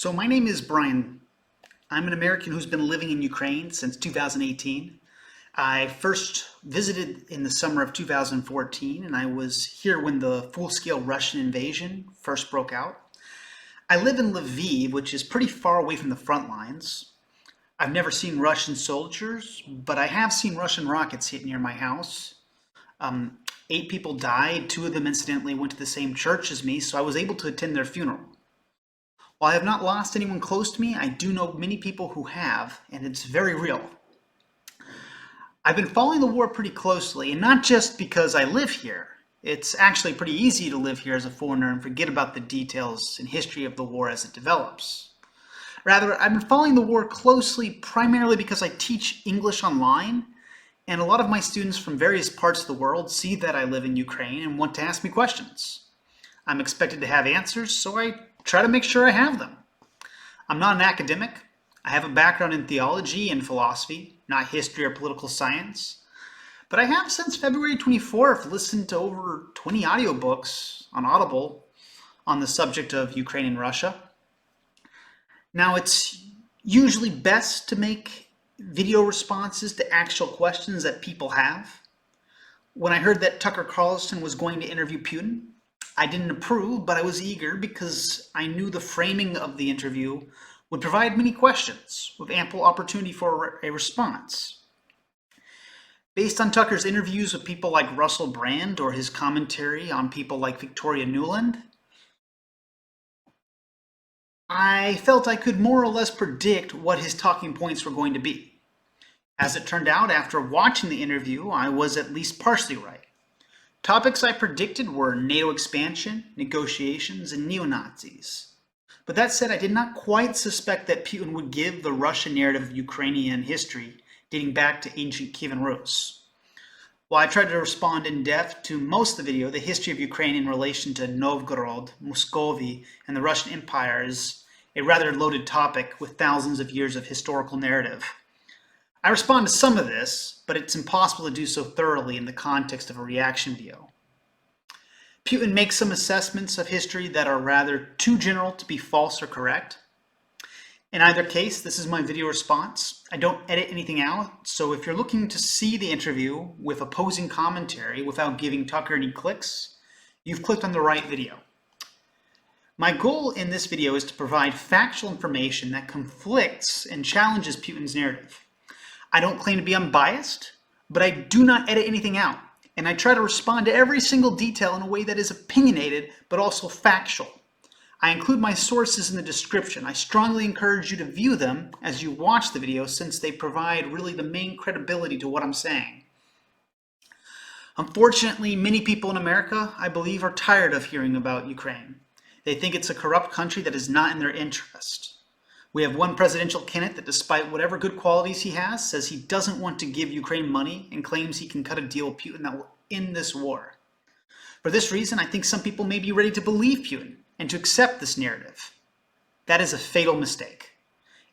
So my name is Brian. I'm an American who's been living in Ukraine since 2018. I first visited in the summer of 2014, and I was here when the full-scale Russian invasion first broke out. I live in Lviv, which is pretty far away from the front lines. I've never seen Russian soldiers, but I have seen Russian rockets hit near my house. 8 people died. 2 of them incidentally went to the same church as me, so I was able to attend their funeral. While I have not lost anyone close to me, I do know many people who have, and it's very real. I've been following the war pretty closely, and not just because I live here. It's actually pretty easy to live here as a foreigner and forget about the details and history of the war as it develops. Rather, I've been following the war closely primarily because I teach English online, and a lot of my students from various parts of the world see that I live in Ukraine and want to ask me questions. I'm expected to have answers, so I try to make sure I have them. I'm not an academic. I have a background in theology and philosophy, not history or political science. But I have since February 24th listened to over 20 audiobooks on Audible on the subject of Ukraine and Russia. Now, it's usually best to make video responses to actual questions that people have. When I heard that Tucker Carlson was going to interview Putin, I didn't approve, but I was eager because I knew the framing of the interview would provide many questions with ample opportunity for a response. Based on Tucker's interviews with people like Russell Brand or his commentary on people like Victoria Nuland, I felt I could more or less predict what his talking points were going to be. As it turned out, after watching the interview, I was at least partially right. Topics I predicted were NATO expansion, negotiations, and neo-Nazis. But that said, I did not quite suspect that Putin would give the Russian narrative of Ukrainian history dating back to ancient Kievan Rus. While I tried to respond in depth to most of the video, the history of Ukraine in relation to Novgorod, Muscovy, and the Russian Empire is a rather loaded topic with thousands of years of historical narrative. I respond to some of this, but it's impossible to do so thoroughly in the context of a reaction video. Putin makes some assessments of history that are rather too general to be false or correct. In either case, this is my video response. I don't edit anything out, so if you're looking to see the interview with opposing commentary without giving Tucker any clicks, you've clicked on the right video. My goal in this video is to provide factual information that conflicts and challenges Putin's narrative. I don't claim to be unbiased, but I do not edit anything out, and I try to respond to every single detail in a way that is opinionated but also factual. I include my sources in the description. I strongly encourage you to view them as you watch the video since they provide really the main credibility to what I'm saying. Unfortunately, many people in America, I believe, are tired of hearing about Ukraine. They think it's a corrupt country that is not in their interest. We have one presidential candidate that, despite whatever good qualities he has, says he doesn't want to give Ukraine money and claims he can cut a deal with Putin that will end this war. For this reason, I think some people may be ready to believe Putin and to accept this narrative. That is a fatal mistake.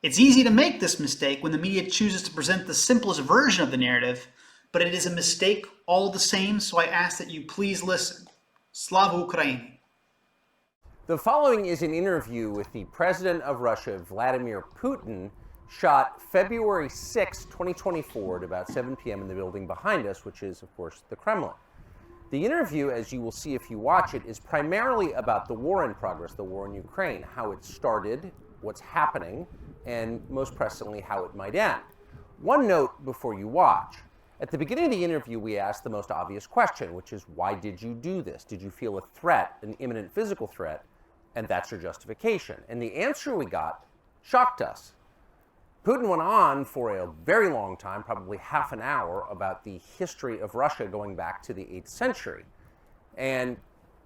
It's easy to make this mistake when the media chooses to present the simplest version of the narrative, but it is a mistake all the same, so I ask that you please listen. Slava Ukraini. The following is an interview with the President of Russia, Vladimir Putin, shot February 6, 2024 at about 7 p.m. in the building behind us, which is, of course, the Kremlin. The interview, as you will see if you watch it, is primarily about the war in progress, the war in Ukraine, how it started, what's happening, and most pressingly, how it might end. One note before you watch. At the beginning of the interview, we asked the most obvious question, which is, why did you do this? Did you feel a threat, an imminent physical threat? And that's your justification. And the answer we got shocked us. Putin went on for a very long time, probably half an hour, about the history of Russia going back to the 8th century. And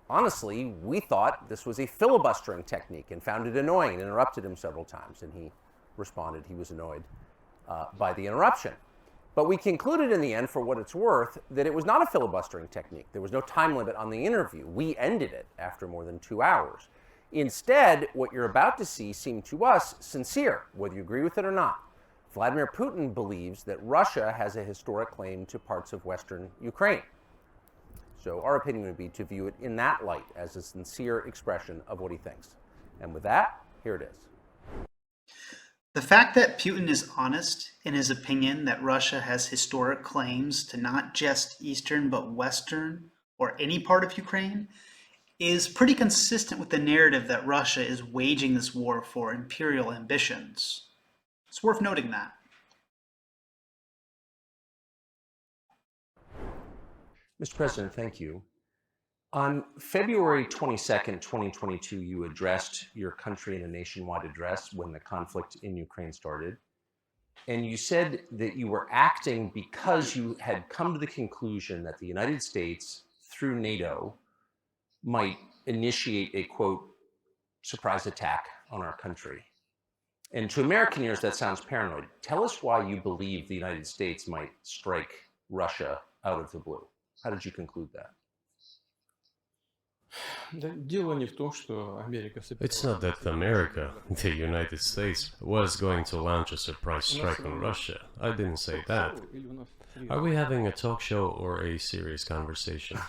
honestly, we thought this was a filibustering technique and found it annoying and interrupted him several times. And he responded he was annoyed by the interruption. But we concluded in the end, for what it's worth, that it was not a filibustering technique. There was no time limit on the interview. We ended it after more than 2 hours. Instead, what you're about to see seemed to us sincere, whether you agree with it or not. Vladimir Putin believes that Russia has a historic claim to parts of Western Ukraine. So our opinion would be to view it in that light, as a sincere expression of what he thinks. And with that, here it is. The fact that Putin is honest in his opinion that Russia has historic claims to not just eastern but western or any part of Ukraine is pretty consistent with the narrative that Russia is waging this war for imperial ambitions. It's worth noting that. Mr. President, thank you. On February 22nd, 2022, you addressed your country in a nationwide address when the conflict in Ukraine started. And you said that you were acting because you had come to the conclusion that the United States, through NATO, might initiate a, quote, surprise attack on our country. And to American ears, that sounds paranoid. Tell us why you believe the United States might strike Russia out of the blue. How did you conclude that? It's not that America, the United States, was going to launch a surprise strike on Russia. I didn't say that. Are we having a talk show or a serious conversation?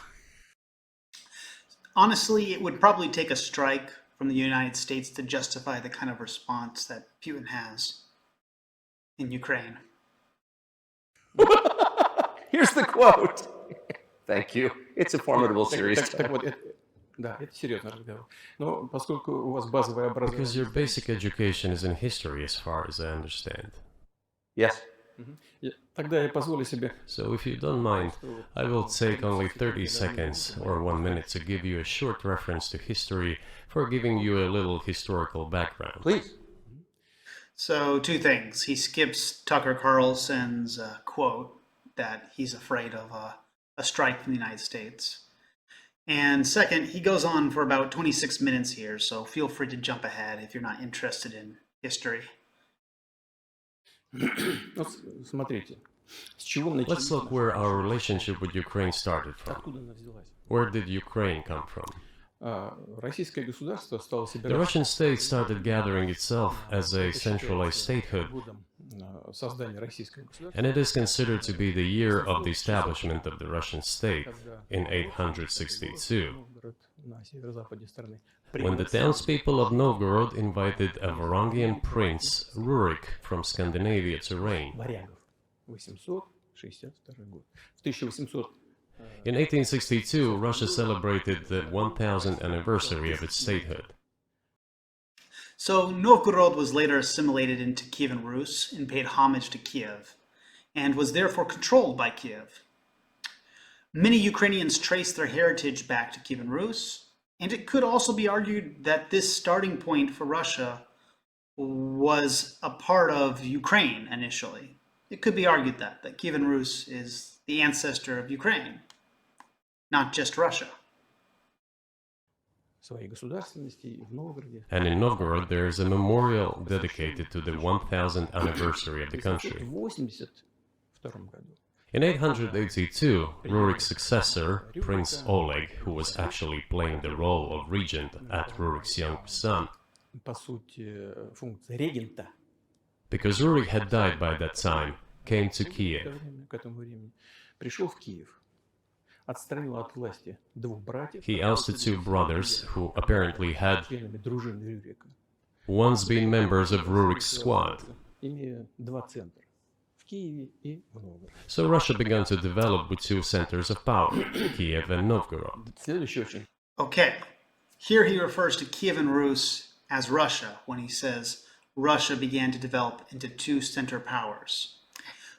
Honestly, it would probably take a strike from the United States to justify the kind of response that Putin has in Ukraine. Here's the quote. Thank you. It's a formidable series. Because your basic education is in history, as far as I understand. Yes. So if you don't mind, I will take only 30 seconds or 1 minute to give you a short reference to history for giving you a little historical background. Please. So, two things. He skips Tucker Carlson's quote that he's afraid of a strike from the United States. And second, he goes on for about 26 minutes here, so feel free to jump ahead if you're not interested in history. Let's look where our relationship with Ukraine started from. Where did Ukraine come from? The Russian state started gathering itself as a centralized statehood, and it is considered to be the year of the establishment of the Russian state in 862, when the townspeople of Novgorod invited a Varangian prince, Rurik, from Scandinavia to reign. In 1862, Russia celebrated the 1000th anniversary of its statehood. So Novgorod was later assimilated into Kievan Rus and paid homage to Kiev, and was therefore controlled by Kiev. Many Ukrainians trace their heritage back to Kievan Rus, and it could also be argued that this starting point for Russia was a part of Ukraine initially. It could be argued that Kievan Rus is the ancestor of Ukraine, not just Russia. And in Novgorod there is a memorial dedicated to the 1000th anniversary of the country. In 882, Rurik's successor, Prince Oleg, who was actually playing the role of regent at Rurik's young son, because Rurik had died by that time, came to Kiev. He ousted two brothers who apparently had once been members of Rurik's squad. So Russia began to develop with two centers of power, Kiev and Novgorod. Okay, here he refers to Kievan Rus as Russia when he says Russia began to develop into two center powers.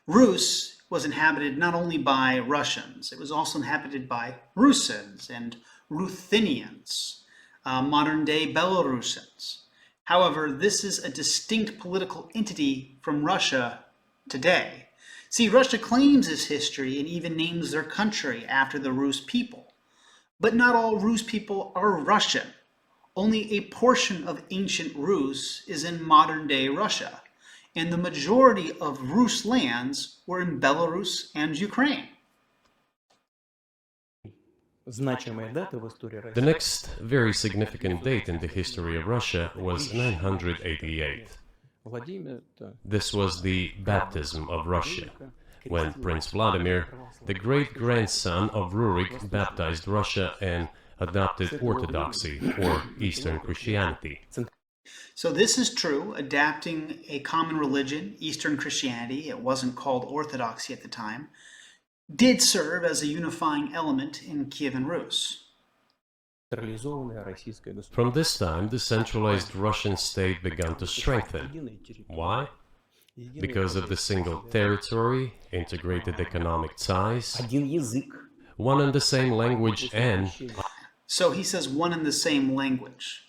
Rus was inhabited not only by Russians, it was also inhabited by Rusins and Ruthenians, modern-day Belarusians. However, this is a distinct political entity from Russia today. See, Russia claims its history and even names their country after the Rus people. But not all Rus people are Russian. Only a portion of ancient Rus is in modern-day Russia, and the majority of Rus lands were in Belarus and Ukraine. The next very significant date in the history of Russia was 988. This was the baptism of Russia, when Prince Vladimir, the great-grandson of Rurik, baptized Russia and adopted Orthodoxy, or Eastern Christianity. So this is true, adapting a common religion, Eastern Christianity, it wasn't called Orthodoxy at the time, did serve as a unifying element in Kievan Rus. From this time, the centralized Russian state began to strengthen. Why? Because of the single territory, integrated economic ties, one and the same language, and So he says one and the same language.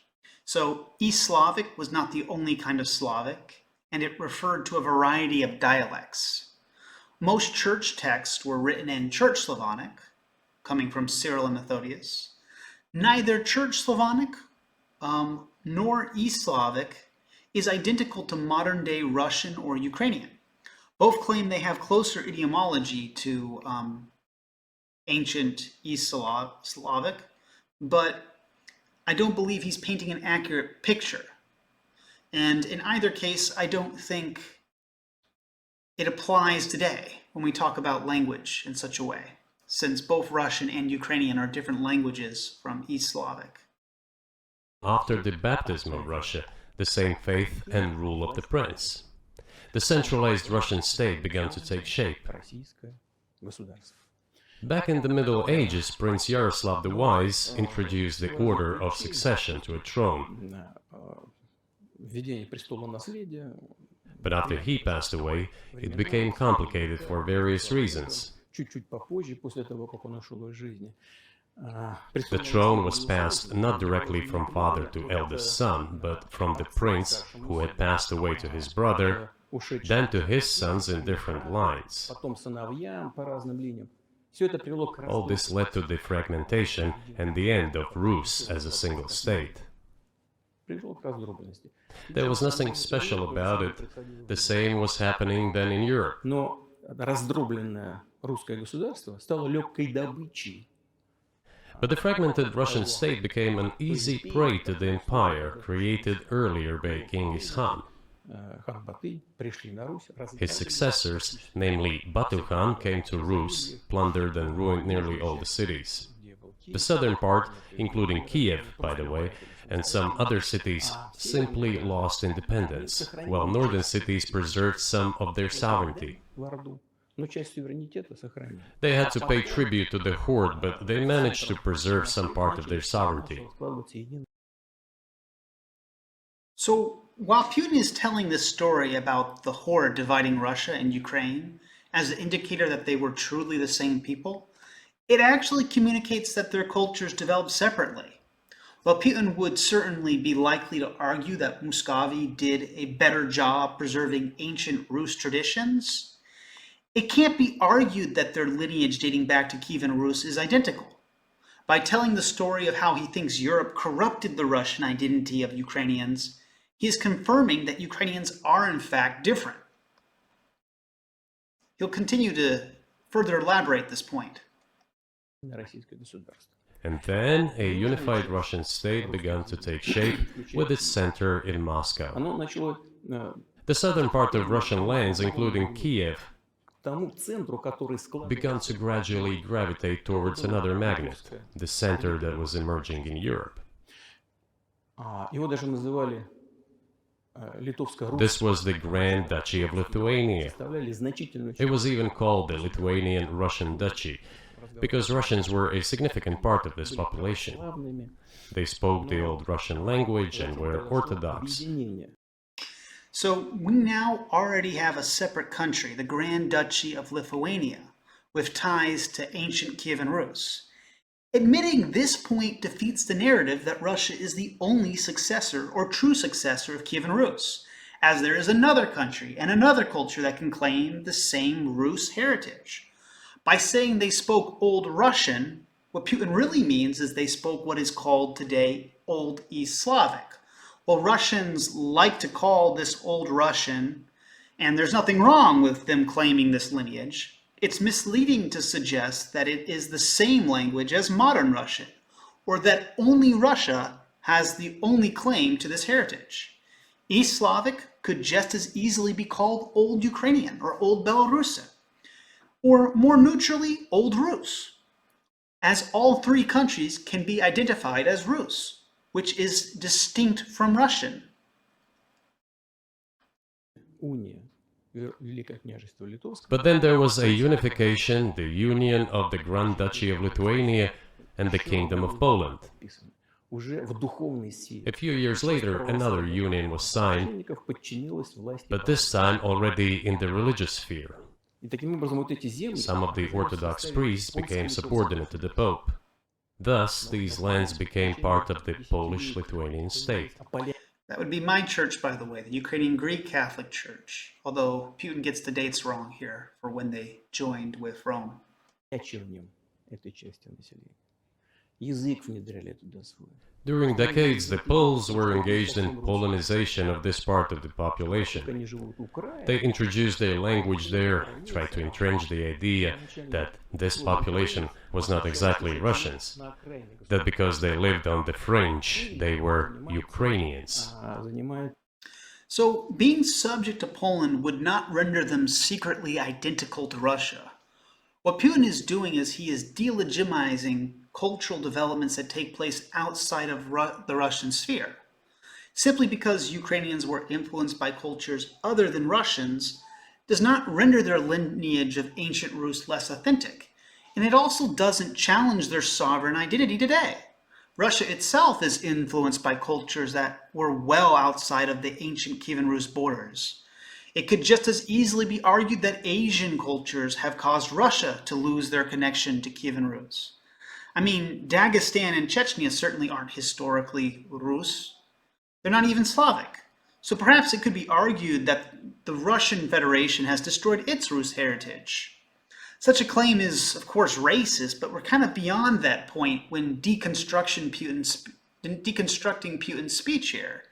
So East Slavic was not the only kind of Slavic, and it referred to a variety of dialects. Most church texts were written in Church Slavonic, coming from Cyril and Methodius. Neither Church Slavonic nor East Slavic is identical to modern-day Russian or Ukrainian. Both claim they have closer etymology to ancient East Slavic, but I don't believe he's painting an accurate picture. And in either case, I don't think it applies today when we talk about language in such a way, since both Russian and Ukrainian are different languages from East Slavic. after the baptism of Russia, the same faith and rule of the prince. The centralized Russian state began to take shape. Back in the Middle Ages, Prince Yaroslav the Wise introduced the order of succession to a throne. But after he passed away, it became complicated for various reasons. The throne was passed not directly from father to eldest son, but from the prince who had passed away to his brother, then to his sons in different lines. All this led to the fragmentation and the end of Rus as a single state. There was nothing special about it. The same was happening then in Europe. But the fragmented Russian state became an easy prey to the empire created earlier by King Khan. His successors, namely Batu Khan, came to Rus, plundered and ruined nearly all the cities. The southern part, including Kiev, by the way, and some other cities, simply lost independence, while northern cities preserved some of their sovereignty. They had to pay tribute to the horde, but they managed to preserve some part of their sovereignty. So, while Putin is telling this story about the horde dividing Russia and Ukraine as an indicator that they were truly the same people, it actually communicates that their cultures developed separately. While Putin would certainly be likely to argue that Muscovy did a better job preserving ancient Rus traditions, it can't be argued that their lineage dating back to Kievan Rus is identical. By telling the story of how he thinks Europe corrupted the Russian identity of Ukrainians, he is confirming that Ukrainians are in fact different. He'll continue to further elaborate this point. And then a unified Russian state began to take shape with its center in Moscow. The southern part of Russian lands, including Kiev, began to gradually gravitate towards another magnet, the center that was emerging in Europe. This was the Grand Duchy of Lithuania. It was even called the Lithuanian-Russian Duchy, because Russians were a significant part of this population. They spoke the old Russian language and were Orthodox. So we now already have a separate country, the Grand Duchy of Lithuania, with ties to ancient Kievan Rus. Admitting this point defeats the narrative that Russia is the only successor or true successor of Kievan Rus, as there is another country and another culture that can claim the same Rus heritage. By saying they spoke Old Russian, what Putin really means is they spoke what is called today Old East Slavic. Well, Russians like to call this Old Russian, and there's nothing wrong with them claiming this lineage. It's misleading to suggest that it is the same language as modern Russian, or that only Russia has the only claim to this heritage. East Slavic could just as easily be called Old Ukrainian or Old Belarusian, or more neutrally, Old Rus, as all three countries can be identified as Rus, which is distinct from Russian, But then there was a unification, the union of the Grand Duchy of Lithuania and the Kingdom of Poland. A few years later, another union was signed, but this time already in the religious sphere. Some of the Orthodox priests became subordinate to the Pope. Thus, these lands became part of the Polish-Lithuanian state. That would be my church, by the way, the Ukrainian Greek Catholic Church, although Putin gets the dates wrong here for when they joined with Rome. During decades, the Poles were engaged in Polonization of this part of the population. They introduced their language there, tried to entrench the idea that this population was not exactly Russians, that because they lived on the fringe, they were Ukrainians. So, being subject to Poland would not render them secretly identical to Russia. What Putin is doing is he is delegitimizing cultural developments that take place outside of the Russian sphere. Simply because Ukrainians were influenced by cultures other than Russians does not render their lineage of ancient Rus less authentic, and it also doesn't challenge their sovereign identity today. Russia itself is influenced by cultures that were well outside of the ancient Kievan Rus borders. It could just as easily be argued that Asian cultures have caused Russia to lose their connection to Kievan Rus. I mean, Dagestan and Chechnya certainly aren't historically Rus. They're not even Slavic. So perhaps it could be argued that the Russian Federation has destroyed its Rus heritage. Such a claim is, of course, racist, but we're kind of beyond that point when deconstructing Putin's speech here.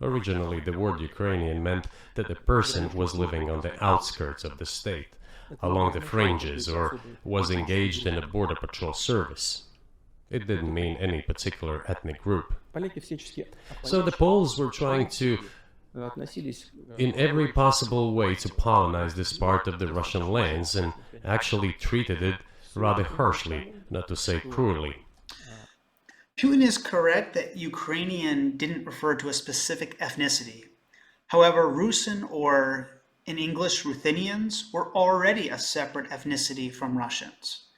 Originally, the word Ukrainian meant that a person was living on the outskirts of the state, along the fringes, or was engaged in a border patrol service. It didn't mean any particular ethnic group. So the Poles were trying to, in every possible way, to colonize this part of the Russian lands and actually treated it rather harshly, not to say cruelly. Putin is correct that Ukrainian didn't refer to a specific ethnicity. However, Rusin, or in English, Ruthenians, were already a separate ethnicity from Russians,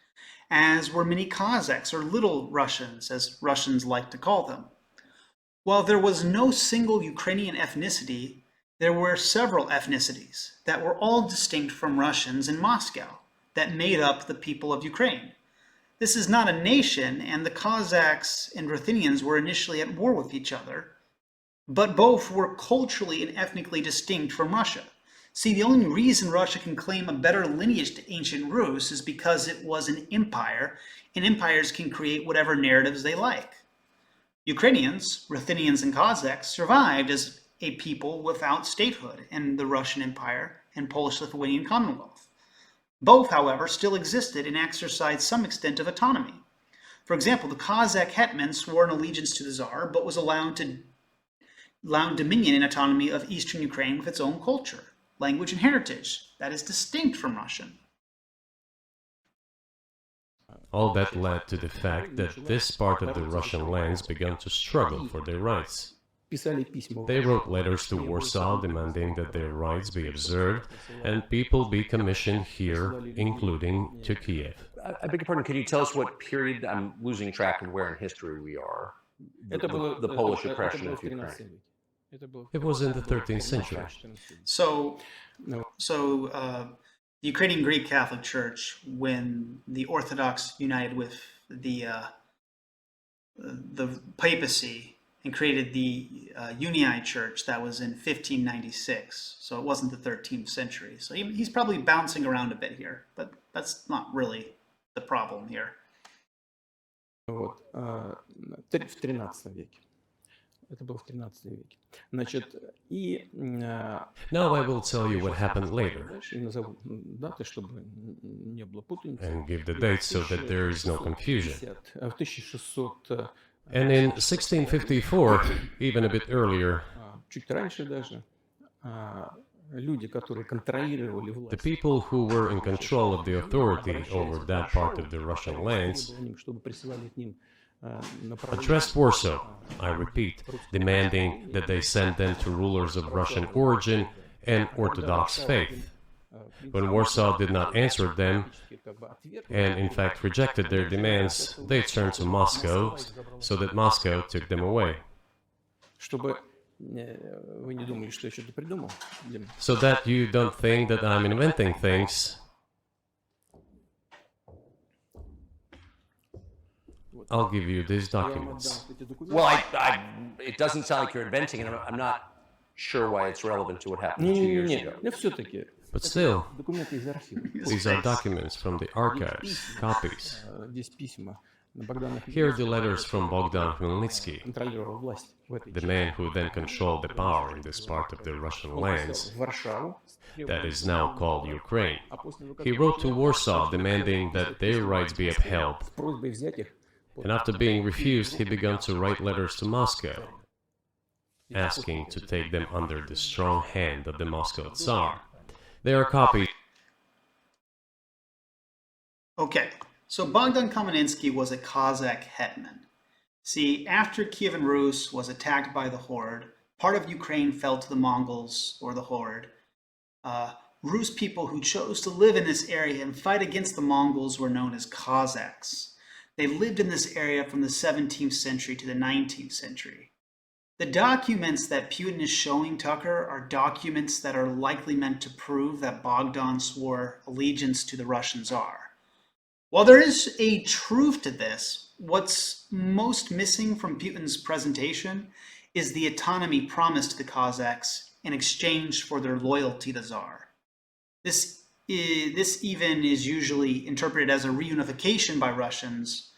as were many Cossacks, or Little Russians, as Russians like to call them. While there was no single Ukrainian ethnicity, there were several ethnicities that were all distinct from Russians in Moscow that made up the people of Ukraine. This is not a nation, and the Cossacks and Ruthenians were initially at war with each other, but both were culturally and ethnically distinct from Russia. See, the only reason Russia can claim a better lineage to ancient Rus is because it was an empire, and empires can create whatever narratives they like. Ukrainians, Ruthenians, and Cossacks survived as a people without statehood in the Russian Empire and Polish-Lithuanian Commonwealth. Both, however, still existed and exercised some extent of autonomy. For example, the Cossack hetman swore an allegiance to the Tsar, but was allowed dominion and autonomy of eastern Ukraine with its own culture, language, and heritage that is distinct from Russian. All that led to the fact that this part of the Russian lands began to struggle for their rights. They wrote letters to Warsaw demanding that their rights be observed and people be commissioned here, including to Kiev. I beg your pardon, can you tell us what period, I'm losing track of where in history we are, the Polish oppression of Ukraine? It was in the 13th century. So the Ukrainian Greek Catholic Church, when the Orthodox united with the papacy and created the Unii Church, that was in 1596. So it wasn't the 13th century. So he's probably bouncing around a bit here, but that's not really the problem here. В 13 веке. Это было в 13 веке. Значит, и... Now I will tell you what happened later, И назову даты, чтобы не было путаницы. and give the dates so that there is no confusion. В 1600... And in 1654, even a bit earlier, Чуть раньше даже, люди, которые контролировали власть, the people who were in control of the authority over that part of the Russian lands чтобы присылали к ним addressed Warsaw, I repeat, demanding that they send them to rulers of Russian origin and Orthodox faith. When Warsaw did not answer them, and in fact rejected their demands, they turned to Moscow, so that Moscow took them away. So that you don't think that I'm inventing things, I'll give you these documents. Well, it doesn't sound like you're inventing it. I'm not sure why it's relevant to what happened 2 years ago. But still, these are documents from the archives, copies. Here are the letters from Bogdan Khmelnytsky, the man who then controlled the power in this part of the Russian lands that is now called Ukraine. He wrote to Warsaw demanding that their rights be upheld, and after being refused, he began to write letters to Moscow, asking to take them under the strong hand of the Moscow Tsar. They are copies. Okay, so Bogdan Khmelnytsky was a Cossack hetman. See, after Kievan Rus was attacked by the Horde, part of Ukraine fell to the Mongols, or the Horde. Rus people who chose to live in this area and fight against the Mongols were known as Cossacks. They lived in this area from the 17th century to the 19th century. The documents that Putin is showing Tucker are documents that are likely meant to prove that Bogdan swore allegiance to the Russian Tsar. While there is a truth to this, what's most missing from Putin's presentation is the autonomy promised to the Cossacks in exchange for their loyalty to the Tsar. This even is usually interpreted as a reunification by Russians,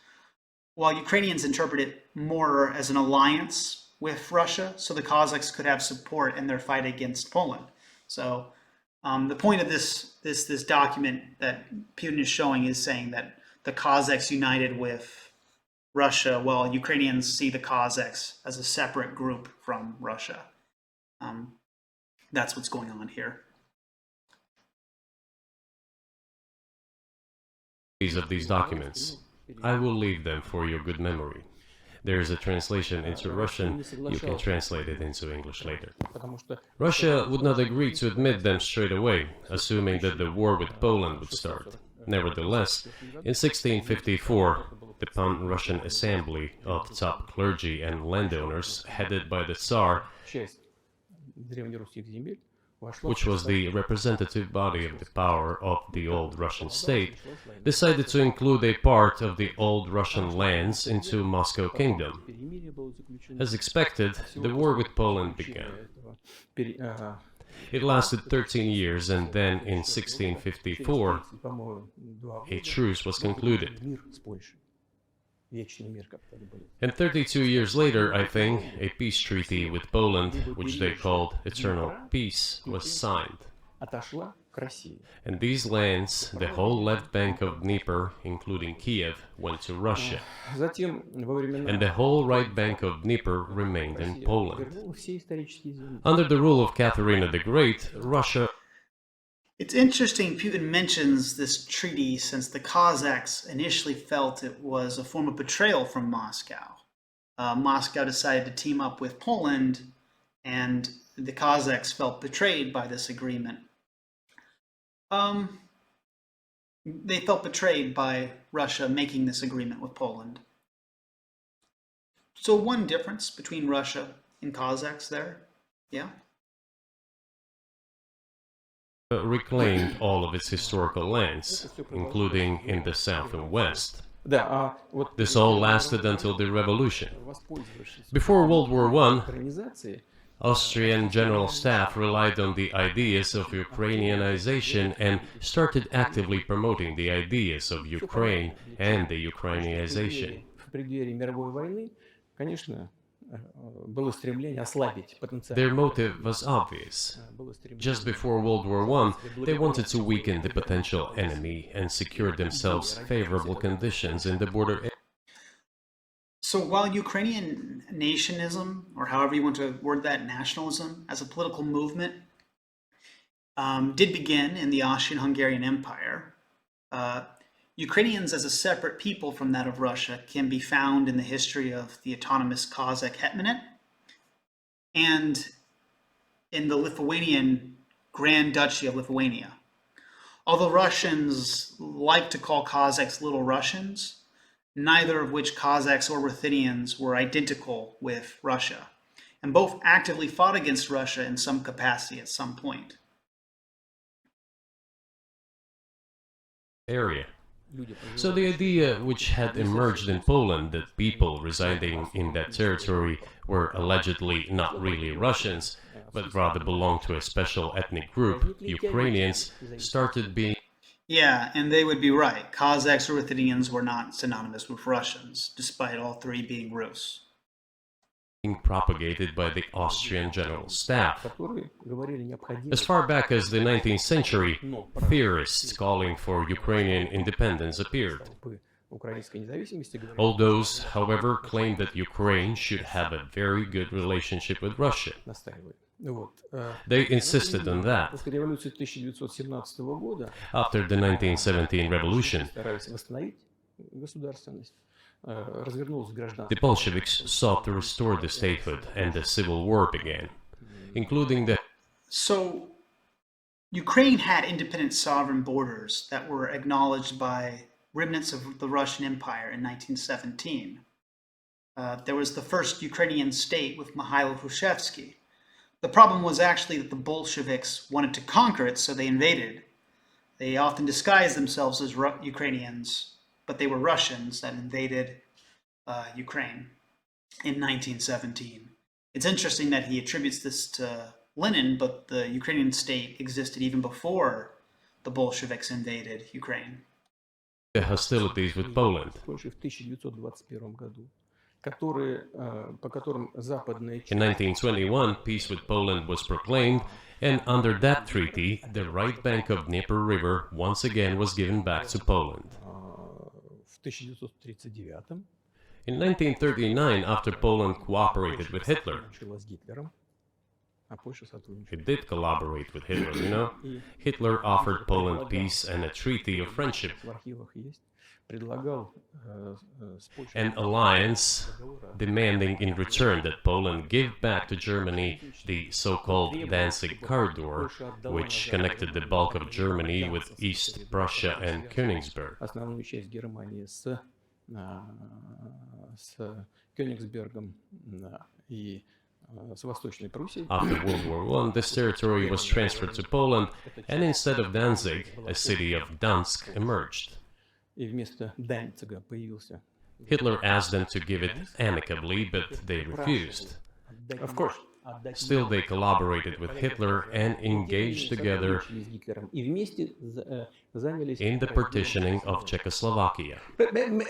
while Ukrainians interpret it more as an alliance with Russia, so the Cossacks could have support in their fight against Poland. So the point of this document that Putin is showing is saying that the Cossacks united with Russia, while Ukrainians see the Cossacks as a separate group from Russia. That's what's going on here. Of these documents. I will leave them for your good memory. There is a translation into Russian. You can translate it into English later. Russia would not agree to admit them straight away, assuming that the war with Poland would start. Nevertheless, in 1654, the Pan-Russian Assembly of top clergy and landowners, headed by the Tsar, which was the representative body of the power of the old Russian state, decided to include a part of the old Russian lands into Moscow Kingdom. As expected, the war with Poland began. It lasted 13 years, and then in 1654, a truce was concluded. And 32 years later, I think, a peace treaty with Poland, which they called Eternal Peace, was signed. And these lands, the whole left bank of Dnieper, including Kiev, went to Russia. And the whole right bank of Dnieper remained in Poland. Under the rule of Catherine the Great, Russia... It's interesting Putin mentions this treaty since the Cossacks initially felt it was a form of betrayal from Moscow. Moscow decided to team up with Poland, and the Cossacks felt betrayed by this agreement. They felt betrayed by Russia making this agreement with Poland. So one difference between Russia and Cossacks there, yeah? Reclaimed all of its historical lands, including in the south and west. This all lasted until the revolution. Before World War I, Austrian General Staff relied on the ideas of Ukrainianization and started actively promoting the ideas of Ukraine and the Ukrainianization. Their motive was obvious. Just before World War I, they wanted to weaken the potential enemy and secure themselves favorable conditions in the border area. So while Ukrainian nationalism, or however you want to word that, nationalism, as a political movement, did begin in the Austrian-Hungarian Empire, Ukrainians as a separate people from that of Russia can be found in the history of the autonomous Kazakh Hetmanate and in the Lithuanian Grand Duchy of Lithuania. Although Russians like to call Kazakhs Little Russians, neither of which Kazakhs or Ruthenians were identical with Russia, and both actively fought against Russia in some capacity at some point. Area. So the idea which had emerged in Poland that people residing in that territory were allegedly not really Russians, but rather belonged to a special ethnic group, Ukrainians, started being Yeah, and they would be right. Kazakhs or Ruthenians were not synonymous with Russians, despite all three being Rus. propagated by the Austrian General Staff. которые говорили необходимо. As far back as the 19th century, theorists calling for Ukrainian independence appeared. Украинской независимости говорили. All those, however, claimed that Ukraine should have a very good relationship with Russia. Настаивали. They insisted on that. После революции 1917 года After the 1917 revolution, старались восстановить государственность. Развернулась гражданская. the Bolsheviks sought to restore the statehood and the civil war began, including the So, Ukraine had independent sovereign borders that were acknowledged by remnants of the Russian Empire in 1917. There was the first Ukrainian state with Mikhail Hrushevsky. The problem was actually that the Bolsheviks wanted to conquer it, so they invaded. They often disguised themselves as Ukrainians, but they were Russians that invaded Ukraine in 1917. It's interesting that he attributes this to Lenin, but the Ukrainian state existed even before the Bolsheviks invaded Ukraine. hostilities with Poland. Польши в 1921 году, которые, по которым западные In 1921, peace with Poland was proclaimed, and under that treaty, the right bank of Dnieper River once again was given back to Poland. в 1939 In 1939, after Poland cooperated with Hitler, начала с Гитлером, а Польша сотрудничала. it did collaborate with Hitler, you know. Hitler offered Poland peace and a treaty of friendship, В архивах есть. Предлагал с Польшей an alliance demanding in return that Poland give back to Germany the so-called Danzig corridor, which connected the bulk of Germany with East Prussia and Königsberg. основную часть Германии с Кёнигсбергом и с Восточной Пруссией. After World War I, this territory was transferred to Poland, and instead of Danzig, a city of Dansk emerged. И вместо Данцига появился. Hitler asked them to give it amicably, but they refused. Of course. Still, they collaborated with Hitler and engaged together И вместе занялись. in the partitioning of Czechoslovakia.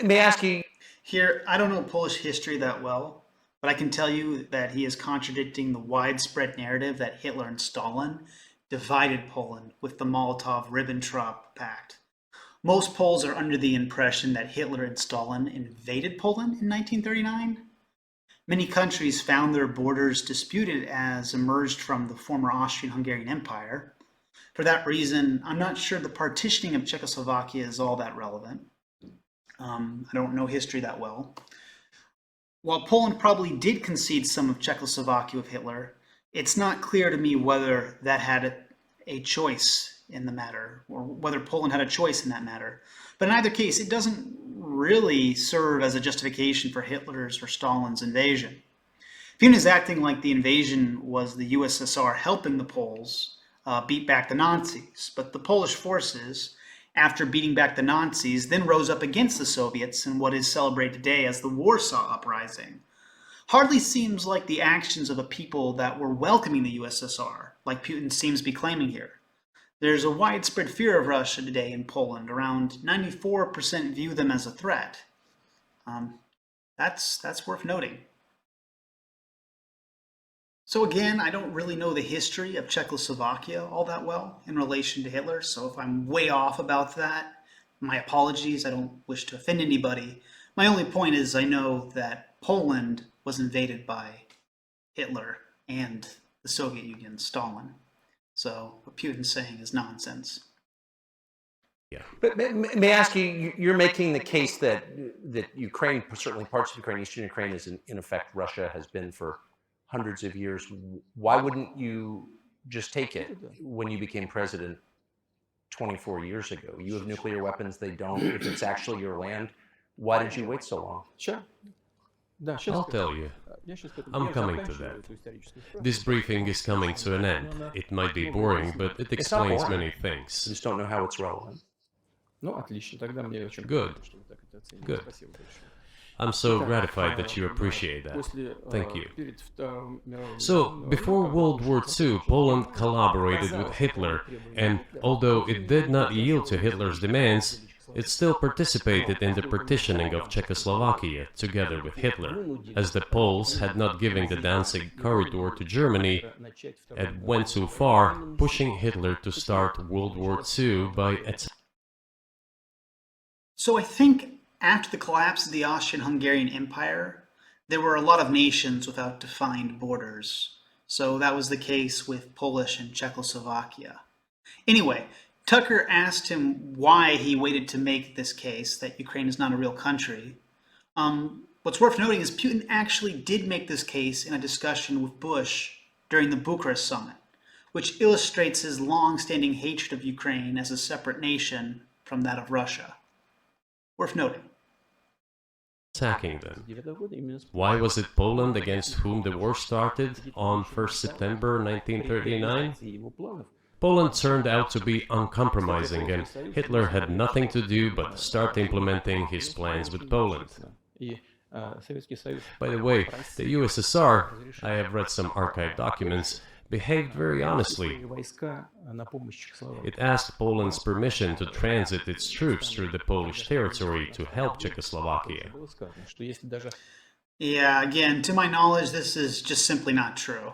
May I ask you? Here, I don't know Polish history that well, but I can tell you that he is contradicting the widespread narrative that Hitler and Stalin divided Poland with the Molotov-Ribbentrop Pact. Most Poles are under the impression that Hitler and Stalin invaded Poland in 1939. Many countries found their borders disputed as emerged from the former Austrian-Hungarian Empire. For that reason, I'm not sure the partitioning of Czechoslovakia is all that relevant. I don't know history that well. While Poland probably did concede some of Czechoslovakia with Hitler, it's not clear to me whether that had a choice in the matter, or whether Poland had a choice in that matter. But in either case, it doesn't really serve as a justification for Hitler's or Stalin's invasion. Putin is acting like the invasion was the USSR helping the Poles beat back the Nazis, but the Polish forces, after beating back the Nazis, then rose up against the Soviets in what is celebrated today as the Warsaw Uprising. Hardly seems like the actions of a people that were welcoming the USSR, like Putin seems to be claiming here. There's a widespread fear of Russia today in Poland. Around 94% view them as a threat. That's worth noting. So again, I don't really know the history of Czechoslovakia all that well in relation to Hitler, so if I'm way off about that, my apologies. I don't wish to offend anybody. My only point is I know that Poland was invaded by Hitler and the Soviet Union, Stalin. So what Putin's saying is nonsense. But may I ask you, you're making the case that Ukraine, certainly parts of Ukraine, Eastern Ukraine, is in effect Russia has been for hundreds of years. Why wouldn't you just take it when you became president 24 years ago? You have nuclear weapons, they don't. If it's actually your land, why did you wait so long? I'll tell you. I'm coming to that. This briefing is coming to an end. It might be boring, but it explains many things. I just don't know how it's relevant. Good. Good. I'm so gratified that you appreciate that. Thank you. So, before World War II, Poland collaborated with Hitler, and although it did not yield to Hitler's demands, it still participated in the partitioning of Czechoslovakia together with Hitler, as the Poles had not given the Danzig corridor to Germany and went too far, pushing Hitler to start World War II by attacking. So I think after the collapse of the Austrian-Hungarian Empire, there were a lot of nations without defined borders. So that was the case with Polish and Czechoslovakia. Anyway, Tucker asked him why he waited to make this case that Ukraine is not a real country. What's worth noting is Putin actually did make this case in a discussion with Bush during the Bucharest summit, which illustrates his long-standing hatred of Ukraine as a separate nation from that of Russia. Worth noting. Attacking them. Why was it Poland against whom the war started on 1st September 1939? Poland turned out to be uncompromising, and Hitler had nothing to do but start implementing his plans with Poland. By the way, the USSR, I have read some archive documents, behaved very honestly. It asked Poland's permission to transit its troops through the Polish territory to help Czechoslovakia. Yeah, again, to my knowledge, this is just simply not true.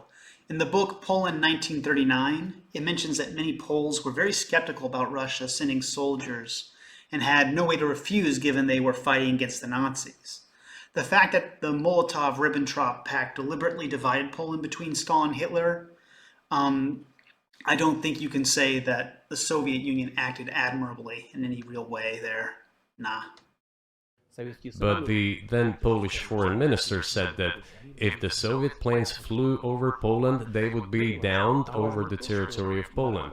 In the book Poland 1939, it mentions that many Poles were very skeptical about Russia sending soldiers and had no way to refuse given they were fighting against the Nazis. The fact that the Molotov-Ribbentrop Pact deliberately divided Poland between Stalin and Hitler, I don't think you can say that the Soviet Union acted admirably in any real way there. Nah. But the then Polish foreign minister said that if the Soviet planes flew over Poland, they would be downed over the territory of Poland.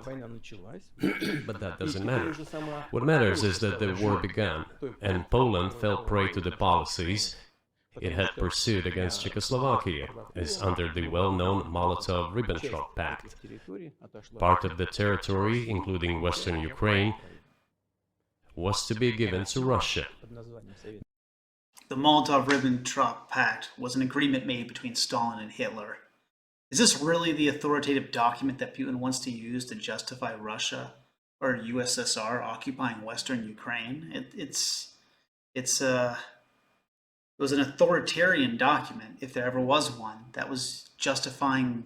But that doesn't matter. What matters is that the war began, and Poland fell prey to the policies it had pursued against Czechoslovakia, as under the well-known Molotov-Ribbentrop Pact. Part of the territory, including western Ukraine, was to be given to Russia. The Molotov-Ribbentrop Pact was an agreement made between Stalin and Hitler. Is this really the authoritative document that Putin wants to use to justify Russia or USSR occupying western Ukraine? It was an authoritarian document, if there ever was one, that was justifying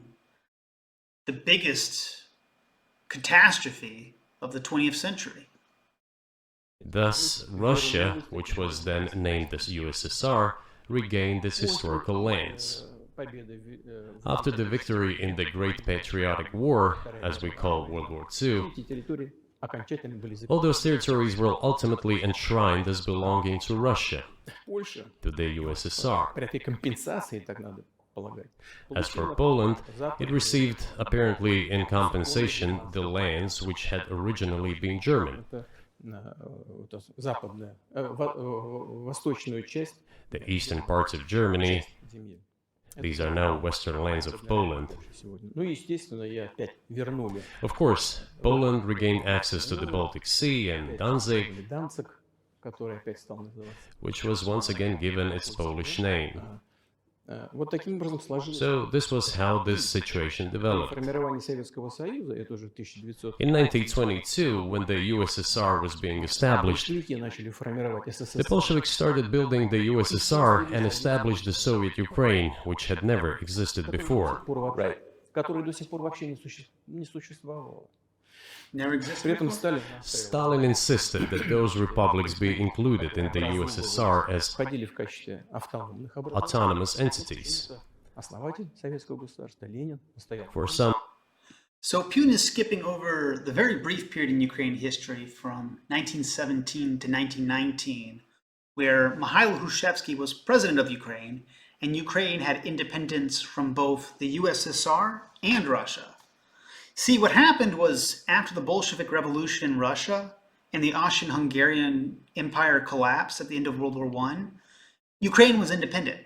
the biggest catastrophe of the 20th century. Thus, Russia, which was then named as USSR, regained its historical lands. After the victory in the Great Patriotic War, as we call World War II, all those territories were ultimately enshrined as belonging to Russia, to the USSR. As for Poland, it received, apparently in compensation, the lands which had originally been German. The eastern parts of Germany, these are now western lands of Poland. Of course, Poland regained access to the Baltic Sea and Danzig, which was once again given its Polish name. So this was how this situation developed. In 1922, when the USSR was being established, the Bolsheviks started building the USSR and established the Soviet Ukraine, which had never existed before. Right. Never existed. Stalin insisted that those republics be included in the USSR as autonomous entities. For some So Putin is skipping over the very brief period in Ukraine history from 1917 to 1919, where Mikhail Hrushevsky was president of Ukraine, and Ukraine had independence from both the USSR and Russia. See, what happened was after the Bolshevik Revolution in Russia and the Austrian-Hungarian Empire collapsed at the end of World War I, Ukraine was independent.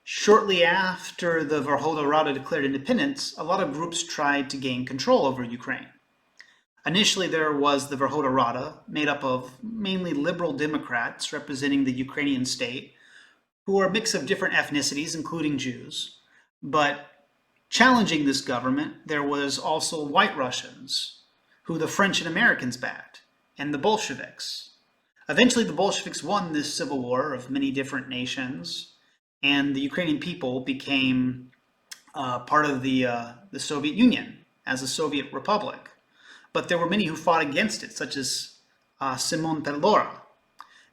Shortly after the Verkhovna Rada declared independence, a lot of groups tried to gain control over Ukraine. Initially, there was the Verkhovna Rada, made up of mainly liberal Democrats representing the Ukrainian state, who were a mix of different ethnicities, including Jews. But challenging this government, there was also white Russians, who the French and Americans backed, and the Bolsheviks. Eventually, the Bolsheviks won this civil war of many different nations, and the Ukrainian people became part of the Soviet Union as a Soviet republic. But there were many who fought against it, such as Simon Pelora.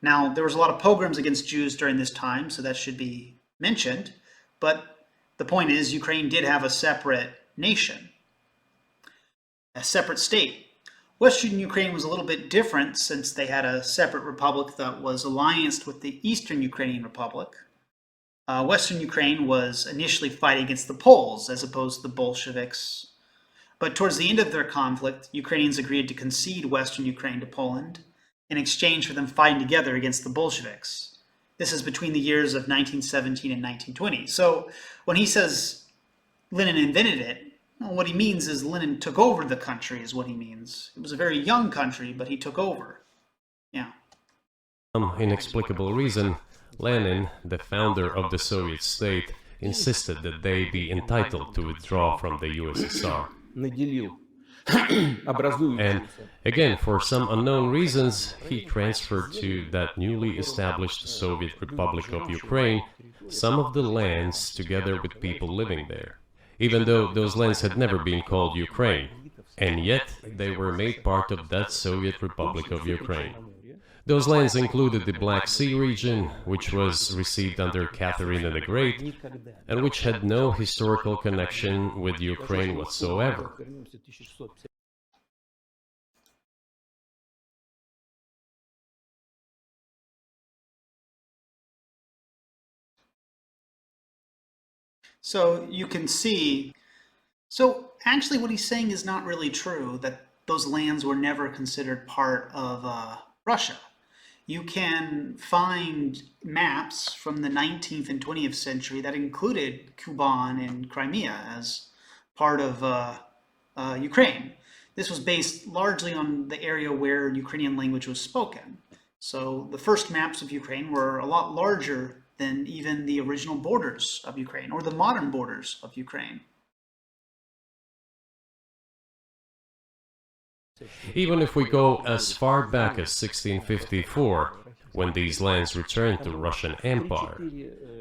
Now, there was a lot of pogroms against Jews during this time, so that should be mentioned. But the point is, Ukraine did have a separate nation, a separate state. Western Ukraine was a little bit different since they had a separate republic that was allianced with the Eastern Ukrainian Republic. Western Ukraine was initially fighting against the Poles as opposed to the Bolsheviks. But towards the end of their conflict, Ukrainians agreed to concede Western Ukraine to Poland in exchange for them fighting together against the Bolsheviks. This is between the years of 1917 and 1920. So when he says Lenin invented it, well, what he means is Lenin took over the country is what he means. It was a very young country, but he took over. Yeah. Some inexplicable reason, Lenin, the founder of the Soviet state, insisted that they be entitled to withdraw from the USSR. And again, for some unknown reasons, he transferred to that newly established Soviet Republic of Ukraine some of the lands together with people living there, even though those lands had never been called Ukraine, and yet they were made part of that Soviet Republic of Ukraine. Those lands included the Black Sea region, which was received under Catherine the Great, and which had no historical connection with Ukraine whatsoever. So you can see, so actually what he's saying is not really true, that those lands were never considered part of Russia. You can find maps from the 19th and 20th century that included Kuban and Crimea as part of Ukraine. This was based largely on the area where Ukrainian language was spoken. So the first maps of Ukraine were a lot larger than even the original borders of Ukraine or the modern borders of Ukraine. Even if we go as far back as 1654, when these lands returned to Russian Empire,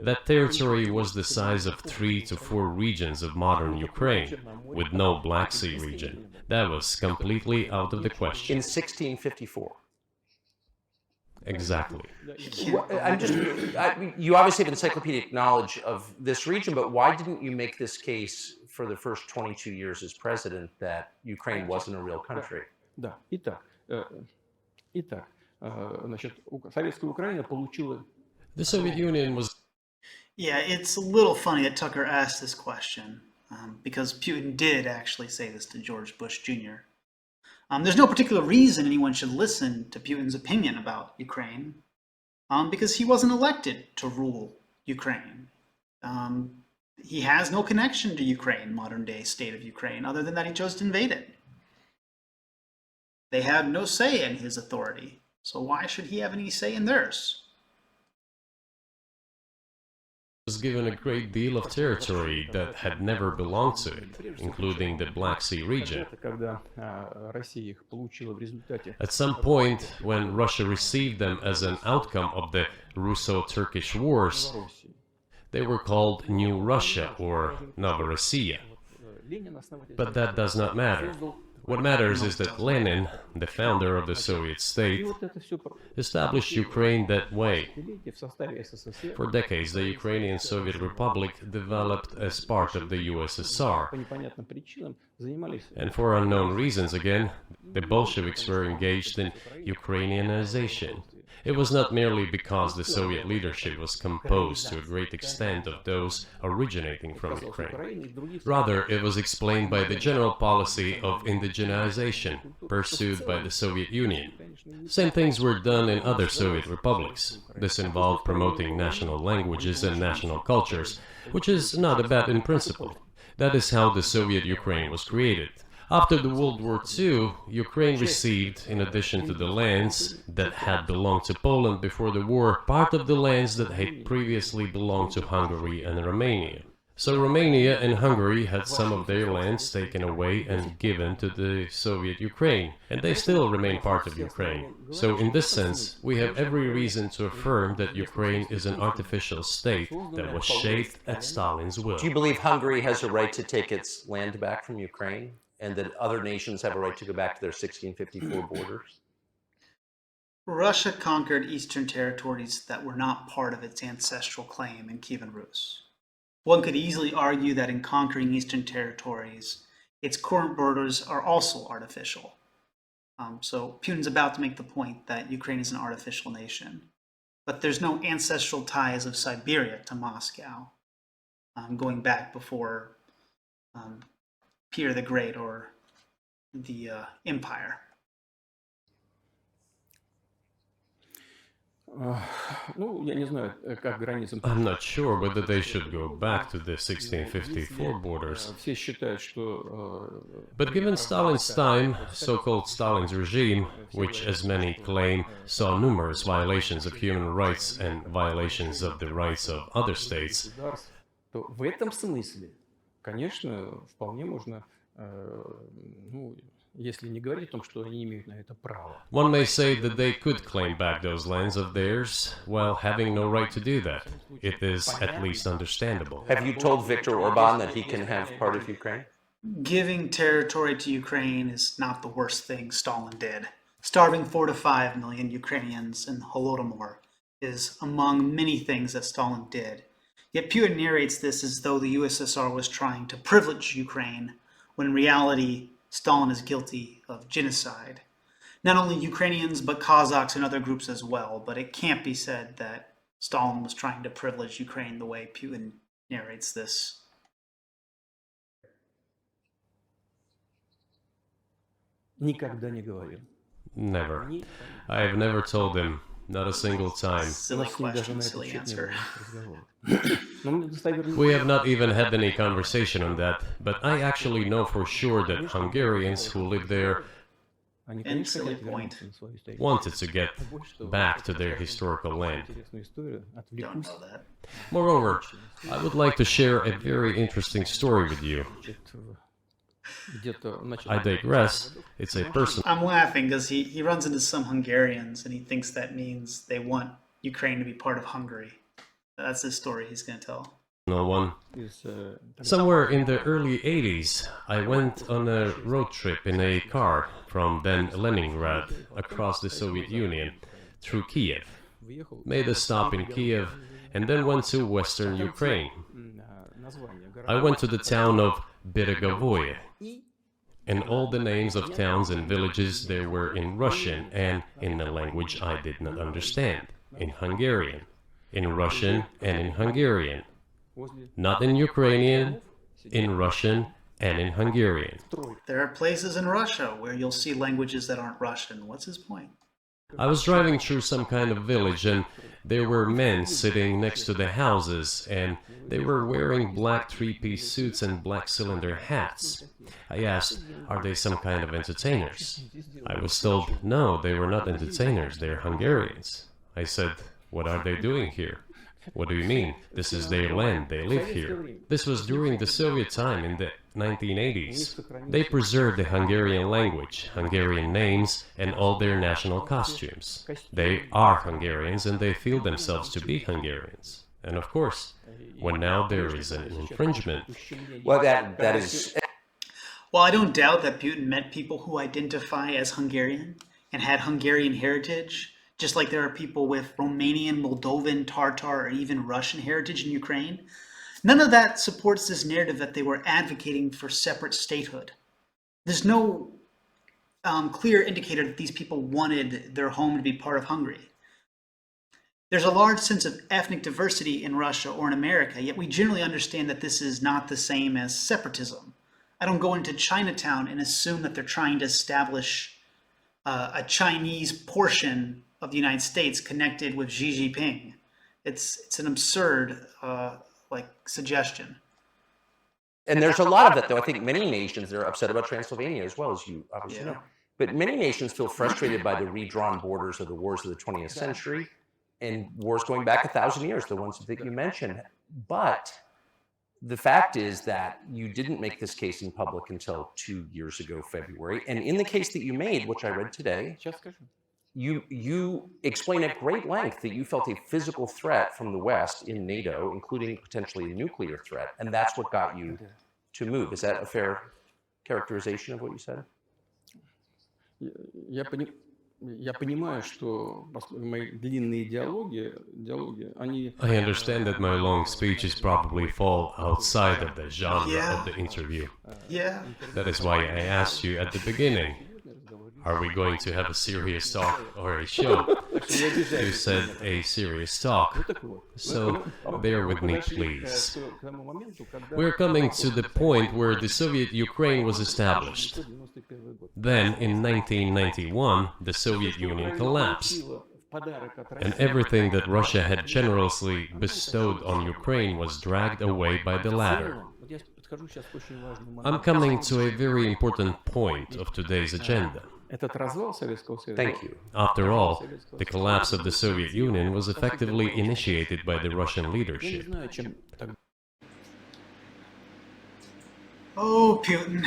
that territory was the size of 3 to 4 regions of modern Ukraine, with no Black Sea region. That was completely out of the question. In 1654. Exactly. You obviously have encyclopedic knowledge of this region, but why didn't you make this case for the first 22 years as president that Ukraine wasn't a real country? Да. Итак, значит, советская Украина получила... The Soviet Union was... Yeah, it's a little funny that Tucker asked this question, because Putin did actually say this to George Bush Jr. There's no particular reason anyone should listen to Putin's opinion about Ukraine, because he wasn't elected to rule Ukraine. He has no connection to Ukraine, modern-day state of Ukraine, other than that he chose to invade it. They had no say in his authority, so why should he have any say in theirs? Was given a great deal of territory that had never belonged to it, including the Black Sea region. At some point, when Russia received them as an outcome of the Russo-Turkish Wars, they were called New Russia or Novorossiya. But that does not matter. What matters is that Lenin, the founder of the Soviet state, established Ukraine that way. For decades, the Ukrainian Soviet Republic developed as part of the USSR. And for unknown reasons again, the Bolsheviks were engaged in Ukrainianization. It was not merely because the Soviet leadership was composed to a great extent of those originating from Ukraine. Rather, it was explained by the general policy of indigenization pursued by the Soviet Union. Same things were done in other Soviet republics. This involved promoting national languages and national cultures, which is not a bad in principle. That is how the Soviet Ukraine was created. After the World War II, Ukraine received, in addition to the lands that had belonged to Poland before the war, part of the lands that had previously belonged to Hungary and Romania. So Romania and Hungary had some of their lands taken away and given to the Soviet Ukraine, and they still remain part of Ukraine. So in this sense, we have every reason to affirm that Ukraine is an artificial state that was shaped at Stalin's will. Do you believe Hungary has a right to take its land back from Ukraine, and that other nations have a right to go back to their 1654 borders? Russia conquered eastern territories that were not part of its ancestral claim in Kievan Rus. One could easily argue that in conquering eastern territories, its current borders are also artificial. So Putin's about to make the point that Ukraine is an artificial nation. But there's no ancestral ties of Siberia to Moscow, going back before Peter the Great or the Empire. I'm not sure whether they should go back to the 1654 borders. But given Stalin's time, so-called Stalin's regime, which as many claim saw numerous violations of human rights and violations of the rights of other states, конечно, вполне можно, если не говорить о том, что они имеют на это право. One may say that they could claim back those lands of theirs while having no right to do that. It is at least understandable. Have you told Viktor Orban that he can have part of Ukraine? Giving territory to Ukraine is not the worst thing Stalin did. Starving 4 to 5 million Ukrainians in Holodomor is among many things that Stalin did. Yet Putin narrates this as though the USSR was trying to privilege Ukraine, when in reality, Stalin is guilty of genocide. Not only Ukrainians, but Kazakhs and other groups as well, but it can't be said that Stalin was trying to privilege Ukraine the way Putin narrates this. Никогда не говорил. Never. I have never told him, not a single time. Silly question, silly answer. We have not even had any conversation on that, but I actually know for sure that Hungarians who live there And silly point. wanted to get back to their historical land. Don't know that. Moreover, I would like to share a very interesting story with you. I digress. It's a personal... I'm laughing because he runs into some Hungarians and he thinks that means they want Ukraine to be part of Hungary. That's the story he's going to tell. one. Somewhere in the early 80s, I went on a road trip in a car from then Leningrad across the Soviet Union through Kiev, made a stop in Kiev, and then went to western Ukraine. I went to the town of Beregovoye, and all the names of towns and villages there were in Russian and in a language I did not understand, in Hungarian, in Russian and in Hungarian. Not in Ukrainian, in Russian, and in Hungarian. There are places in Russia where you'll see languages that aren't Russian. What's his point? I was driving through some kind of village and there were men sitting next to the houses and they were wearing black three-piece suits and black cylinder hats. I asked, are they some kind of entertainers? I was told, no, they were not entertainers, they're Hungarians. I said, what are they doing here? What do you mean? This is their land, they live here. This was during the Soviet time in the 1980s. They preserved the Hungarian language, Hungarian names, and all their national costumes. They are Hungarians and they feel themselves to be Hungarians. And of course, when now there is an infringement... Well, that is... Well, I don't doubt that Putin met people who identify as Hungarian and had Hungarian heritage, just like there are people with Romanian, Moldovan, Tatar, or even Russian heritage in Ukraine. None of that supports this narrative that they were advocating for separate statehood. There's no clear indicator that these people wanted their home to be part of Hungary. There's a large sense of ethnic diversity in Russia or in America, yet we generally understand that this is not the same as separatism. I don't go into Chinatown and assume that they're trying to establish a Chinese portion of the United States connected with Xi Jinping. It's an absurd suggestion. And there's a lot of that, though. I think many nations are upset about Transylvania as well, as you obviously know. But many nations feel frustrated by the redrawn borders of the wars of the 20th century and wars going back 1,000 years, the ones that you mentioned. But the fact is that you didn't make this case in public until 2 years ago, February. And in the case that you made, which I read today, you explain at great length that you felt a physical threat from the West in NATO, including potentially a nuclear threat. And that's what got you to move. Is that a fair characterization of what you said? Я понимаю, что мои длинные диалоги, они... I understand that my long speeches probably fall outside of the genre of the interview. Yeah. That is why I asked you at the beginning, are we going to have a serious talk or a show? You said a serious talk, so bear with me, please. We're coming to the point where the Soviet Ukraine was established. Then, in 1991, the Soviet Union collapsed, and everything that Russia had generously bestowed on Ukraine was dragged away by the latter. I'm coming to a very important point of today's agenda. Thank you. After all, the collapse of the Soviet Union was effectively initiated by the Russian leadership. Oh, Putin.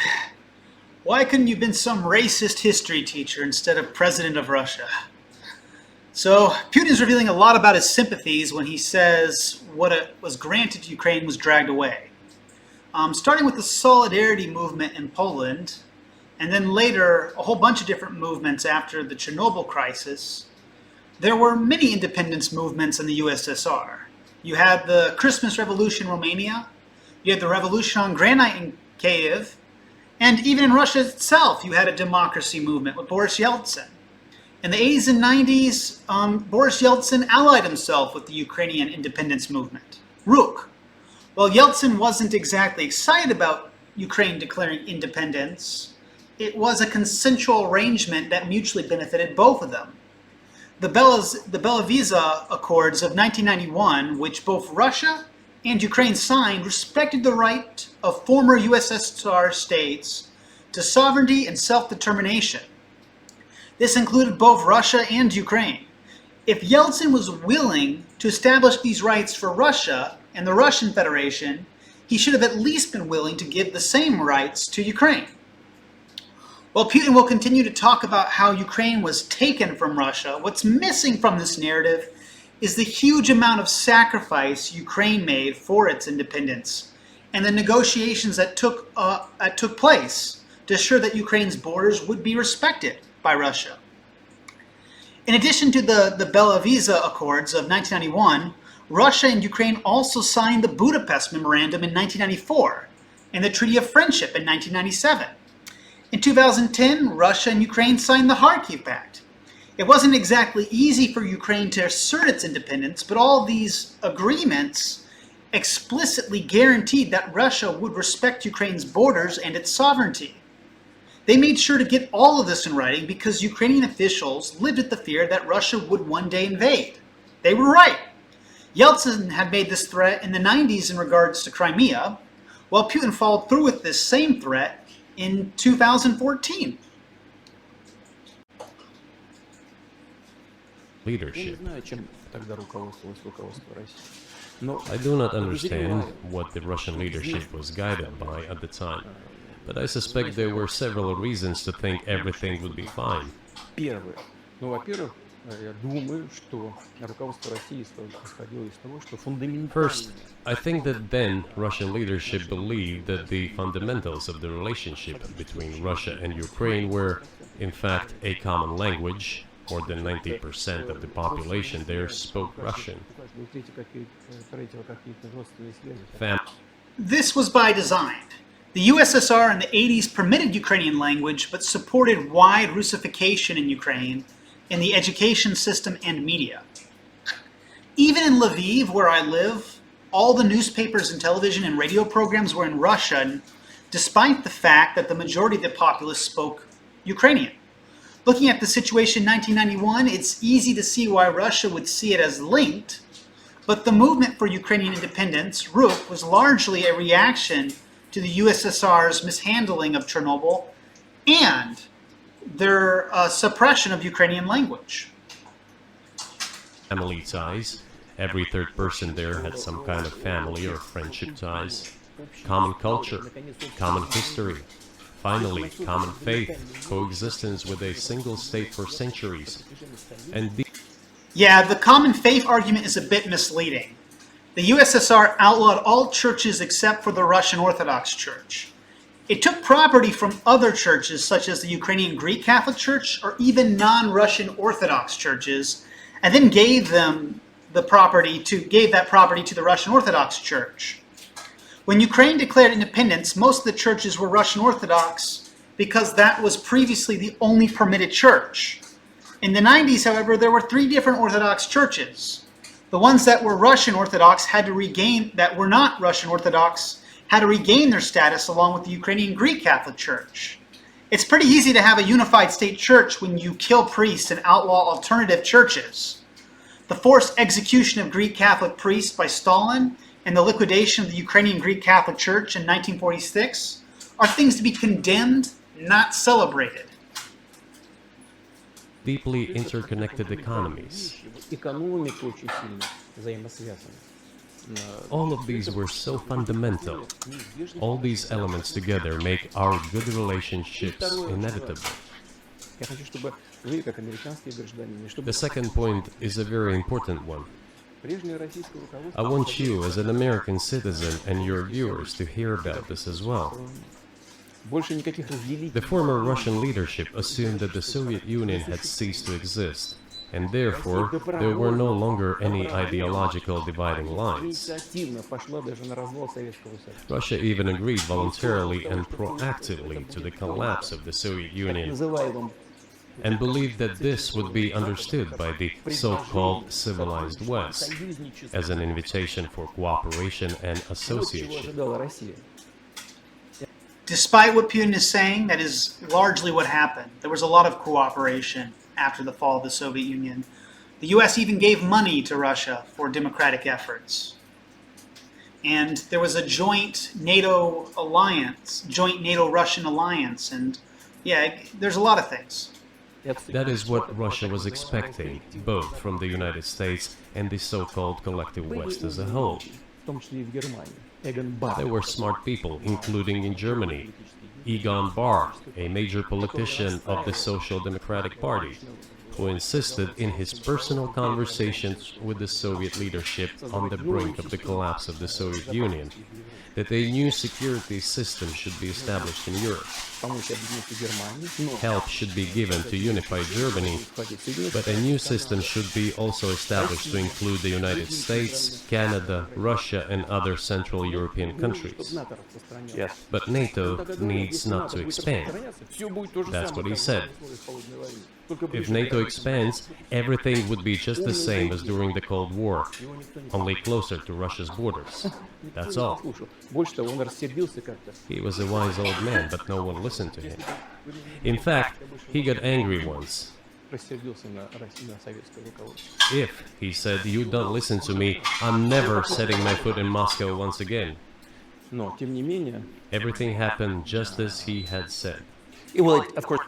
Why couldn't you have been some racist history teacher instead of president of Russia? So, Putin's revealing a lot about his sympathies when he says what was granted to Ukraine was dragged away. Starting with the Solidarity movement in Poland, and then later a whole bunch of different movements after the Chernobyl crisis, there were many independence movements in the USSR. You had the Christmas Revolution in Romania, you had the Revolution on Granite in Kiev, and even in Russia itself you had a democracy movement with Boris Yeltsin. In the 80s and 90s, Boris Yeltsin allied himself with the Ukrainian independence movement, RUK. Well, Yeltsin wasn't exactly excited about Ukraine declaring independence. It was a consensual arrangement that mutually benefited both of them. The Belovezh Accords of 1991, which both Russia and Ukraine signed, respected the right of former USSR states to sovereignty and self-determination. This included both Russia and Ukraine. If Yeltsin was willing to establish these rights for Russia and the Russian Federation, he should have at least been willing to give the same rights to Ukraine. While Putin will continue to talk about how Ukraine was taken from Russia, what's missing from this narrative is the huge amount of sacrifice Ukraine made for its independence and the negotiations that took place to ensure that Ukraine's borders would be respected by Russia. In addition to the Belovezh Accords of 1991, Russia and Ukraine also signed the Budapest Memorandum in 1994 and the Treaty of Friendship in 1997. In 2010, Russia and Ukraine signed the Kharkiv Pact. It wasn't exactly easy for Ukraine to assert its independence, but all these agreements explicitly guaranteed that Russia would respect Ukraine's borders and its sovereignty. They made sure to get all of this in writing because Ukrainian officials lived with the fear that Russia would one day invade. They were right. Yeltsin had made this threat in the 90s in regards to Crimea, while Putin followed through with this same threat in 2014. Leadership. I do not understand what the Russian leadership was guided by at the time, but I suspect there were several reasons to think everything would be fine. Я думаю, что руководство России исходило из того, что First, фундаментальные I think that then Russian leadership believed that the fundamentals of the relationship between Russia and Ukraine were, in fact, a common language. More than 90% of the population there spoke Russian. Fam- This was by design. The USSR in the 80s permitted Ukrainian language but supported wide Russification in Ukraine in the education system and media. Even in Lviv, where I live, all the newspapers and television and radio programs were in Russian, despite the fact that the majority of the populace spoke Ukrainian. Looking at the situation in 1991, it's easy to see why Russia would see it as linked, but the movement for Ukrainian independence, RUK, was largely a reaction to the USSR's mishandling of Chernobyl and their suppression of Ukrainian language. Family ties. Every third person there had some kind of family or friendship ties. Common culture, common history. Finally, common faith, coexistence with a single state for centuries. And Yeah, the common faith argument is a bit misleading. The USSR outlawed all churches except for the Russian Orthodox Church. It took property from other churches, such as the Ukrainian Greek Catholic Church or even non-Russian Orthodox churches, and then gave that property to the Russian Orthodox Church. When Ukraine declared independence, most of the churches were Russian Orthodox because that was previously the only permitted church. In the 90s, however, there were 3 different Orthodox churches. The ones that were Russian Orthodox that were not Russian Orthodox had to regain their status along with the Ukrainian Greek Catholic Church. It's pretty easy to have a unified state church when you kill priests and outlaw alternative churches. The forced execution of Greek Catholic priests by Stalin and the liquidation of the Ukrainian Greek Catholic Church in 1946 are things to be condemned, not celebrated. deeply interconnected economies. экономика очень сильно взаимосвязаны. All of these were so fundamental. All these elements together make our good relationships inevitable. Я хочу, чтобы вы, как американские граждане, чтобы The second point is a very important one. прежнее российское I руководство want you, as an American citizen, and your viewers to hear about this as well. больше никаких разделителей. The former Russian leadership assumed that the Soviet Union had ceased to exist, and therefore there were no longer any ideological dividing lines. Инициативно пошла даже на развал Советского Союза. Russia even agreed voluntarily and proactively to the collapse of the Soviet Так Union называемым and believed that this would be understood by the so-called civilized West as an invitation for cooperation and чего association. ожидала Россия. Despite what Putin is saying, that is largely what happened. There was a lot of cooperation after the fall of the Soviet Union. The US even gave money to Russia for democratic efforts. And there was a joint NATO Russian alliance, and yeah, there's a lot of things. That is what Russia was expecting, both from the United States and the so-called collective West as a whole. В том числе и в Германии. Эгон Бар. There were smart people, including in Germany, Egon Bahr, a major politician of the Social Democratic Party, who insisted in his personal conversations with the Soviet leadership on the brink of the collapse of the Soviet Union that a new security system should be established in Europe. Помочь объединить Германию, но Help should be given to unify Germany, but a new system should be also established to include the United States, Canada, Russia, and other Central European countries. НАТО распространяется. But NATO needs not to expand. Все будет то же That's самое, what he как said. в условиях холодной войны. Только If ближе NATO к expands, everything would be just the same as during the Cold War, only closer to Russia's borders. That's all. слушал. Больше того, он рассердился как-то. He was a wise old man, but no one listened to him. In fact, he got angry once. Рассердился на советское руководство. If, he said, you don't listen to me, I'm never setting my foot in Moscow once again. Но, тем не менее, Everything happened just as he had said. of course,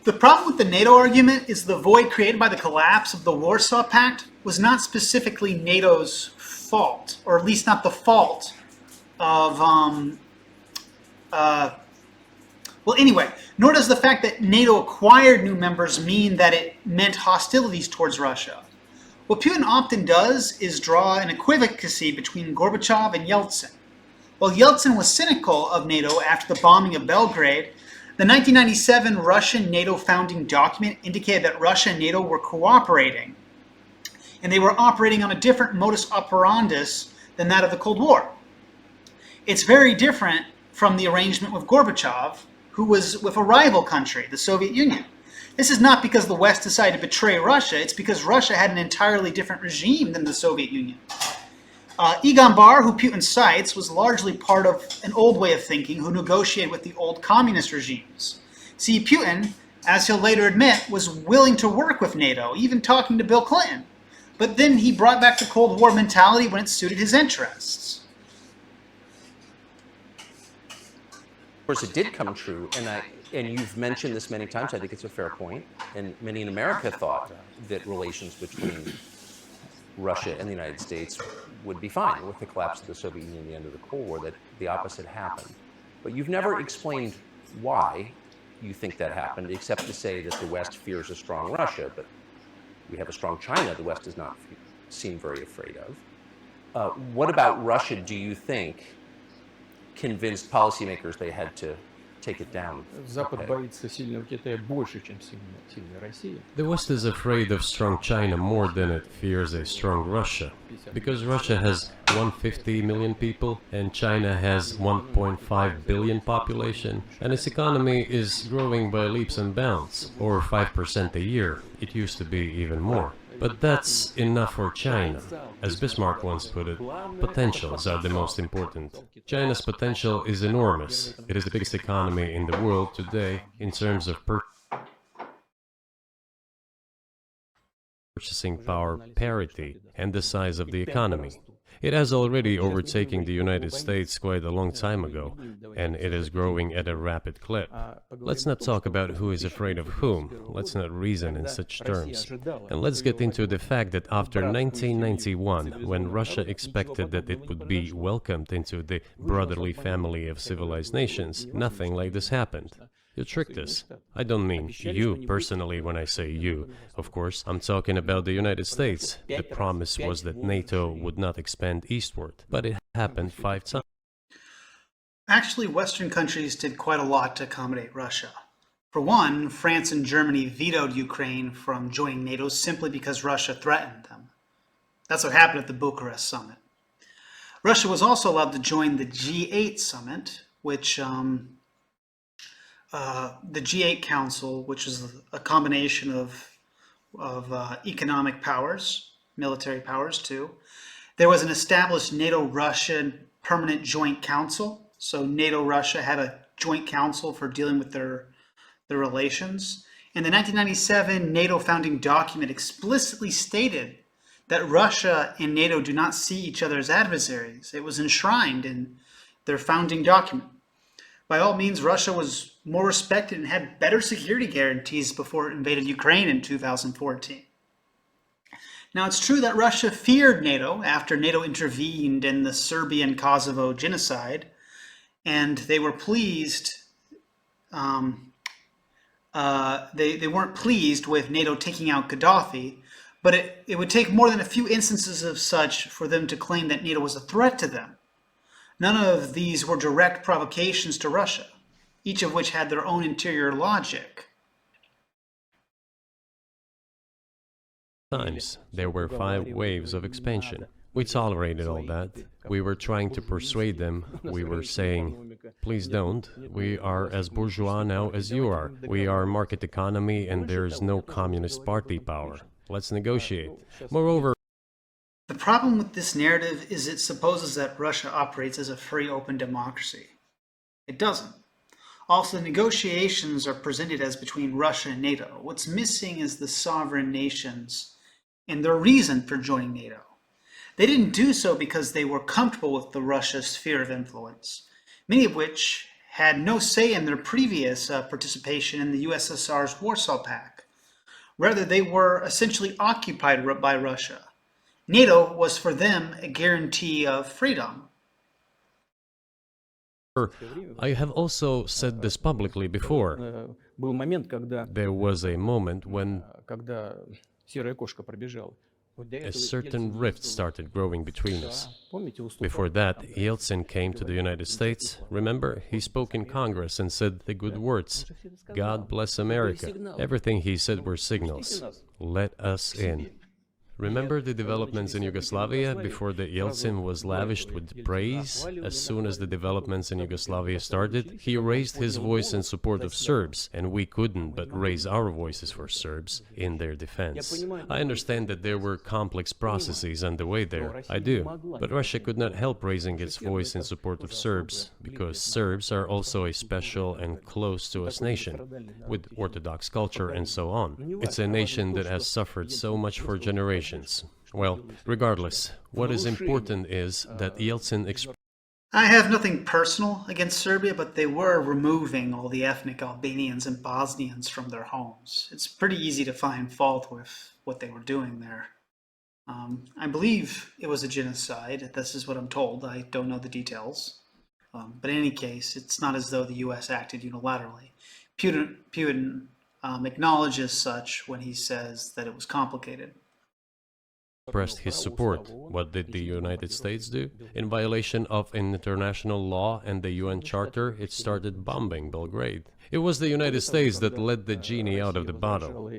The problem with the NATO argument is the void created by the collapse of the Warsaw Pact was not specifically NATO's fault, or at least not the fault of, Well, anyway, nor does the fact that NATO acquired new members mean that it meant hostilities towards Russia. What Putin often does is draw an equivalency between Gorbachev and Yeltsin. While Yeltsin was cynical of NATO after the bombing of Belgrade, the 1997 Russian NATO founding document indicated that Russia and NATO were cooperating, and they were operating on a different modus operandus than that of the Cold War. It's very different from the arrangement with Gorbachev, who was with a rival country, the Soviet Union. This is not because the West decided to betray Russia, it's because Russia had an entirely different regime than the Soviet Union. Egon Bahr, who Putin cites, was largely part of an old way of thinking who negotiated with the old communist regimes. See, Putin, as he'll later admit, was willing to work with NATO, even talking to Bill Clinton. But then he brought back the Cold War mentality when it suited his interests. Of course, it did come true, and you've mentioned this many times. I think it's a fair point, and many in America thought that relations between Russia and the United States would be fine with the collapse of the Soviet Union and the end of the Cold War, that the opposite happened. But you've never explained why you think that happened, except to say that the West fears a strong Russia, but we have a strong China the West does not seem very afraid of. What about Russia, do you think, convinced policymakers they had to take it down? Запад боится сильного Китая больше, чем сильной России. The West is afraid of strong China more than it fears a strong Russia, because Russia has 150 million people and China has 1.5 billion population, and its economy is growing by leaps and bounds, or 5% a year. It used to be even more. But that's enough for China. As Bismarck once put it, potentials are the most important. China's potential is enormous. It is the biggest economy in the world today in terms of purchasing power parity and the size of the economy. It has already overtaken the United States quite a long time ago, and it is growing at a rapid clip. Let's not talk about who is afraid of whom. Let's not reason in such terms. And let's get into the fact that after 1991, when Russia expected that it would be welcomed into the brotherly family of civilized nations, nothing like this happened. You tricked us. I don't mean you personally when I say you. Of course, I'm talking about the United States. The promise was that NATO would not expand eastward, but it happened 5 times. Actually, Western countries did quite a lot to accommodate Russia. For one, France and Germany vetoed Ukraine from joining NATO simply because Russia threatened them. That's what happened at the Bucharest summit. Russia was also allowed to join the G8 summit, which the G8 Council, which is a combination of economic powers, military powers too. There was an established NATO-Russian Permanent Joint Council. So NATO-Russia had a joint council for dealing with their relations. And the 1997 NATO founding document explicitly stated that Russia and NATO do not see each other as adversaries. It was enshrined in their founding document. By all means, Russia was more respected and had better security guarantees before it invaded Ukraine in 2014. Now, it's true that Russia feared NATO after NATO intervened in the Serbian Kosovo genocide, and they were pleased. They weren't pleased with NATO taking out Gaddafi, but it would take more than a few instances of such for them to claim that NATO was a threat to them. None of these were direct provocations to Russia, each of which had their own interior logic. There were 5 waves of expansion. We tolerated all that. We were trying to persuade them. We were saying, please don't. We are as bourgeois now as you are. We are market economy and there is no communist party power. Let's negotiate. Moreover, the problem with this narrative is it supposes that Russia operates as a free, open democracy. It doesn't. Also, negotiations are presented as between Russia and NATO. What's missing is the sovereign nations and their reason for joining NATO. They didn't do so because they were comfortable with the Russia sphere of influence, many of which had no say in their previous participation in the USSR's Warsaw Pact. Rather, they were essentially occupied by Russia. NATO was for them a guarantee of freedom. I have also said this publicly before. Был момент, когда There was a moment when когда серая кошка пробежала. a certain rift started growing between us. Помните, уступал? Before that, Yeltsin came to the United States. Remember, he spoke in Congress and said the good words. God bless America. Everything he said were signals. Let us in. Remember the developments in Yugoslavia before the Yeltsin was lavished with praise? As soon as the developments in Yugoslavia started, he raised his voice in support of Serbs, and we couldn't but raise our voices for Serbs in their defense. I understand that there were complex processes underway there, I do, but Russia could not help raising its voice in support of Serbs, because Serbs are also a special and close to us nation, with Orthodox culture and so on. It's a nation that has suffered so much for generations. Well, regardless, what is important is that Yeltsin expressed I have nothing personal against Serbia, but they were removing all the ethnic Albanians and Bosnians from their homes. It's pretty easy to find fault with what they were doing there. I believe it was a genocide. This is what I'm told. I don't know the details. But in any case, it's not as though the U.S. acted unilaterally. Putin acknowledges such when he says that it was complicated. his support. What did the United States do? In violation of international law and the UN Charter, it started bombing Belgrade. It was the United States that let the genie out of the bottle.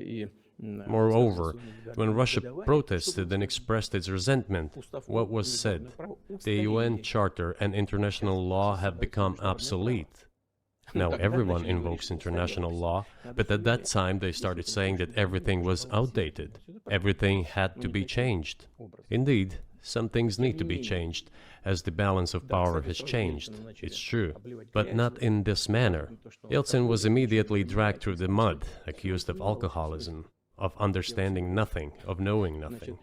Moreover, when Russia protested and expressed its resentment, what was said? The UN Charter and international law have become obsolete. Now everyone invokes international law, but at that time they started saying that everything was outdated. Everything had to be changed. Indeed, some things need to be changed, as the balance of power has changed. It's true, but not in this manner. Yeltsin was immediately dragged through the mud, accused of alcoholism, of understanding nothing, of knowing nothing.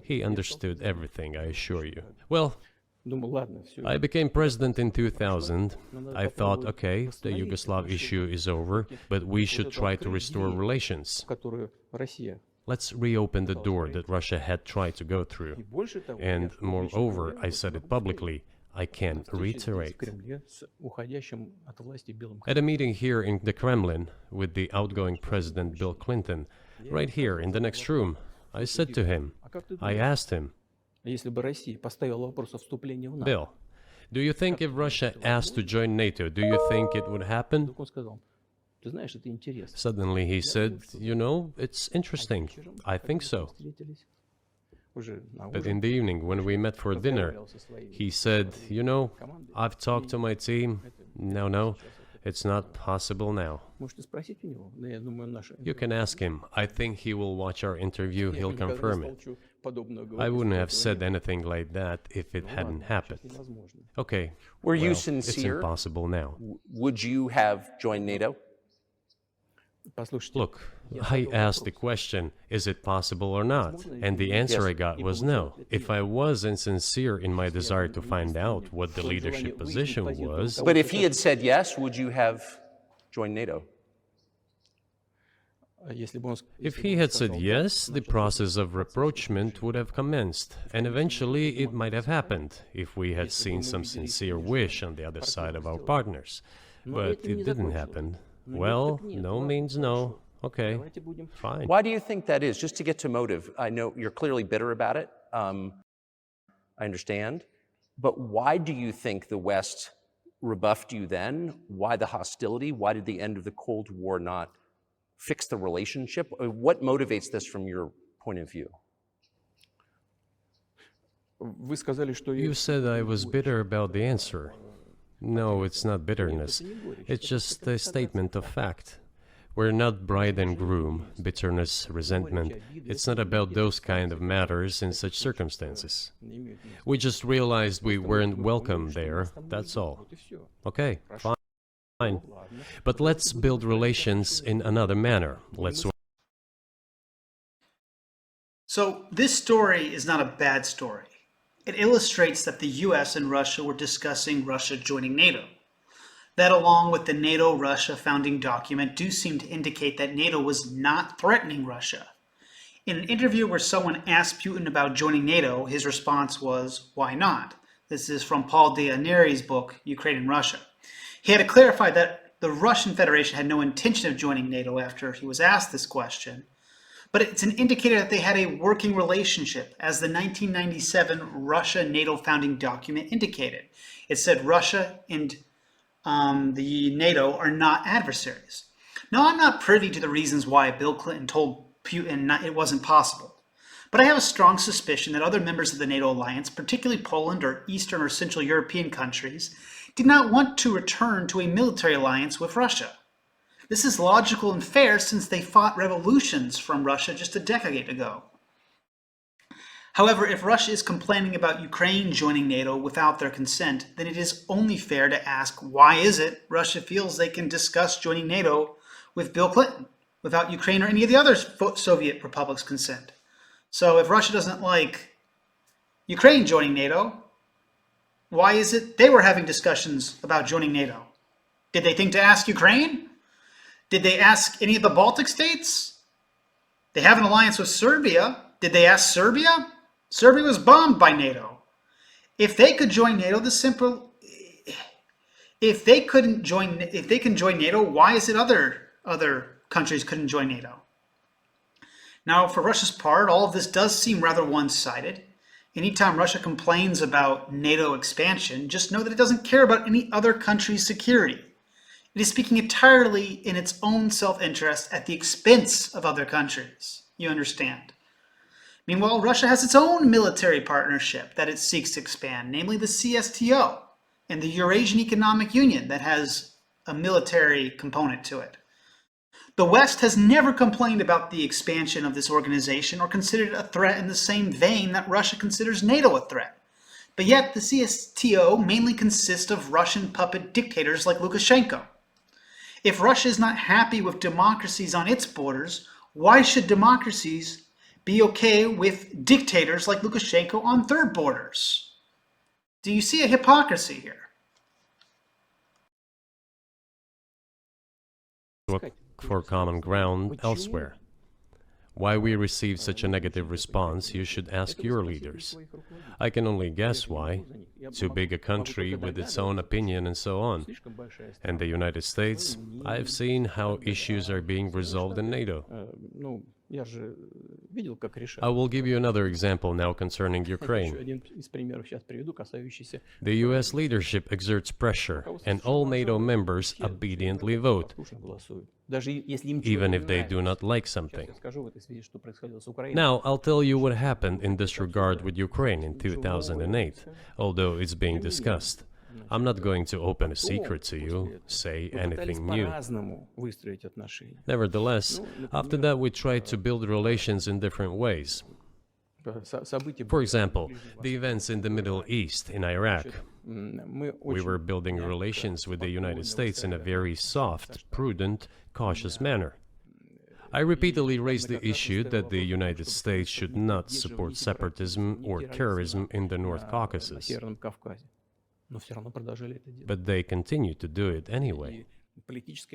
He understood everything, I assure you. Well, I became president in 2000. I thought, okay, the Yugoslav issue is over, but we should try to restore relations. Let's reopen the door that Russia had tried to go through. And moreover, I said it publicly, I can reiterate. At a meeting here in the Kremlin with the outgoing President Bill Clinton, right here in the next room, I said to him, I asked him, Bill, do you think if Russia asked to join NATO, do you think it would happen? Suddenly he said, you know, it's interesting. I think so. But in the evening, when we met for dinner, he said, you know, I've talked to my team. No, it's not possible now. You can ask him. I think he will watch our interview. He'll confirm it. I wouldn't have said anything like that if it hadn't happened. Okay. Were you well, sincere? It's impossible now. Would you have joined NATO? Look, I asked the question, is it possible or not? And the answer I got was no. If I was insincere in my desire to find out what the leadership position was... But if he had said yes, would you have joined NATO? If he had said yes, the process of rapprochement would have commenced, and eventually it might have happened, if we had seen some sincere wish on the other side of our partners. But it didn't happen. Well, no means no. Okay, fine. Why do you think that is? Just to get to motive, I know you're clearly bitter about it. I understand. But why do you think the West rebuffed you then? Why the hostility? Why did the end of the Cold War not fix the relationship? What motivates this from your point of view? You said I was bitter about the answer. No, it's not bitterness. It's just a statement of fact. We're not bride and groom, bitterness, resentment. It's not about those kind of matters in such circumstances. We just realized we weren't welcome there, that's all. Okay, fine. But let's build relations in another manner. So this story is not a bad story. It illustrates that the US and Russia were discussing Russia joining NATO. That, along with the NATO-Russia founding document, do seem to indicate that NATO was not threatening Russia. In an interview where someone asked Putin about joining NATO, his response was, why not? This is from Paul Dianeri's book, Ukraine and Russia. He had to clarify that the Russian Federation had no intention of joining NATO after he was asked this question, but it's an indicator that they had a working relationship, as the 1997 Russia-NATO founding document indicated. It said Russia and the NATO are not adversaries. Now, I'm not privy to the reasons why Bill Clinton told Putin it wasn't possible, but I have a strong suspicion that other members of the NATO alliance, particularly Poland or Eastern or Central European countries, did not want to return to a military alliance with Russia. This is logical and fair since they fought revolutions from Russia just a decade ago. However, if Russia is complaining about Ukraine joining NATO without their consent, then it is only fair to ask why is it Russia feels they can discuss joining NATO with Bill Clinton without Ukraine or any of the other Soviet republics' consent. So if Russia doesn't like Ukraine joining NATO, why is it they were having discussions about joining NATO? Did they think to ask Ukraine? Did they ask any of the Baltic states? They have an alliance with Serbia. Did they ask Serbia? Serbia was bombed by NATO. If they could join NATO, if they can join NATO, why is it other countries couldn't join NATO? Now, for Russia's part, all of this does seem rather one-sided. Anytime Russia complains about NATO expansion, just know that it doesn't care about any other country's security. It is speaking entirely in its own self-interest at the expense of other countries. You understand? Meanwhile, Russia has its own military partnership that it seeks to expand, namely the CSTO and the Eurasian Economic Union that has a military component to it. The West has never complained about the expansion of this organization or considered it a threat in the same vein that Russia considers NATO a threat. But yet, the CSTO mainly consists of Russian puppet dictators like Lukashenko. If Russia is not happy with democracies on its borders, why should democracies be okay with dictators like Lukashenko on their borders? Do you see a hypocrisy here? Look for common ground elsewhere. Why we receive such a negative response, you should ask your leaders. I can only guess why. Too big a country with its own opinion and so on. And the United States, I've seen how issues are being resolved in NATO. I will give you another example now concerning Ukraine. The US leadership exerts pressure, and all NATO members obediently vote, even if they do not like something. Now, I'll tell you what happened in this regard with Ukraine in 2008, although it's being discussed. I'm not going to open a secret to you, say anything new. Nevertheless, after that we tried to build relations in different ways. For example, the events in the Middle East, in Iraq. We were building relations with the United States in a very soft, prudent, cautious manner. I repeatedly raised the issue that the United States should not support separatism or terrorism in the North Caucasus. But they continue to do it anyway.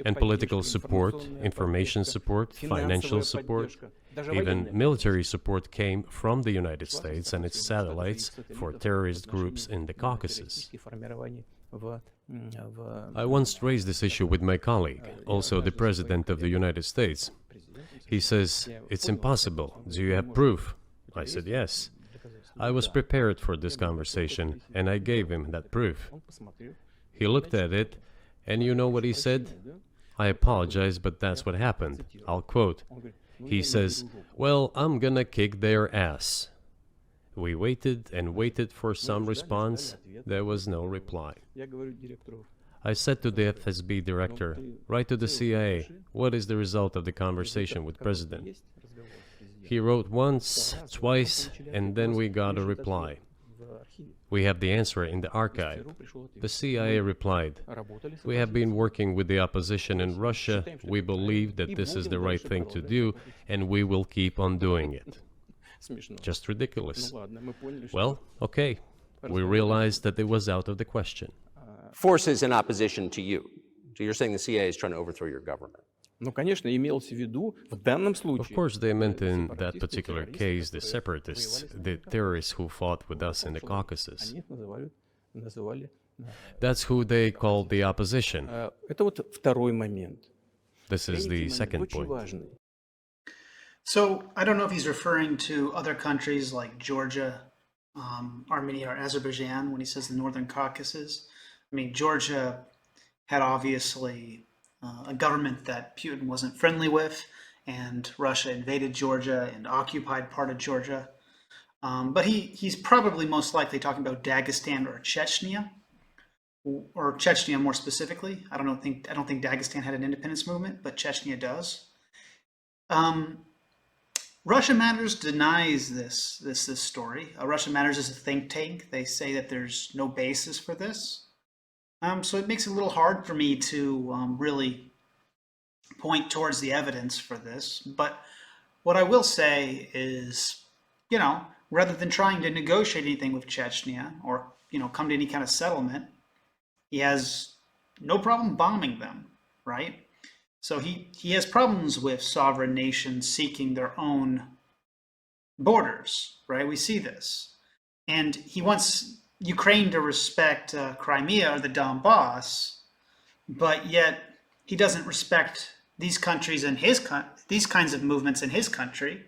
And political support, information support, financial support, even military support came from the United States and its satellites for terrorist groups in the Caucasus. I once raised this issue with my colleague, also the President of the United States. He says, "It's impossible. Do you have proof?" I said, "Yes." I was prepared for this conversation, and I gave him that proof. He looked at it, and you know what he said? I apologize, but that's what happened. I'll quote. He says, "Well, I'm gonna kick their ass." We waited and waited for some response. There was no reply. I said to the FSB director, "Write to the CIA, what is the result of the conversation with President?" He wrote once, twice, and then we got a reply. We have the answer in the archive. The CIA replied, "We have been working with the opposition in Russia. We believe that this is the right thing to do, and we will keep on doing it." Just ridiculous. Well, okay. We realized that it was out of the question. Forces in opposition to you. So you're saying the CIA is trying to overthrow your government? Ну, конечно, имелось в виду в данном случае. Of course, they meant in that particular case the separatists, the terrorists who fought with us in the Caucasus. Они их называют называли. That's who they called the opposition. Это вот второй момент. This is the Третий момент second очень point. важный. So I don't know if he's referring to other countries like Georgia, Armenia, or Azerbaijan when he says the Northern Caucasus. I mean, Georgia had obviously a government that Putin wasn't friendly with, and Russia invaded Georgia and occupied part of Georgia. But he's probably most likely talking about Dagestan or Chechnya more specifically. I don't think Dagestan had an independence movement, but Chechnya does. Russia Matters denies this story. Russia Matters is a think tank. They say that there's no basis for this. So it makes it a little hard for me to really point towards the evidence for this. But what I will say is, rather than trying to negotiate anything with Chechnya or, come to any kind of settlement, he has no problem bombing them, right? So he has problems with sovereign nations seeking their own borders, right? We see this. And he wants Ukraine to respect Crimea or the Donbass, but yet he doesn't respect these countries and these kinds of movements in his country.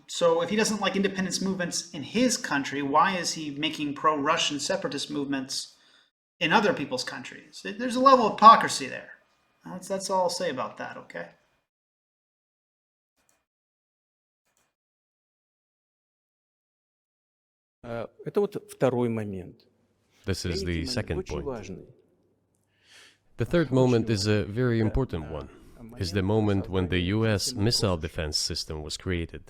So if he doesn't like independence movements in his country, why is he making pro-Russian separatist movements in other people's countries? There's a level of hypocrisy there. That's all I'll say about that, okay? Это вот второй момент. This is the Третий момент second очень point. важный. The third moment is a very important one. Is the moment when the US missile defense system was created.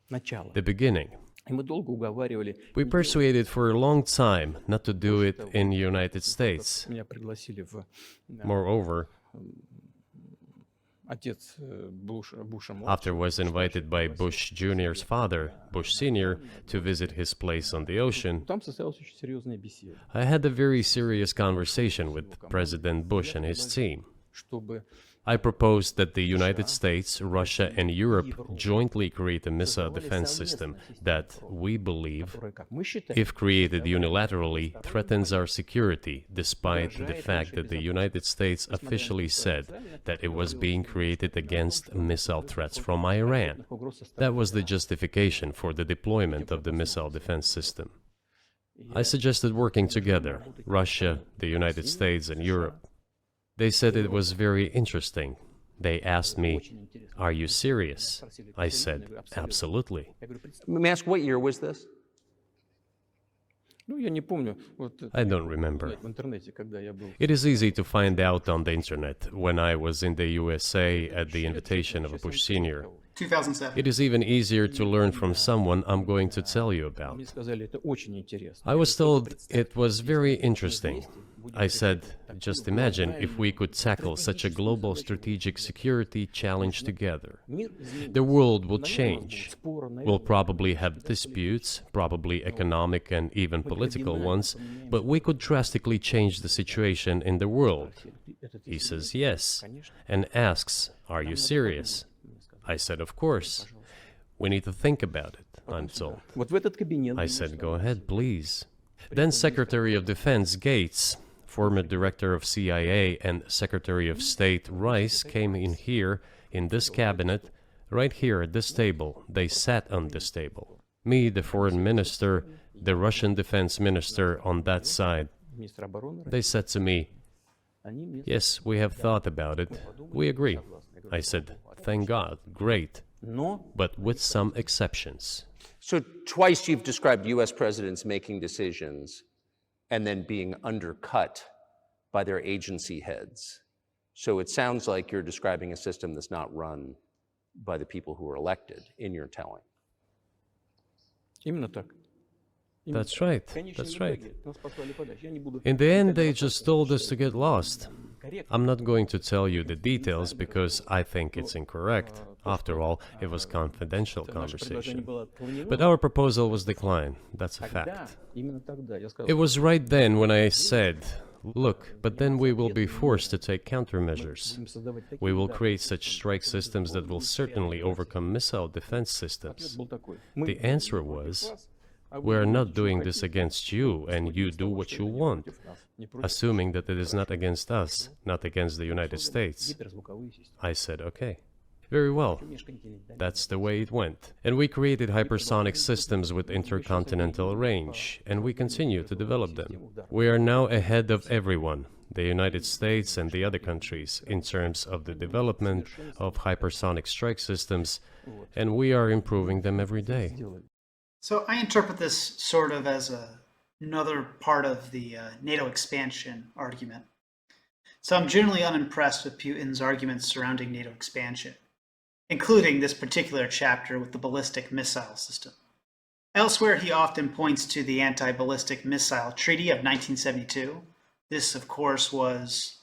Начало. The beginning. И мы долго уговаривали. We persuaded for a long time not to do it in the United States. Меня пригласили в Moreover, отец Буша. after was invited by Bush Jr.'s father, Bush Sr., to visit his place on the ocean, Там состоялась очень серьезная беседа, I had a very serious conversation with President Bush and his team. чтобы I proposed that the United States, Russia, and Europe jointly create a missile defense system that, we believe, которая, как мы считаем, if created unilaterally, threatens our security, despite the fact that the United States officially said that it was being created against missile threats from Iran. That was the justification for the deployment of the missile defense system. I suggested working together, Russia, the United States, and Europe. They said it was very interesting. They asked me, "Are you serious?" I said, "Absolutely." May I ask, what year was this? Ну, я не помню. Вот I don't remember. в интернете, когда я был. It is easy to find out on the internet when I was in the USA at the invitation of Bush Sr. 2007. It is even easier to learn from someone I'm going to tell you about. Мне сказали, это очень интересно. I was told it was very interesting. I said, just imagine if we could tackle such a global strategic security challenge together. The world will change. We'll probably have disputes, probably economic and even political ones, but we could drastically change the situation in the world. He says yes, and asks, "Are you serious?" I said, "Of course. We need to think about it," I'm told. Вот в этот кабинет. I said, "Go ahead, please." Then Secretary of Defense Gates, former director of CIA, and Secretary of State Rice came in here, in this cabinet, right here at this table. They sat on this table. Me, the foreign minister, the Russian defense minister on that side. Министр обороны. They said to me, Они мне "Yes, we have thought about it. We agree." I said, "Thank God, great, Но but with some exceptions." So twice you've described U.S. presidents making decisions and then being undercut by their agency heads. So it sounds like you're describing a system that's not run by the people who were elected in your telling. именно так. That's right, Конечно, that's в right. итоге нас послали подальше. Я не буду. In the end, they just told us to get lost. I'm not going to tell you the details because I think it's incorrect. After all, it was confidential Наше conversation. предложение было отклонено. But our proposal was declined. That's a Тогда, fact. именно тогда я сказал, It was right then when I said, "Look, but then we will be forced to take countermeasures. будем создавать такие We will удары. create such strike systems that will certainly overcome missile defense Ответ systems." был такой. Мы The answer was, We are not doing this against you, and you do what you want, assuming that it is not against us, not against the United States. I said, okay. Very well. That's the way it went. And we created hypersonic systems with intercontinental range, and we continue to develop them. We are now ahead of everyone, the United States and the other countries, in terms of the development of hypersonic strike systems, and we are improving them every day. So I interpret this sort of as another part of the NATO expansion argument. So I'm generally unimpressed with Putin's arguments surrounding NATO expansion, including this particular chapter with the ballistic missile system. Elsewhere, he often points to the Anti-Ballistic Missile Treaty of 1972. This, of course, was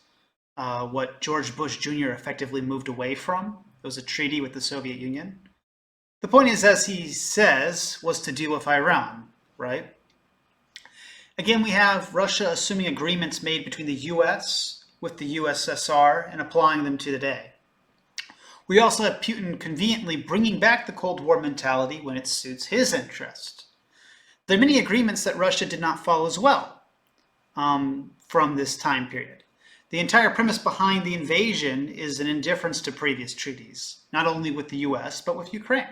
what George Bush Jr. effectively moved away from. It was a treaty with the Soviet Union. The point is, as he says, was to deal with Iran, right? Again, we have Russia assuming agreements made between the US with the USSR and applying them to today. We also have Putin conveniently bringing back the Cold War mentality when it suits his interest. There are many agreements that Russia did not follow as well from this time period. The entire premise behind the invasion is an indifference to previous treaties, not only with the US, but with Ukraine.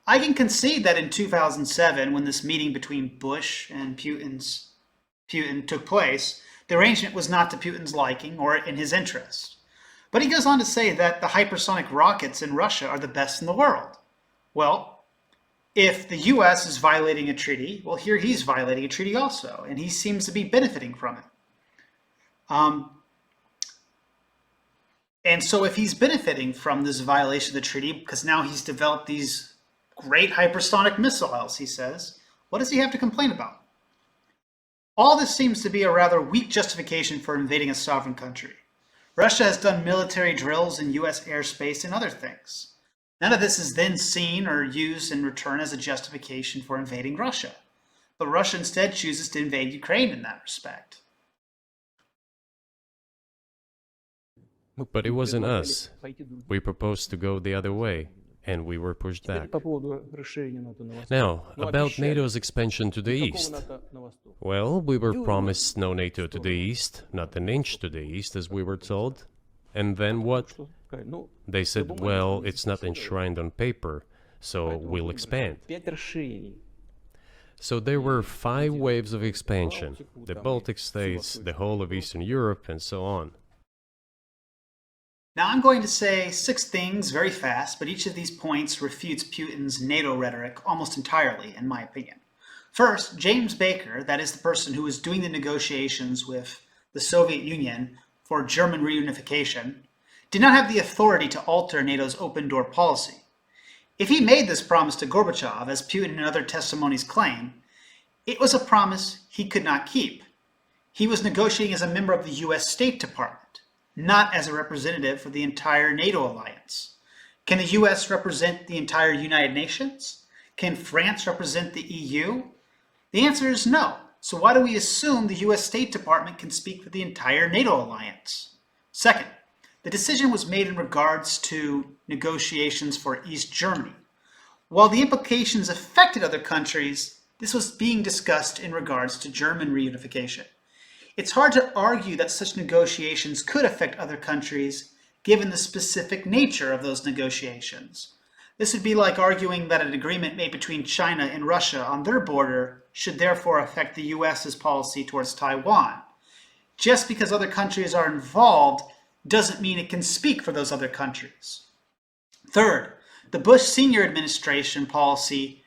I can concede that in 2007, when this meeting between Bush and Putin took place, the arrangement was not to Putin's liking or in his interest. But he goes on to say that the hypersonic rockets in Russia are the best in the world. Well, if the US is violating a treaty, well, here he's violating a treaty also, and he seems to be benefiting from it. And so if he's benefiting from this violation of the treaty, because now he's developed these great hypersonic missiles, he says, what does he have to complain about? All this seems to be a rather weak justification for invading a sovereign country. Russia has done military drills in US airspace and other things. None of this is then seen or used in return as a justification for invading Russia. But Russia instead chooses to invade Ukraine in that respect. But it wasn't us. We proposed to go the other way, and we were pushed back. Now, about NATO's expansion to the east. Well, we were promised no NATO to the east, not an inch to the east, as we were told. And then what? They said, well, it's not enshrined on paper, so we'll expand. So there were 5 waves of expansion: the Baltic states, the whole of Eastern Europe, and so on. Now I'm going to say 6 things very fast, but each of these points refutes Putin's NATO rhetoric almost entirely, in my opinion. First, James Baker, that is the person who was doing the negotiations with the Soviet Union for German reunification, did not have the authority to alter NATO's open-door policy. If he made this promise to Gorbachev, as Putin and other testimonies claim, it was a promise he could not keep. He was negotiating as a member of the US State Department, not as a representative for the entire NATO alliance. Can the US represent the entire United Nations? Can France represent the EU? The answer is no. So why do we assume the US State Department can speak for the entire NATO alliance? Second, the decision was made in regards to negotiations for East Germany. While the implications affected other countries, this was being discussed in regards to German reunification. It's hard to argue that such negotiations could affect other countries given the specific nature of those negotiations. This would be like arguing that an agreement made between China and Russia on their border should therefore affect the US's policy towards Taiwan. Just because other countries are involved doesn't mean it can speak for those other countries. Third, the Bush Senior administration policy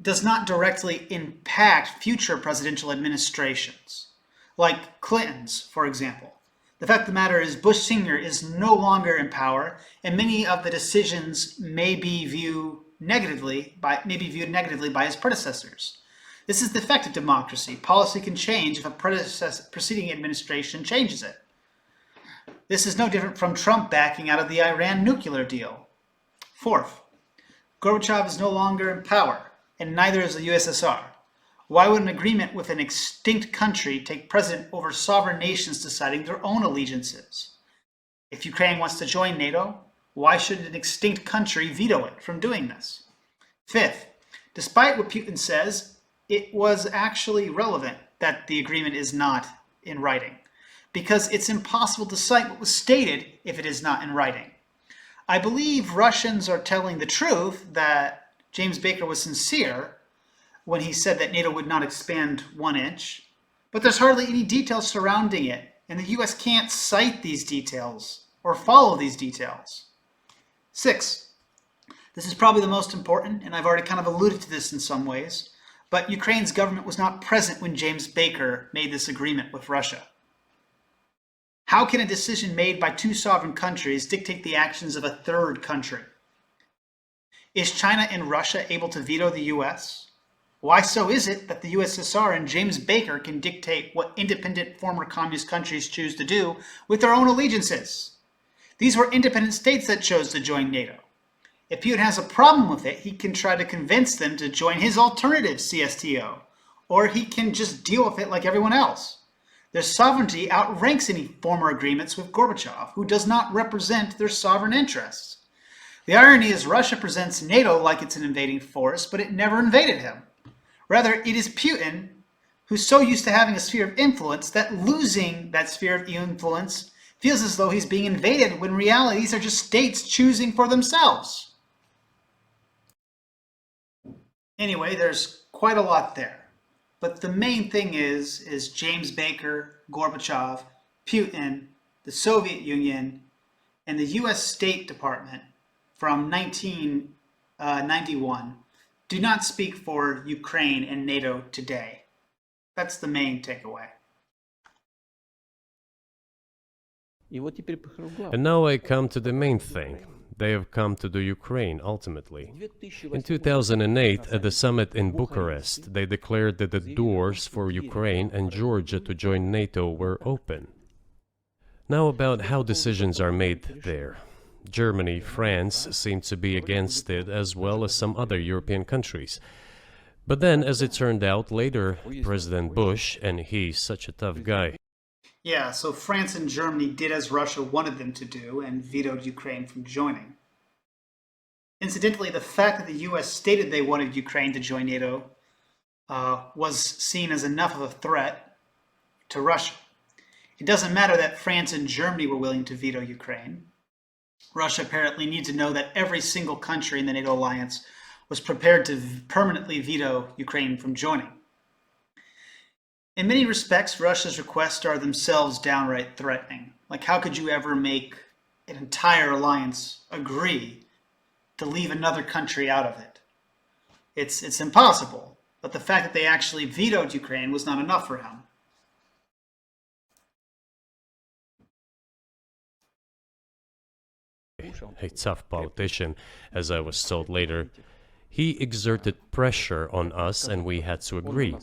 does not directly impact future presidential administrations, like Clinton's, for example. The fact of the matter is Bush Sr. is no longer in power, and many of the decisions may be viewed negatively by his predecessors. This is the effect of democracy. Policy can change if a preceding administration changes it. This is no different from Trump backing out of the Iran nuclear deal. Fourth, Gorbachev is no longer in power, and neither is the USSR. Why would an agreement with an extinct country take precedent over sovereign nations deciding their own allegiances? If Ukraine wants to join NATO, why should an extinct country veto it from doing this? Fifth, Despite what Putin says, it was actually relevant that the agreement is not in writing, because it's impossible to cite what was stated if it is not in writing. I believe Russians are telling the truth that James Baker was sincere when he said that NATO would not expand 1 inch, but there's hardly any details surrounding it, and the US can't cite these details or follow these details. 6. This is probably the most important, and I've already kind of alluded to this in some ways, but Ukraine's government was not present when James Baker made this agreement with Russia. How can a decision made by 2 sovereign countries dictate the actions of a 3rd country? Is China and Russia able to veto the US? Why so is it that the USSR and James Baker can dictate what independent former communist countries choose to do with their own allegiances? These were independent states that chose to join NATO. If Putin has a problem with it, he can try to convince them to join his alternative CSTO, or he can just deal with it like everyone else. Their sovereignty outranks any former agreements with Gorbachev, who does not represent their sovereign interests. The irony is Russia presents NATO like it's an invading force, but it never invaded him. Rather, it is Putin who's so used to having a sphere of influence that losing that sphere of influence feels as though he's being invaded, when in reality these are just states choosing for themselves. Anyway, there's quite a lot there. But the main thing is James Baker, Gorbachev, Putin, the Soviet Union, and the US State Department from 1991 do not speak for Ukraine and NATO today. That's the main takeaway. And now I come to the main thing. They have come to the Ukraine, ultimately. In 2008, at the summit in Bucharest, they declared that the doors for Ukraine and Georgia to join NATO were open. Now about how decisions are made there. Germany, France seem to be against it, as well as some other European countries. But then, as it turned out later, President Bush, and he's such a tough guy. Yeah, so France and Germany did as Russia wanted them to do and vetoed Ukraine from joining. Incidentally, the fact that the US stated they wanted Ukraine to join NATO was seen as enough of a threat to Russia. It doesn't matter that France and Germany were willing to veto Ukraine. Russia apparently needs to know that every single country in the NATO alliance was prepared to permanently veto Ukraine from joining. In many respects, Russia's requests are themselves downright threatening. Like, how could you ever make an entire alliance agree to leave another country out of it? It's impossible. But the fact that they actually vetoed Ukraine was not enough for him. A tough politician, as I was told later. He exerted pressure on us and we had to agree.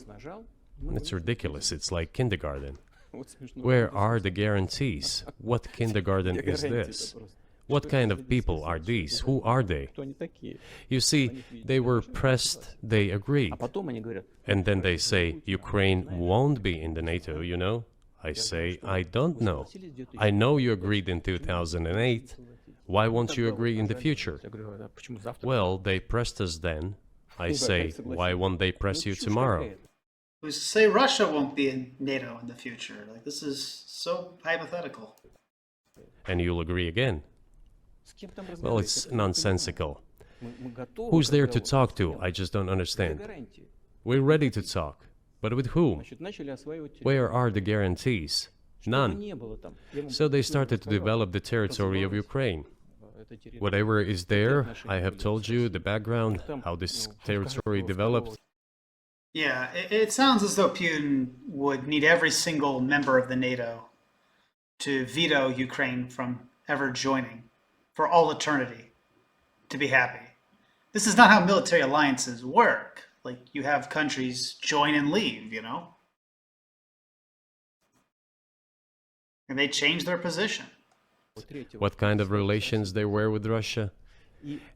It's ridiculous. It's like kindergarten. Where are the guarantees? What kindergarten is this? What kind of people are these? Who are they? You see, they were pressed, they agreed. And then they say, Ukraine won't be in the NATO, you know? I say, I don't know. I know you agreed in 2008. Why won't you agree in the future? Well, they pressed us then. I say, why won't they press you tomorrow? Who's to say Russia won't be in NATO in the future? Like, this is so hypothetical. And you'll agree again. Well, it's nonsensical. Who's there to talk to? I just don't understand. We're ready to talk. But with whom? Where are the guarantees? None. So they started to develop the territory of Ukraine. Whatever is there, I have told you the background, how this territory developed. Yeah, it sounds as though Putin would need every single member of the NATO to veto Ukraine from ever joining for all eternity to be happy. This is not how military alliances work. Like, you have countries join and leave, you know? And they change their position. What kind of relations there were with Russia?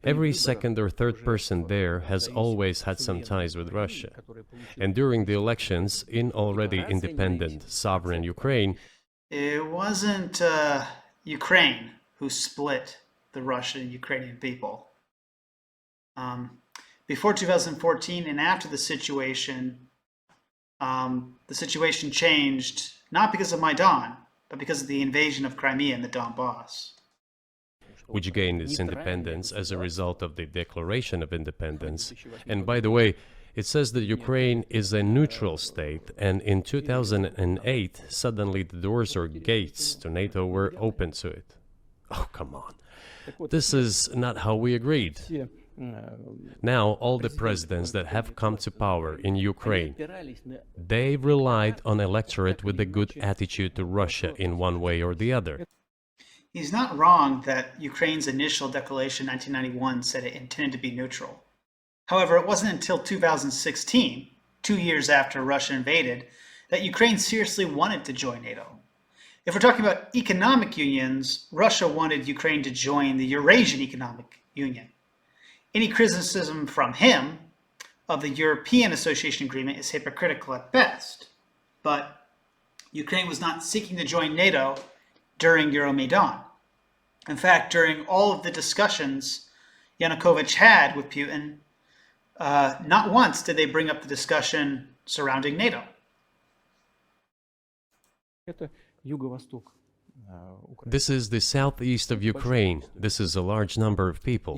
Every second or third person there has always had some ties with Russia. And during the elections in already independent, sovereign Ukraine, it wasn't Ukraine who split the Russian and Ukrainian people. before 2014 and after the situation changed, not because of Maidan, but because of the invasion of Crimea and the Donbass. Which gained its independence as a result of the Declaration of Independence. And by the way, it says that Ukraine is a neutral state, and in 2008, suddenly the doors or gates to NATO were open to it. Oh, come on. This is not how we agreed. Now, all the presidents that have come to power in Ukraine, they relied on electorate with a good attitude to Russia in one way or the other. He's not wrong that Ukraine's initial declaration in 1991 said it intended to be neutral. However, it wasn't until 2016, 2 years after Russia invaded, that Ukraine seriously wanted to join NATO. If we're talking about economic unions, Russia wanted Ukraine to join the Eurasian Economic Union. Any criticism from him of the European Association Agreement is hypocritical at best, but Ukraine was not seeking to join NATO during Euromaidan. In fact, during all of the discussions Yanukovych had with Putin, not once did they bring up the discussion surrounding NATO. This is the southeast of Ukraine. This is a large number of people.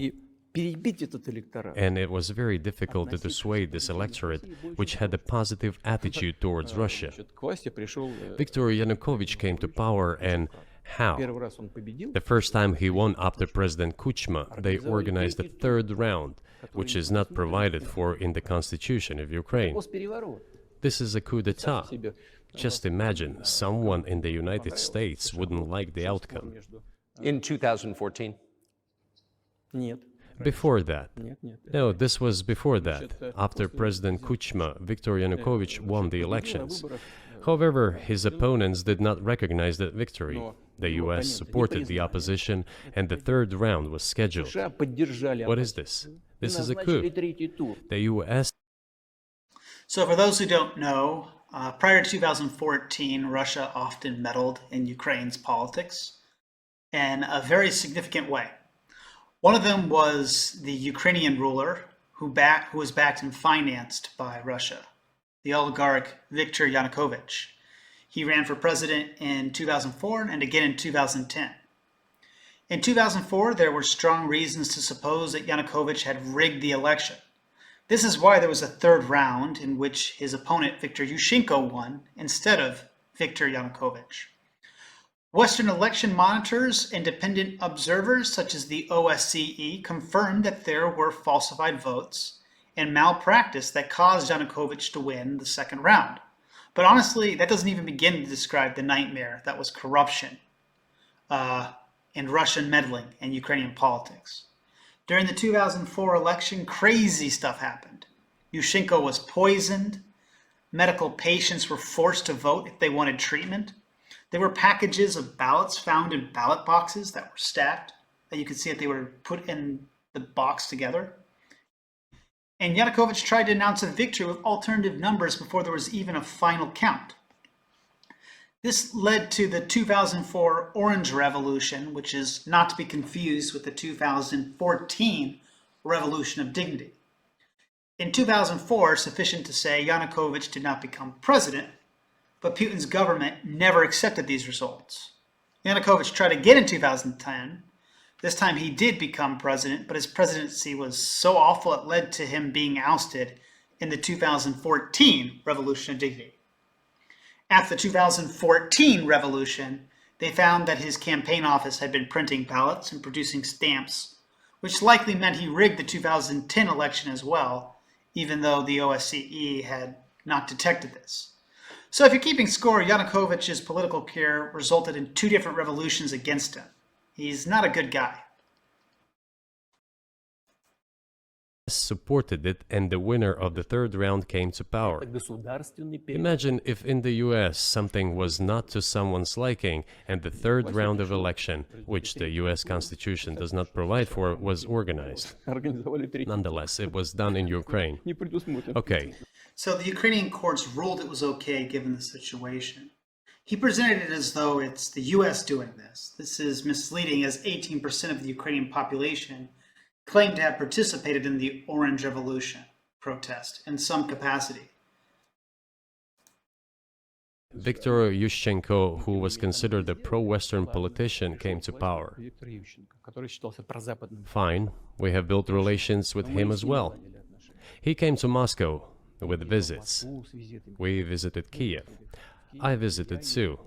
And it was very difficult to dissuade this electorate, which had a positive attitude towards Russia. Viktor Yanukovych came to power, and how? The first time he won after President Kuchma, they organized a third round, which is not provided for in the constitution of Ukraine. This is a coup d'etat. Just imagine, someone in the United States wouldn't like the outcome. In 2014? Before that. No, this was before that. After President Kuchma, Viktor Yanukovych won the elections. However, his opponents did not recognize that victory. The US supported the opposition, and the third round was scheduled. What is this? This is a coup. The US... So for those who don't know, prior to 2014, Russia often meddled in Ukraine's politics in a very significant way. One of them was the Ukrainian ruler who was backed and financed by Russia, the oligarch Viktor Yanukovych. He ran for president in 2004 and again in 2010. In 2004, there were strong reasons to suppose that Yanukovych had rigged the election. This is why there was a third round in which his opponent, Viktor Yushchenko, won instead of Viktor Yanukovych. Western election monitors, independent observers such as the OSCE, confirmed that there were falsified votes and malpractice that caused Yanukovych to win the second round. But honestly, that doesn't even begin to describe the nightmare that was corruption and Russian meddling in Ukrainian politics. During the 2004 election, crazy stuff happened. Yushchenko was poisoned. Medical patients were forced to vote if they wanted treatment. There were packages of ballots found in ballot boxes that were stacked, that you could see that they were put in the box together. And Yanukovych tried to announce a victory with alternative numbers before there was even a final count. This led to the 2004 Orange Revolution, which is not to be confused with the 2014 Revolution of Dignity. In 2004, sufficient to say Yanukovych did not become president, but Putin's government never accepted these results. Yanukovych tried again in 2010. This time he did become president, but his presidency was so awful it led to him being ousted in the 2014 Revolution of Dignity. After the 2014 revolution, they found that his campaign office had been printing ballots and producing stamps, which likely meant he rigged the 2010 election as well, even though the OSCE had not detected this. So if you're keeping score, Yanukovych's political career resulted in 2 different revolutions against him. He's not a good guy. Supported it, and the winner of the third round came to power. Imagine if in the US something was not to someone's liking, and the third round of election, which the US Constitution does not provide for, was organized. Nonetheless, it was done in Ukraine. Okay. So the Ukrainian courts ruled it was okay given the situation. He presented it as though it's the US doing this. This is misleading, as 18% of the Ukrainian population claimed to have participated in the Orange Revolution protest in some capacity. Viktor Yushchenko, who was considered a pro-Western politician, came to power. Виктор Ющенко, который считался прозападным. Fine, we have built relations with him as well. He came to Moscow with visits. We visited Kiev. I visited too.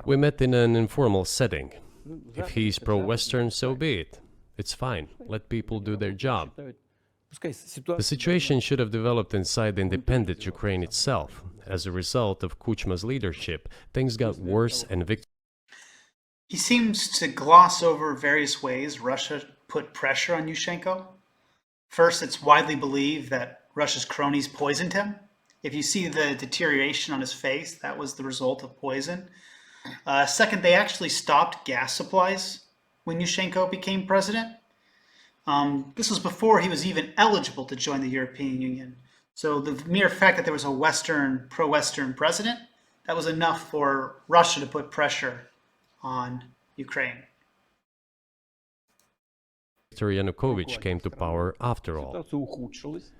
We met in an informal setting. If he's pro-Western, so be it. It's fine. Let people do their job. The situation should have developed inside the independent Ukraine itself. As a result of Kuchma's leadership, things got worse and Viktor He seems to gloss over various ways Russia put pressure on Yushchenko. First, it's widely believed that Russia's cronies poisoned him. If you see the deterioration on his face, that was the result of poison. Second, they actually stopped gas supplies when Yushchenko became president. This was before he was even eligible to join the European Union. So the mere fact that there was a pro-Western president, that was enough for Russia to put pressure on Ukraine. Yanukovych came to power after all. Ситуация ухудшилась.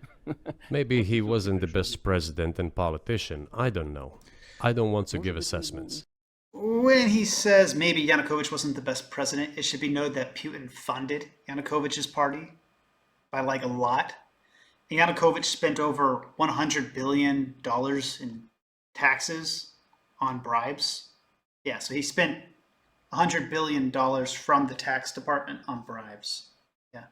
Maybe he wasn't the best president and politician. I don't know. I don't want to give assessments. When he says maybe Yanukovych wasn't the best president, it should be noted that Putin funded Yanukovych's party by like a lot. And Yanukovych spent over $100 billion in taxes on bribes. Yeah, so he spent $100 billion from the tax department on bribes. Yeah.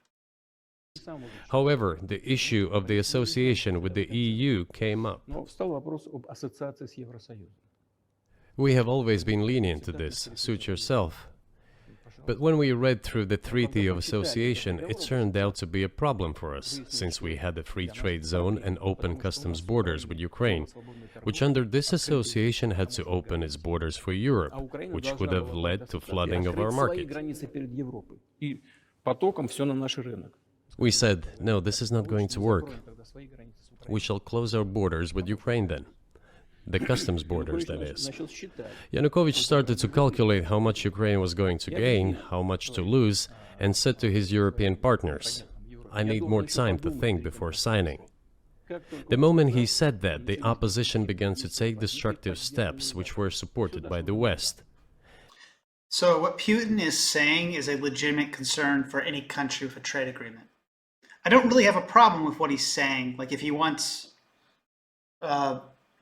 However, the issue of the association with the EU came up. Но встал вопрос об ассоциации с Евросоюзом. We have always been lenient to this, suit yourself. But when we read through the Treaty of Association, it turned out to be a problem for us, since we had a free trade zone and open customs borders with Ukraine, which under this association had to open its borders for Europe, which could have led to flooding of our market. Границы перед Европой. И потоком все на наш рынок. We said, no, this is not going to work. We shall close our borders with Ukraine then. The customs borders, that is. Начал считать. Yanukovych started to calculate how much Ukraine was going to gain, how much to lose, and said to his European partners, I need more time to think before signing. The moment he said that, the opposition began to take destructive steps which were supported by the West. So what Putin is saying is a legitimate concern for any country with a trade agreement. I don't really have a problem with what he's saying, like if he wants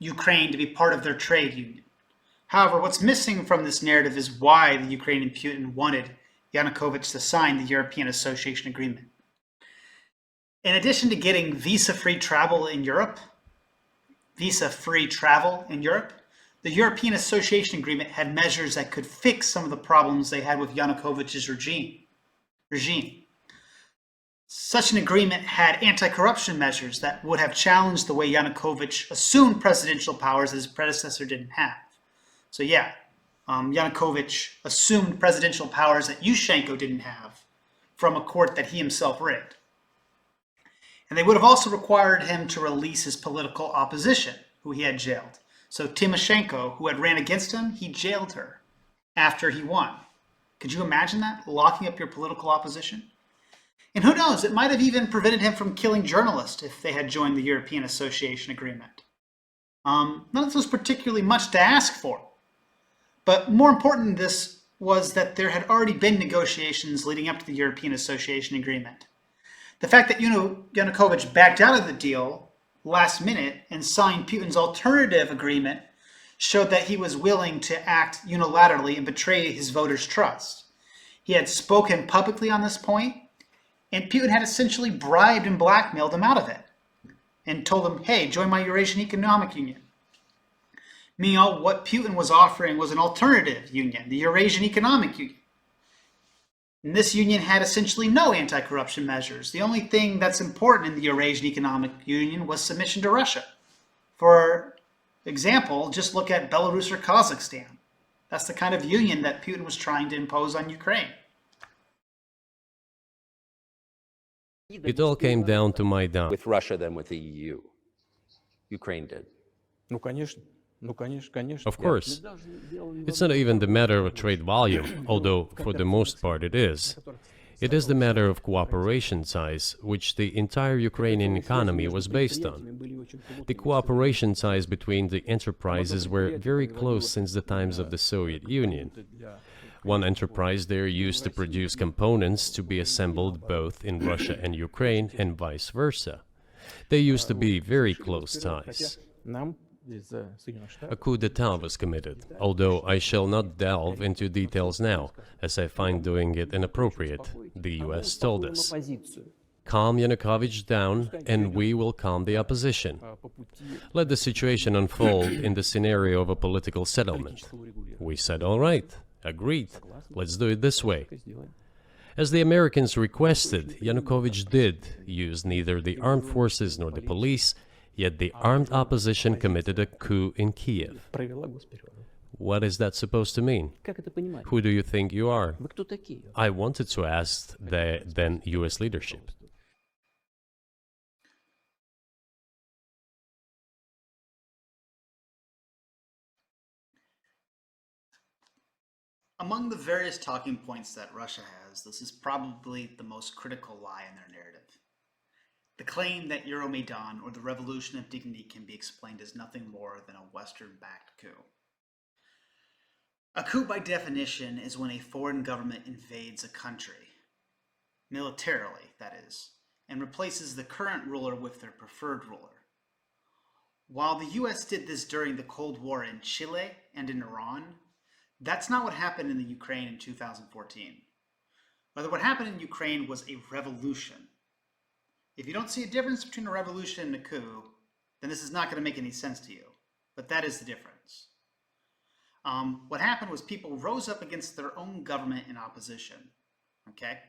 Ukraine to be part of their trade union. However, what's missing from this narrative is why the Ukrainian Putin wanted Yanukovych to sign the European Association Agreement. In addition to getting visa-free travel in Europe, the European Association Agreement had measures that could fix some of the problems they had with Yanukovych's regime. Such an agreement had anti-corruption measures that would have challenged the way Yanukovych assumed presidential powers that his predecessor didn't have. So yeah, Yanukovych assumed presidential powers that Yushchenko didn't have from a court that he himself rigged. And they would have also required him to release his political opposition, who he had jailed. So Tymoshenko, who had ran against him, he jailed her after he won. Could you imagine that? Locking up your political opposition? And who knows, it might have even prevented him from killing journalists if they had joined the European Association Agreement. None of this was particularly much to ask for. But more important than this was that there had already been negotiations leading up to the European Association Agreement. The fact that Yanukovych backed out of the deal last minute and signed Putin's alternative agreement showed that he was willing to act unilaterally and betray his voters' trust. He had spoken publicly on this point, and Putin had essentially bribed and blackmailed him out of it and told him, hey, join my Eurasian Economic Union. Meanwhile, what Putin was offering was an alternative union, the Eurasian Economic Union. And this union had essentially no anti-corruption measures. The only thing that's important in the Eurasian Economic Union was submission to Russia. For example, just look at Belarus or Kazakhstan. That's the kind of union that Putin was trying to impose on Ukraine. It all came down to Maidan. With Russia than with the EU. Ukraine did. Ну, конечно. Ну, конечно, конечно. Of course. It's not even the matter of trade volume, although for the most part it is. It is the matter of cooperation ties, which the entire Ukrainian economy was based on. The cooperation ties between the enterprises were very close since the times of the Soviet Union. One enterprise there used to produce components to be assembled both in Russia and Ukraine and vice versa. They used to be very close ties. A coup d'etat was committed, although I shall not delve into details now, as I find doing it inappropriate, the US told us. Calm Yanukovych down, and we will calm the opposition. Let the situation unfold in the scenario of a political settlement. We said, all right, agreed, let's do it this way. As the Americans requested, Yanukovych did use neither the armed forces nor the police, yet the armed opposition committed a coup in Kiev. What is that supposed to mean? Who do you think you are? I wanted to ask the then US leadership. Among the various talking points that Russia has, this is probably the most critical lie in their narrative. The claim that Euromaidan, or the Revolution of Dignity, can be explained as nothing more than a Western-backed coup. A coup, by definition, is when a foreign government invades a country, militarily, that is, and replaces the current ruler with their preferred ruler. While the US did this during the Cold War in Chile and in Iran, that's not what happened in the Ukraine in 2014. Rather, what happened in Ukraine was a revolution. If you don't see a difference between a revolution and a coup, then this is not going to make any sense to you. But that is the difference. What happened was people rose up against their own government in opposition. Okay?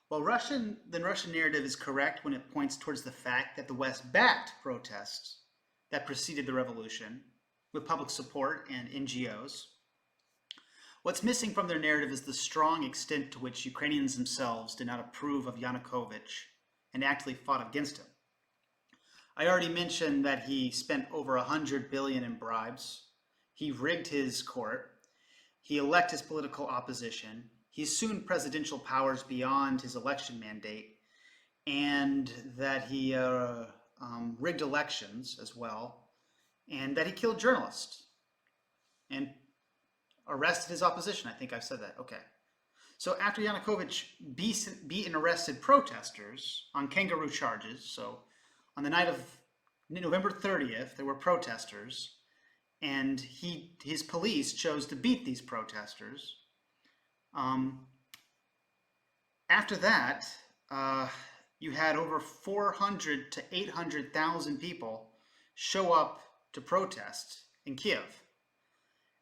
Well, the Russian narrative is correct when it points towards the fact that the West backed protests that preceded the revolution with public support and NGOs. What's missing from their narrative is the strong extent to which Ukrainians themselves did not approve of Yanukovych and actually fought against him. I already mentioned that he spent over $100 billion in bribes. He rigged his court. He elected his political opposition. He assumed presidential powers beyond his election mandate, and that he rigged elections as well, and that he killed journalists and arrested his opposition. I think I've said that. Okay. So after Yanukovych beat and arrested protesters on kangaroo charges, so on the night of November 30th, there were protesters, and his police chose to beat these protesters. After that, you had over 400 to 800,000 people show up to protest in Kiev.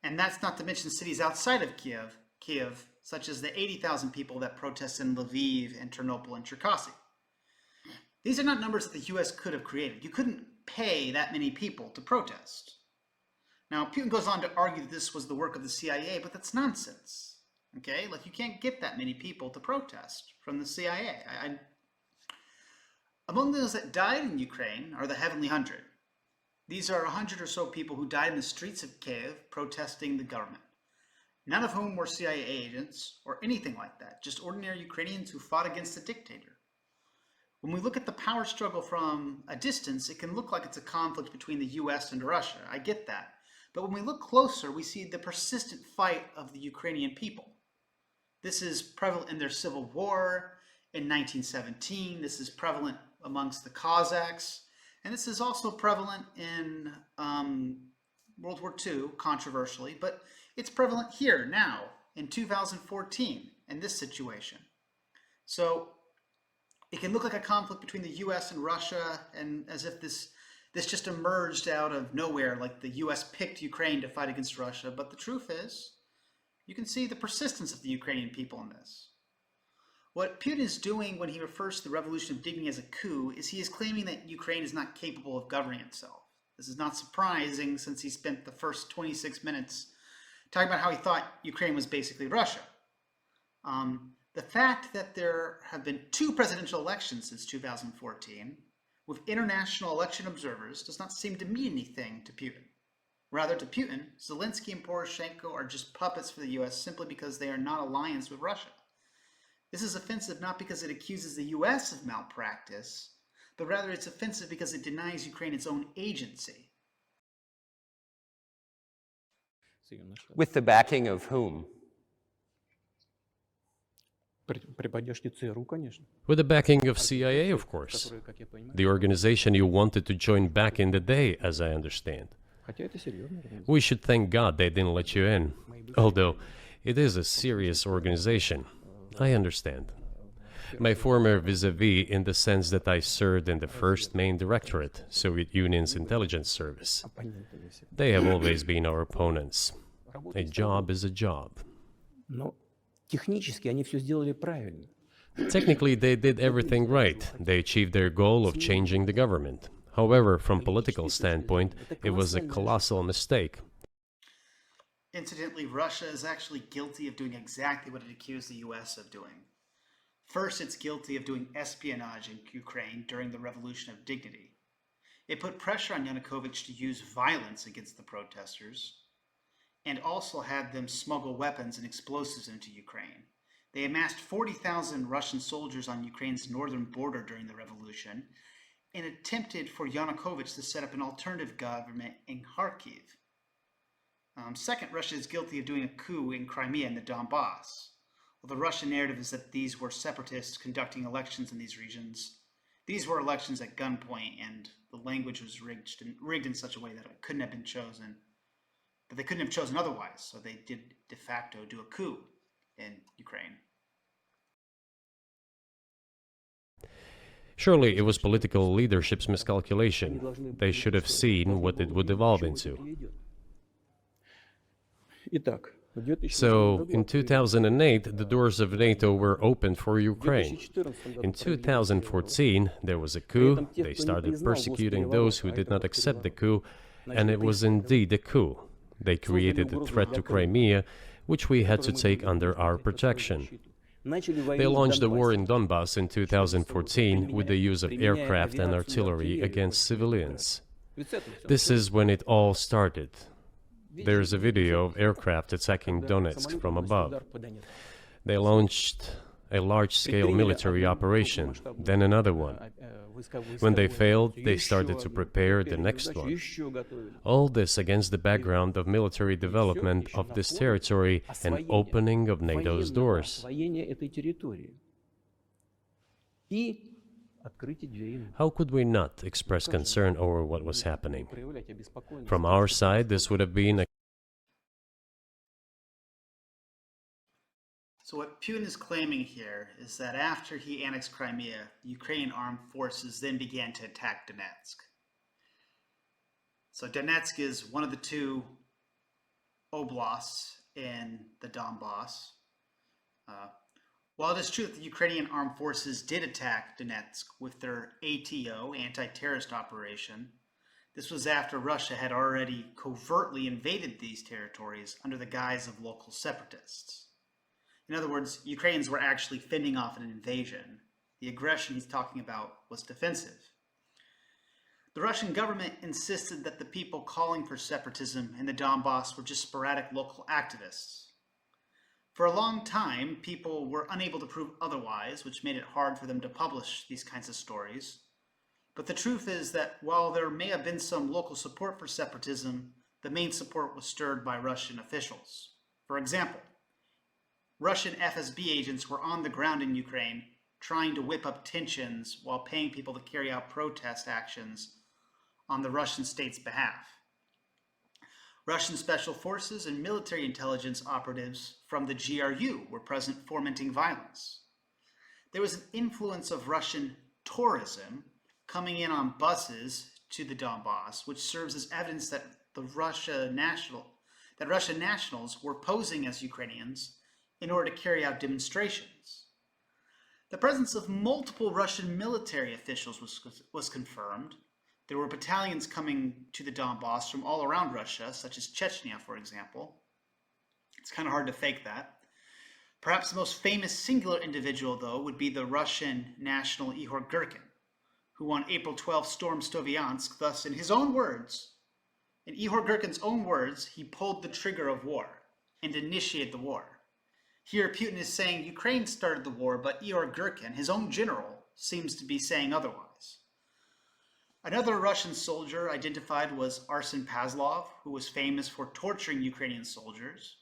And that's not to mention cities outside of Kiev, such as the 80,000 people that protest in Lviv and Ternopil and Cherkasy. These are not numbers that the US could have created. You couldn't pay that many people to protest. Now, Putin goes on to argue that this was the work of the CIA, but that's nonsense. Okay? Like, you can't get that many people to protest from the CIA. Among those that died in Ukraine are the Heavenly 100. These are 100 or so people who died in the streets of Kiev protesting the government. None of whom were CIA agents or anything like that, just ordinary Ukrainians who fought against the dictator. When we look at the power struggle from a distance, it can look like it's a conflict between the US and Russia. I get that. But when we look closer, we see the persistent fight of the Ukrainian people. This is prevalent in their civil war in 1917. This is prevalent amongst the Cossacks. And this is also prevalent in World War II, controversially, but it's prevalent here now in 2014 in this situation. So it can look like a conflict between the US and Russia, and as if this just emerged out of nowhere, like the US picked Ukraine to fight against Russia. But the truth is, you can see the persistence of the Ukrainian people in this. What Putin is doing when he refers to the Revolution of Dignity as a coup is he is claiming that Ukraine is not capable of governing itself. This is not surprising, since he spent the first 26 minutes talking about how he thought Ukraine was basically Russia. The fact that there have been 2 presidential elections since 2014 with international election observers does not seem to mean anything to Putin. Rather, to Putin, Zelensky and Poroshenko are just puppets for the US simply because they are not alliance with Russia. This is offensive not because it accuses the US of malpractice, but rather it's offensive because it denies Ukraine its own agency. With the backing of whom? При поддержке ЦРУ, конечно. With the backing of CIA, of course. Которые, как я понимаю, The organization you wanted to join back in the day, as I understand. хотя это серьезная организация. We should thank God they didn't let you in. Although, it is a serious organization. I understand. My former vis-a-vis in the sense that I served in the first main directorate, Soviet Union's intelligence service. Оппонентами всегда. They have always been our opponents. A job is a job. Но технически они все сделали правильно. Technically, they did everything right. They achieved their goal of changing the government. However, from political standpoint, it was a colossal mistake. Incidentally, Russia is actually guilty of doing exactly what it accused the US of doing. First, it's guilty of doing espionage in Ukraine during the Revolution of Dignity. It put pressure on Yanukovych to use violence against the protesters, and also had them smuggle weapons and explosives into Ukraine. They amassed 40,000 Russian soldiers on Ukraine's northern border during the revolution and attempted for Yanukovych to set up an alternative government in Kharkiv. Second, Russia is guilty of doing a coup in Crimea and the Donbass. Well, the Russian narrative is that these were separatists conducting elections in these regions. These were elections at gunpoint, and the language was rigged in such a way that it couldn't have been chosen. But they couldn't have chosen otherwise, so they did de facto do a coup in Ukraine. Surely it was political leadership's miscalculation. They should have seen what it would evolve into. Итак, в 2014 So, году in 2008, the doors of NATO were opened for Ukraine. In 2014, there was a coup. They started persecuting those who did not accept the coup, and it was indeed a coup. They created a threat to Crimea, which we had to take under our protection. They launched the war in Donbass in 2014 with the use of aircraft and artillery against civilians. This is when it all started. There's a video of aircraft attacking Donetsk from above. They launched a large-scale military operation, then another one. When they failed, they started to prepare the next one. All this against the background of military development of this territory and opening of NATO's doors. How could we not express concern over what was happening? From our side, this would have been a So what Putin is claiming here is that after he annexed Crimea, Ukrainian armed forces then began to attack Donetsk. So Donetsk is one of the two oblasts in the Donbass. While it is true that the Ukrainian armed forces did attack Donetsk with their ATO, anti-terrorist operation, this was after Russia had already covertly invaded these territories under the guise of local separatists. In other words, Ukrainians were actually fending off an invasion. The aggression he's talking about was defensive. The Russian government insisted that the people calling for separatism in the Donbass were just sporadic local activists. For a long time, people were unable to prove otherwise, which made it hard for them to publish these kinds of stories. But the truth is that while there may have been some local support for separatism, the main support was stirred by Russian officials. For example, Russian FSB agents were on the ground in Ukraine trying to whip up tensions while paying people to carry out protest actions on the Russian state's behalf. Russian special forces and military intelligence operatives from the GRU were present fomenting violence. There was an influence of Russian tourism coming in on buses to the Donbass, which serves as evidence that Russian nationals were posing as Ukrainians in order to carry out demonstrations. The presence of multiple Russian military officials was confirmed. There were battalions coming to the Donbass from all around Russia, such as Chechnya, for example. It's kind of hard to fake that. Perhaps the most famous singular individual, though, would be the Russian national Ihor Girkin, who on April 12 stormed Sloviansk. Thus, in his own words, in Ihor Girkin's own words, he pulled the trigger of war and initiated the war. Here, Putin is saying Ukraine started the war, but Ihor Gurkin, his own general, seems to be saying otherwise. Another Russian soldier identified was Arsen Pavlov, who was famous for torturing Ukrainian soldiers.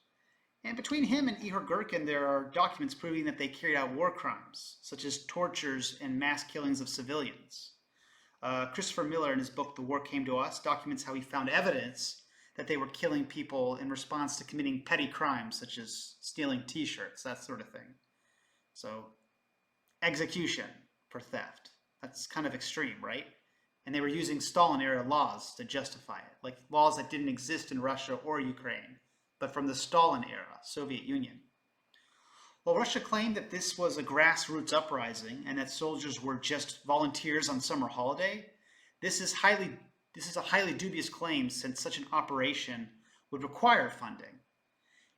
And between him and Ihor Gurkin, there are documents proving that they carried out war crimes, such as tortures and mass killings of civilians. Christopher Miller, in his book The War Came to Us, documents how he found evidence that they were killing people in response to committing petty crimes, such as stealing t-shirts, that sort of thing. So, execution for theft. That's kind of extreme, right? And they were using Stalin-era laws to justify it, like laws that didn't exist in Russia or Ukraine, but from the Stalin era, Soviet Union. Well, Russia claimed that this was a grassroots uprising and that soldiers were just volunteers on summer holiday. This is a highly dubious claim, since such an operation would require funding.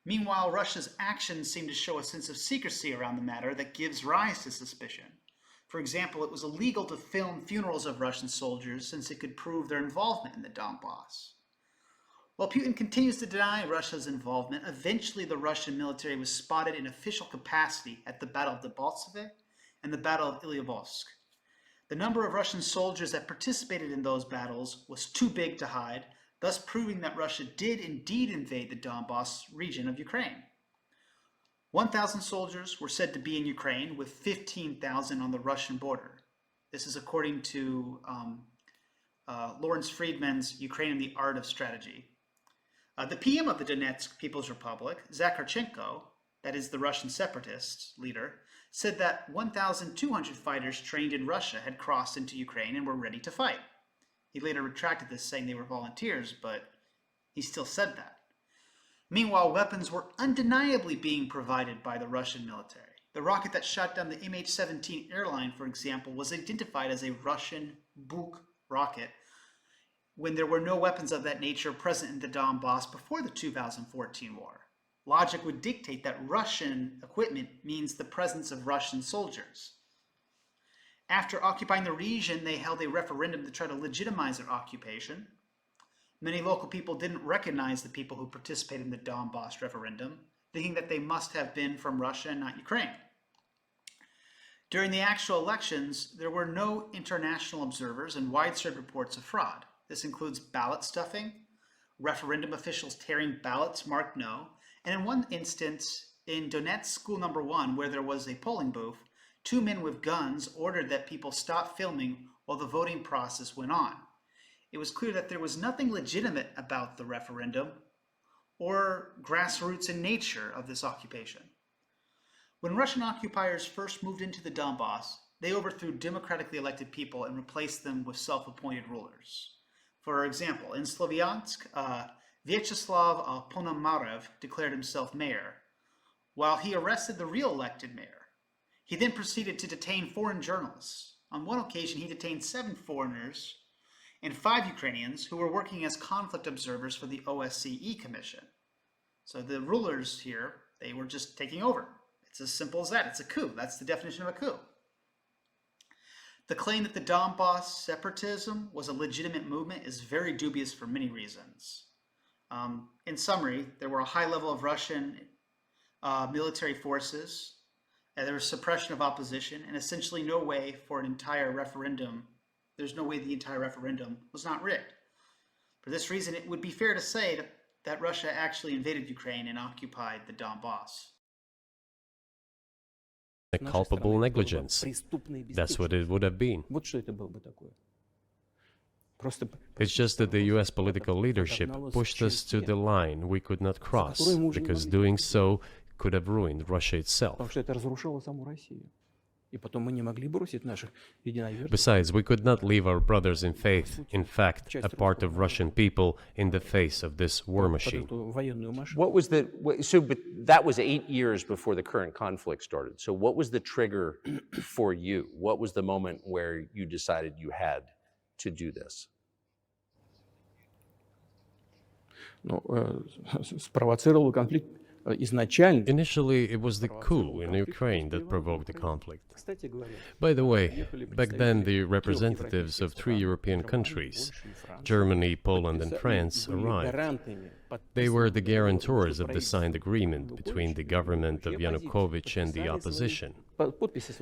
Meanwhile, Russia's actions seem to show a sense of secrecy around the matter that gives rise to suspicion. For example, it was illegal to film funerals of Russian soldiers since it could prove their involvement in the Donbass. While Putin continues to deny Russia's involvement, eventually the Russian military was spotted in official capacity at the Battle of Debaltseve and the Battle of Ilyasovsk. The number of Russian soldiers that participated in those battles was too big to hide, thus proving that Russia did indeed invade the Donbass region of Ukraine. 1,000 soldiers were said to be in Ukraine, with 15,000 on the Russian border. This is according to Lawrence Friedman's Ukraine and the Art of Strategy. The PM of the Donetsk People's Republic, Zakharchenko, that is the Russian separatist leader, said that 1,200 fighters trained in Russia had crossed into Ukraine and were ready to fight. He later retracted this, saying they were volunteers, but he still said that. Meanwhile, weapons were undeniably being provided by the Russian military. The rocket that shot down the MH17 airline, for example, was identified as a Russian Buk rocket when there were no weapons of that nature present in the Donbass before the 2014 war. Logic would dictate that Russian equipment means the presence of Russian soldiers. After occupying the region, they held a referendum to try to legitimize their occupation. Many local people didn't recognize the people who participated in the Donbass referendum, thinking that they must have been from Russia and not Ukraine. During the actual elections, there were no international observers and widespread reports of fraud. This includes ballot stuffing, referendum officials tearing ballots marked no, and in one instance, in Donetsk School Number 1, where there was a polling booth, 2 men with guns ordered that people stop filming while the voting process went on. It was clear that there was nothing legitimate about the referendum or grassroots in nature of this occupation. When Russian occupiers first moved into the Donbass, they overthrew democratically elected people and replaced them with self-appointed rulers. For example, in Slovyansk, Vyacheslav Ponomarev declared himself mayor, while he arrested the real elected mayor. He then proceeded to detain foreign journalists. On one occasion, he detained 7 foreigners and 5 Ukrainians who were working as conflict observers for the OSCE Commission. So the rulers here, they were just taking over. It's as simple as that. It's a coup. That's the definition of a coup. The claim that the Donbass separatism was a legitimate movement is very dubious for many reasons. In summary, there were a high level of Russian military forces, and there was suppression of opposition, and essentially no way for an entire referendum. There's no way the entire referendum was not rigged. For this reason, it would be fair to say that Russia actually invaded Ukraine and occupied the Donbass. A culpable negligence. That's what it would have been. Вот что это было бы такое. Просто It's just that the US political leadership pushed us to the line we could not cross, because doing so could have ruined Russia itself. потому что это разрушало саму Россию. И потом мы не могли бросить наших единоверцев. Besides, we could not leave our brothers in faith, in fact, a part of Russian people, in the face of this war под machine. эту военную машину. What was the so? But that was 8 years before the current conflict started. So, what was the trigger for you? What was the moment where you decided you had to do this? Ну, спровоцировал конфликт изначально... Initially, it was the coup in Ukraine that provoked the conflict. By the way, back then the representatives of 3 European countries, Germany, Poland and France, arrived. They were the guarantors of the signed agreement between the government of Yanukovych and the opposition.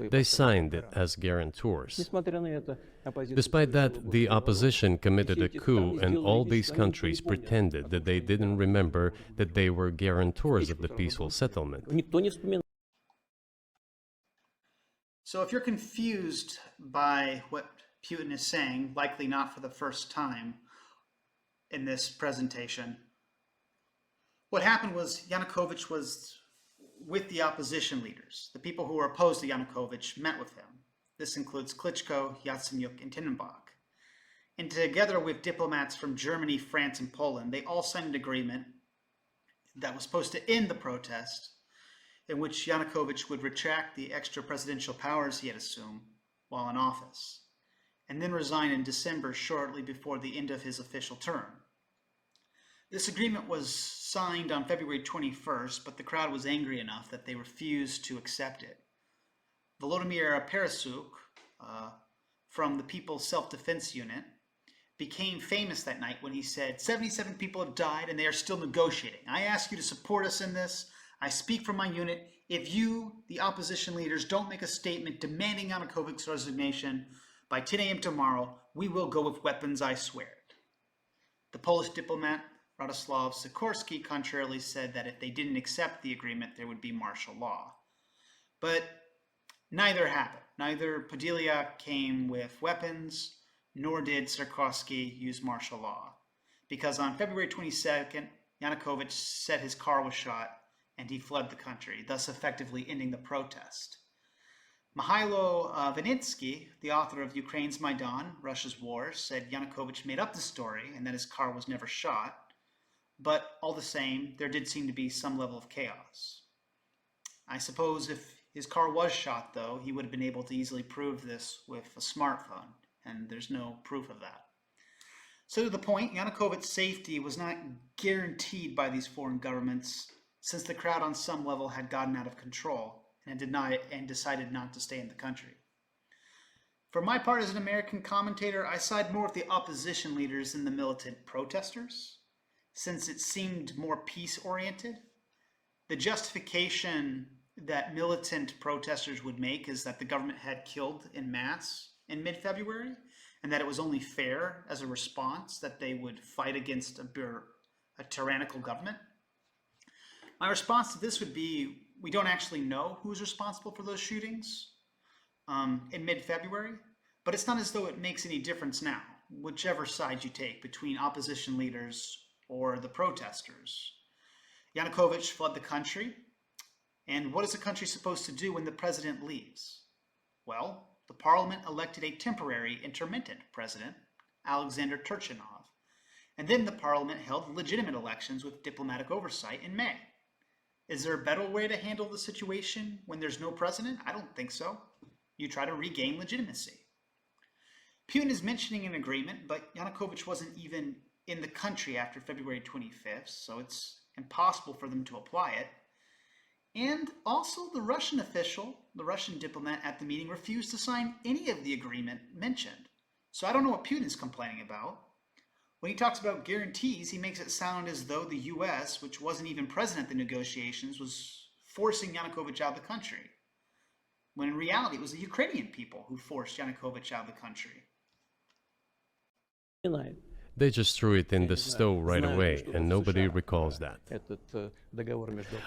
They signed it as guarantors. Despite that, the opposition committed a coup, and all these countries pretended that they didn't remember that they were guarantors of the peaceful settlement. So if you're confused by what Putin is saying, likely not for the first time in this presentation, what happened was Yanukovych was with the opposition leaders. The people who were opposed to Yanukovych met with him. This includes Klitschko, Yatsenyuk, and Tinenbach. And together with diplomats from Germany, France, and Poland, they all signed an agreement that was supposed to end the protest, in which Yanukovych would retract the extra presidential powers he had assumed while in office, and then resign in December shortly before the end of his official term. This agreement was signed on February 21st, but the crowd was angry enough that they refused to accept it. Volodymyr Parasuk, from the People's Self-Defense Unit, became famous that night when he said, 77 people have died and they are still negotiating. I ask you to support us in this. I speak for my unit. If you, the opposition leaders, don't make a statement demanding Yanukovych's resignation by 10 a.m. tomorrow, we will go with weapons, I swear it. The Polish diplomat, Radoslaw Sikorski, contrarily said that if they didn't accept the agreement, there would be martial law. But neither happened. Neither Podolyak came with weapons, nor did Sikorski use martial law. Because on February 22nd, Yanukovych said his car was shot and he fled the country, thus effectively ending the protest. Mihailo Vinitsky, the author of Ukraine's Maidan, Russia's War, said Yanukovych made up the story and that his car was never shot. But all the same, there did seem to be some level of chaos. I suppose if his car was shot, though, he would have been able to easily prove this with a smartphone, and there's no proof of that. So to the point, Yanukovych's safety was not guaranteed by these foreign governments, since the crowd on some level had gotten out of control and decided not to stay in the country. For my part as an American commentator, I side more with the opposition leaders than the militant protesters, since it seemed more peace-oriented. The justification that militant protesters would make is that the government had killed en masse in mid-February, and that it was only fair as a response that they would fight against a tyrannical government. My response to this would be, we don't actually know who's responsible for those shootings in mid-February, but it's not as though it makes any difference now, whichever side you take between opposition leaders or the protesters. Yanukovych fled the country, and what is a country supposed to do when the president leaves? Well, the parliament elected a temporary intermittent president, Alexander Turchinov, and then the parliament held legitimate elections with diplomatic oversight in May. Is there a better way to handle the situation when there's no president? I don't think so. You try to regain legitimacy. Putin is mentioning an agreement, but Yanukovych wasn't even in the country after February 25th, so it's impossible for them to apply it. And also the Russian official, the Russian diplomat at the meeting, refused to sign any of the agreement mentioned. So I don't know what Putin's complaining about. When he talks about guarantees, he makes it sound as though the US, which wasn't even present at the negotiations, was forcing Yanukovych out of the country, when in reality it was the Ukrainian people who forced Yanukovych out of the country. They just threw it in the stove right away, and nobody recalls that.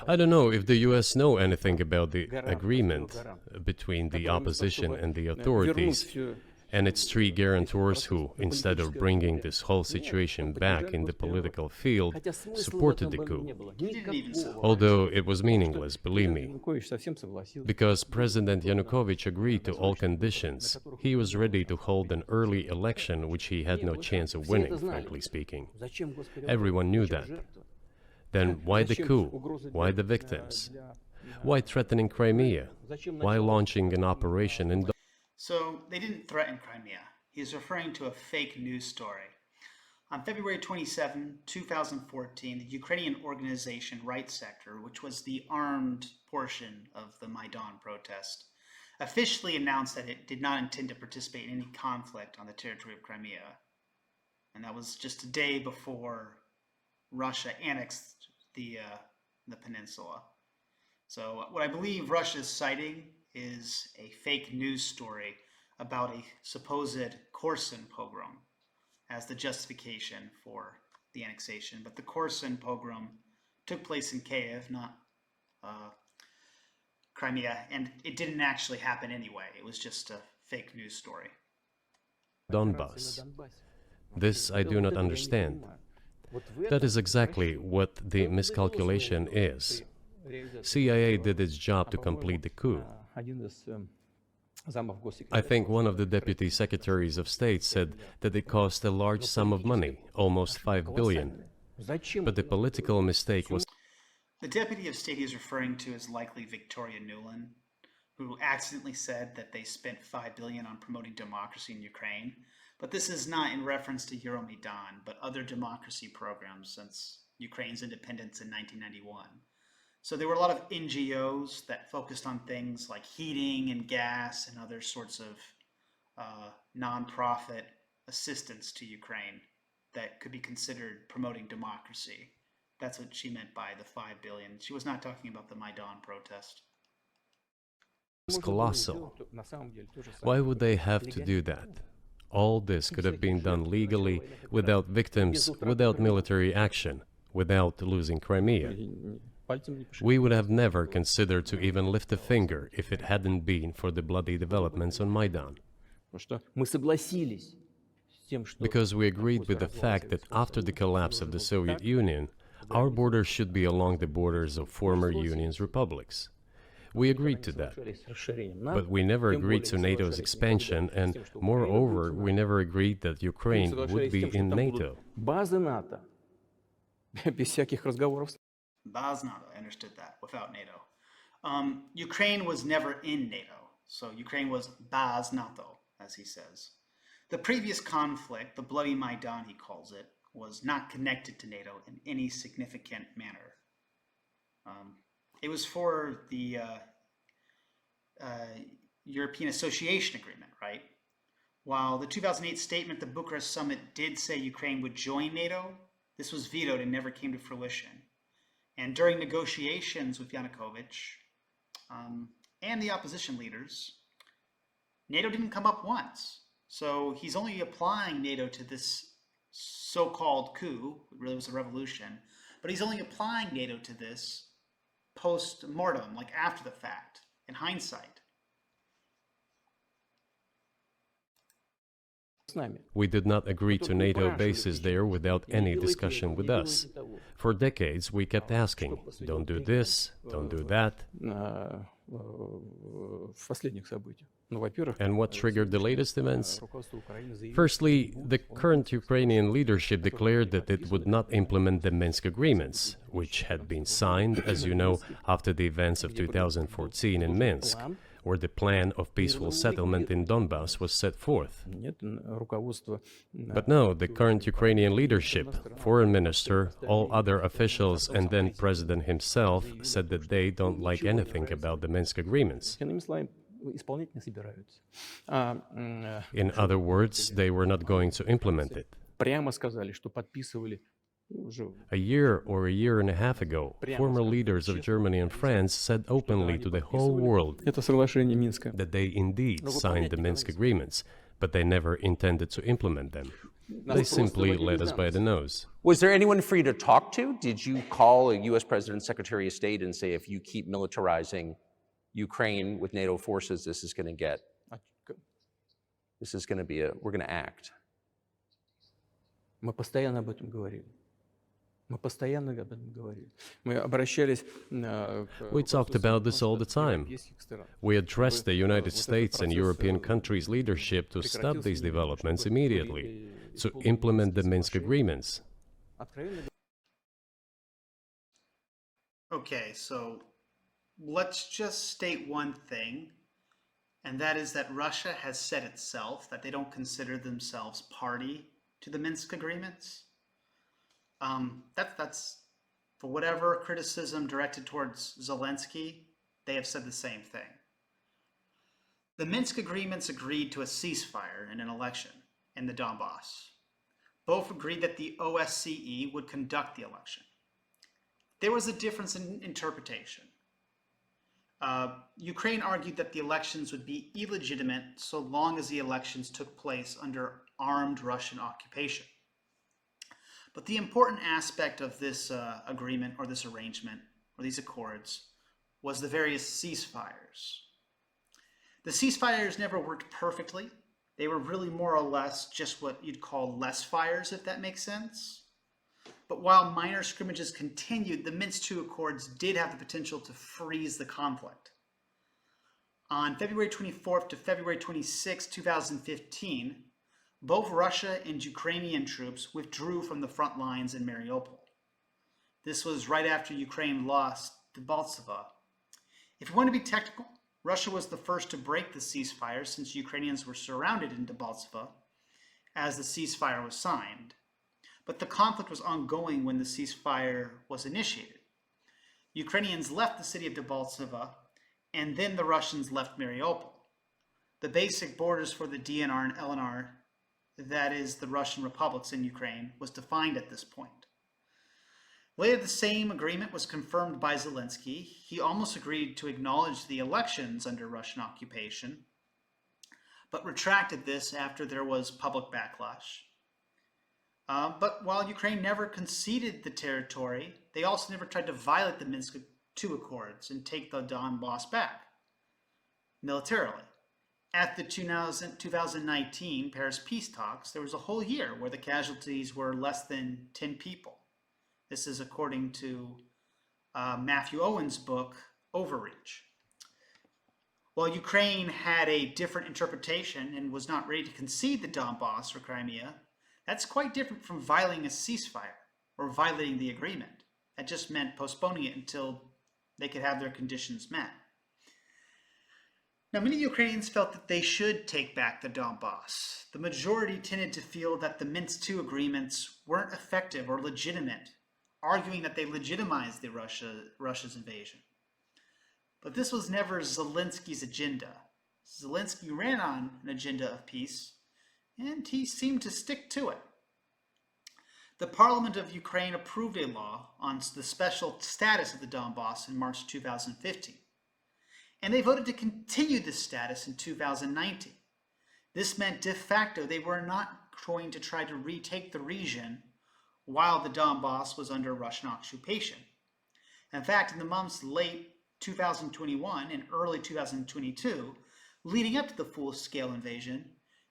I don't know if the US know anything about the agreement between the opposition and the authorities, and its 3 guarantors who, instead of bringing this whole situation back in the political field, supported the coup. Although it was meaningless, believe me. Because President Yanukovych agreed to all conditions, he was ready to hold an early election which he had no chance of winning, frankly speaking. Everyone knew that. Then why the coup? Why the victims? Why threatening Crimea? Why launching an operation in... So they didn't threaten Crimea. He's referring to a fake news story. On February 27, 2014, the Ukrainian organization Right Sector, which was the armed portion of the Maidan protest, officially announced that it did not intend to participate in any conflict on the territory of Crimea. And that was just a day before Russia annexed the peninsula. So what I believe Russia is citing is a fake news story about a supposed Carlson pogrom as the justification for the annexation. But the Carlson pogrom took place in Kiev, not Crimea, and it didn't actually happen anyway. It was just a fake news story. Donbass. This I do not understand. That is exactly what the miscalculation is. CIA did its job to complete the coup. I think one of the deputy secretaries of state said that it cost a large sum of money, almost 5 billion. But the political mistake was The deputy of state he's referring to is likely Victoria Nuland, who accidentally said that they spent 5 billion on promoting democracy in Ukraine. But this is not in reference to Euromaidan, but other democracy programs since Ukraine's independence in 1991. So there were a lot of NGOs that focused on things like heating and gas and other sorts of nonprofit assistance to Ukraine that could be considered promoting democracy. That's what she meant by the 5 billion. She was not talking about the Maidan protest. colossal. Why would they have to do that? All this could have been done legally, without victims, without military action, without losing Crimea. We would have never considered to even lift a finger if it hadn't been for the bloody developments on Maidan. Because we agreed with the fact that after the collapse of the Soviet Union, our borders should be along the borders of former Union's republics. We agreed to that. But we never agreed to NATO's expansion, and moreover, we never agreed that Ukraine would be in NATO. Baz NATO, I understood that, without NATO. Ukraine was never in NATO, so Ukraine was Baz NATO, as he says. The previous conflict, the Bloody Maidan he calls it, was not connected to NATO in any significant manner. It was for the European Association Agreement, right? While the 2008 statement at the Bucharest summit did say Ukraine would join NATO, this was vetoed and never came to fruition. And during negotiations with Yanukovych and the opposition leaders, NATO didn't come up once. So he's only applying NATO to this so-called coup. It really was a revolution. But he's only applying NATO to this post-mortem, like after the fact, in hindsight. We did not agree to NATO bases there without any discussion with us. For decades, we kept asking, don't do this, don't do that. And what triggered the latest events? Firstly, the current Ukrainian leadership declared that it would not implement the Minsk agreements, which had been signed, as you know, after the events of 2014 in Minsk, where the plan of peaceful settlement in Donbass was set forth. But no, the current Ukrainian leadership, foreign minister, all other officials, and then president himself said that they don't like anything about the Minsk agreements. In other words, they were not going to implement it. A year or a year and a half ago, former leaders of Germany and France said openly to the whole world that they indeed signed the Minsk agreements, but they never intended to implement them. They simply led us by the nose. Was there anyone for you to talk to? Did you call a U.S. President, Secretary of State, and say, if you keep militarizing Ukraine with NATO forces, this is going to be we're going to act? We talked about this all the time. We addressed the United States and European countries' leadership to stop these developments immediately, to implement the Minsk agreements. Okay, so let's just state one thing, and that is that Russia has said itself that they don't consider themselves party to the Minsk agreements. That's for whatever criticism directed towards Zelensky, they have said the same thing. The Minsk agreements agreed to a ceasefire and an election in the Donbass. Both agreed that the OSCE would conduct the election. There was a difference in interpretation. Ukraine argued that the elections would be illegitimate so long as the elections took place under armed Russian occupation. But the important aspect of this agreement or this arrangement or these accords was the various ceasefires. The ceasefires never worked perfectly. They were really more or less just what you'd call less fires, if that makes sense. But while minor scrimmages continued, the Minsk II Accords did have the potential to freeze the conflict. On February 24th to February 26, 2015, both Russia and Ukrainian troops withdrew from the front lines in Mariupol. This was right after Ukraine lost Debaltseve. If you want to be technical, Russia was the first to break the ceasefire since Ukrainians were surrounded in Debaltseve as the ceasefire was signed. But the conflict was ongoing when the ceasefire was initiated. Ukrainians left the city of Debaltseve, and then the Russians left Mariupol. The basic borders for the DNR and LNR, that is the Russian republics in Ukraine, was defined at this point. Later, the same agreement was confirmed by Zelensky. He almost agreed to acknowledge the elections under Russian occupation, but retracted this after there was public backlash. But while Ukraine never conceded the territory, they also never tried to violate the Minsk II Accords and take the Donbass back militarily. At the 2019 Paris peace talks, there was a whole year where the casualties were less than 10 people. This is according to Matthew Owen's book, Overreach. While Ukraine had a different interpretation and was not ready to concede the Donbass or Crimea, that's quite different from violating a ceasefire or violating the agreement. That just meant postponing it until they could have their conditions met. Now, many Ukrainians felt that they should take back the Donbass. The majority tended to feel that the Minsk II agreements weren't effective or legitimate, arguing that they legitimized Russia's invasion. But this was never Zelensky's agenda. Zelensky ran on an agenda of peace, and he seemed to stick to it. The Parliament of Ukraine approved a law on the special status of the Donbass in March 2015, and they voted to continue this status in 2019. This meant de facto they were not going to try to retake the region while the Donbass was under Russian occupation. In fact, in the months late 2021 and early 2022, leading up to the full-scale invasion,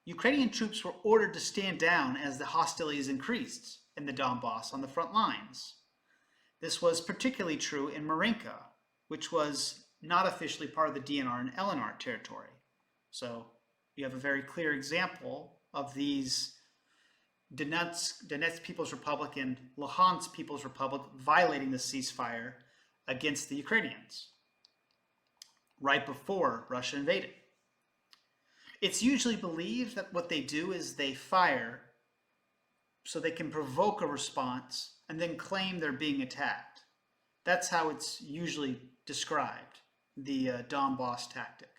Ukrainian troops were ordered to stand down as the hostilities increased in the Donbass on the front lines. This was particularly true in Marinka, which was not officially part of the DNR and LNR territory. So you have a very clear example of these Donetsk People's Republic and Luhansk People's Republic violating the ceasefire against the Ukrainians right before Russia invaded. It's usually believed that what they do is they fire so they can provoke a response and then claim they're being attacked. That's how it's usually described, the Donbass tactic.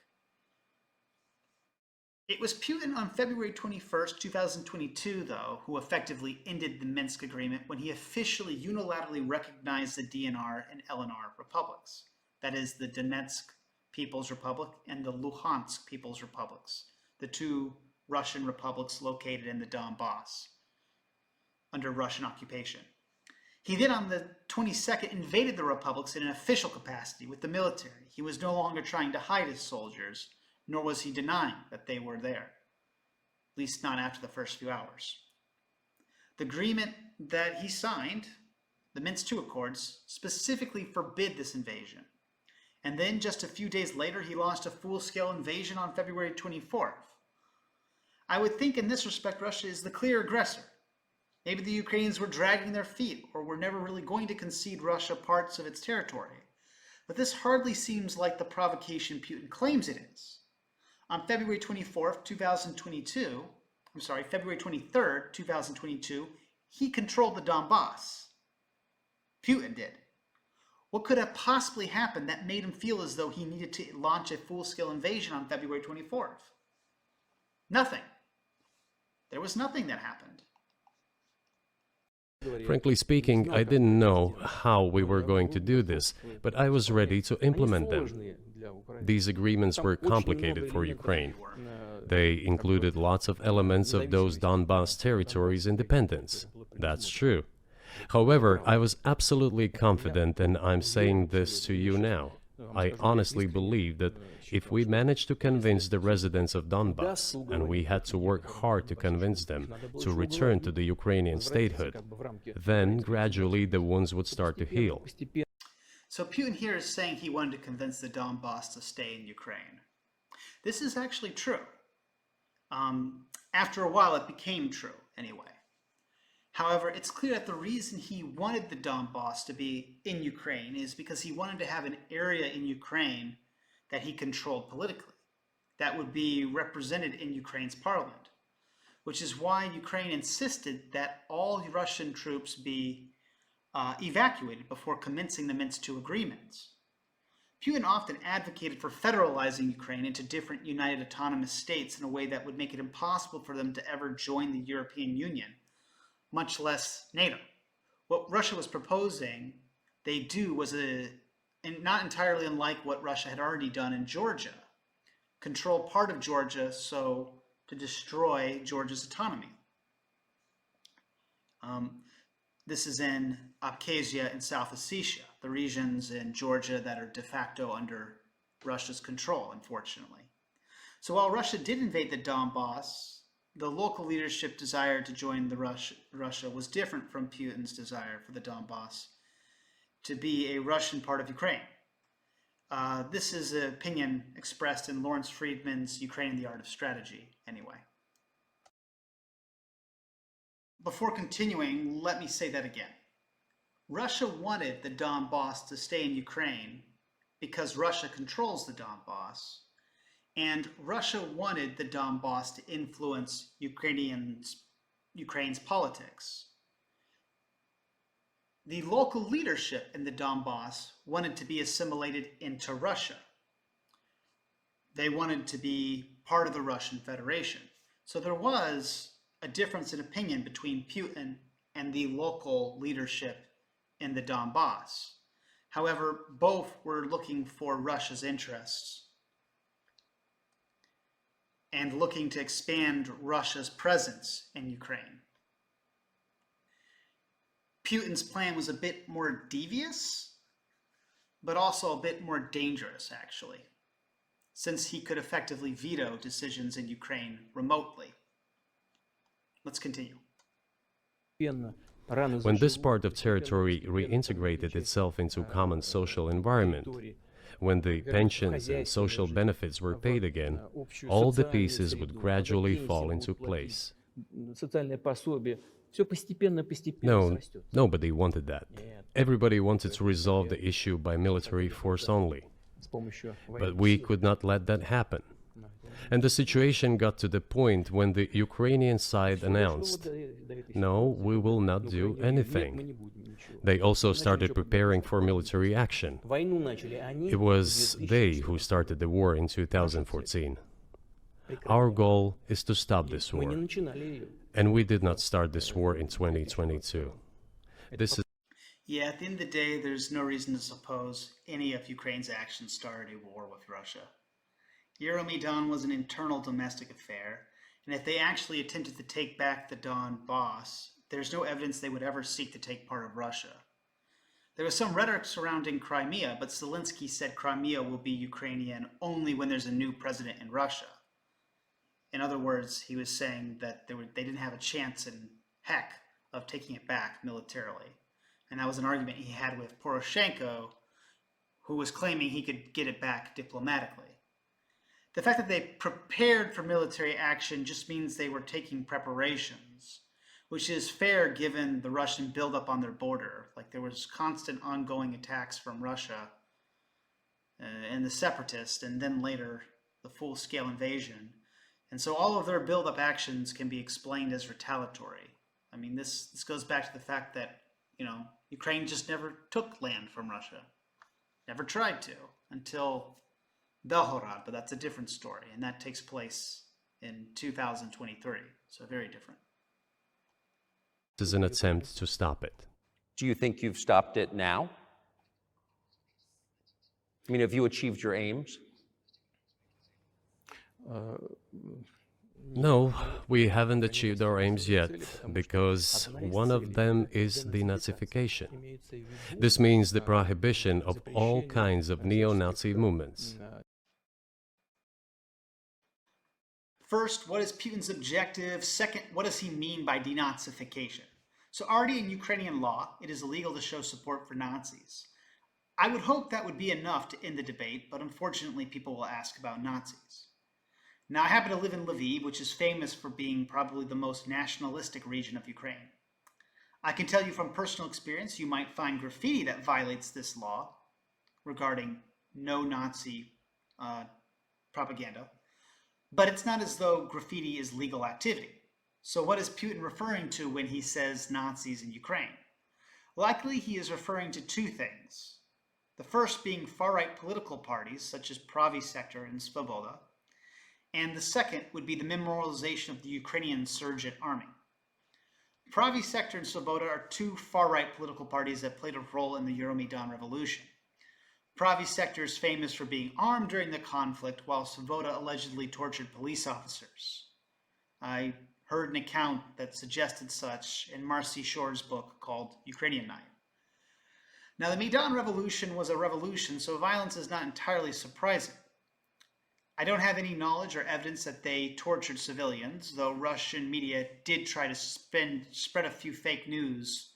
It was Putin on February 21st, 2022, though, who effectively ended the Minsk agreement when he officially unilaterally recognized the DNR and LNR republics. That is, the Donetsk People's Republic and the Luhansk People's Republics, the two Russian republics located in the Donbass under Russian occupation. He then, on the 22nd, invaded the republics in an official capacity with the military. He was no longer trying to hide his soldiers, nor was he denying that they were there, at least not after the first few hours. The agreement that he signed, the Minsk II Accords, specifically forbid this invasion. And then just a few days later, he launched a full-scale invasion on February 24th. I would think in this respect, Russia is the clear aggressor. Maybe the Ukrainians were dragging their feet or were never really going to concede Russia parts of its territory. But this hardly seems like the provocation Putin claims it is. On February 24th, 2022, February 23rd, 2022, he controlled the Donbass. Putin did. What could have possibly happened that made him feel as though he needed to launch a full-scale invasion on February 24th? Nothing. There was nothing that happened. Frankly speaking, I didn't know how we were going to do this, but I was ready to implement them. These agreements were complicated for Ukraine. They included lots of elements of those Donbas territories' independence. That's true. However, I was absolutely confident, and I'm saying this to you now. I honestly believe that if we managed to convince the residents of Donbas, and we had to work hard to convince them to return to the Ukrainian statehood, then gradually the wounds would start to heal. So Putin here is saying he wanted to convince the Donbass to stay in Ukraine. This is actually true. After a while, it became true anyway. However, it's clear that the reason he wanted the Donbass to be in Ukraine is because he wanted to have an area in Ukraine that he controlled politically, that would be represented in Ukraine's parliament, which is why Ukraine insisted that all Russian troops be evacuated before commencing the Minsk II agreements. Putin often advocated for federalizing Ukraine into different united autonomous states in a way that would make it impossible for them to ever join the European Union, much less NATO. What Russia was proposing they do was not entirely unlike what Russia had already done in Georgia. Control part of Georgia so to destroy Georgia's autonomy. This is in Abkhazia and South Ossetia, the regions in Georgia that are de facto under Russia's control, unfortunately. So while Russia did invade the Donbass, the local leadership desire to join Russia was different from Putin's desire for the Donbass to be a Russian part of Ukraine. This is an opinion expressed in Lawrence Friedman's Ukraine, the Art of Strategy, anyway. Before continuing, let me say that again. Russia wanted the Donbass to stay in Ukraine because Russia controls the Donbass, and Russia wanted the Donbass to influence Ukraine's politics. The local leadership in the Donbass wanted to be assimilated into Russia. They wanted to be part of the Russian Federation. So there was a difference in opinion between Putin and the local leadership in the Donbass. However, both were looking for Russia's interests and looking to expand Russia's presence in Ukraine. Putin's plan was a bit more devious, but also a bit more dangerous, actually, since he could effectively veto decisions in Ukraine remotely. Let's continue. When this part of territory reintegrated itself into common social environment, when the pensions and social benefits were paid again, all the pieces would gradually fall into place. No, nobody wanted that. Everybody wanted to resolve the issue by military force only. But we could not let that happen. And the situation got to the point when the Ukrainian side announced, no, we will not do anything. They also started preparing for military action. It was they who started the war in 2014. Our goal is to stop this war. And we did not start this war in 2022. Yeah, at the end of the day, there's no reason to suppose any of Ukraine's actions started a war with Russia. Euromaidan was an internal domestic affair, and if they actually attempted to take back the Donbass, there's no evidence they would ever seek to take part of Russia. There was some rhetoric surrounding Crimea, but Zelensky said Crimea will be Ukrainian only when there's a new president in Russia. In other words, he was saying that they didn't have a chance in heck of taking it back militarily. And that was an argument he had with Poroshenko, who was claiming he could get it back diplomatically. The fact that they prepared for military action just means they were taking preparations, which is fair given the Russian buildup on their border. Like there was constant ongoing attacks from Russia and the separatists, and then later the full-scale invasion. And so all of their build-up actions can be explained as retaliatory. I mean, this goes back to the fact that, Ukraine just never took land from Russia. Never tried to until Belgorod, but that's a different story. And that takes place in 2023. So very different. This is an attempt to stop it. Do you think you've stopped it now? I mean, have you achieved your aims? No, we haven't achieved our aims yet, because one of them is denazification. This means the prohibition of all kinds of neo-Nazi movements. First, what is Putin's objective? Second, what does he mean by denazification? So already in Ukrainian law, it is illegal to show support for Nazis. I would hope that would be enough to end the debate, but unfortunately people will ask about Nazis. Now, I happen to live in Lviv, which is famous for being probably the most nationalistic region of Ukraine. I can tell you from personal experience, you might find graffiti that violates this law regarding no Nazi propaganda, but it's not as though graffiti is legal activity. So what is Putin referring to when he says Nazis in Ukraine? Likely he is referring to two things. The first being far-right political parties such as Pravi Sector and Svoboda, and the second would be the memorialization of the Ukrainian insurgent army. Pravi Sector and Svoboda are two far-right political parties that played a role in the Euromaidan revolution. Pravi Sector is famous for being armed during the conflict, while Svoboda allegedly tortured police officers. I heard an account that suggested such in Marcy Shore's book called Ukrainian Night. Now, the Maidan revolution was a revolution, so violence is not entirely surprising. I don't have any knowledge or evidence that they tortured civilians, though Russian media did try to spread a few fake news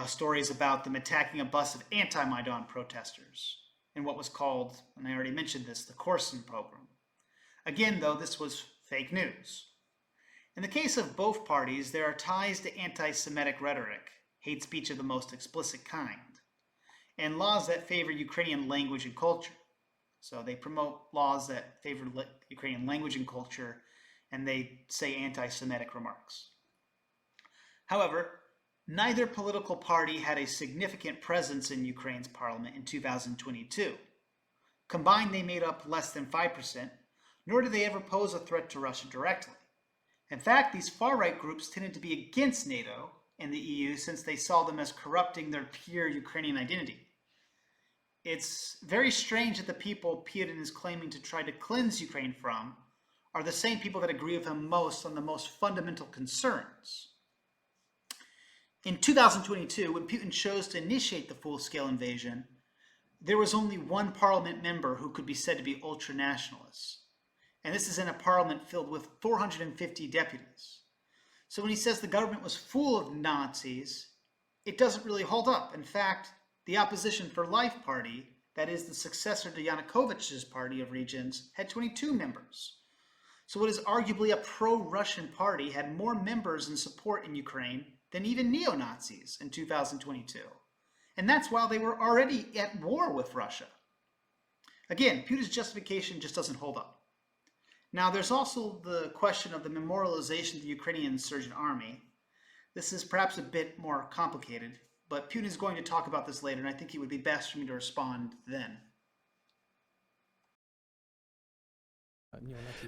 stories about them attacking a bus of anti-Maidan protesters in what was called, and I already mentioned this, the Carlson program. Again, though, this was fake news. In the case of both parties, there are ties to anti-Semitic rhetoric, hate speech of the most explicit kind, and laws that favor Ukrainian language and culture. So they promote laws that favor Ukrainian language and culture, and they say anti-Semitic remarks. However, neither political party had a significant presence in Ukraine's parliament in 2022. Combined, they made up less than 5%, nor did they ever pose a threat to Russia directly. In fact, these far-right groups tended to be against NATO and the EU since they saw them as corrupting their pure Ukrainian identity. It's very strange that the people Putin is claiming to try to cleanse Ukraine from are the same people that agree with him most on the most fundamental concerns. In 2022, when Putin chose to initiate the full-scale invasion, there was only one parliament member who could be said to be ultra-nationalist. And this is in a parliament filled with 450 deputies. So when he says the government was full of Nazis, it doesn't really hold up. In fact, the Opposition for Life party, that is the successor to Yanukovych's party of regions, had 22 members. So what is arguably a pro-Russian party had more members and support in Ukraine than even neo-Nazis in 2022. And that's while they were already at war with Russia. Again, Putin's justification just doesn't hold up. Now, there's also the question of the memorialization of the Ukrainian insurgent army. This is perhaps a bit more complicated, but Putin is going to talk about this later, and I think it would be best for me to respond then.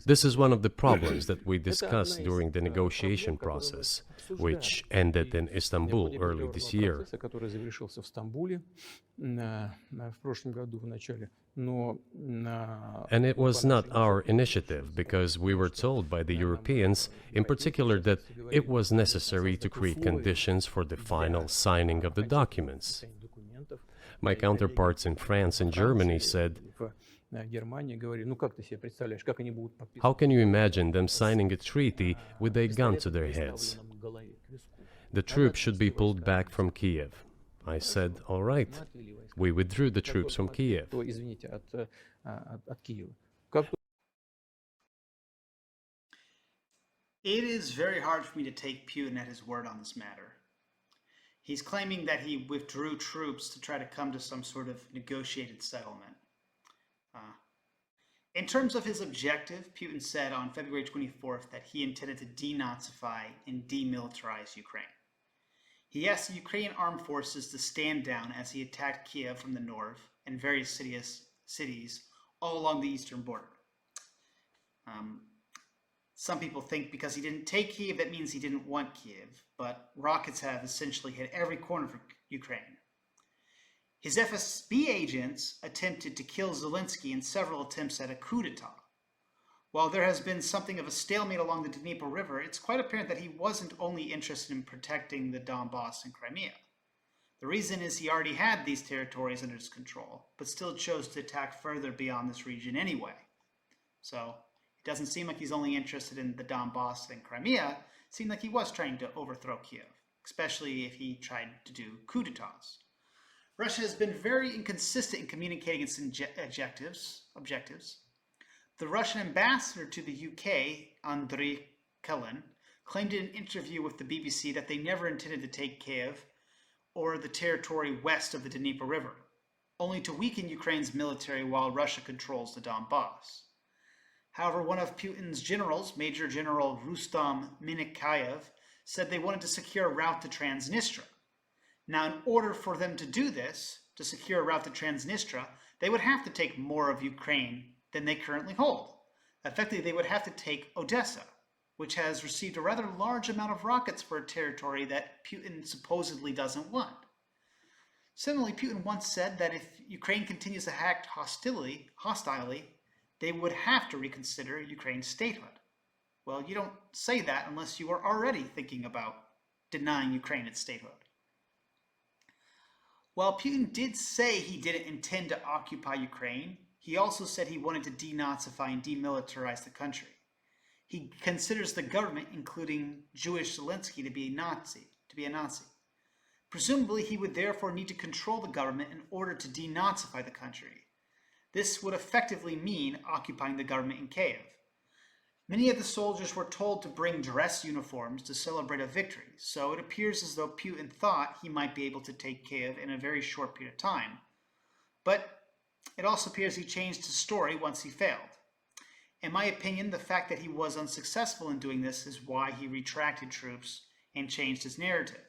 This is one of the problems that we discussed during the negotiation process, which ended in Istanbul early this year. And it was not our initiative, because we were told by the Europeans, in particular, that it was necessary to create conditions for the final signing of the documents. My counterparts in France and Germany said, "How can you imagine them signing a treaty with a gun to their heads? The troops should be pulled back from Kiev." I said, "All right." We withdrew the troops from Kiev. It is very hard for me to take Putin at his word on this matter. He's claiming that he withdrew troops to try to come to some sort of negotiated settlement. In terms of his objective, Putin said on February 24th that he intended to denazify and demilitarize Ukraine. He asked the Ukrainian armed forces to stand down as he attacked Kiev from the north and various cities all along the eastern border. Some people think because he didn't take Kiev, that means he didn't want Kiev, but rockets have essentially hit every corner of Ukraine. His FSB agents attempted to kill Zelensky in several attempts at a coup d'etat. While there has been something of a stalemate along the Dnieper River, it's quite apparent that he wasn't only interested in protecting the Donbass and Crimea. The reason is he already had these territories under his control, but still chose to attack further beyond this region anyway. So it doesn't seem like he's only interested in the Donbass and Crimea. It seemed like he was trying to overthrow Kiev, especially if he tried to do coup d'etats. Russia has been very inconsistent in communicating its objectives. The Russian ambassador to the UK, Andriy Kellen, claimed in an interview with the BBC that they never intended to take Kiev or the territory west of the Dnieper River, only to weaken Ukraine's military while Russia controls the Donbass. However, one of Putin's generals, Major General Rustam Minikayev, said they wanted to secure a route to Transnistria. Now, in order for them to do this, to secure a route to Transnistria, they would have to take more of Ukraine than they currently hold. Effectively, they would have to take Odessa, which has received a rather large amount of rockets for a territory that Putin supposedly doesn't want. Similarly, Putin once said that if Ukraine continues to act hostilely, they would have to reconsider Ukraine's statehood. Well, you don't say that unless you are already thinking about denying Ukraine its statehood. While Putin did say he didn't intend to occupy Ukraine, he also said he wanted to denazify and demilitarize the country. He considers the government, including Jewish Zelensky, to be a Nazi. Presumably, he would therefore need to control the government in order to denazify the country. This would effectively mean occupying the government in Kiev. Many of the soldiers were told to bring dress uniforms to celebrate a victory, so it appears as though Putin thought he might be able to take Kiev in a very short period of time. But it also appears he changed his story once he failed. In my opinion, the fact that he was unsuccessful in doing this is why he retracted troops and changed his narrative.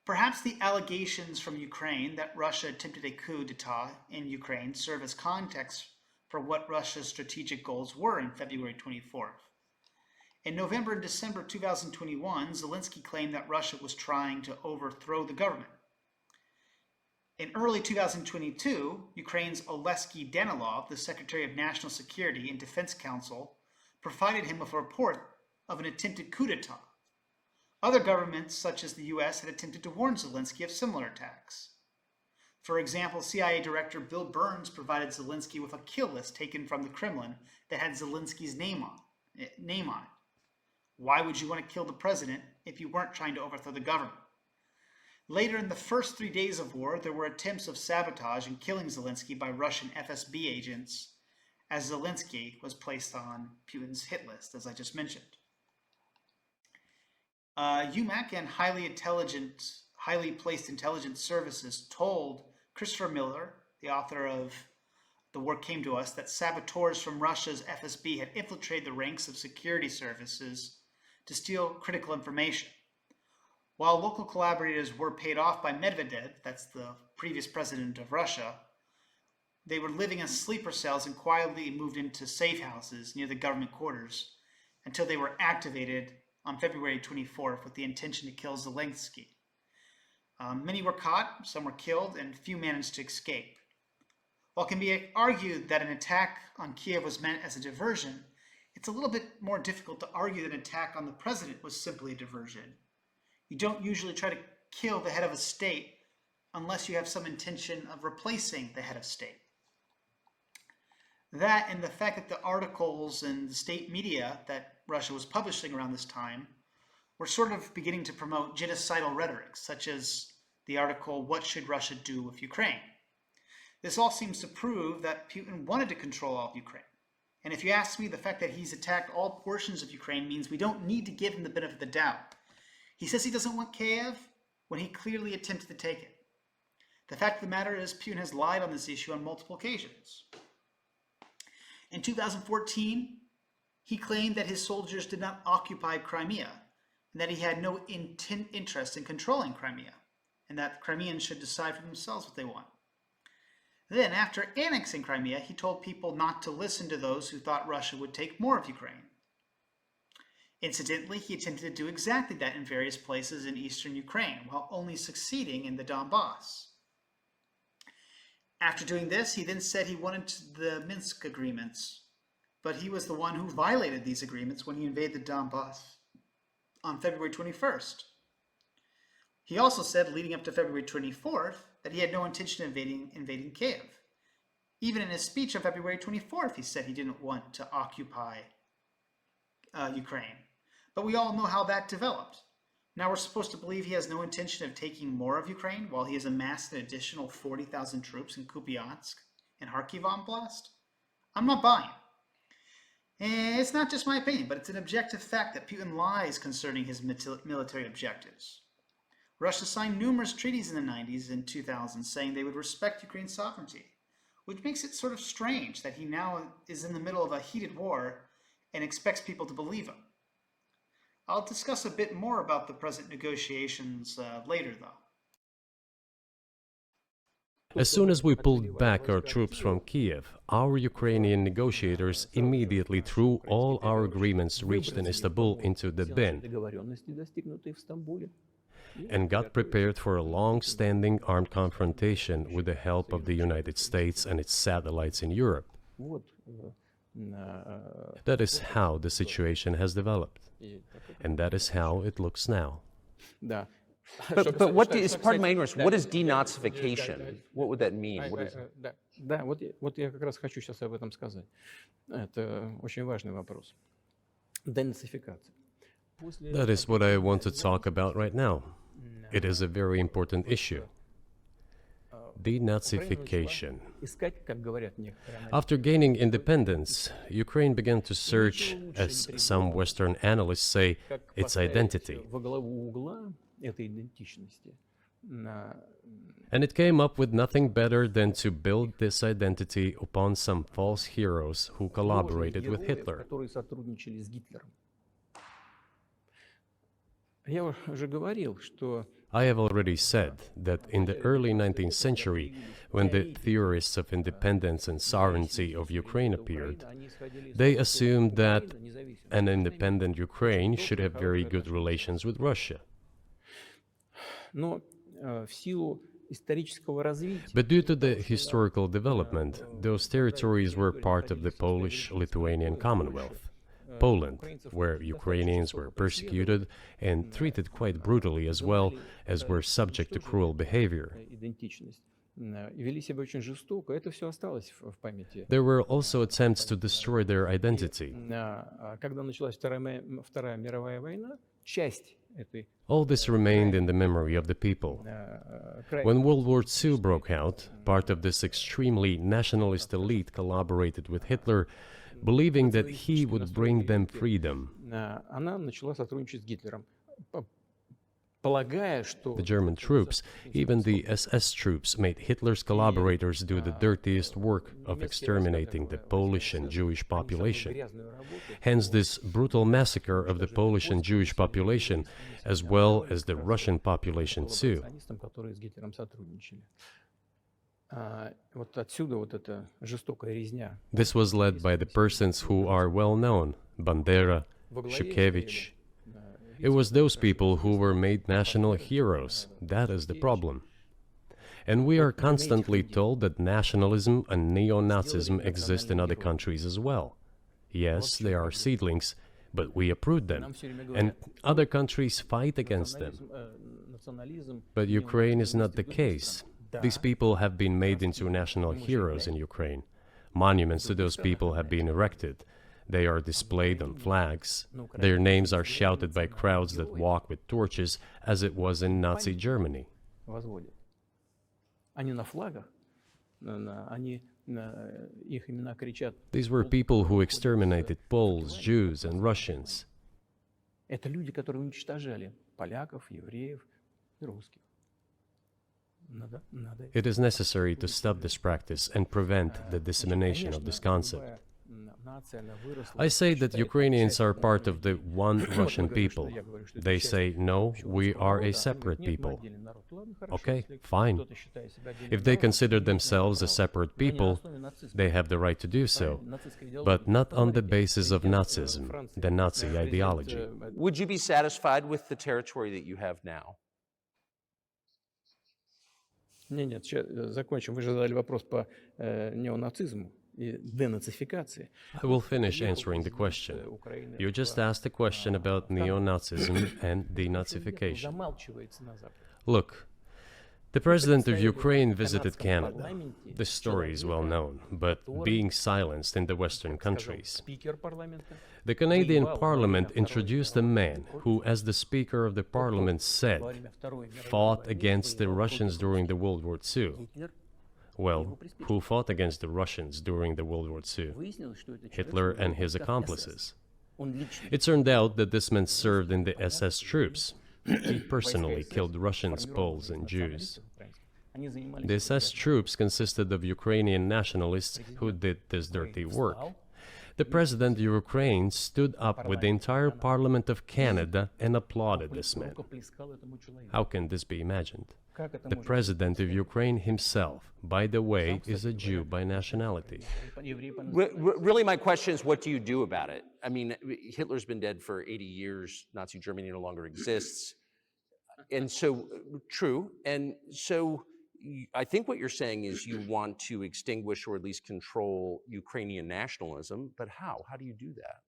Perhaps the allegations from Ukraine that Russia attempted a coup d'etat in Ukraine serve as context for what Russia's strategic goals were in February 24th. In November and December 2021, Zelensky claimed that Russia was trying to overthrow the government. In early 2022, Ukraine's Oleksiy Danilov, the Secretary of National Security and Defense Council, provided him with a report of an attempted coup d'etat. Other governments, such as the US, had attempted to warn Zelensky of similar attacks. For example, CIA Director Bill Burns provided Zelensky with a kill list taken from the Kremlin that had Zelensky's name on it. Why would you want to kill the president if you weren't trying to overthrow the government? Later, in the first 3 days of war, there were attempts of sabotage and killing Zelensky by Russian FSB agents, as Zelensky was placed on Putin's hit list, as I just mentioned. UMAC and highly placed intelligence services told Christopher Miller, the author of The War Came to Us, that saboteurs from Russia's FSB had infiltrated the ranks of security services to steal critical information. While local collaborators were paid off by Medvedev, that's the previous president of Russia, they were living in sleeper cells and quietly moved into safe houses near the government quarters until they were activated on February 24th with the intention to kill Zelensky. Many were caught, some were killed, and few managed to escape. While it can be argued that an attack on Kiev was meant as a diversion, it's a little bit more difficult to argue that an attack on the president was simply a diversion. You don't usually try to kill the head of a state unless you have some intention of replacing the head of state. That and the fact that the articles and the state media that Russia was publishing around this time were sort of beginning to promote genocidal rhetoric, such as the article, "What Should Russia Do with Ukraine?" This all seems to prove that Putin wanted to control all of Ukraine. And if you ask me, the fact that he's attacked all portions of Ukraine means we don't need to give him the benefit of the doubt. He says he doesn't want Kiev when he clearly attempted to take it. The fact of the matter is Putin has lied on this issue on multiple occasions. In 2014, he claimed that his soldiers did not occupy Crimea and that he had no interest in controlling Crimea and that Crimeans should decide for themselves what they want. Then, after annexing Crimea, he told people not to listen to those who thought Russia would take more of Ukraine. Incidentally, he attempted to do exactly that in various places in eastern Ukraine, while only succeeding in the Donbass. After doing this, he then said he wanted the Minsk agreements, but he was the one who violated these agreements when he invaded the Donbass on February 21st. He also said, leading up to February 24th, that he had no intention of invading Kiev. Even in his speech on February 24th, he said he didn't want to occupy Ukraine. But we all know how that developed. Now we're supposed to believe he has no intention of taking more of Ukraine while he has amassed an additional 40,000 troops in Kupiansk and Kharkiv Oblast? I'm not buying. And it's not just my opinion, but it's an objective fact that Putin lies concerning his military objectives. Russia signed numerous treaties in the 90s and 2000s saying they would respect Ukraine's sovereignty, which makes it sort of strange that he now is in the middle of a heated war and expects people to believe him. I'll discuss a bit more about the present negotiations later, though. As soon as we pulled back our troops from Kiev, our Ukrainian negotiators immediately threw all our agreements reached in Istanbul into the bin and got prepared for a long-standing armed confrontation with the help of the United States and its satellites in Europe. That is how the situation has developed, and that is how it looks now. But what is, pardon my ignorance, what is denazification? What would that mean? What is... Да, вот я как раз хочу сейчас об этом сказать. Это очень важный вопрос. Денацификация. That is what I want to talk about right now. It is a very important issue. Denazification. After gaining independence, Ukraine began to search, as some Western analysts say, its identity. And it came up with nothing better than to build this identity upon some false heroes who collaborated with Hitler. I have already said that in the early 19th century, when the theorists of independence and sovereignty of Ukraine appeared, they assumed that an independent Ukraine should have very good relations with Russia. But due to the historical development, those territories were part of the Polish-Lithuanian Commonwealth. Poland, where Ukrainians were persecuted and treated quite brutally as well as were subject to cruel behavior. There were also attempts to destroy their identity. All this remained in the memory of the people. When World War II broke out, part of this extremely nationalist elite collaborated with Hitler, believing that he would bring them freedom. The German troops, even the SS troops, made Hitler's collaborators do the dirtiest work of exterminating the Polish and Jewish population. Hence this brutal massacre of the Polish and Jewish population, as well as the Russian population too. This was led by the persons who are well known, Bandera, Shukevich. It was those people who were made national heroes. That is the problem. And we are constantly told that nationalism and neo-Nazism exist in other countries as well. Yes, they are seedlings, but we uproot them, and other countries fight against them. But Ukraine is not the case. These people have been made into national heroes in Ukraine. Monuments to those people have been erected. They are displayed on flags. Their names are shouted by crowds that walk with torches, as it was in Nazi Germany. These were people who exterminated Poles, Jews, and Russians. It is necessary to stop this practice and prevent the dissemination of this concept. I say that Ukrainians are part of the one Russian people. They say, no, we are a separate people. Okay, fine. If they consider themselves a separate people, they have the right to do so, but not on the basis of Nazism, the Nazi ideology. Would you be satisfied with the territory that you have now? Нет, сейчас закончим. Вы же задали вопрос по неонацизму и денацификации. I will finish answering the question. You just asked a question about neo-Nazism and denazification. Замалчивается на Западе. Look, the president of Ukraine visited Canada. The story is well known, but being silenced in the Western countries. Спикер парламента. The Canadian Parliament introduced a man who, as the Speaker of the Parliament said, fought against the Russians during the World War II. Well, who fought against the Russians during the World War II? Hitler and his accomplices. It turned out that this man served in the SS troops. He personally killed Russians, Poles, and Jews. The SS troops consisted of Ukrainian nationalists who did this dirty work. The president of Ukraine stood up with the entire Parliament of Canada and applauded this man. How can this be imagined? The president of Ukraine himself, by the way, is a Jew by nationality. Really, my question is, what do you do about it? I mean, Hitler's been dead for 80 years. Nazi Germany no longer exists. And so, true. And so, I think what you're saying is you want to extinguish or at least control Ukrainian nationalism, but how? How do you do that?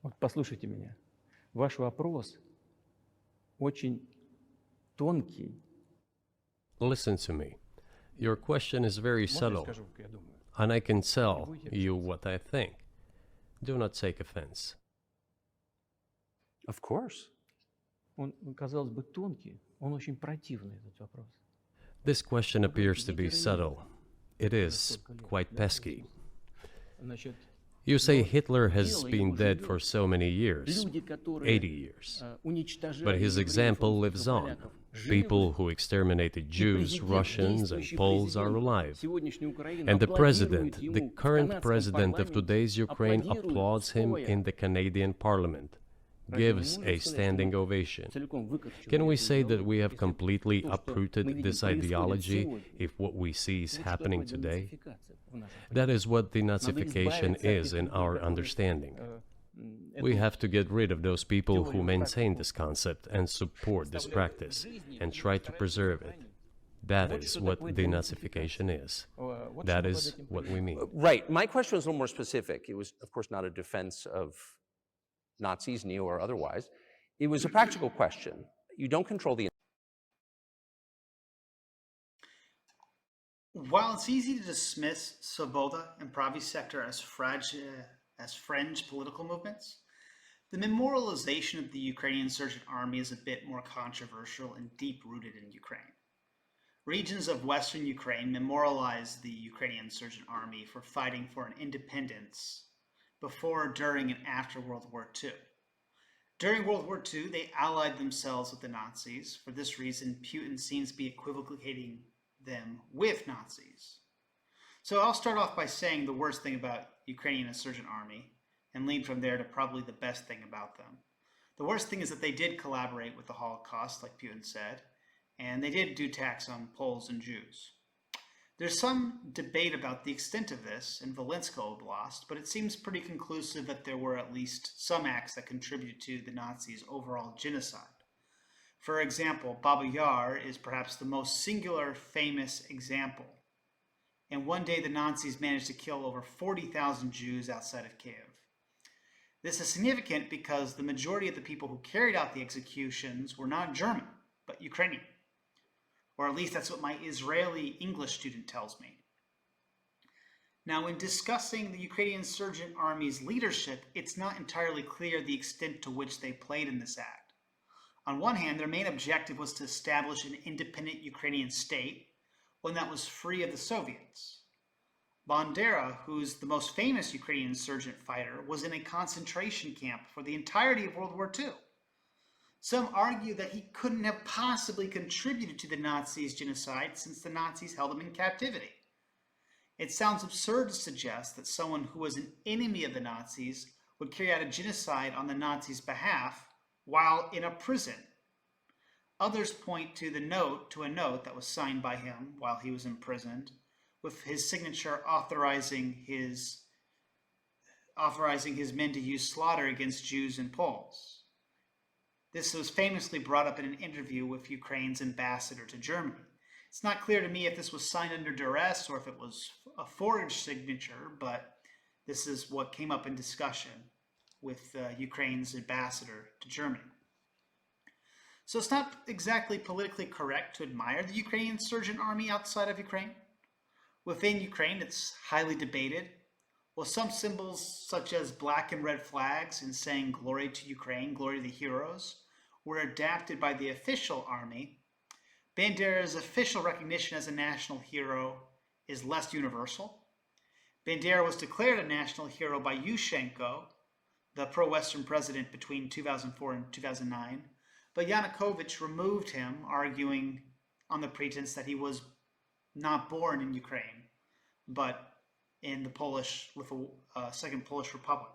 Вот послушайте меня. Ваш вопрос очень тонкий. Listen to me. Your question is very subtle, Скажу, как я думаю. and I can tell you what I think. Do not take offense. Of course. Он, казалось бы, тонкий, он очень противный, этот вопрос. This question appears to be subtle. It is quite pesky. Значит, You say Hitler has been dead for so many years, люди, которые 80 years. уничтожали But his евреев, example русских, lives on. поляков, живы. People who exterminated И Jews, президент, Russians, and действующий Poles are президент alive. сегодняшней Украины And the аплодирует president, ему the в current канадском president of парламенте, today's Ukraine, аплодирует applauds him стоя. in the Canadian parliament, gives a standing ovation. Целиком выкорчевали Can we эту say that идеологию, we have если completely то, что мы uprooted видим, this происходит ideology сегодня? if what we see is Вот что happening такое today? денацификация в нашем That is what Надо denazification избавиться от is тех in людей, our которые, understanding. эту We have to get rid of those people who теорию maintain практику this concept and support this вставляют в practice жизнь, and try to preserve it. That Вот is что what такое denazification is. Вот That что под is этим what we mean. Right. My question was a little more specific. It was, of course, not a defense of Nazis, neo or otherwise. It was a practical question. You don't control the While it's easy to dismiss Svoboda and Pravi sector as fringe political movements, the memorialization of the Ukrainian insurgent army is a bit more controversial and deep-rooted in Ukraine. Regions of Western Ukraine memorialize the Ukrainian insurgent army for fighting for an independence before, during, and after World War II. During World War II, they allied themselves with the Nazis. For this reason, Putin seems to be equivocating them with Nazis. So I'll start off by saying the worst thing about Ukrainian insurgent army and lead from there to probably the best thing about them. The worst thing is that they did collaborate with the Holocaust, like Putin said, and they did do attacks on Poles and Jews. There's some debate about the extent of this in Volynsk Oblast, but it seems pretty conclusive that there were at least some acts that contributed to the Nazis' overall genocide. For example, Baba Yar is perhaps the most singular famous example. And one day the Nazis managed to kill over 40,000 Jews outside of Kiev. This is significant because the majority of the people who carried out the executions were not German, but Ukrainian. Or at least that's what my Israeli English student tells me. Now, in discussing the Ukrainian insurgent army's leadership, it's not entirely clear the extent to which they played in this act. On one hand, their main objective was to establish an independent Ukrainian state, one that was free of the Soviets. Bandera, who's the most famous Ukrainian insurgent fighter, was in a concentration camp for the entirety of World War II. Some argue that he couldn't have possibly contributed to the Nazis' genocide since the Nazis held him in captivity. It sounds absurd to suggest that someone who was an enemy of the Nazis would carry out a genocide on the Nazis' behalf while in a prison. Others point to a note that was signed by him while he was imprisoned, with his signature authorizing his men to use slaughter against Jews and Poles. This was famously brought up in an interview with Ukraine's ambassador to Germany. It's not clear to me if this was signed under duress or if it was a forged signature, but this is what came up in discussion with Ukraine's ambassador to Germany. So it's not exactly politically correct to admire the Ukrainian insurgent army outside of Ukraine. Within Ukraine, it's highly debated. While some symbols, such as black and red flags and saying glory to Ukraine, glory to the heroes, were adapted by the official army, Bandera's official recognition as a national hero is less universal. Bandera was declared a national hero by Yushchenko, the pro-Western president between 2004 and 2009, but Yanukovych removed him, arguing on the pretense that he was not born in Ukraine, but in the Second Polish Republic.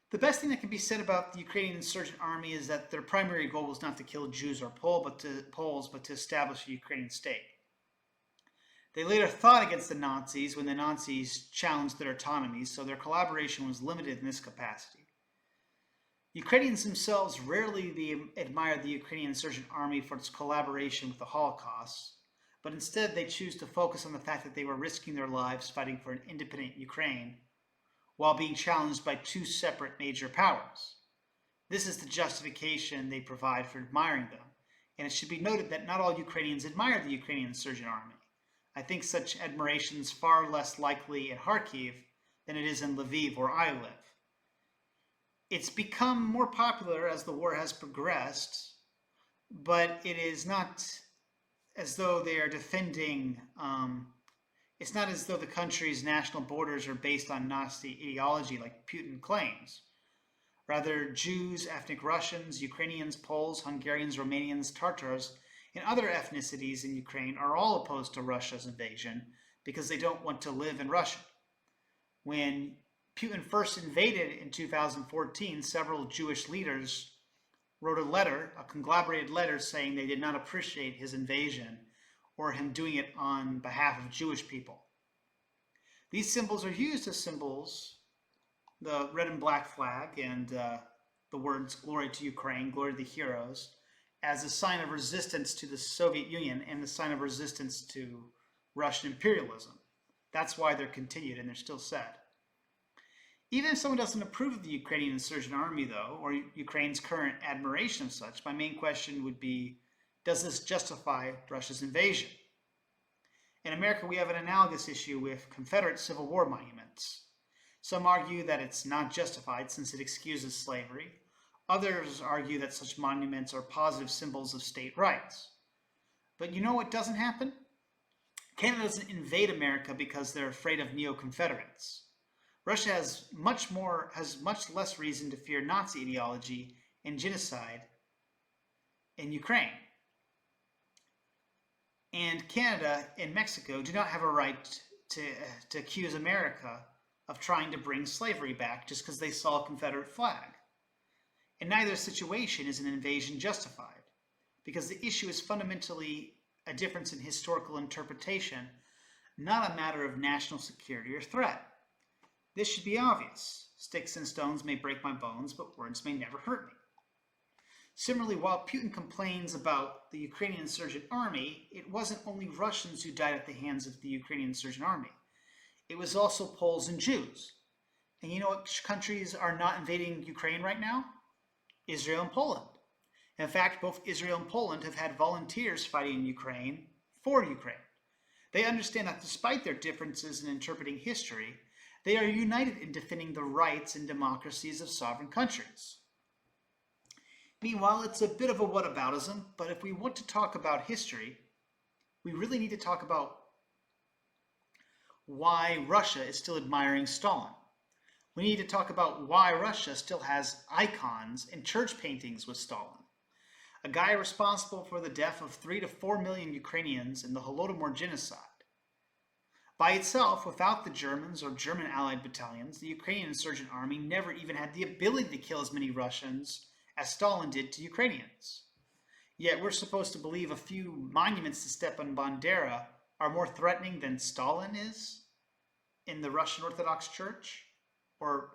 The best thing that can be said about the Ukrainian insurgent army is that their primary goal was not to kill Jews or Poles, but to establish a Ukrainian state. They later fought against the Nazis when the Nazis challenged their autonomy, so their collaboration was limited in this capacity. Ukrainians themselves rarely admire the Ukrainian insurgent army for its collaboration with the Holocaust, but instead they choose to focus on the fact that they were risking their lives fighting for an independent Ukraine while being challenged by two separate major powers. This is the justification they provide for admiring them, and it should be noted that not all Ukrainians admire the Ukrainian insurgent army. I think such admiration is far less likely in Kharkiv than it is in Lviv, where I live. It's become more popular as the war has progressed, but it is not as though they are defending, it's not as though the country's national borders are based on Nazi ideology like Putin claims. Rather, Jews, ethnic Russians, Ukrainians, Poles, Hungarians, Romanians, Tatars, and other ethnicities in Ukraine are all opposed to Russia's invasion because they don't want to live in Russia. When Putin first invaded in 2014, several Jewish leaders wrote a conglomerated letter saying they did not appreciate his invasion or him doing it on behalf of Jewish people. These symbols are used as symbols, the red and black flag and the words glory to Ukraine, glory to the heroes, as a sign of resistance to the Soviet Union and a sign of resistance to Russian imperialism. That's why they're continued and they're still said. Even if someone doesn't approve of the Ukrainian insurgent army, though, or Ukraine's current admiration of such, my main question would be, does this justify Russia's invasion? In America, we have an analogous issue with Confederate Civil War monuments. Some argue that it's not justified since it excuses slavery. Others argue that such monuments are positive symbols of state rights. But you know what doesn't happen? Canada doesn't invade America because they're afraid of neo-Confederates. Russia has much less reason to fear Nazi ideology and genocide in Ukraine. And Canada and Mexico do not have a right to accuse America of trying to bring slavery back just because they saw a Confederate flag. In neither situation is an invasion justified, because the issue is fundamentally a difference in historical interpretation, not a matter of national security or threat. This should be obvious. Sticks and stones may break my bones, but words may never hurt me. Similarly, while Putin complains about the Ukrainian insurgent army, it wasn't only Russians who died at the hands of the Ukrainian insurgent army. It was also Poles and Jews. And you know what countries are not invading Ukraine right now? Israel and Poland. In fact, both Israel and Poland have had volunteers fighting in Ukraine for Ukraine. They understand that despite their differences in interpreting history, they are united in defending the rights and democracies of sovereign countries. Meanwhile, it's a bit of a whataboutism, but if we want to talk about history, we really need to talk about why Russia is still admiring Stalin. We need to talk about why Russia still has icons and church paintings with Stalin, a guy responsible for the death of 3 to 4 million Ukrainians in the Holodomor genocide. By itself, without the Germans or German allied battalions, the Ukrainian insurgent army never even had the ability to kill as many Russians as Stalin did to Ukrainians. Yet we're supposed to believe a few monuments to Stepan Bandera are more threatening than Stalin is in the Russian Orthodox Church, or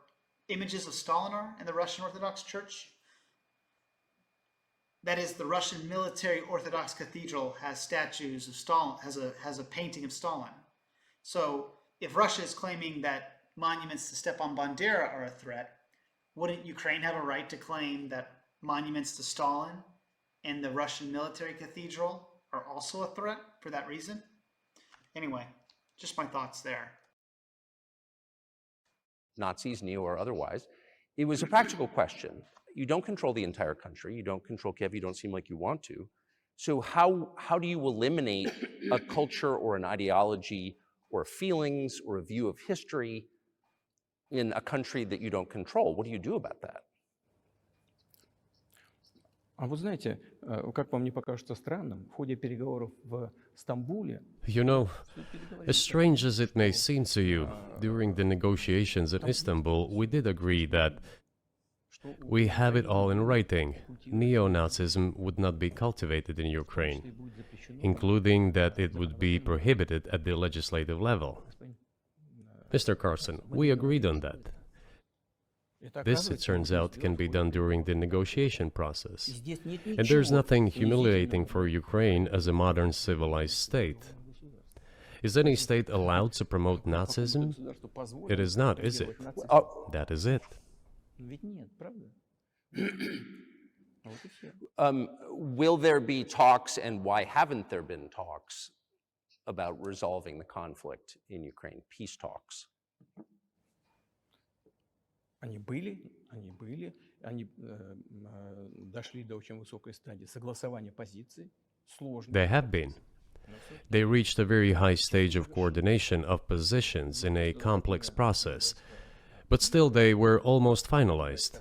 images of Stalin are in the Russian Orthodox Church. That is, the Russian military Orthodox cathedral has statues of Stalin, has a painting of Stalin. So if Russia is claiming that monuments to Stepan Bandera are a threat, wouldn't Ukraine have a right to claim that monuments to Stalin and the Russian military cathedral are also a threat for that reason? Anyway, just my thoughts there. Nazis, neo or otherwise, it was a practical question. You don't control the entire country. You don't control Kiev. You don't seem like you want to. So how do you eliminate a culture or an ideology or feelings or a view of history in a country that you don't control? What do you do about that? А вы знаете, как вам не покажется странным, в ходе переговоров в Стамбуле You know, as strange as it may seem to you, during the negotiations in Istanbul, we did agree that we have it all in writing. Neo-Nazism would not be cultivated in Ukraine, including that it would be prohibited at the legislative level. Mr. Carlson, we agreed on that. This, it turns out, can be done during the negotiation process. And there's nothing humiliating for Ukraine as a modern civilized state. Is any state allowed to promote Nazism? It is not, is it? That is it. Ведь нет, правда? Вот и все. Will there be talks, and why haven't there been talks about resolving the conflict in Ukraine, peace talks? Они дошли до очень высокой стадии согласования позиций, сложно. They have been. They reached a very high stage of coordination of positions in a complex process, but still they were almost finalized.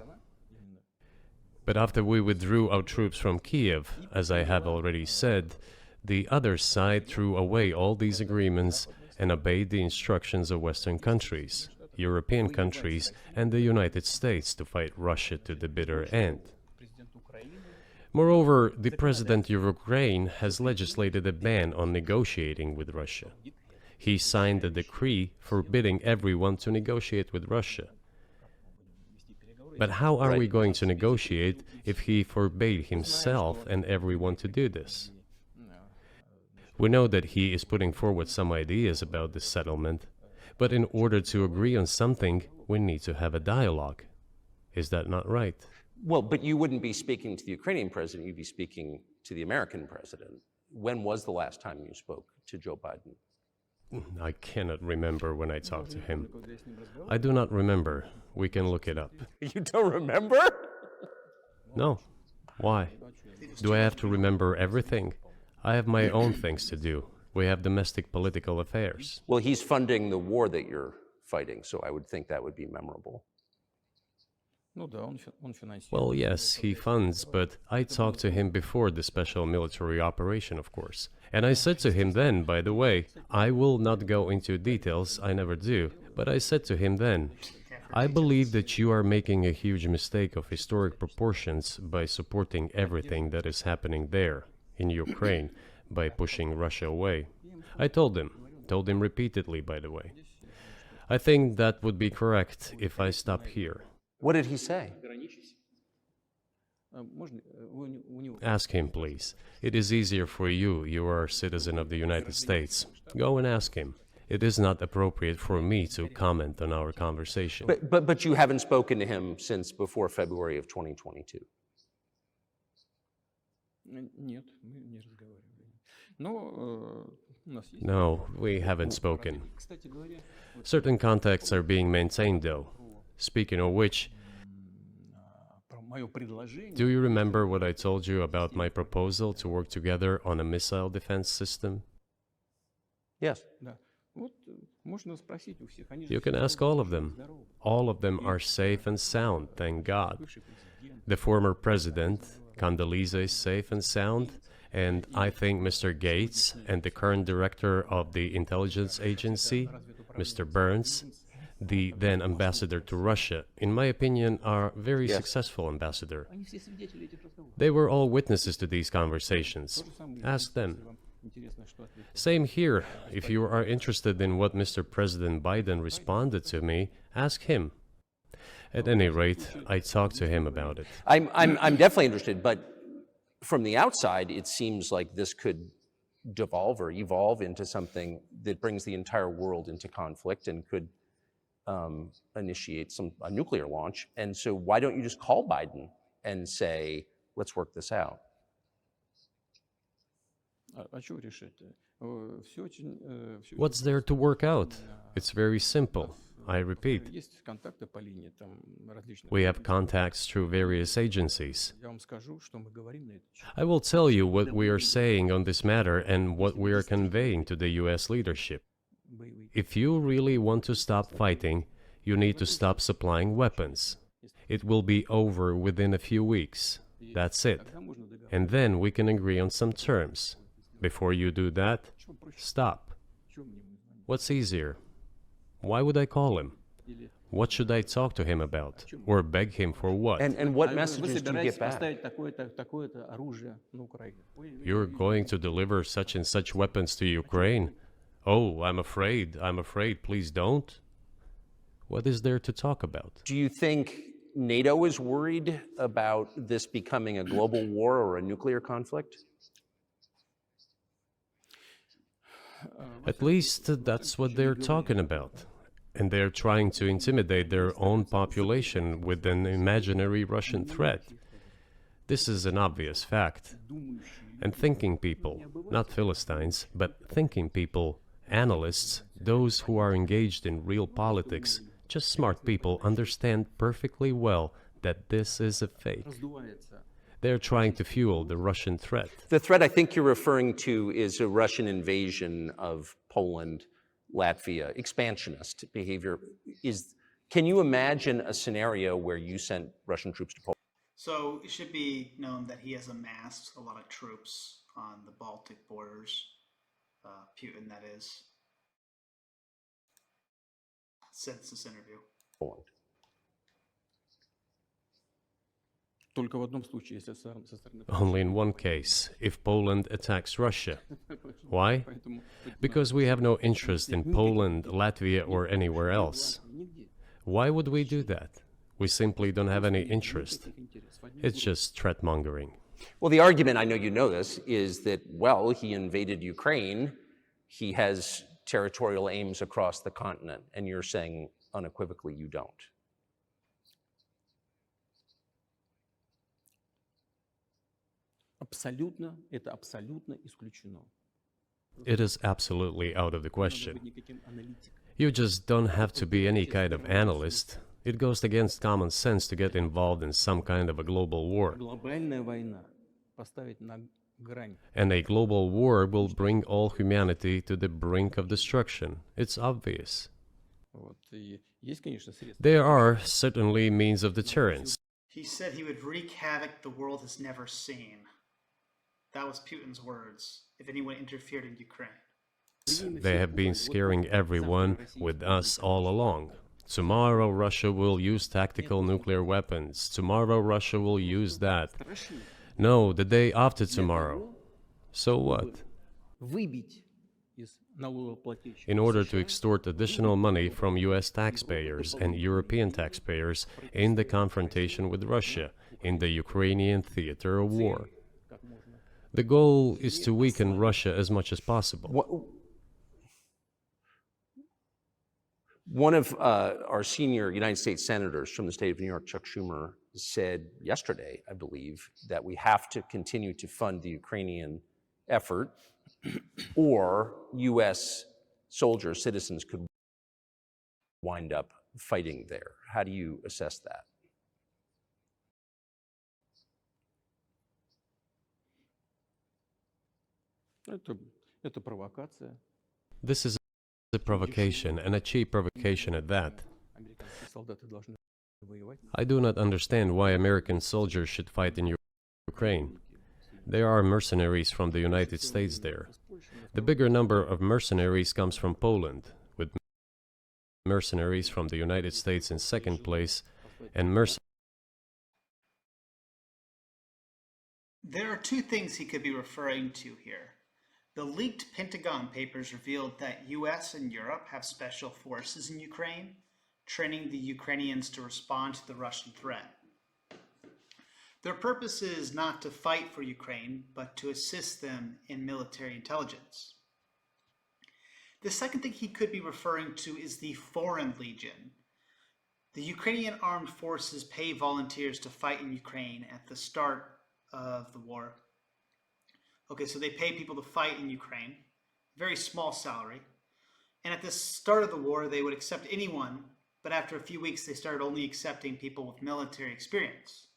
But after we withdrew our troops from Kiev, as I have already said, the other side threw away all these agreements and obeyed the instructions of Western countries, European countries, and the United States to fight Russia to the bitter end. Moreover, the President of Ukraine has legislated a ban on negotiating with Russia. He signed a decree forbidding everyone to negotiate with Russia. But how are we going to negotiate if he forbade himself and everyone to do this? We know that he is putting forward some ideas about this settlement, but in order to agree on something, we need to have a dialogue. Is that not right? Well, but you wouldn't be speaking to the Ukrainian president, you'd be speaking to the American president. When was the last time you spoke to Joe Biden? I cannot remember when I talked to him. I do not remember. We can look it up. You don't remember? No. Why? Do I have to remember everything? I have my own things to do. We have domestic political affairs. Well, he's funding the war that you're fighting, so I would think that would be memorable. Ну да, он финансирует. Well, yes, he funds, but I talked to him before the special military operation, of course. And I said to him then, by the way, I will not go into details, I never do, but I said to him then, I believe that you are making a huge mistake of historic proportions by supporting everything that is happening there, in Ukraine, by pushing Russia away. I told him repeatedly, by the way. I think that would be correct if I stop here. What did he say? Ask him, please. It is easier for you. You are a citizen of the United States. Go and ask him. It is not appropriate for me to comment on our conversation. But you haven't spoken to him since before February of 2022. Нет, мы не разговаривали. Но у нас есть. No, we haven't spoken. Certain contacts are being maintained, though. Speaking of which, Мое предложение. do you remember what I told you about my proposal to work together on a missile defense system? Yes. Да. Вот можно спросить у всех. Они You же can ask all of them. All of them are safe and sound, thank God. The former president, Condoleezza, is safe and sound, And I think Mr. Gates and the current director of the intelligence agency, Mr. Burns, the then ambassador to Russia, in my opinion, are very Yes. successful ambassador. Они все свидетели этих разговоров. They were all witnesses to these conversations. То же самое, Ask them. если вам интересно, что ответил. Same here. If you are interested in what Mr. President Biden responded to me, ask him. At any rate, I talked to him about it. I'm definitely interested, but from the outside, it seems like this could devolve or evolve into something that brings the entire world into conflict and could initiate a nuclear launch. And so why don't you just call Biden and say, let's work this out? А что решить? Все очень... What's there to work out? It's very simple. I repeat, Есть контакты по линии там различных. we have contacts through various agencies. Я вам скажу, что мы говорим на эту тему. I will tell you what we are saying on this matter and what we are conveying to the US leadership. Боевые. If you really want to stop fighting, you need to stop supplying weapons. It will be over within a few weeks. That's it. Тогда можно договориться. And then we can agree on some terms. Before you do that, Что проще? stop. Чего мне ему звонить? What's easier? Why would I call him? Или What should I talk to him about? Or beg him for what? And what вы messages do you собираетесь get back? поставить такое-то оружие на Украину? You're going to deliver such and such weapons to Ukraine? Oh, I'm afraid, please don't. What is there to talk about? Do you think NATO is worried about this becoming a global war or a nuclear conflict? At least that's what they're talking about. And they're trying to intimidate their own population with an imaginary Russian threat. This is an obvious fact. And thinking people, not Philistines, but thinking people, analysts, those who are engaged in real politics, just smart people, understand perfectly well that this is a fake. Раздувается. They're trying to fuel the Russian threat. The threat I think you're referring to is a Russian invasion of Poland, Latvia, expansionist behavior. Can you imagine a scenario where you sent Russian troops to Poland? So it should be known that he has amassed a lot of troops on the Baltic borders. Putin, that is, since this interview. Только в одном случае, если со стороны... Only in one case, if Poland attacks Russia. Why? Поэтому Because we have no interest in Poland, Latvia, or anywhere else. нигде. Why would we do that? We simply don't have any interest. It's just threat mongering. Well, the argument, I know you know this, is that, well, he invaded Ukraine, he has territorial aims across the continent, and you're saying unequivocally you don't. Это абсолютно исключено. It is absolutely out of the Не question. надо быть никаким аналитиком. You just don't have to be any kind of analyst. It goes against common sense to get involved in some kind of a global war. Глобальная война поставить на грань. And a global war will bring all humanity to the brink of destruction. It's obvious. Вот. И есть, конечно, средства. There are certainly means of deterrence. He said he would wreak havoc the world has never seen. That was Putin's words if anyone interfered in Ukraine. They have been scaring everyone with us all along. Tomorrow Russia will use tactical nuclear weapons. Tomorrow Russia will use that. No, the day after tomorrow. So what? Выбить из налогоплательщиков In order to extort additional money from US taxpayers and European taxpayers in the confrontation with Russia in the Ukrainian theater of war. как можно. The goal is to weaken Russia as much as possible. One of our senior United States senators from the state of New York, Chuck Schumer, said yesterday, I believe, that we have to continue to fund the Ukrainian effort or U.S. soldiers, citizens could wind up fighting there. How do you assess that? Это провокация. This is a provocation, and a cheap provocation at that. Американские солдаты должны воевать. I do not understand why American soldiers should fight in Ukraine. There are mercenaries from the United States there. The bigger number of mercenaries comes from Poland, with mercenaries from the United States in second place, and There are two things he could be referring to here. The leaked Pentagon papers revealed that US and Europe have special forces in Ukraine, training the Ukrainians to respond to the Russian threat. Their purpose is not to fight for Ukraine, but to assist them in military intelligence. The second thing he could be referring to is the Foreign Legion. The Ukrainian armed forces pay volunteers to fight in Ukraine at the start of the war. Okay, so they pay people to fight in Ukraine, very small salary. And at the start of the war, they would accept anyone, but after a few weeks, they started only accepting people with military experience.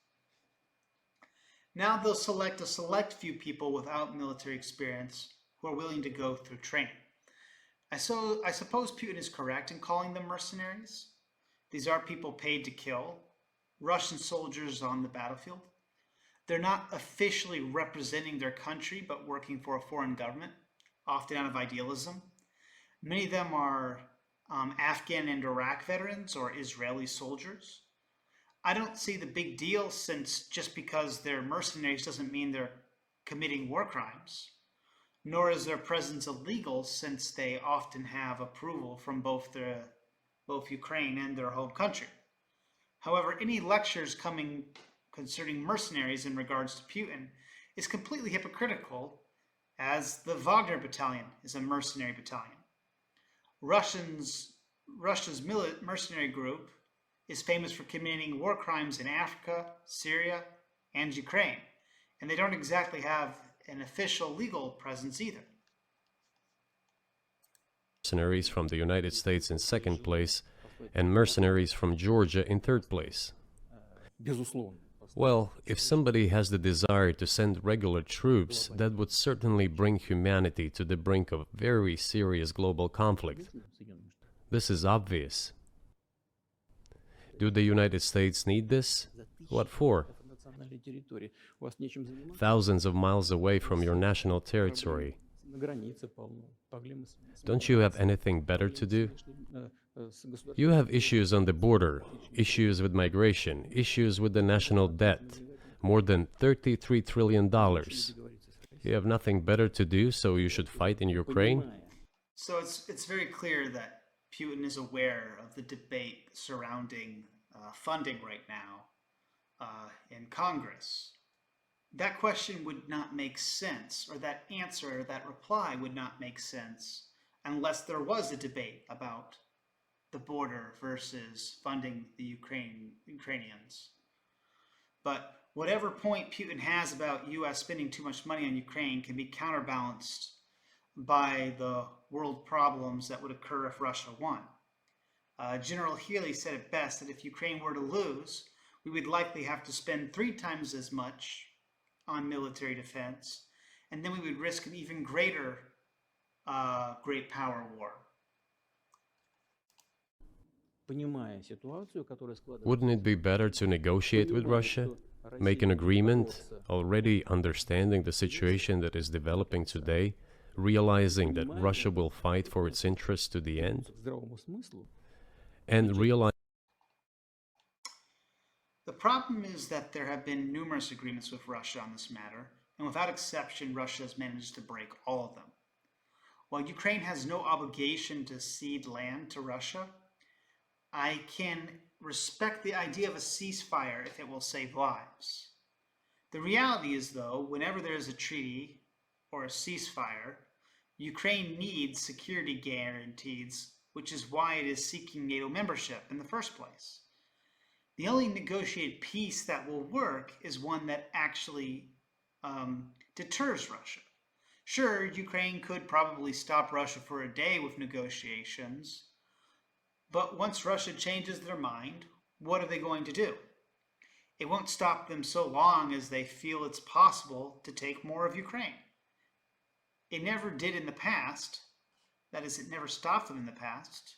Now they'll select a select few people without military experience who are willing to go through training. I suppose Putin is correct in calling them mercenaries. These are people paid to kill, Russian soldiers on the battlefield. They're not officially representing their country, but working for a foreign government, often out of idealism. Many of them are Afghan and Iraq veterans or Israeli soldiers. I don't see the big deal, since just because they're mercenaries doesn't mean they're committing war crimes, nor is their presence illegal, since they often have approval from both Ukraine and their home country. However, any lectures concerning mercenaries in regards to Putin is completely hypocritical, as the Wagner battalion is a mercenary battalion. Russia's mercenary group is famous for committing war crimes in Africa, Syria, and Ukraine, and they don't exactly have an official legal presence either. mercenaries from the United States in second place, and mercenaries from Georgia in third place. Безусловно. Well, if somebody has the desire to send regular troops, that would certainly bring humanity to the brink of very serious global conflict. This is obvious. Do the United States need this? What for? Национальной территории. У вас нечем заниматься. Thousands of miles away from your national territory. На границе полно. Проблемы Don't you have anything better to do? с государством. You have issues on the border, issues with migration, issues with the national debt, more than $33 trillion. You have nothing better to do, so you should fight in Ukraine? So it's very clear that Putin is aware of the debate surrounding funding right now in Congress. That question would not make sense, or that answer, that reply would not make sense unless there was a debate about the border versus funding the Ukrainians. But whatever point Putin has about US spending too much money on Ukraine can be counterbalanced by the world problems that would occur if Russia won. General Healy said it best, that if Ukraine were to lose, we would likely have to spend 3 times as much on military defense, and then we would risk an even greater great power war. Понимая ситуацию, которая складывается. Wouldn't it be better to negotiate with Russia? Make an agreement, already understanding the situation that is developing today, realizing that Russia will fight for its interests to the end, К здравому смыслу. and realize The problem is that there have been numerous agreements with Russia on this matter, and without exception, Russia has managed to break all of them. While Ukraine has no obligation to cede land to Russia, I can respect the idea of a ceasefire if it will save lives. The reality is, though, whenever there is a treaty or a ceasefire, Ukraine needs security guarantees, which is why it is seeking NATO membership in the first place. The only negotiated peace that will work is one that actually deters Russia. Sure, Ukraine could probably stop Russia for a day with negotiations, but once Russia changes their mind, what are they going to do? It won't stop them so long as they feel it's possible to take more of Ukraine. It never did in the past. That is, it never stopped them in the past.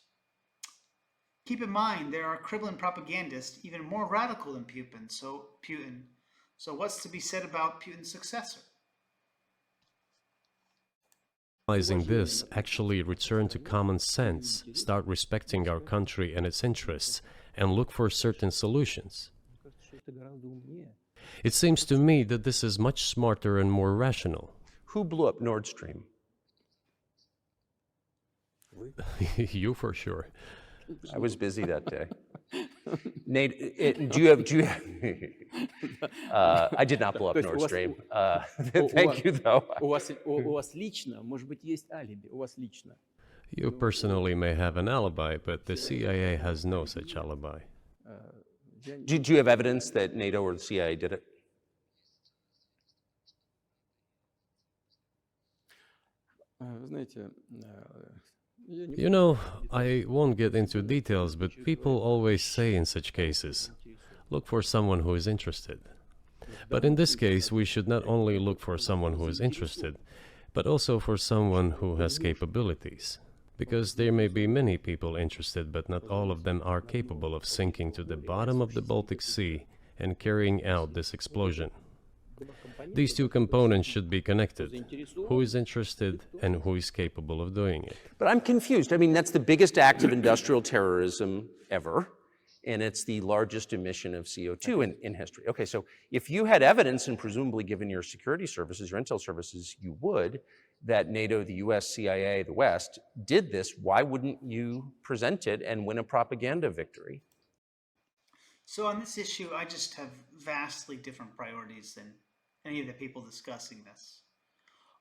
Keep in mind, there are Kremlin propagandists even more radical than Putin. So what's to be said about Putin's successor? Realizing this, actually return to common sense, start respecting our country and its interests, and look for certain solutions. It seems to me that this is much smarter and more rational. Who blew up Nord Stream? You for sure. I was busy that day. Nate, do you have I did not blow up Nord Stream. Thank you, though. У вас лично, может быть, есть алиби, у вас лично. You personally may have an alibi, but the CIA has no such alibi. Do you have evidence that NATO or the CIA did it? Знаете, You know, I won't get into details, but people always say in such cases, look for someone who is interested. But in this case, we should not only look for someone who is interested, but also for someone who has capabilities. Because there may be many people interested, but not all of them are capable of sinking to the bottom of the Baltic Sea and carrying out this explosion. These two components should be connected. Who is interested and who is capable of doing it? But I'm confused. I mean, that's the biggest act of industrial terrorism ever, and it's the largest emission of CO2 in history. Okay, so if you had evidence, and presumably given your security services, your intel services, you would, that NATO, the US, CIA, the West, did this, why wouldn't you present it and win a propaganda victory? So on this issue, I just have vastly different priorities than any of the people discussing this.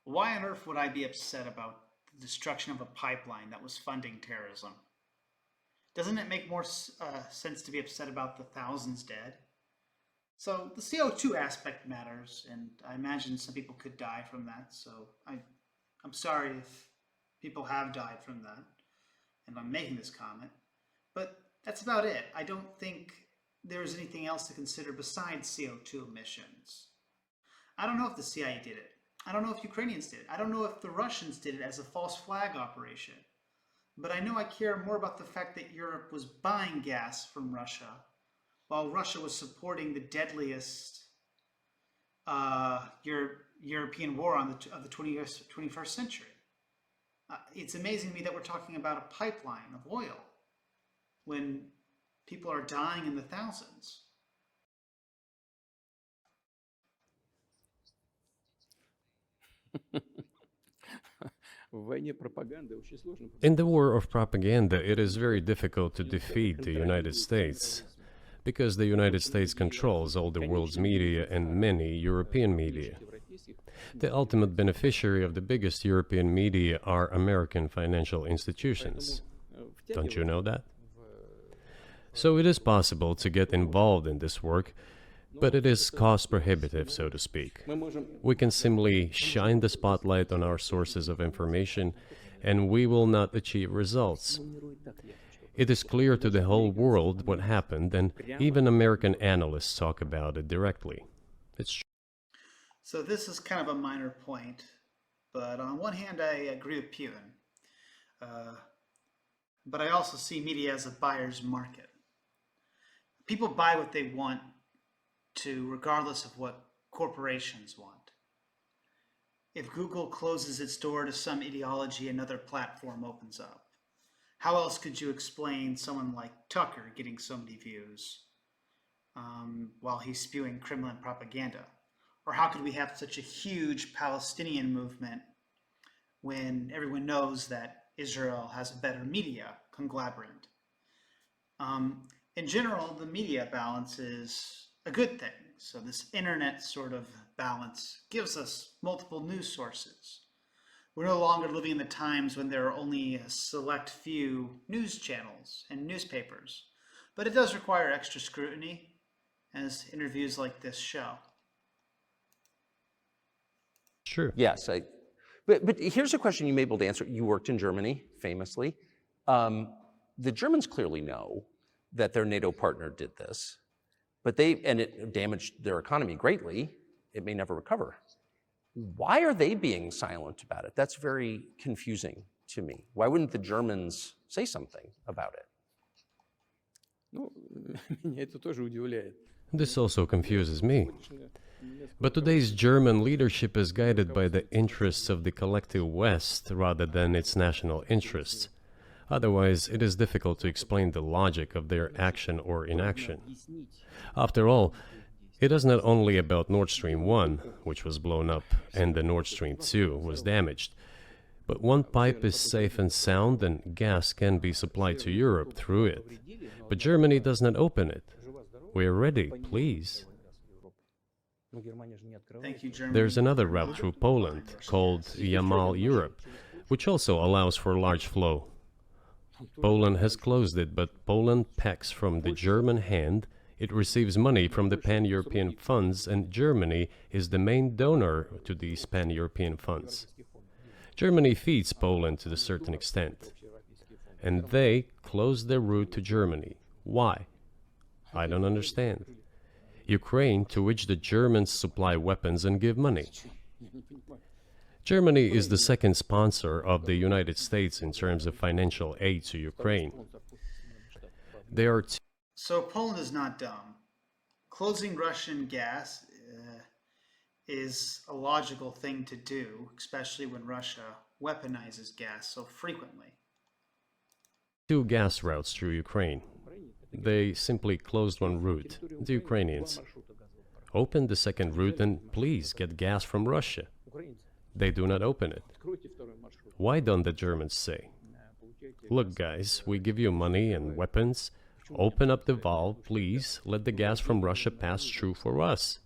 Why on earth would I be upset about the destruction of a pipeline that was funding terrorism? Doesn't it make more sense to be upset about the thousands dead? So the CO2 aspect matters, and I imagine some people could die from that, so I'm sorry if people have died from that, and I'm making this comment, but that's about it. I don't think there's anything else to consider besides CO2 emissions. I don't know if the CIA did it. I don't know if Ukrainians did it. I don't know if the Russians did it as a false flag operation. But I know I care more about the fact that Europe was buying gas from Russia while Russia was supporting the deadliest European war of the 21st century. It's amazing to me that we're talking about a pipeline of oil when people are dying in the thousands. In the war of propaganda, it is very difficult to defeat the United States, because the United States controls all the world's media and many European media. The ultimate beneficiary of the biggest European media are American financial institutions. Don't you know that? So it is possible to get involved in this work, but it is cost prohibitive, so to speak. We can simply shine the spotlight on our sources of information, and we will not achieve results. It is clear to the whole world what happened, and even American analysts talk about it directly. It's true. So this is kind of a minor point, but on one hand I agree with Putin, but I also see media as a buyer's market. People buy what they want to, regardless of what corporations want. If Google closes its door to some ideology, another platform opens up. How else could you explain someone like Tucker getting so many views while he's spewing Kremlin propaganda? Or how could we have such a huge Palestinian movement when everyone knows that Israel has a better media conglomerate? In general, the media balance is a good thing. So this internet sort of balance gives us multiple news sources. We're no longer living in the times when there are only a select few news channels and newspapers, but it does require extra scrutiny, as interviews like this show. True. Yes, but here's a question you may be able to answer. You worked in Germany, famously. The Germans clearly know that their NATO partner did this, and it damaged their economy greatly. It may never recover. Why are they being silent about it? That's very confusing to me. Why wouldn't the Germans say something about it? Ну, меня это тоже удивляет. This also confuses me. But today's German leadership is guided by the interests of the collective West rather than its national interests. Otherwise, it is difficult to explain the logic of their action or inaction. After all, it is not only about Nord Stream 1, which was blown up, and the Nord Stream 2 was damaged. But one pipe is safe and sound, and gas can be supplied to Europe through it. But Germany does not open it. We are ready, please. Thank you, Germany. There's another route through Poland, called Yamal Europe, which also allows for large flow. Poland has closed it, but Poland pecks from the German hand. It receives money from the pan-European funds, and Germany is the main donor to these pan-European funds. Germany feeds Poland to a certain extent, and they close their route to Germany. Why? I don't understand. Ukraine, to which the Germans supply weapons and give money. Germany is the second sponsor of the United States in terms of financial aid to Ukraine. They are So Poland is not dumb. Closing Russian gas is a logical thing to do, especially when Russia weaponizes gas so frequently. two gas routes through Ukraine. They simply closed one route, the Ukrainians. Open the second route and please get gas from Russia. They do not open it. Why don't the Germans say, look guys, we give you money and weapons, open up the valve, please, let the gas from Russia pass through for us.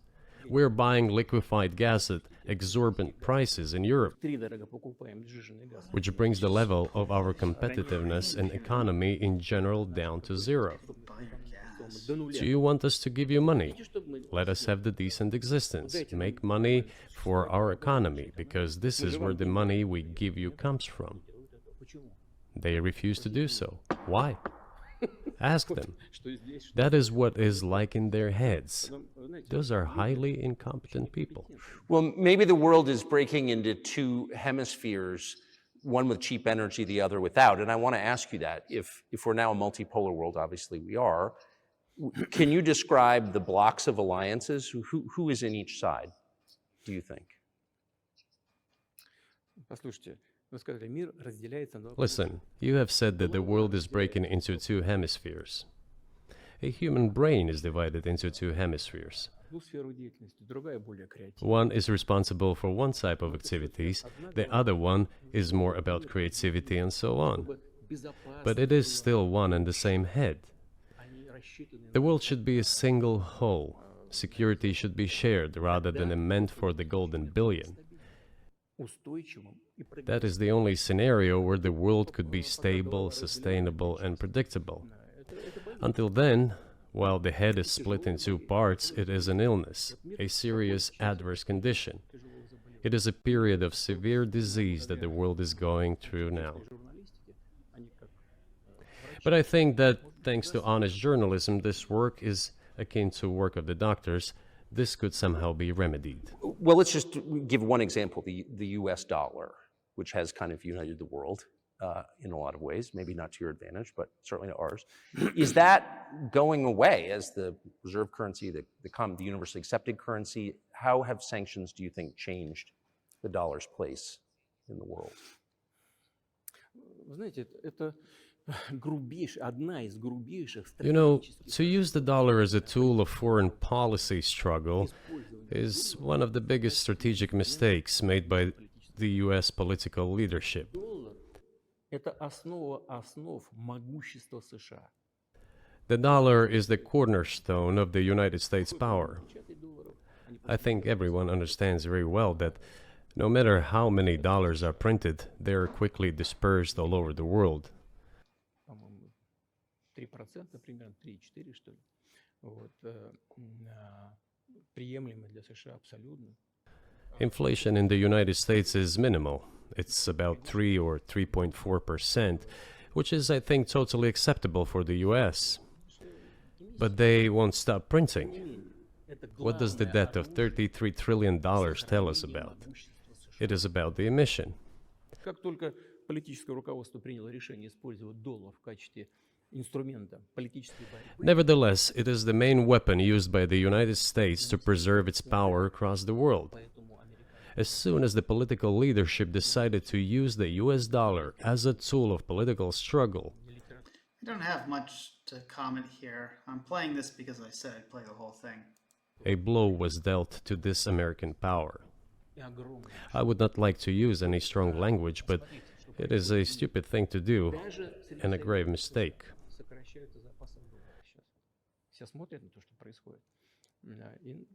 We're buying liquefied gas at exorbitant prices in Europe, which brings the level of our competitiveness and economy in general down to zero. Do you want us to give you money? Let us have the decent existence. Make money for our economy, because this is where the money we give you comes from. They refuse to do so. Why? Ask them. That is what is like in their heads. Those are highly incompetent people. Well, maybe the world is breaking into two hemispheres, one with cheap energy, the other without. And I want to ask you that. If we're now a multipolar world, obviously we are, can you describe the blocks of alliances? Who is in each side, do you think? Listen, you have said that the world is breaking into two hemispheres. A human brain is divided into two hemispheres. One is responsible for one type of activities, the other one is more about creativity and so on. But it is still one and the same head. The world should be a single whole. Security should be shared rather than meant for the golden billion. That is the only scenario where the world could be stable, sustainable, and predictable. Until then, while the head is split in two parts, it is an illness, a serious adverse condition. It is a period of severe disease that the world is going through now. But I think that, thanks to honest journalism, this work is akin to work of the doctors. This could somehow be remedied. Well, let's just give one example, the US dollar, which has kind of united the world in a lot of ways, maybe not to your advantage, but certainly to ours. Is that going away as the reserve currency, the universally accepted currency? How have sanctions, do you think, changed the dollar's place in the world? You know, to use the dollar as a tool of foreign policy struggle is one of the biggest strategic mistakes made by the US political leadership. The dollar is the cornerstone of the United States power. I think everyone understands very well that no matter how many dollars are printed, they are quickly dispersed all over the world. Inflation in the United States is minimal. It's about 3 or 3.4%, which is, I think, totally acceptable for the US. But they won't stop printing. What does the debt of $33 trillion tell us about? It is about the emission. инструмента политической борьбы. Nevertheless, it is the main weapon used by the United States to preserve its power across the world. Поэтому американцы As soon as the political leadership decided to use the US dollar as a tool of political struggle, I don't have much to comment here. I'm playing this because I said I'd play the whole thing. a blow was dealt to this American power. и огромные. I would not like to use any strong language, but it is a stupid thing to do Даже and a grave mistake. сокращаются запасы доллара сейчас. Все смотрят на то, что происходит, и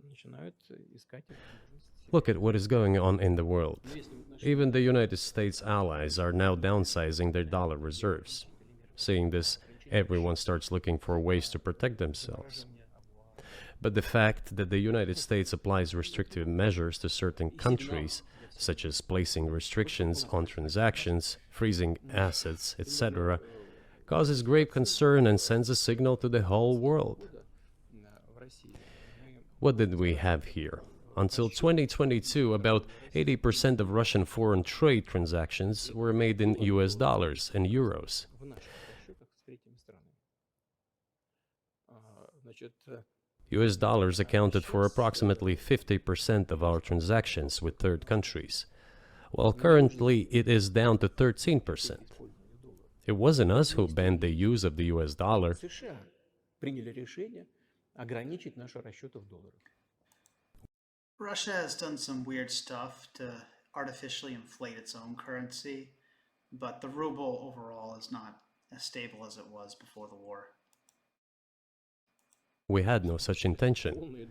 начинают искать возможность. Look at what is going on in the world. Но если в отношении Even the United States allies are now downsizing their dollar reserves. Seeing this, everyone starts looking for ways to protect themselves. But the fact that the United States applies restrictive measures to certain countries, such as placing restrictions on transactions, freezing assets, etc., causes grave concern and sends a signal to the whole world. в России мы What did we have here? Until 2022, about 80% of Russian foreign trade transactions were made in US dollars and euros. в наших расчетах с третьими странами. Значит, US dollars accounted for approximately 50% of our transactions with third countries, while currently it is down to 13%. It wasn't us who banned the use of the US dollar. США приняли решение ограничить наши расчеты в долларах. Russia has done some weird stuff to artificially inflate its own currency, but the ruble overall is not as stable as it was before the war. We had no such intention.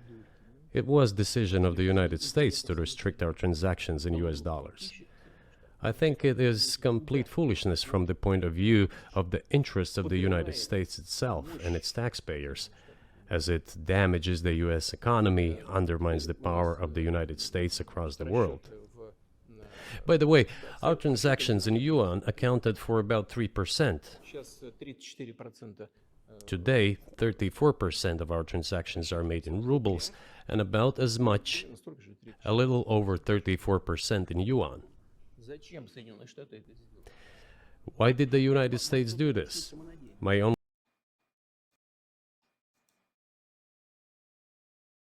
It was decision of the United States to restrict our transactions in US dollars. I think it is complete foolishness from the point of view of the interests of the United States itself and its taxpayers, as it damages the US economy, undermines the power of the United States across the world. By the way, our transactions in yuan accounted for about 3%. Сейчас 34% Today, 34% of our transactions are made in rubles and about as much, столько же 30. a little over 34% in yuan. Зачем Соединенные Штаты это сделали? Why did the United States do this? My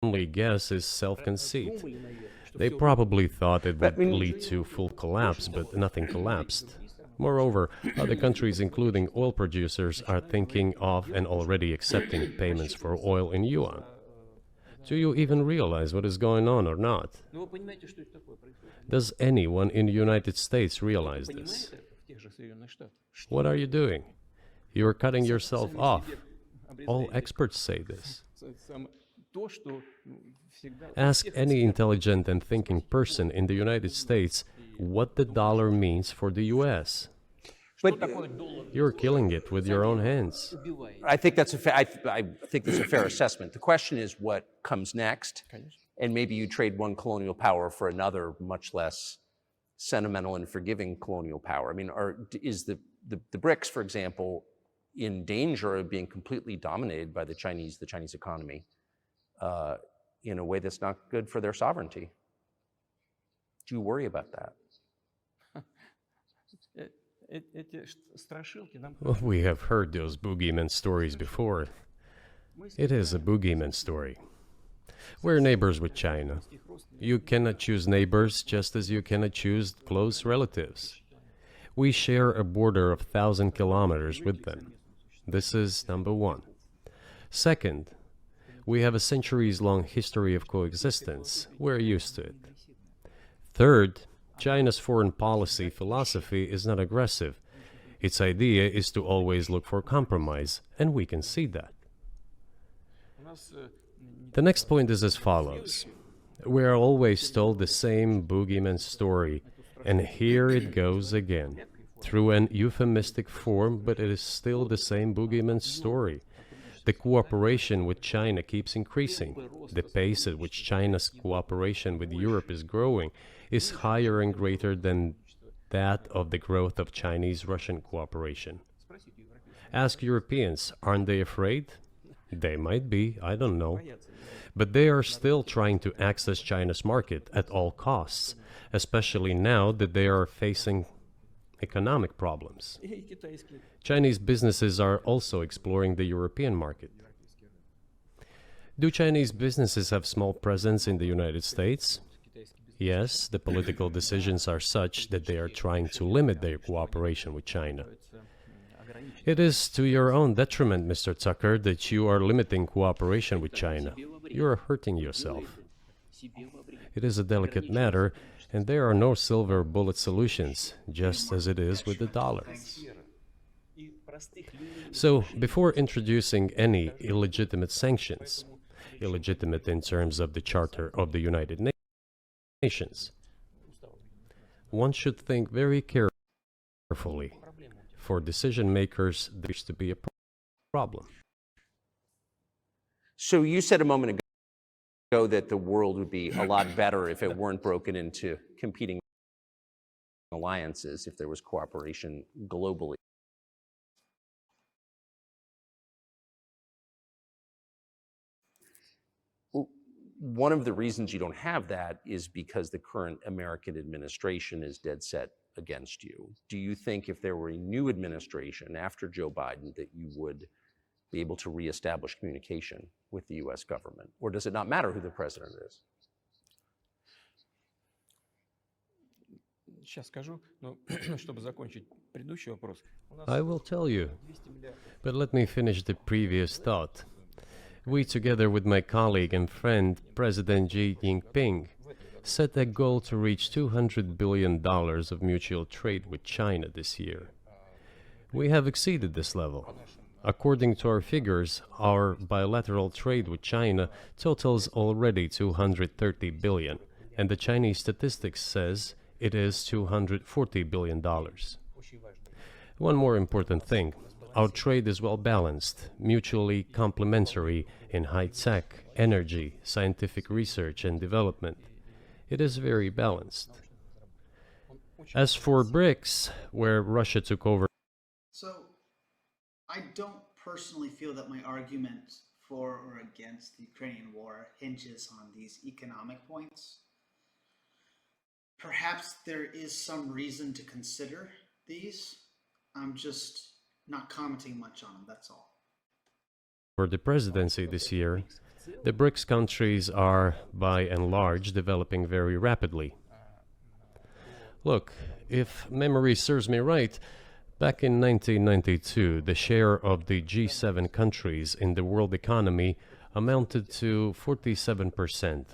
only guess is self-conceit. Думали, наверное, что They всё probably thought it would lead to full collapse, but nothing collapsed. Moreover, other countries, including oil producers, are thinking of and already accepting payments for oil in yuan. Do you even realize what is going on or not? Ну, вы понимаете, что это такое происходит? Does anyone in the United States realize Понимает this? это в тех же Соединенных Штатах? What are you doing? You are cutting yourself off. All Обрезаете experts say this. то, что всегда... Ask any intelligent and thinking person in the United States what the dollar means for the US. Что такое доллар? You're killing it with your own hands. Убивает. I think that's a I think that's a fair assessment. The question is what comes next, Конечно. and maybe you trade one colonial power for another, much less sentimental and forgiving colonial power. I mean, is the BRICS, for example, in danger of being completely dominated by the Chinese economy in a way that's not good for their sovereignty? Do you worry about that? Эти страшилки нам... Well, we have heard those boogeyman stories before. It is a boogeyman story. We're neighbors with China. You cannot choose neighbors just as you cannot choose close relatives. We share a border of 1,000 kilometers with them. This is number one. Second, we have a centuries-long history of coexistence. We're used to it. Third, China's foreign policy philosophy is not aggressive. Its idea is to always look for compromise, and we can see that. У нас The next point is as follows. We are always told the same boogeyman story, and here it goes again. Through an euphemistic form, but it is still the same boogeyman story. The cooperation with China keeps increasing. The pace at which China's cooperation with Europe is growing is higher and greater than that of the growth of Chinese-Russian cooperation. Ask Europeans, aren't they afraid? They might be, I don't know. But they are still trying to access China's market at all costs, especially now that they are facing economic problems. И китайские Chinese businesses are also exploring the European market. Do Chinese businesses have small presence in the United States? Yes, the political decisions are such that they are trying to limit their cooperation with China. ограничить It is to your own detriment, Mr. Tucker, that you are limiting cooperation with China. You are hurting yourself. It is a delicate matter, and there are no silver bullet solutions, just as it is with the dollar. и простых людей. So, before introducing any illegitimate sanctions, illegitimate in terms of the Charter of the United Nations, one should think very carefully. For decision makers, there used to be a problem. So you said a moment ago that the world would be a lot better if it weren't broken into competing alliances, if there was cooperation globally. Well, one of the reasons you don't have that is because the current American administration is dead set against you. Do you think if there were a new administration after Joe Biden that you would be able to reestablish communication with the US government? Or does it not matter who the president is? Сейчас скажу, но чтобы закончить предыдущий вопрос. У нас I will tell you, 200 миллиардов. but let me finish the previous thought. We, together with my colleague and friend, President Xi Jinping, set a goal to reach $200 billion of mutual trade with China this year. We have exceeded this level. According to our figures, our bilateral trade with China totals already $230 billion, and the Chinese statistics says it is $240 billion. One more important thing. Our trade is well balanced, mutually complementary in high-tech, energy, scientific research and development. It is very balanced. As for BRICS, where Russia took over, So, I don't personally feel that my argument for or against the Ukrainian war hinges on these economic points. Perhaps there is some reason to consider these. I'm just not commenting much on them, that's all. for the presidency this year, the BRICS countries are, by and large, developing very rapidly. Look, if memory serves me right, back in 1992, the share of the G7 countries in the world economy amounted to 47%,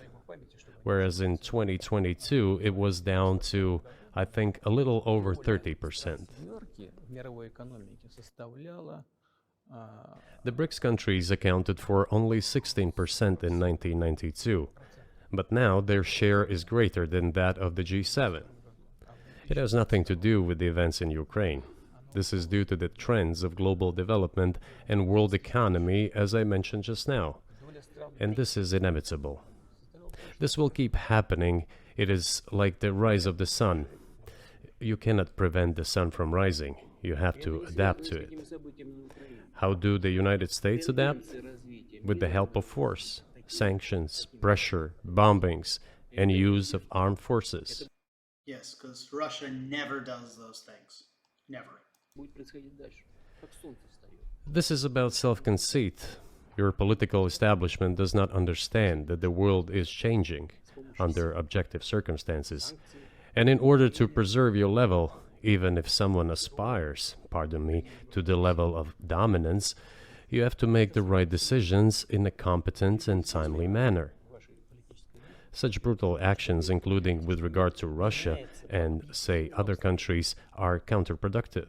whereas in 2022 it was down to, I think, a little over 30%. Четверки в мировой экономике составляла The BRICS countries accounted for only 16% in 1992, but now their share is greater than that of the G7. It has nothing to do with the events in Ukraine. This is due to the trends of global development and world economy, as I mentioned just now. And this is inevitable. This will keep happening. It is like the rise of the sun. You cannot prevent the sun from rising. You have to adapt to it. How do the United States adapt? With the help of force, sanctions, pressure, bombings, and use of armed forces. Yes, because Russia never does those things. Never. будет происходить дальше. Как солнце встает. This is about self-conceit. Your political establishment does not understand that the world is changing under objective circumstances. And in order to preserve your level, even if someone aspires, pardon me, to the level of dominance, you have to make the right decisions in a competent and timely manner. Such brutal actions, including with regard to Russia and, say, other countries, are counterproductive.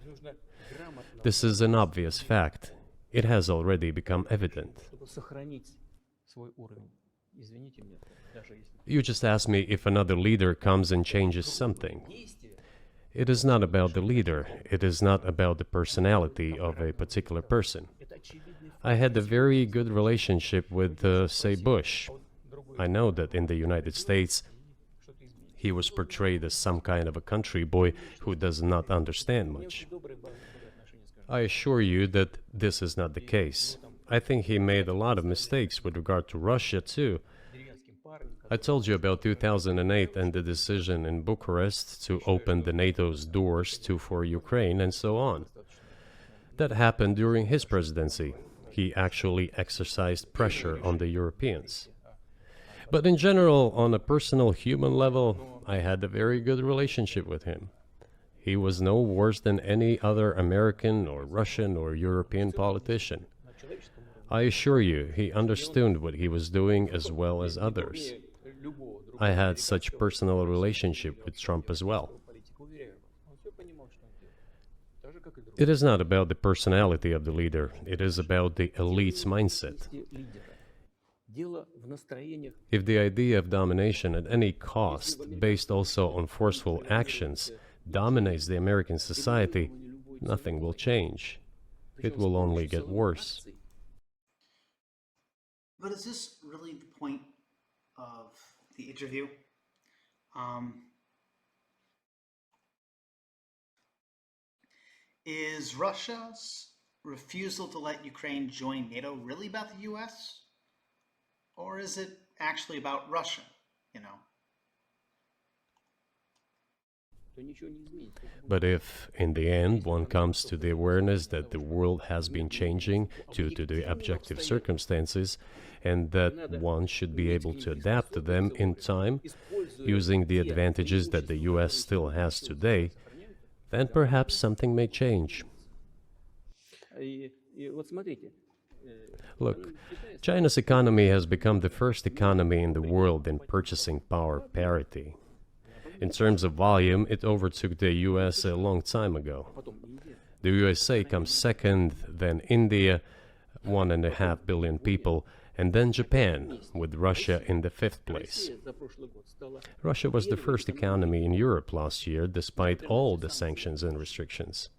This is an obvious fact. It has already become evident. Чтобы сохранить свой уровень. Извините меня, даже если You just asked me if another leader comes and changes something. It is not about the leader. It is not about the personality of a particular person. это очевидный I had a very good relationship with, say, Bush. I know that in the United States, что-то изменить. he was portrayed as some kind of a country boy who does not understand much. Добрые отношения, скажем. I assure you that this is not the case. I think he made a lot of mistakes with regard to Russia, too. Деревенским I told you about 2008 and the decision in Bucharest to open the NATO's doors for Ukraine and so on. That happened during his presidency. He actually exercised pressure on the Europeans. But in general, on a personal human level, I had a very good relationship with him. He was no worse than any other American or Russian or European politician. I assure you, he understood what he was doing as well as others. I had such personal relationship with Trump as well. It is not about the personality of the leader, it is about the elite's mindset. If the idea of domination at any cost, based also on forceful actions, dominates the American society, nothing will change. It will only get worse. But is this really the point of the interview? Is Russia's refusal to let Ukraine join NATO really about the US? Or is it actually about Russia, you know? But if, in the end, one comes to the awareness that the world has been changing due to the objective circumstances, and that one should be able to adapt to them in time, using the advantages that the US still has today, then perhaps something may change. Look, China's economy has become the first economy in the world in purchasing power parity. In terms of volume, it overtook the US a long time ago. The USA comes second, then India, 1.5 billion people, and then Japan, with Russia in the fifth place. Russia was the first economy in Europe last year, despite all the sanctions and restrictions.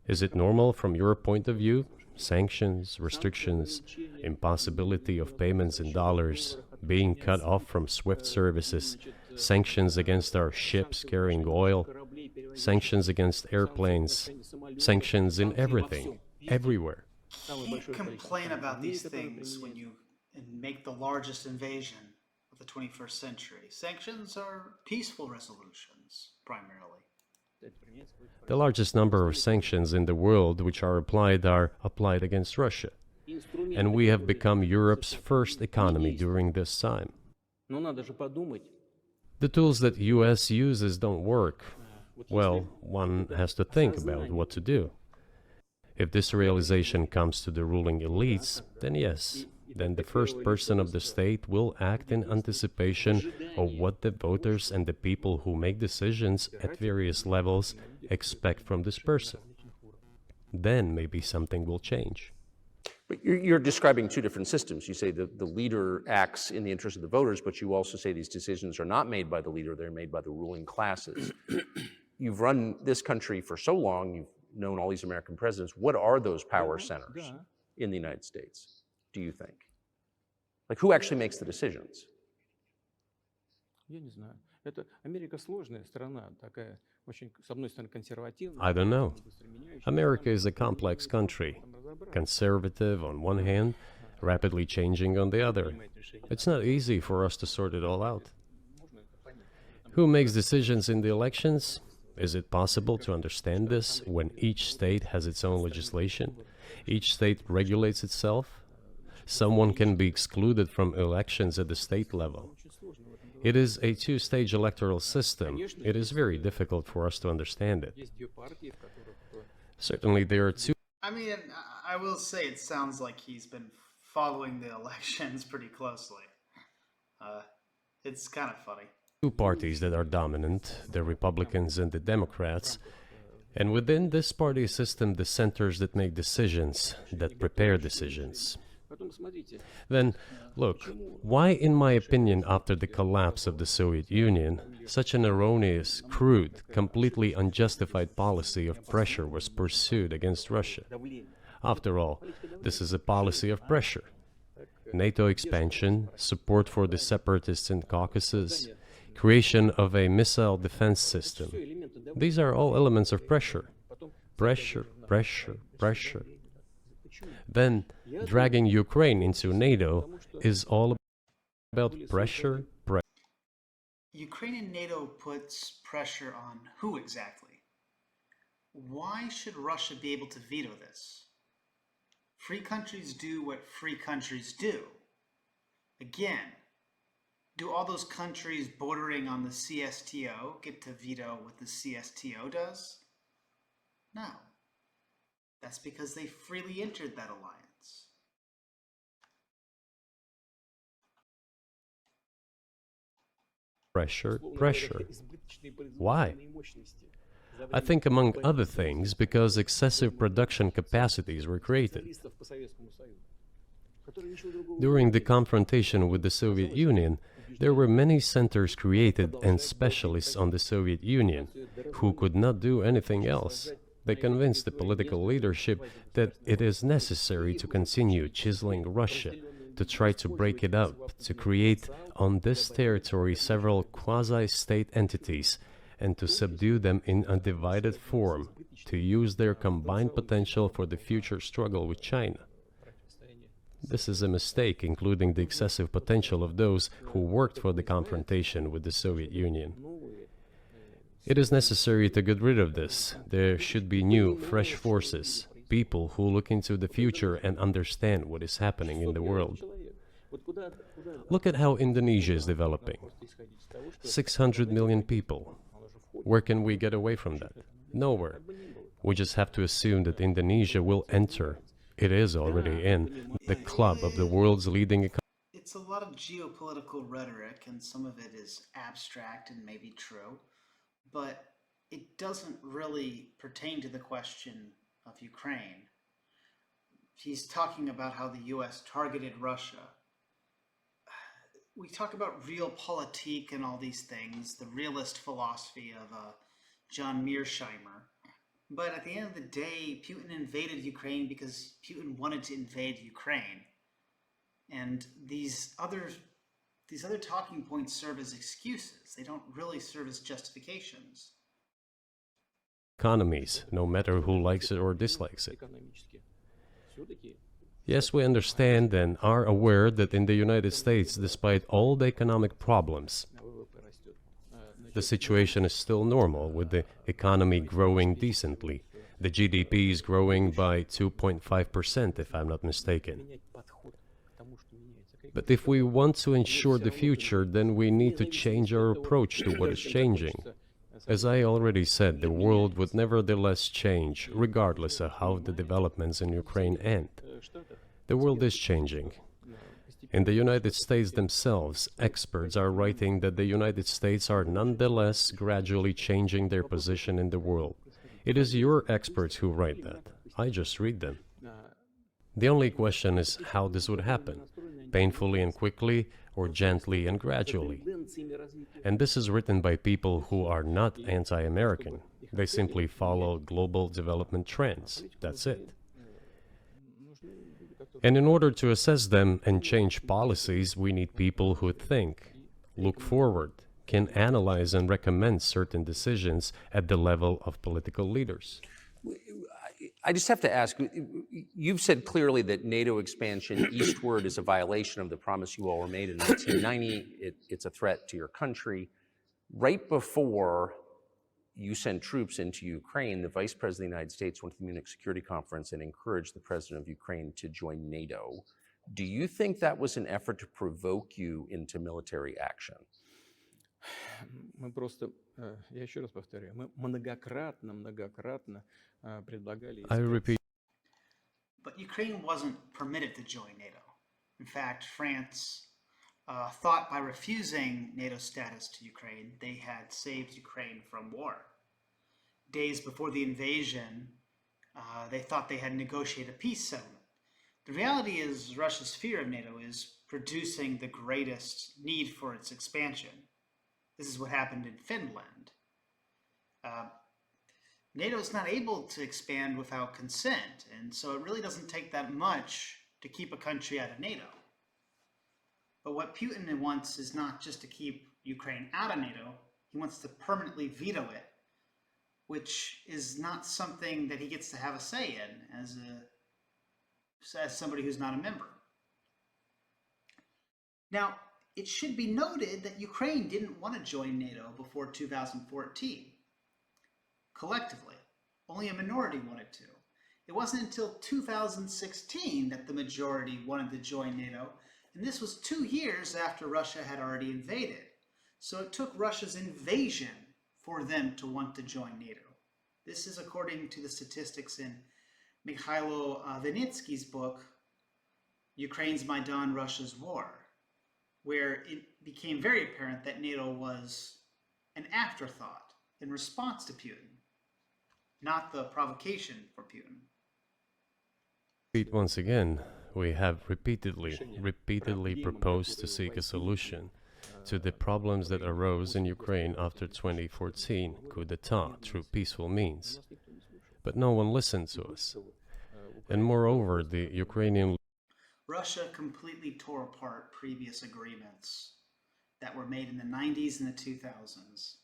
Is it normal from your point of view? Sanctions, restrictions, impossibility of payments in dollars, being cut off from SWIFT services, sanctions against our ships carrying oil, sanctions against airplanes, sanctions in everything, everywhere. You can't complain about these things when you make the largest invasion of the 21st century. Sanctions are peaceful resolutions, primarily. The largest number of sanctions in the world which are applied against Russia. And we have become Europe's first economy during this time. The tools that US uses don't work. Well, one has to think about what to do. If this realization comes to the ruling elites, then yes, then the first person of the state will act in anticipation of what the voters and the people who make decisions at various levels expect from this person. Then maybe something will change. But you're describing two different systems. You say that the leader acts in the interest of the voters, but you also say these decisions are not made by the leader, they're made by the ruling classes. You've run this country for so long, you've known all these American presidents. What are those power centers in the United States, do you think? Like, who actually makes the decisions? I don't know. America is a complex country, conservative on one hand, rapidly changing on the other. It's not easy for us to sort it all out. Who makes decisions in the elections? Is it possible to understand this when each state has its own legislation? Each state regulates itself? Someone can be excluded from elections at the state level. It is a two-stage electoral system. It is very difficult for us to understand it. Certainly there are two... I mean, I will say it sounds like he's been following the elections pretty closely. It's kind of funny. Two parties that are dominant, the Republicans and the Democrats, and within this party system, the centers that make decisions, that prepare decisions. Then, look, why, in my opinion, after the collapse of the Soviet Union, such an erroneous, crude, completely unjustified policy of pressure was pursued against Russia? After all, this is a policy of pressure. NATO expansion, support for the separatists in Caucasus, creation of a missile defense system. These are all elements of pressure. Pressure, pressure, pressure. Then, dragging Ukraine into NATO is all About pressure, Ukraine and NATO puts pressure on who exactly? Why should Russia be able to veto this? Free countries do what free countries do. Again, do all those countries bordering on the CSTO get to veto what the CSTO does? No. That's because they freely entered that alliance. pressure. Why? I think, among other things, because excessive production capacities were created. During the confrontation with the Soviet Union, there were many centers created and specialists on the Soviet Union who could not do anything else. They convinced the political leadership that it is necessary to continue chiseling Russia, to try to break it up, to create on this territory several quasi-state entities, and to subdue them in a divided form, to use their combined potential for the future struggle with China. This is a mistake, including the excessive potential of those who worked for the confrontation with the Soviet Union. It is necessary to get rid of this. There should be new, fresh forces, people who look into the future and understand what is happening in the world. Look at how Indonesia is developing. 600 million people. Where can we get away from that? Nowhere. We just have to assume that Indonesia will enter. It is already in the club of the world's leading economies. It's a lot of geopolitical rhetoric, and some of it is abstract and maybe true, but it doesn't really pertain to the question of Ukraine. He's talking about how the US targeted Russia. We talk about realpolitik and all these things, the realist philosophy of John Mearsheimer. But at the end of the day, Putin invaded Ukraine because Putin wanted to invade Ukraine. And these other talking points serve as excuses. They don't really serve as justifications. Economies, no matter who likes it or dislikes it. Yes, we understand and are aware that in the United States, despite all the economic problems, the situation is still normal, with the economy growing decently. The GDP is growing by 2.5%, if I'm not mistaken. But if we want to ensure the future, then we need to change our approach to what is changing. As I already said, the world would nevertheless change, regardless of how the developments in Ukraine end. The world is changing. In the United States themselves, experts are writing that the United States are nonetheless gradually changing their position in the world. It is your experts who write that. I just read them. The only question is how this would happen, painfully and quickly, or gently and gradually. And this is written by people who are not anti-American. They simply follow global development trends. That's it. And in order to assess them and change policies, we need people who think, look forward, can analyze and recommend certain decisions at the level of political leaders. I just have to ask, you've said clearly that NATO expansion eastward is a violation of the promise you all were made in 1990. It's a threat to your country. Right before you sent troops into Ukraine, the Vice President of the United States went to the Munich Security Conference and encouraged the President of Ukraine to join NATO. Do you think that was an effort to provoke you into military action? I repeat. But Ukraine wasn't permitted to join NATO. In fact, France thought by refusing NATO status to Ukraine, they had saved Ukraine from war. Days before the invasion, they thought they had negotiated a peace settlement. The reality is Russia's fear of NATO is producing the greatest need for its expansion. This is what happened in Finland. NATO is not able to expand without consent, and so it really doesn't take that much to keep a country out of NATO. But what Putin wants is not just to keep Ukraine out of NATO, he wants to permanently veto it, which is not something that he gets to have a say in as somebody who's not a member. Now, it should be noted that Ukraine didn't want to join NATO before 2014. Collectively, only a minority wanted to. It wasn't until 2016 that the majority wanted to join NATO, and this was 2 years after Russia had already invaded. So it took Russia's invasion for them to want to join NATO. This is according to the statistics in Mikhailo Vinitsky's book, Ukraine's Maidan, Russia's War, where it became very apparent that NATO was an afterthought in response to Putin, not the provocation for Putin. Once again, we have repeatedly proposed to seek a solution to the problems that arose in Ukraine after 2014 coup d'etat through peaceful means. But no one listened to us. And moreover, the Ukrainian Russia completely tore apart previous agreements that were made in the 90s and the 2000s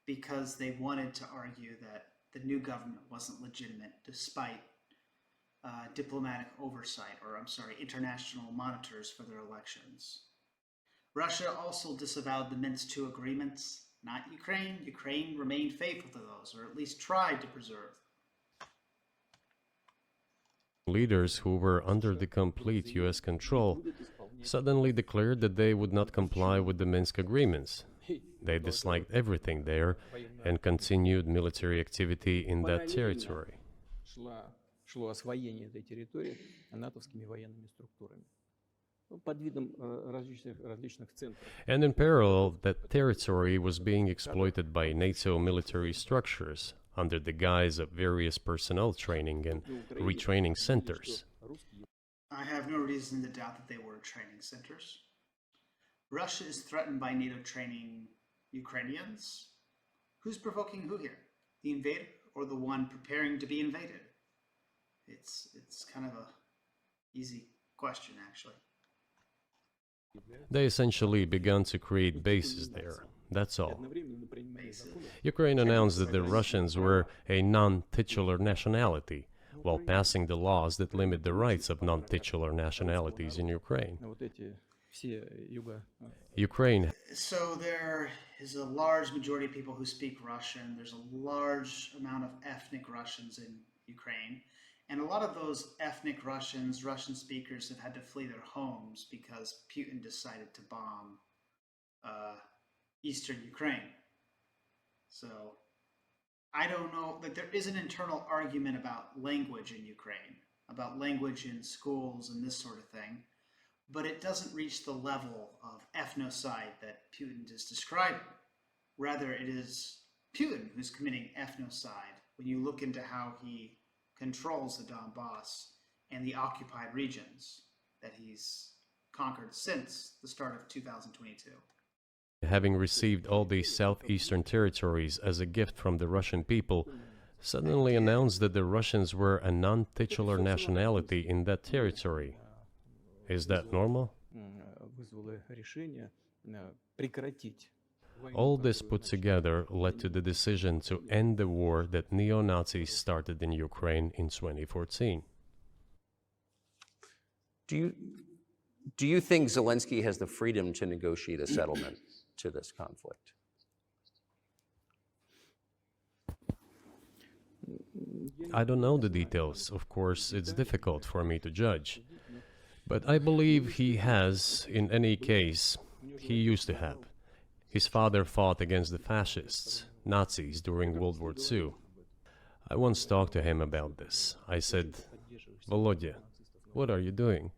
because they wanted to argue that the new government wasn't legitimate despite diplomatic oversight, or international monitors for their elections. Russia also disavowed the Minsk II agreements, not Ukraine. Ukraine remained faithful to those, or at least tried to preserve. leaders who were under the complete US control suddenly declared that they would not comply with the Minsk agreements. They disliked everything there and continued military activity in that territory. Шло освоение этой территории натовскими военными структурами. Под видом различных центров. And in parallel, that territory was being exploited by NATO military structures under the guise of various personnel training and retraining centers. I have no reason to doubt that they were training centers. Russia is threatened by NATO training Ukrainians. Who's provoking who here? The invader or the one preparing to be invaded? It's kind of a easy question, actually. They essentially began to create bases there. That's all. Ukraine announced that the Russians were a non-titular nationality, while passing the laws that limit the rights of non-titular nationalities in Ukraine. Ukraine. So there is a large majority of people who speak Russian. There's a large amount of ethnic Russians in Ukraine. And a lot of those ethnic Russians, Russian speakers, have had to flee their homes because Putin decided to bomb eastern Ukraine. So I don't know, like there is an internal argument about language in Ukraine, about language in schools and this sort of thing, but it doesn't reach the level of ethnocide that Putin is describing. Rather, it is Putin who's committing ethnocide when you look into how he controls the Donbass and the occupied regions that he's conquered since the start of 2022. Having received all these southeastern territories as a gift from the Russian people, suddenly announced that the Russians were a non-titular nationality in that territory. Is that normal? All this put together led to the decision to end the war that neo-Nazis started in Ukraine in 2014. Do you think Zelensky has the freedom to negotiate a settlement to this conflict? I don't know the details. Of course, it's difficult for me to judge. But I believe he has, in any case, he used to have. His father fought against the fascists, Nazis, during World War II. I once talked to him about this. I said, Volodya, what are you doing?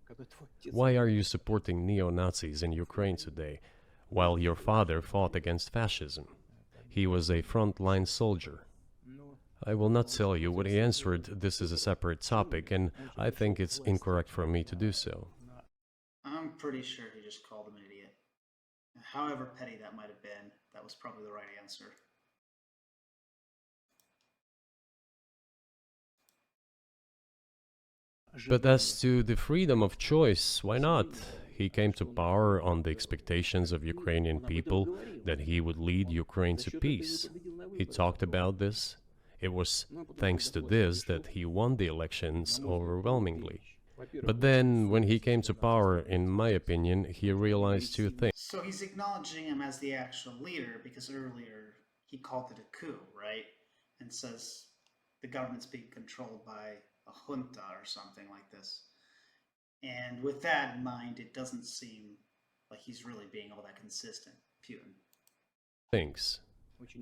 Why are you supporting neo-Nazis in Ukraine today, while your father fought against fascism? He was a front-line soldier. I will not tell you what he answered. This is a separate topic, and I think it's incorrect for me to do so. I'm pretty sure he just called him an idiot. However petty that might have been, that was probably the right answer. But as to the freedom of choice, why not? He came to power on the expectations of Ukrainian people that he would lead Ukraine to peace. He talked about this. It was thanks to this that he won the elections overwhelmingly. But then, when he came to power, in my opinion, he realized two things. So he's acknowledging him as the actual leader because earlier he called it a coup, right? And says the government's being controlled by a junta or something like this. And with that in mind, it doesn't seem like he's really being all that consistent, Putin. Things.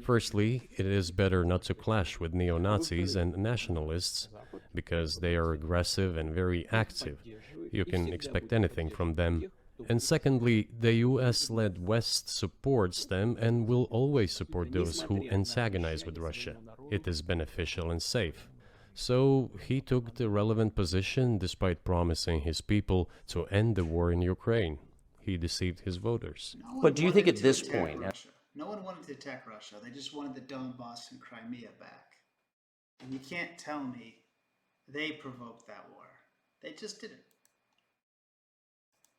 Firstly, it is better not to clash with neo-Nazis and nationalists because they are aggressive and very active. You can expect anything from them. And secondly, the US-led West supports them and will always support those who antagonize with Russia. It is beneficial and safe. So he took the relevant position despite promising his people to end the war in Ukraine. He deceived his voters. But do you think at this point... No one wanted to attack Russia. They just wanted the Donbass and Crimea back. And you can't tell me they provoked that war. They just didn't.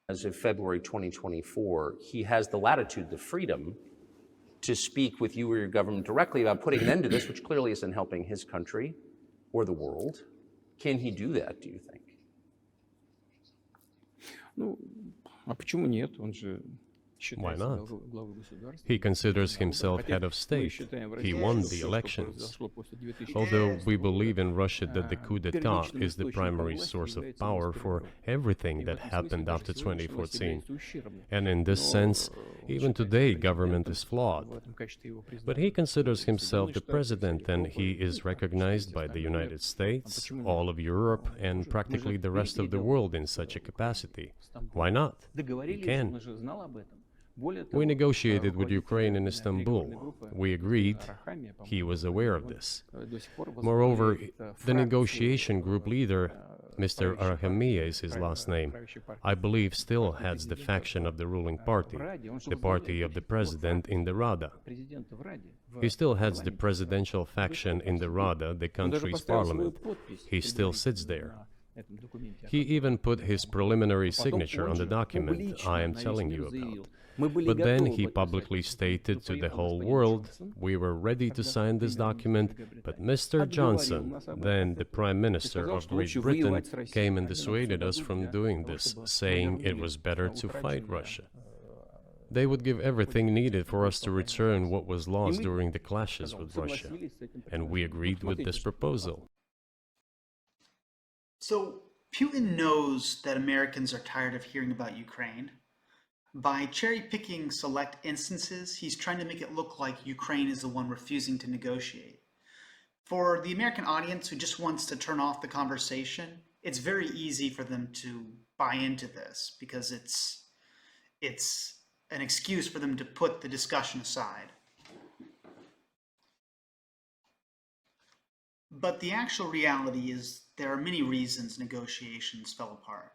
As of February 2024, he has the latitude, the freedom to speak with you or your government directly about putting an end to this, which clearly isn't helping his country or the world. Can he do that, do you think? Ну, а почему нет? Он же Why считается not? главой государства. He considers himself head of state. He won the elections. Although we believe in Russia that the coup d'etat is the primary source of power for everything that happened after 2014. And in this sense, even today, government is flawed. But he considers himself the president, and he is recognized by the United States, all of Europe, and practically the rest of the world in such a capacity. Why not? He can. We negotiated with Ukraine in Istanbul. We agreed. He was aware of this. Moreover, the negotiation group leader, Mr. Arahamiya is his last name, I believe still heads the faction of the ruling party, the party of the president in the Rada. He still heads the presidential faction in the Rada, the country's parliament. He still sits there. He even put his preliminary signature on the document I am telling you about. But then he publicly stated to the whole world, we were ready to sign this document, but Mr. Johnson, then the Prime Minister of Great Britain, came and dissuaded us from doing this, saying it was better to fight Russia. They would give everything needed for us to return what was lost during the clashes with Russia, and we agreed with this proposal. So Putin knows that Americans are tired of hearing about Ukraine. By cherry-picking select instances, he's trying to make it look like Ukraine is the one refusing to negotiate. For the American audience who just wants to turn off the conversation, it's very easy for them to buy into this because it's an excuse for them to put the discussion aside. But the actual reality is there are many reasons negotiations fell apart.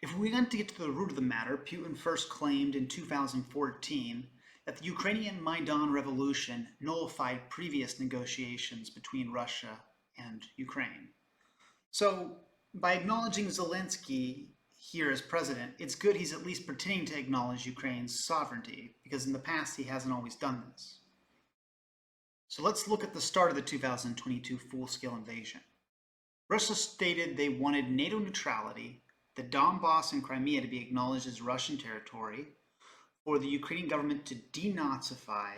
If we want to get to the root of the matter, Putin first claimed in 2014 that the Ukrainian Maidan Revolution nullified previous negotiations between Russia and Ukraine. So, by acknowledging Zelensky here as president, it's good he's at least pretending to acknowledge Ukraine's sovereignty, because in the past he hasn't always done this. So let's look at the start of the 2022 full-scale invasion. Russia stated they wanted NATO neutrality, the Donbass and Crimea to be acknowledged as Russian territory, for the Ukrainian government to denazify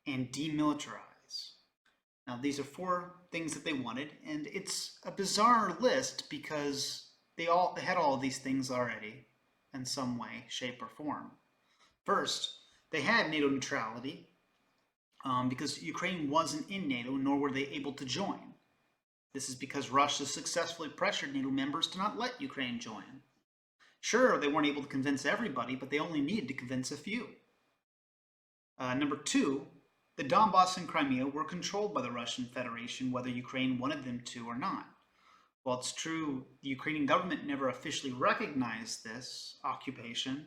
and demilitarize. Now, these are four things that they wanted, and it's a bizarre list because they had all of these things already in some way, shape, or form. First, they had NATO neutrality because Ukraine wasn't in NATO, nor were they able to join. This is because Russia successfully pressured NATO members to not let Ukraine join. Sure, they weren't able to convince everybody, but they only needed to convince a few. Number two, the Donbass and Crimea were controlled by the Russian Federation, whether Ukraine wanted them to or not. While it's true the Ukrainian government never officially recognized this occupation,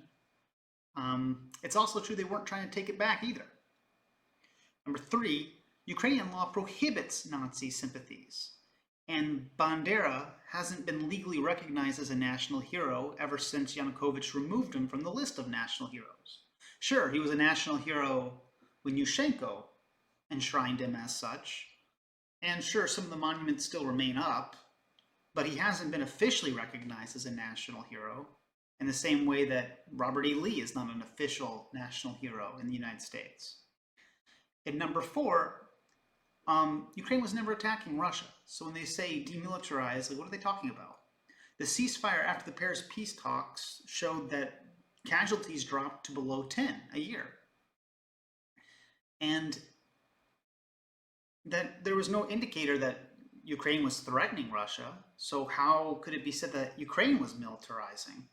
it's also true they weren't trying to take it back either. Number three, Ukrainian law prohibits Nazi sympathies. And Bandera hasn't been legally recognized as a national hero ever since Yanukovych removed him from the list of national heroes. Sure, he was a national hero when Yushchenko enshrined him as such. And sure, some of the monuments still remain up. but he hasn't been officially recognized as a national hero in the same way that Robert E. Lee is not an official national hero in the United States. And number four, Ukraine was never attacking Russia. So when they say demilitarize, like, what are they talking about? The ceasefire after the Paris peace talks showed that casualties dropped to below 10 a year. And that there was no indicator that Ukraine was threatening Russia. So how could it be said that Ukraine was militarizing?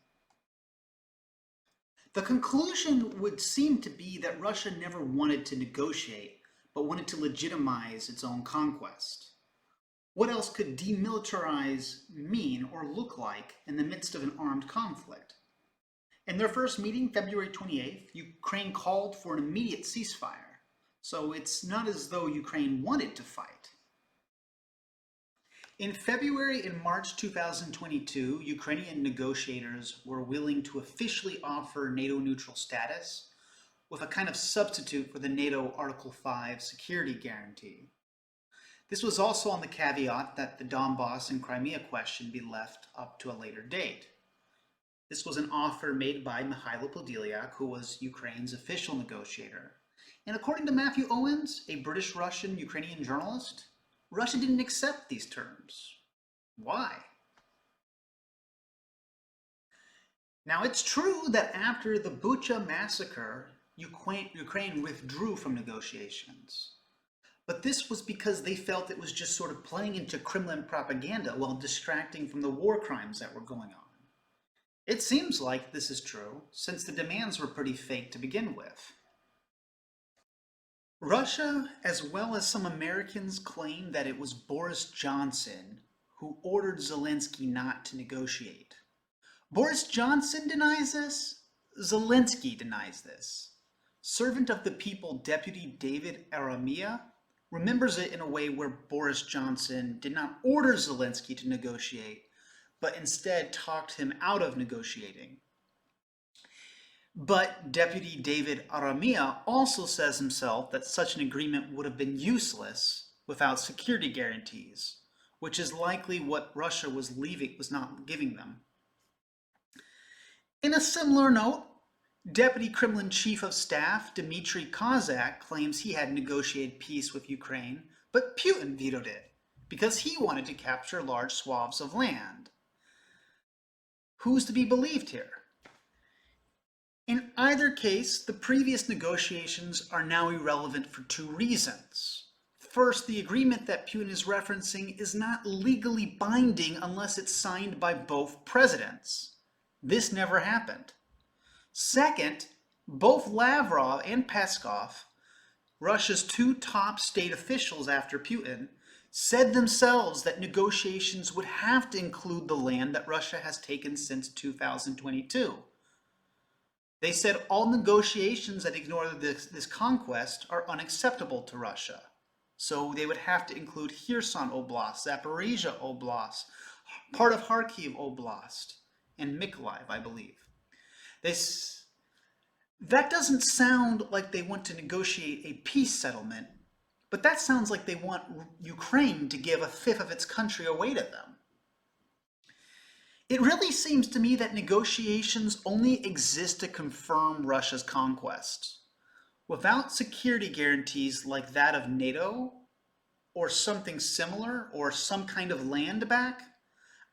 The conclusion would seem to be that Russia never wanted to negotiate, but wanted to legitimize its own conquest. What else could demilitarize mean or look like in the midst of an armed conflict? In their first meeting, February 28th, Ukraine called for an immediate ceasefire. So it's not as though Ukraine wanted to fight. In February and March 2022, Ukrainian negotiators were willing to officially offer NATO neutral status with a kind of substitute for the NATO Article 5 security guarantee. This was also on the caveat that the Donbass and Crimea question be left up to a later date. This was an offer made by Mikhailo Podolyak, who was Ukraine's official negotiator. And according to Matthew Owens, a British-Russian-Ukrainian journalist, Russia didn't accept these terms. Why? Now, it's true that after the Bucha massacre, Ukraine withdrew from negotiations. But this was because they felt it was just sort of playing into Kremlin propaganda while distracting from the war crimes that were going on. It seems like this is true, since the demands were pretty fake to begin with. Russia, as well as some Americans, claim that it was Boris Johnson who ordered Zelensky not to negotiate. Boris Johnson denies this. Zelensky denies this. Servant of the People Deputy David Aramia remembers it in a way where Boris Johnson did not order Zelensky to negotiate, but instead talked him out of negotiating. But Deputy David Aramia also says himself that such an agreement would have been useless without security guarantees, which is likely what Russia was not giving them. In a similar note, Deputy Kremlin Chief of Staff Dmitry Kozak claims he had negotiated peace with Ukraine, but Putin vetoed it because he wanted to capture large swaths of land. Who's to be believed here? In either case, the previous negotiations are now irrelevant for two reasons. First, the agreement that Putin is referencing is not legally binding unless it's signed by both presidents. This never happened. Second, both Lavrov and Peskov, Russia's two top state officials after Putin, said themselves that negotiations would have to include the land that Russia has taken since 2022. They said all negotiations that ignore this conquest are unacceptable to Russia. So they would have to include Kherson Oblast, Zaporizhia Oblast, part of Kharkiv Oblast, and Mykolaiv, I believe. That doesn't sound like they want to negotiate a peace settlement, but that sounds like they want Ukraine to give a fifth of its country away to them. It really seems to me that negotiations only exist to confirm Russia's conquest. Without security guarantees like that of NATO, or something similar, or some kind of land back,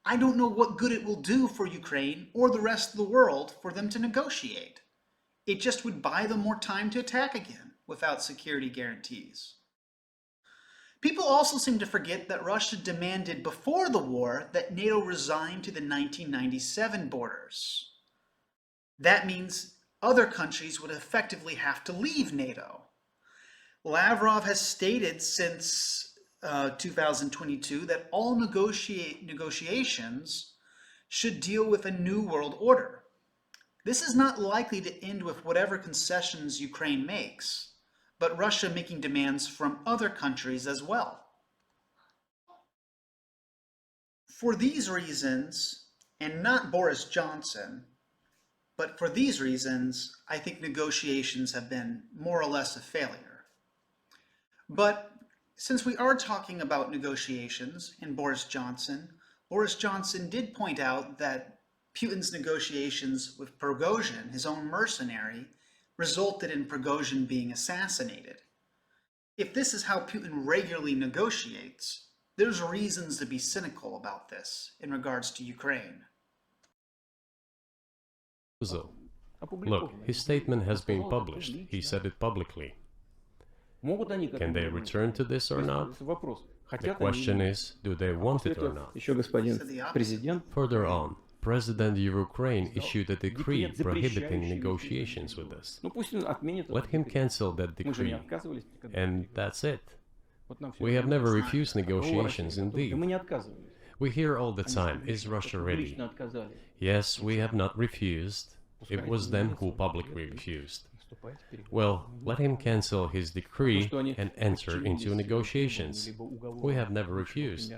I don't know what good it will do for Ukraine or the rest of the world for them to negotiate. It just would buy them more time to attack again without security guarantees. People also seem to forget that Russia demanded before the war that NATO resign to the 1997 borders. That means other countries would effectively have to leave NATO. Lavrov has stated since 2022 that all negotiations should deal with a new world order. This is not likely to end with whatever concessions Ukraine makes, but Russia making demands from other countries as well. For these reasons, and not Boris Johnson, but for these reasons, I think negotiations have been more or less a failure. But since we are talking about negotiations and Boris Johnson, Boris Johnson did point out that Putin's negotiations with Prigozhin, his own mercenary, resulted in Prigozhin being assassinated. If this is how Putin regularly negotiates, there's reasons to be cynical about this in regards to Ukraine. Look, his statement has been published. He said it publicly. Can they return to this or not? The question is, do they want it or not? Further on, President of Ukraine issued a decree prohibiting negotiations with us. Let him cancel that decree, and that's it. We have never refused negotiations indeed. We hear all the time, is Russia ready? Yes, we have not refused. It was them who publicly refused. Well, let him cancel his decree and enter into negotiations. We have never refused.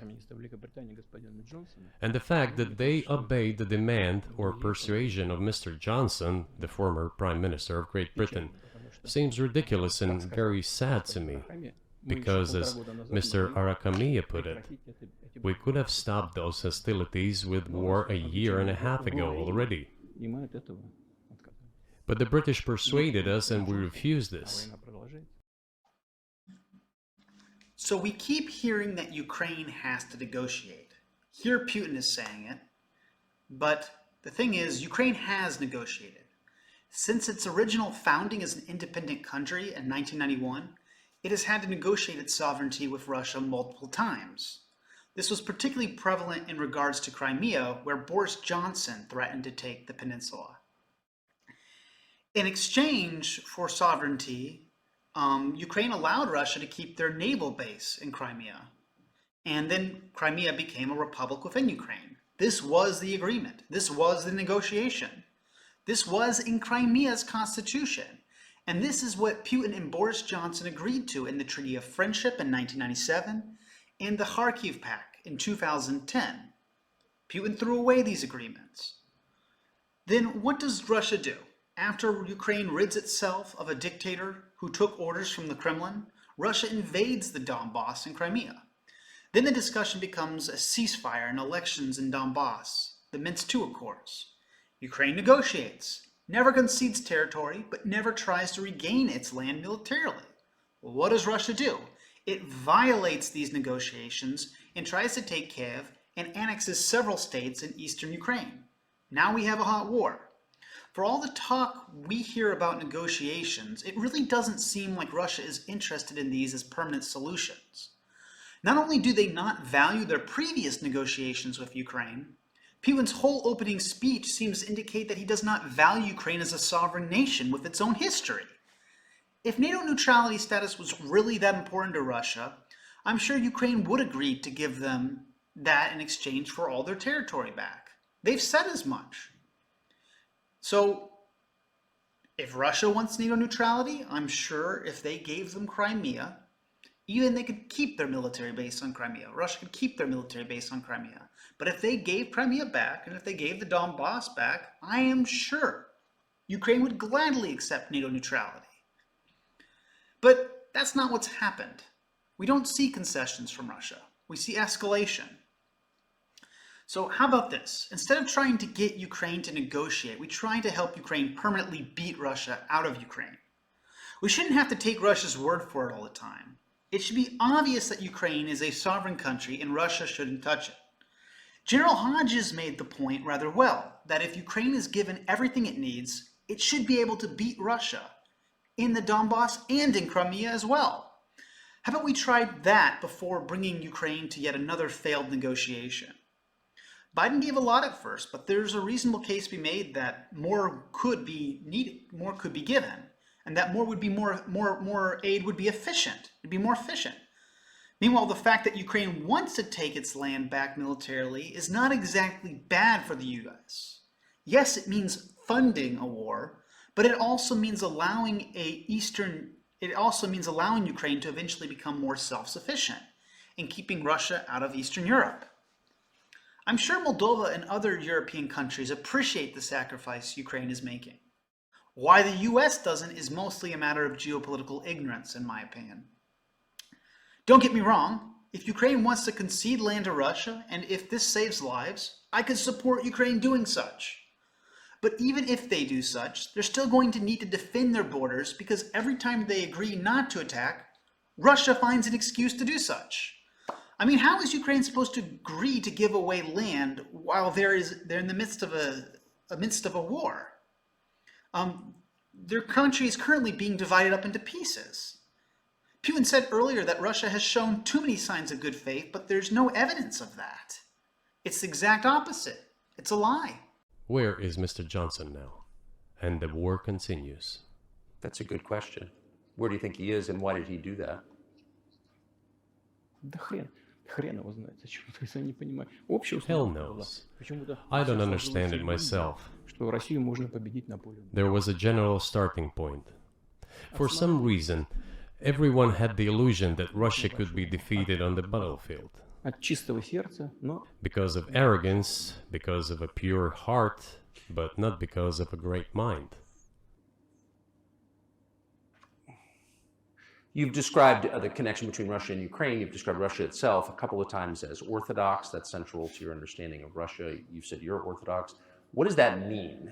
And the fact that they obeyed the demand or persuasion of Mr. Johnson, the former Prime Minister of Great Britain, seems ridiculous and very sad to me. Because, as Mr. Arakamiya put it, we could have stopped those hostilities with war a year and a half ago already. But the British persuaded us and we refused this. So we keep hearing that Ukraine has to negotiate. Here Putin is saying it, but the thing is, Ukraine has negotiated. Since its original founding as an independent country in 1991, it has had to negotiate its sovereignty with Russia multiple times. This was particularly prevalent in regards to Crimea, where Boris Johnson threatened to take the peninsula. In exchange for sovereignty, Ukraine allowed Russia to keep their naval base in Crimea. And then Crimea became a republic within Ukraine. This was the agreement. This was the negotiation. This was in Crimea's constitution. And this is what Putin and Boris Johnson agreed to in the Treaty of Friendship in 1997 and the Kharkiv Pact in 2010. Putin threw away these agreements. Then what does Russia do? After Ukraine rids itself of a dictator who took orders from the Kremlin, Russia invades the Donbass and Crimea. Then the discussion becomes a ceasefire and elections in Donbass, the Minsk II Accords. Ukraine negotiates, never concedes territory, but never tries to regain its land militarily. Well, what does Russia do? It violates these negotiations and tries to take Kiev and annexes several states in eastern Ukraine. Now we have a hot war. For all the talk we hear about negotiations, it really doesn't seem like Russia is interested in these as permanent solutions. Not only do they not value their previous negotiations with Ukraine, Putin's whole opening speech seems to indicate that he does not value Ukraine as a sovereign nation with its own history. If NATO neutrality status was really that important to Russia, I'm sure Ukraine would agree to give them that in exchange for all their territory back. They've said as much. So, if Russia wants NATO neutrality, I'm sure if they gave them Crimea, even they could keep their military base on Crimea. Russia could keep their military base on Crimea. But if they gave Crimea back, and if they gave the Donbass back, I am sure Ukraine would gladly accept NATO neutrality. But that's not what's happened. We don't see concessions from Russia. We see escalation. So how about this? Instead of trying to get Ukraine to negotiate, we try to help Ukraine permanently beat Russia out of Ukraine. We shouldn't have to take Russia's word for it all the time. It should be obvious that Ukraine is a sovereign country and Russia shouldn't touch it. General Hodges made the point rather well, that if Ukraine is given everything it needs, it should be able to beat Russia in the Donbass and in Crimea as well. How about we try that before bringing Ukraine to yet another failed negotiation? Biden gave a lot at first, but there's a reasonable case to be made that more could be needed, more could be given, and that more aid would be efficient. It'd be more efficient. Meanwhile, the fact that Ukraine wants to take its land back militarily is not exactly bad for the US. Yes, it means funding a war, but it also means allowing Ukraine to eventually become more self-sufficient and keeping Russia out of Eastern Europe. I'm sure Moldova and other European countries appreciate the sacrifice Ukraine is making. Why the US doesn't is mostly a matter of geopolitical ignorance, in my opinion. Don't get me wrong, If Ukraine wants to concede land to Russia, and if this saves lives, I could support Ukraine doing such. But even if they do such, they're still going to need to defend their borders because every time they agree not to attack, Russia finds an excuse to do such. I mean, how is Ukraine supposed to agree to give away land while they're in the midst of a war? Their country is currently being divided up into pieces. Putin said earlier that Russia has shown too many signs of good faith, but there's no evidence of that. It's the exact opposite. It's a lie. Where is Mr. Johnson now? And the war continues. That's a good question. Where do you think he is, and why did he do that? Да хрен его знает, зачем это, если я не понимаю. Общая Hell установка была. knows. Почему-то I don't сейчас understand it сложилось myself. что Россию можно победить на поле. There was a general starting point. For some reason, everyone had the illusion that Russia could be defeated on the battlefield. От чистого сердца, но Because of arrogance, because of a pure heart, but not because of a great mind. You've described the connection between Russia and Ukraine. You've described Russia itself a couple of times as Orthodox. That's central to your understanding of Russia. You've said you're Orthodox. What does that mean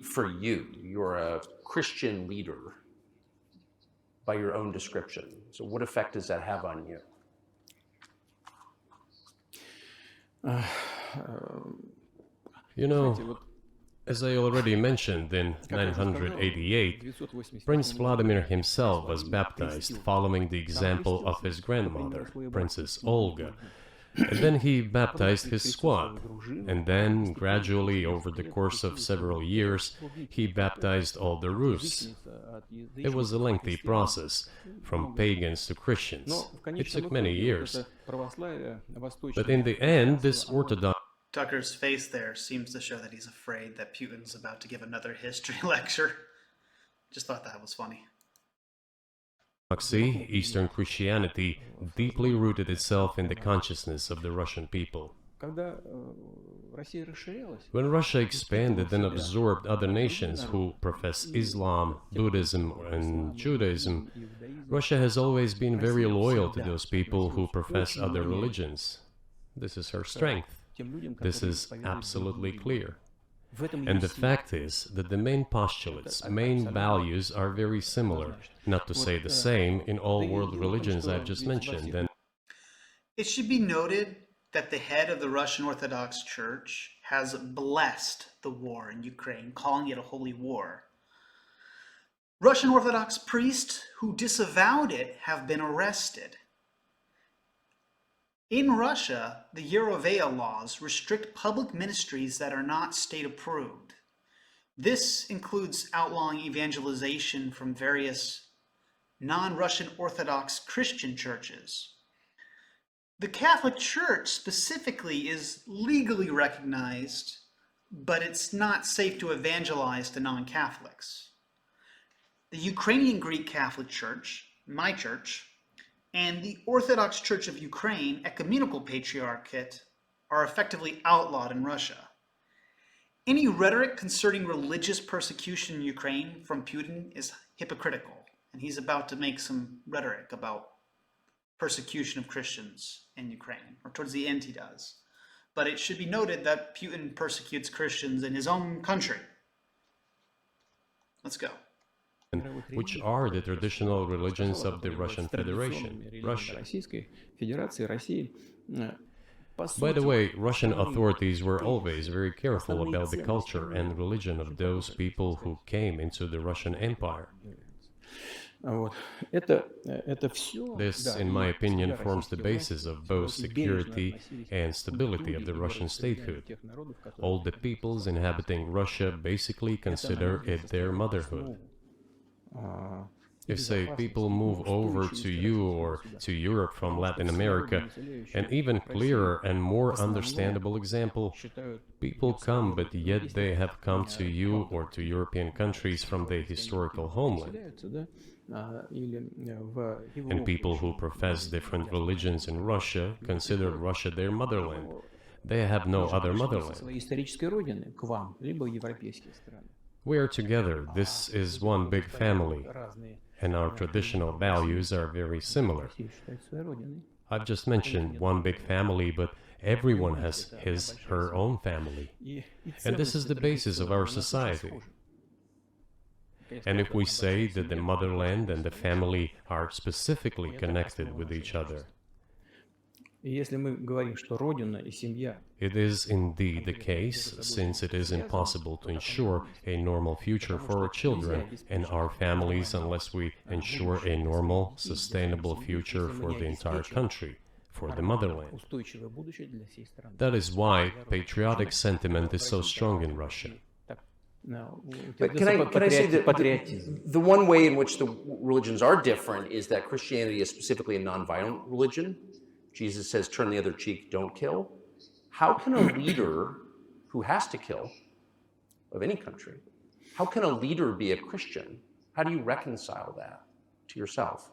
for you? You're a Christian leader by your own description. So what effect does that have on you? You know, as I already mentioned, in 988, Prince Vladimir himself was baptized following the example of his grandmother, Princess Olga. And then he baptized his squad. And then, gradually, over the course of several years, he baptized all the Rus. It was a lengthy process, from pagans to Christians. It took many years. But in the end, this Orthodox Tucker's face there seems to show that he's afraid that Putin's about to give another history lecture. Just thought that was funny. Eastern Christianity, deeply rooted itself in the consciousness of the Russian people. когда Россия расширялась, When Russia expanded and absorbed other nations who profess Islam, Buddhism, and Judaism, Russia has always been very loyal to those people who profess other religions. This is her strength. This is absolutely clear. And the fact is that the main postulates, main values are very similar, not to say the same, in all world religions I've just mentioned. And It should be noted that the head of the Russian Orthodox Church has blessed the war in Ukraine, calling it a holy war. Russian Orthodox priests who disavowed it have been arrested. In Russia, the Yerovea laws restrict public ministries that are not state-approved. This includes outlawing evangelization from various non-Russian Orthodox Christian churches. The Catholic Church specifically is legally recognized, but it's not safe to evangelize to non-Catholics. The Ukrainian Greek Catholic Church, my church, and the Orthodox Church of Ukraine Ecumenical Patriarchate are effectively outlawed in Russia. Any rhetoric concerning religious persecution in Ukraine from Putin is hypocritical, and he's about to make some rhetoric about persecution of Christians in Ukraine, or towards the end he does. But it should be noted that Putin persecutes Christians in his own country. Let's go. which are the traditional religions of the Russian Federation, Russia. Российской Федерации, России. By the way, Russian authorities were always very careful about the culture and religion of those people who came into the Russian Empire. Вот. Это все, This, in my opinion, forms the basis of both security and stability of the Russian statehood. All the peoples inhabiting Russia basically consider it their motherhood. If, say, people move over to you or to Europe from Latin America, an even clearer and more understandable example, people come, but yet they have come to you or to European countries from their historical homeland. And people who profess different religions in Russia consider Russia their motherland. They have no other motherland. We are together. This is one big family, and our traditional values are very similar. I've just mentioned one big family, but everyone has his, her own family. And this is the basis of our society. And if we say that the motherland and the family are specifically connected with each other, Если мы говорим, что Родина и семья it is indeed the case, since it is impossible to ensure a normal future for our children and our families unless we ensure a normal, sustainable future for the entire country, for the motherland. устойчивое будущее для всей страны. That is why patriotic sentiment is so strong in Russia. But can I say that the one way in which the religions are different is that Christianity is specifically a nonviolent religion. Jesus says, turn the other cheek, don't kill. How can a leader who has to kill, of any country, how can a leader be a Christian? How do you reconcile that to yourself?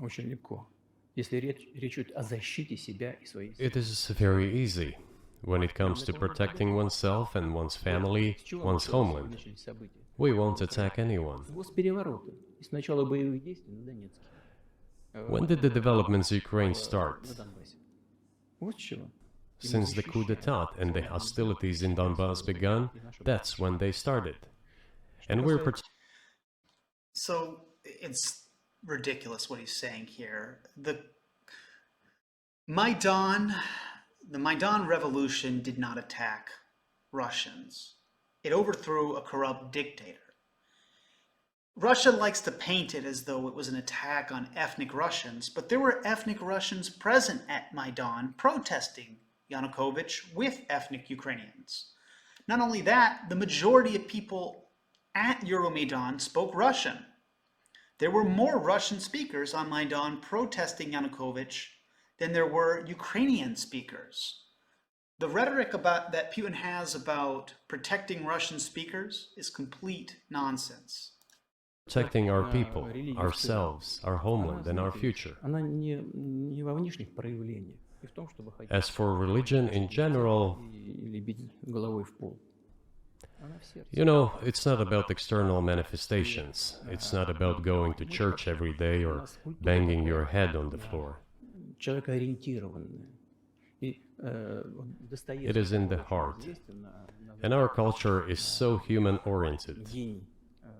Очень легко. Если речь идет о защите себя и своей It is very easy when it comes to protecting oneself and one's family, one's homeland. начались события. We won't attack anyone. Госперевороты и с начала боевых действий на Донецке. When did the developments in Ukraine start? На Донбассе. Вот с чего. Since the coup d'etat and the hostilities in Donbass began, that's when they started. And we're So it's ridiculous what he's saying here. The Maidan revolution did not attack Russians. It overthrew a corrupt dictator. Russia likes to paint it as though it was an attack on ethnic Russians, but there were ethnic Russians present at Maidan protesting Yanukovych with ethnic Ukrainians. Not only that, the majority of people at Euromaidan spoke Russian. There were more Russian speakers on Maidan protesting Yanukovych than there were Ukrainian speakers. The rhetoric that Putin has about protecting Russian speakers is complete nonsense. protecting our people, ourselves, our homeland, and our future. Она не во внешних проявлениях, и в том, чтобы ходить As for religion in general, или бить головой в пол. Она в сердце. you know, it's not about external manifestations. It's not about going to church every day or banging your head on the floor. Человекоориентированная. И Достоевский It is in the очень heart. известен And our culture is so human-oriented. гений.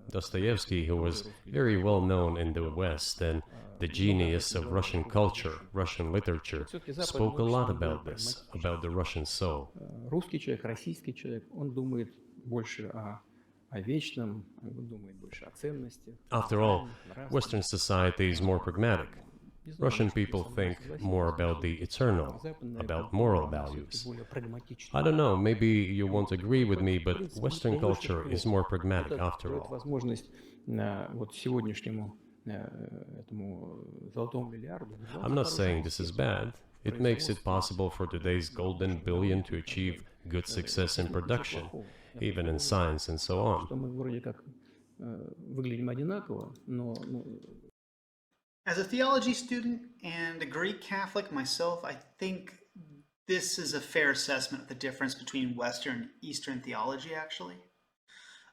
Dostoevsky, who was very well known in the West and the genius of Russian culture, Russian literature, spoke a lot about this, about the Russian soul. Русский человек, российский человек, он думает больше о вечном, он думает больше о ценностях. After all, Western society is more pragmatic. Russian people think more about the eternal, about moral values. I don't know, maybe you won't agree with me, but Western culture is more pragmatic after all. Возможность вот сегодняшнему этому золотому миллиарду. I'm not saying this is bad. It makes it possible for today's golden billion to achieve good success in production, even in science and so on. Что мы вроде как выглядим одинаково, но As a theology student and a Greek Catholic myself, I think this is a fair assessment of the difference between Western and Eastern theology, actually.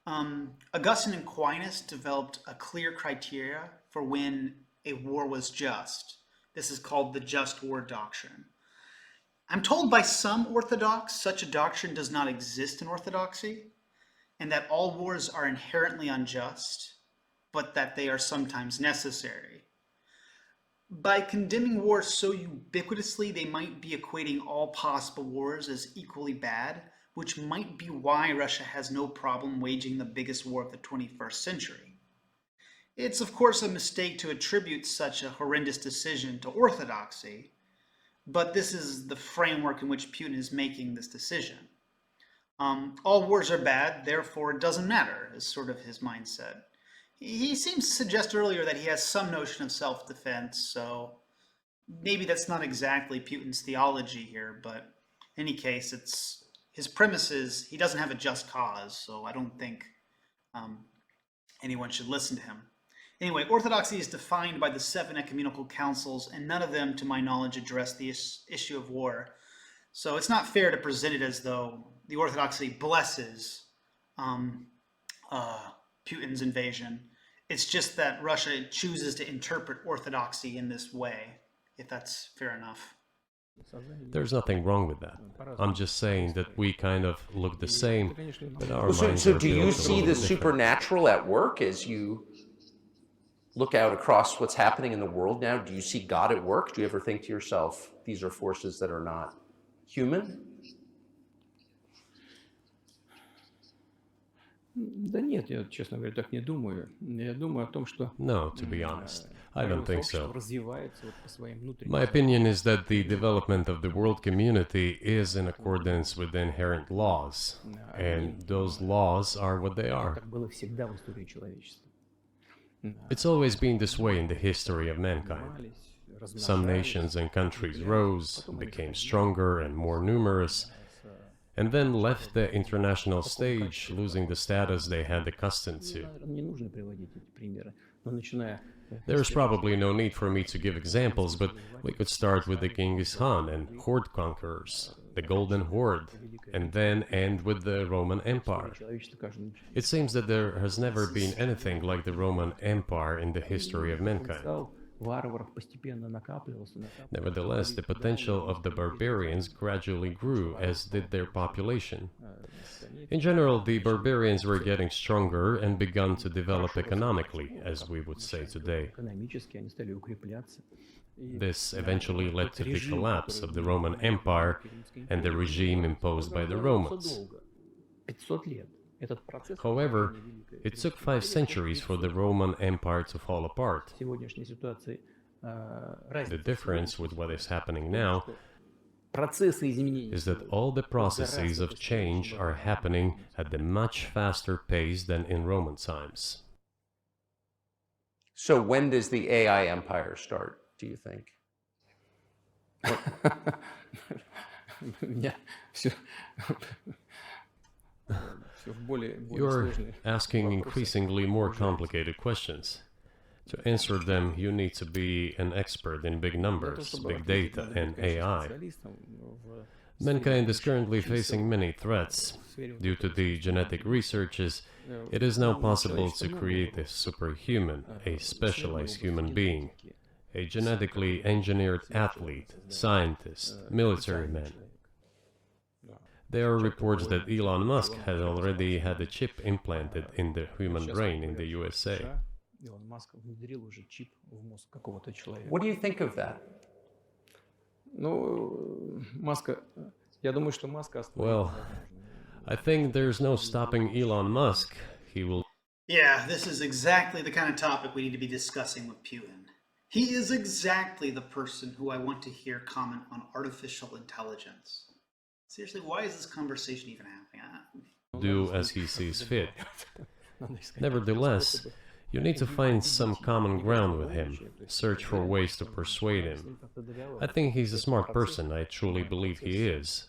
Augustine and Aquinas developed a clear criteria for when a war was just. This is called the just war doctrine. I'm told by some Orthodox such a doctrine does not exist in Orthodoxy, and that all wars are inherently unjust, but that they are sometimes necessary. By condemning wars so ubiquitously, they might be equating all possible wars as equally bad, which might be why Russia has no problem waging the biggest war of the 21st century. It's of course a mistake to attribute such a horrendous decision to orthodoxy, but this is the framework in which Putin is making this decision. All wars are bad, therefore it doesn't matter, is sort of his mindset. He seems to suggest earlier that he has some notion of self-defense, so maybe that's not exactly Putin's theology here, but in any case, it's his premise is he doesn't have a just cause, so I don't think anyone should listen to him. Anyway, orthodoxy is defined by the 7 ecumenical councils, and none of them, to my knowledge, address the issue of war. So it's not fair to present it as though the orthodoxy blesses Putin's invasion. It's just that Russia chooses to interpret orthodoxy in this way, if that's fair enough. There's nothing wrong with that. I'm just saying that we kind of look the same, but our minds So are do you built a see little the different. supernatural at work as you look out across what's happening in the world now? Do you see God at work? Do you ever think to yourself, these are forces that are not human? Да нет, я, честно говоря, так не думаю. Я думаю о том, что No, to be honest, I don't think сообщество so. развивается вот по своим внутренним My opinion is that the development of the world community is in accordance with the inherent laws, and those laws are what they are. как было всегда в истории человечества. It's always been this way in the history of mankind. Развивались, Some nations and countries rose, became stronger and more numerous, and then left the international stage, losing the status they had accustomed to. наверное, не нужно приводить эти примеры, но начиная There's probably no need for me to give examples, but we could start with the Genghis Khan and horde conquerors, the Golden Horde, and then end with the Roman Empire. человечество каждый It seems that there has never been anything like the Roman Empire in the history of mankind. потенциал варваров постепенно накапливался. Nevertheless, the potential of the barbarians gradually grew, as did their population. In general, the barbarians were getting stronger and begun to develop economically, as we would say today. Экономически они стали укрепляться. This eventually led to the collapse of the Roman Empire and the regime imposed by the Romans. 500 лет. Этот процесс However, it took 5 centuries for the Roman Empire to fall apart. в сегодняшней ситуации The разница difference with what is happening now процессы изменений is that all the processes of change are happening at a much faster pace than in Roman times. So when does the AI empire start, do you think? у меня все более You're сложные asking increasingly more complicated questions. To answer them, you need to be an expert in big numbers, big data, and AI. Mankind is currently facing many threats. Due to the genetic researches, it is now possible to create a superhuman, a specialized human being, a genetically engineered athlete, scientist, military man. There are reports that Elon Musk has already had a chip implanted in the human brain in the USA. Илон Маск внедрил уже чип в мозг какого-то человека. What do you think of that? Ну, Маска, я думаю, что Маска Well, I think there's no stopping Elon Musk. He will Yeah, this is exactly the kind of topic we need to be discussing with Putin. He is exactly the person who I want to hear comment on artificial intelligence. Seriously, why is this conversation even happening? do as he sees fit. Nevertheless, you need to find some common ground with him, search for ways to persuade him. I think he's a smart person, I truly believe he is.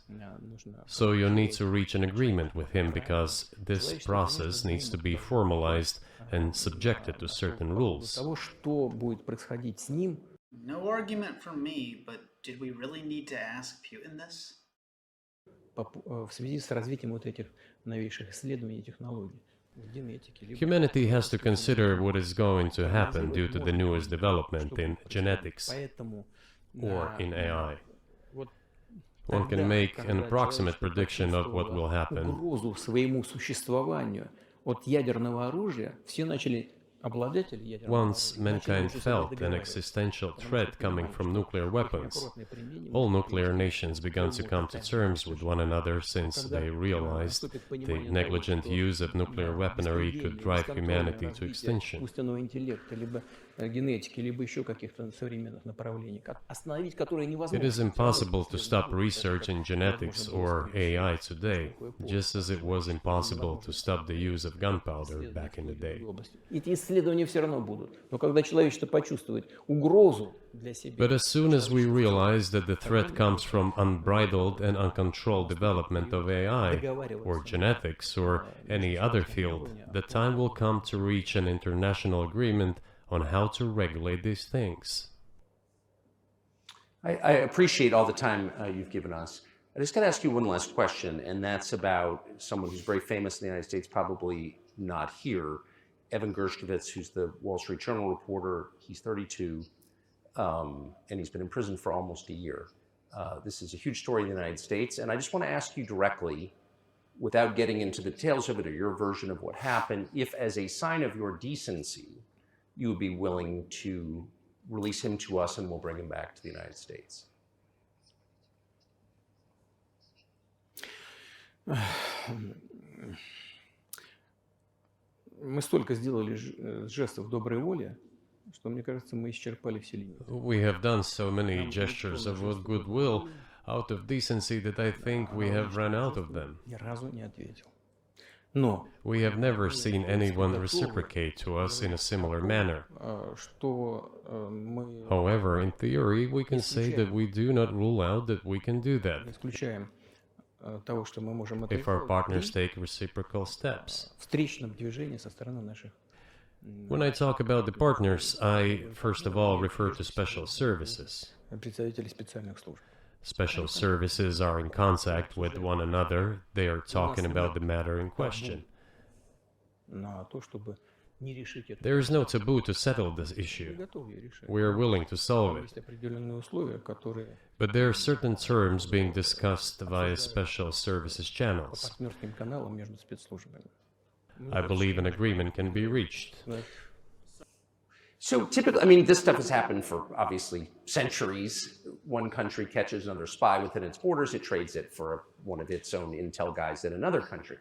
So you need to reach an agreement with him because this process needs to be formalized and subjected to certain rules. Того, что будет происходить с ним, No argument from me, but did we really need to ask Putin this? в связи с развитием вот этих новейших исследований и технологий в генетике, либо Humanity has to consider what is going to happen due to the newest development in genetics поэтому or in AI. вот One can make an approximate prediction of what will happen. угрозу своему существованию от ядерного оружия, все начали обладатели ядерного Once mankind felt an existential threat coming from nuclear weapons, применения, all nuclear nations began to come to terms with one another since they realized the negligent use of nuclear weaponry could drive humanity to extinction. искусственного интеллекта, либо генетики, либо еще каких-то современных направлений, остановить которые It невозможно. is impossible to stop research in genetics or AI today, just as it was impossible to stop the use of gunpowder back in the day. Эти исследования все равно будут. Но когда человечество почувствует угрозу для себя, But as soon as we realize that the threat comes from unbridled and uncontrolled development of AI, or genetics, or any other field, the time will come to reach an international agreement on how to regulate these things. I appreciate all the time you've given us. I just got to ask you one last question, and that's about someone who's very famous in the United States, probably not here, Evan Gershkovich, who's the Wall Street Journal reporter. He's 32, and he's been in prison for almost a year. This is a huge story in the United States, and I just want to ask you directly, without getting into the details of it or your version of what happened, if as a sign of your decency, you would be willing to release him to us and we'll bring him back to the United States. Мы столько сделали жестов доброй воли, что, мне кажется, мы исчерпали все лимиты. We have done so many gestures of goodwill out of decency that I think we have run out of them. Ни разу не ответил. Но We have never seen anyone reciprocate to us in a similar manner. что мы However, in theory, we can say that we do not rule out that we can do that исключаем того, что мы можем это if our сделать partners при take reciprocal steps. встречном движении со стороны наших When I talk about the partners, I first of all refer to special services. представителей специальных служб. Special services are in contact with one another. They are talking about the matter in question. На то, чтобы не решить это. There is no taboo to settle this Мы issue. готовы ее решать. We are willing to solve it. Есть определенные условия, которые But there are certain terms being discussed via special services по channels. партнерским каналам между спецслужбами. I believe an agreement can be reached. So typically, I mean, this stuff has happened for obviously centuries. One country catches another spy within its borders, it trades it for one of its own intel guys in another country.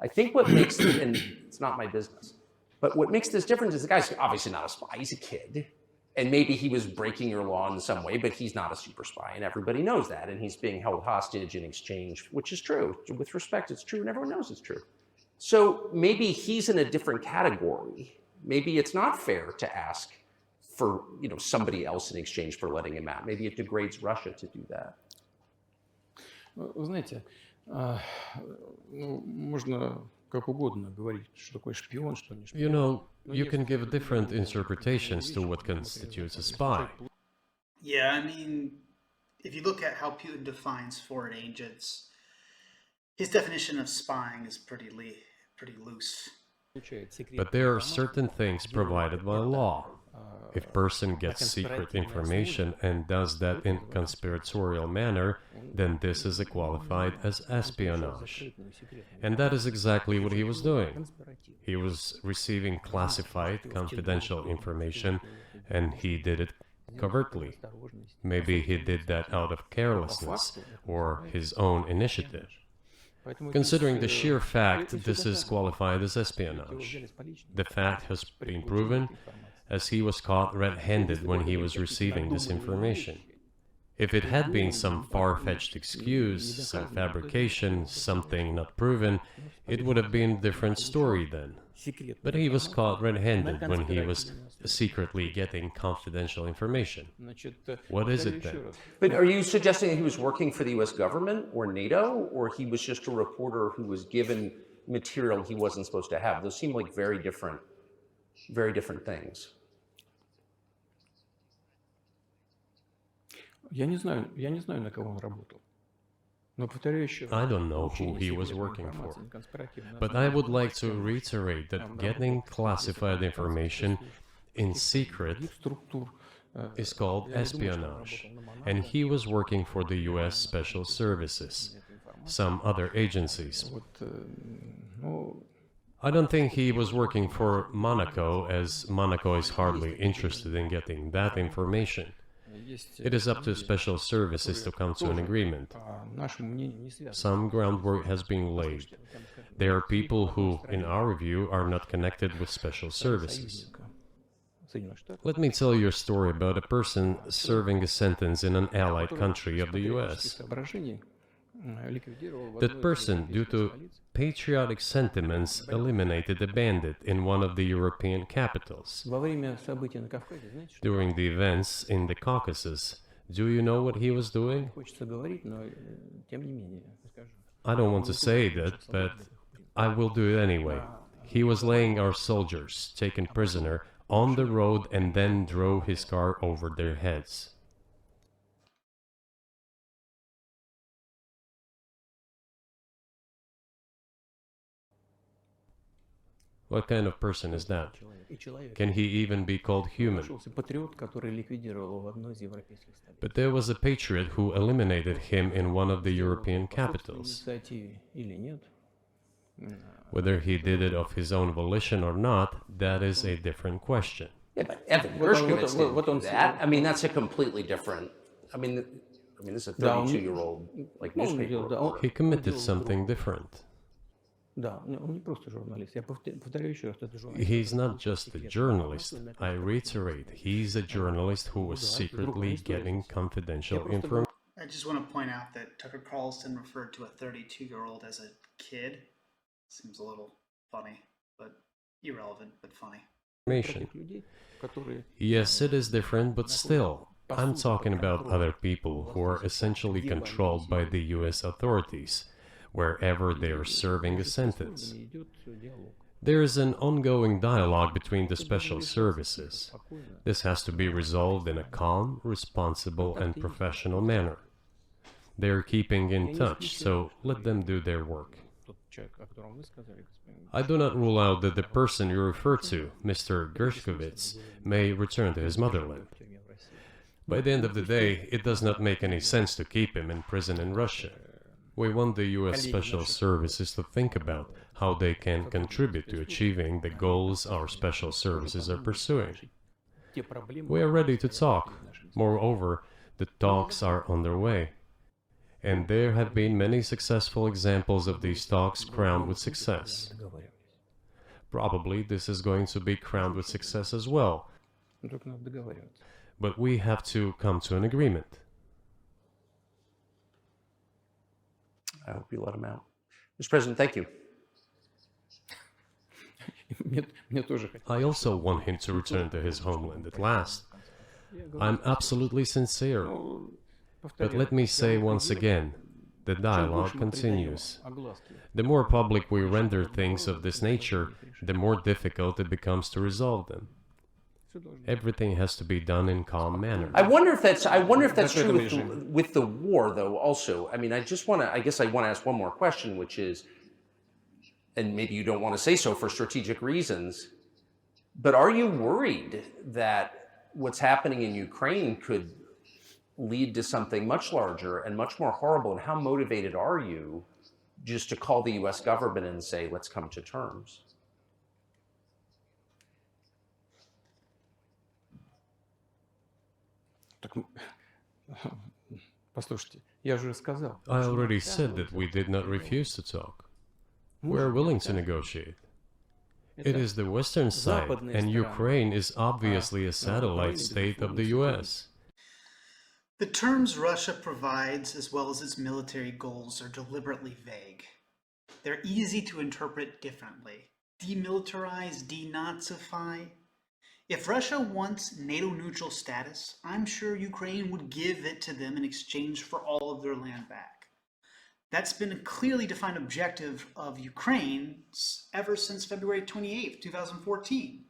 I think what makes, and it's not my business, but what makes this different is the guy's obviously not a spy, he's a kid. And maybe he was breaking your law in some way, but he's not a super spy, and everybody knows that. And he's being held hostage in exchange, which is true. With respect, it's true, and everyone knows it's true. So maybe he's in a different category. Maybe it's not fair to ask for, somebody else in exchange for letting him out. Maybe it degrades Russia to do that. Вы знаете, можно как угодно говорить, что такое шпион, что не You шпион. know, you can give different interpretations to what constitutes a spy. Yeah, I mean, if you look at how Putin defines foreign agents, his definition of spying is pretty loose. But there are certain things provided by law. If person gets secret information and does that in conspiratorial manner, then this is qualified as espionage. And that is exactly what he was doing. He was receiving classified, confidential information, and he did it covertly. Maybe he did that out of carelessness or his own initiative. Considering the sheer fact that this is qualified as espionage, the fact has been proven as he was caught red-handed when he was receiving this information. If it had been some far-fetched excuse, some fabrication, something not proven, it would have been a different story then. But he was caught red-handed when he was secretly getting confidential information. What is it then? But are you suggesting that he was working for the US government or NATO, or he was just a reporter who was given material he wasn't supposed to have? Those seem like very different things. Я не знаю, на кого он работал. Но повторяю еще раз. I don't know who he was working for, but I would like to reiterate that getting classified information in secret is called espionage, and he was working for the US Special Services, some other agencies. I don't think he was working for Monaco, as Monaco is hardly interested in getting that information. It is up to special services to come to an agreement. Some groundwork has been laid. There are people who, in our view, are not connected with special services. Let me tell you a story about a person serving a sentence in an allied country of the US. That person, due to patriotic sentiments, eliminated a bandit in one of the European capitals. During the events in the Caucasus, do you know what he was doing? I don't want to say that, but I will do it anyway. He was laying our soldiers, taken prisoner, on the road and then drove his car over their heads. What kind of person is that? И человек. Can he even be called human? Нашелся патриот, который ликвидировал его в одной из европейских столиц. But there was a patriot who eliminated him in one of the European По собственной capitals. инициативе или нет. Whether he did it of his own volition or not, that is a different question. Yeah, but Evan Вот он- Gershkovich didn't вот он- do that. I mean, that's a completely different. I mean, this is a Да, он- 32-year-old like Ну, он newspaper делал- да, reporter. он- He committed делал something другое. different. Да, он не просто журналист. Я повторяю еще раз, это журналист. He's not just a journalist. I reiterate, he's a journalist who was secretly getting confidential information. I just want to point out that Tucker Carlson referred to a 32-year-old as a kid. Seems a little funny, but irrelevant, but funny. Таких людей, которые Yes, it is different, but still, I'm talking about other people who are essentially controlled by the US authorities, wherever they are serving a sentence. идет диалог. There is an ongoing dialogue between the special services. This has to be resolved in a calm, responsible, and professional manner. They are keeping in touch, so let them do their work. Тот человек, о котором вы сказали, господин. I do not rule out that the person you refer to, Mr. Gershkovich, may return to his motherland. тюрьме в России. By the end of the day, it does not make any sense to keep him in prison in Russia. We want the US Special Services to think about how they can contribute to achieving the goals our special services are pursuing. Те проблемы, We are ready to talk. Moreover, the talks are underway. And there have been many successful examples of these talks crowned with success. договаривались. Probably this is going to be crowned with success as well, Но только надо договариваться. but we have to come to an agreement. I hope you let him out. Mr. President, thank you. Мне тоже хотелось. I also want him to return to his homeland at last. I'm absolutely sincere, but let me say once again, the dialogue continues. The more public we render things of this nature, the more difficult it becomes to resolve them. Everything has to be done in calm manner. I wonder if that's That's true recommendation. with the war, though. Also, I mean, I guess I want to ask one more question, which is, and maybe you don't want to say so for strategic reasons, but are you worried that what's happening in Ukraine could lead to something much larger and much more horrible? And how motivated are you just to call the U.S. government and say, let's come to terms? Так, послушайте, я же сказал. I already said that we did not refuse to talk. We're willing to negotiate. It is the Western side, and Ukraine is obviously a satellite state of the US. The terms Russia provides, as well as its military goals, are deliberately vague. They're easy to interpret differently. Demilitarize, denazify. If Russia wants NATO neutral status, I'm sure Ukraine would give it to them in exchange for all of their land back. That's been a clearly defined objective of Ukraine ever since February 28th, 2014,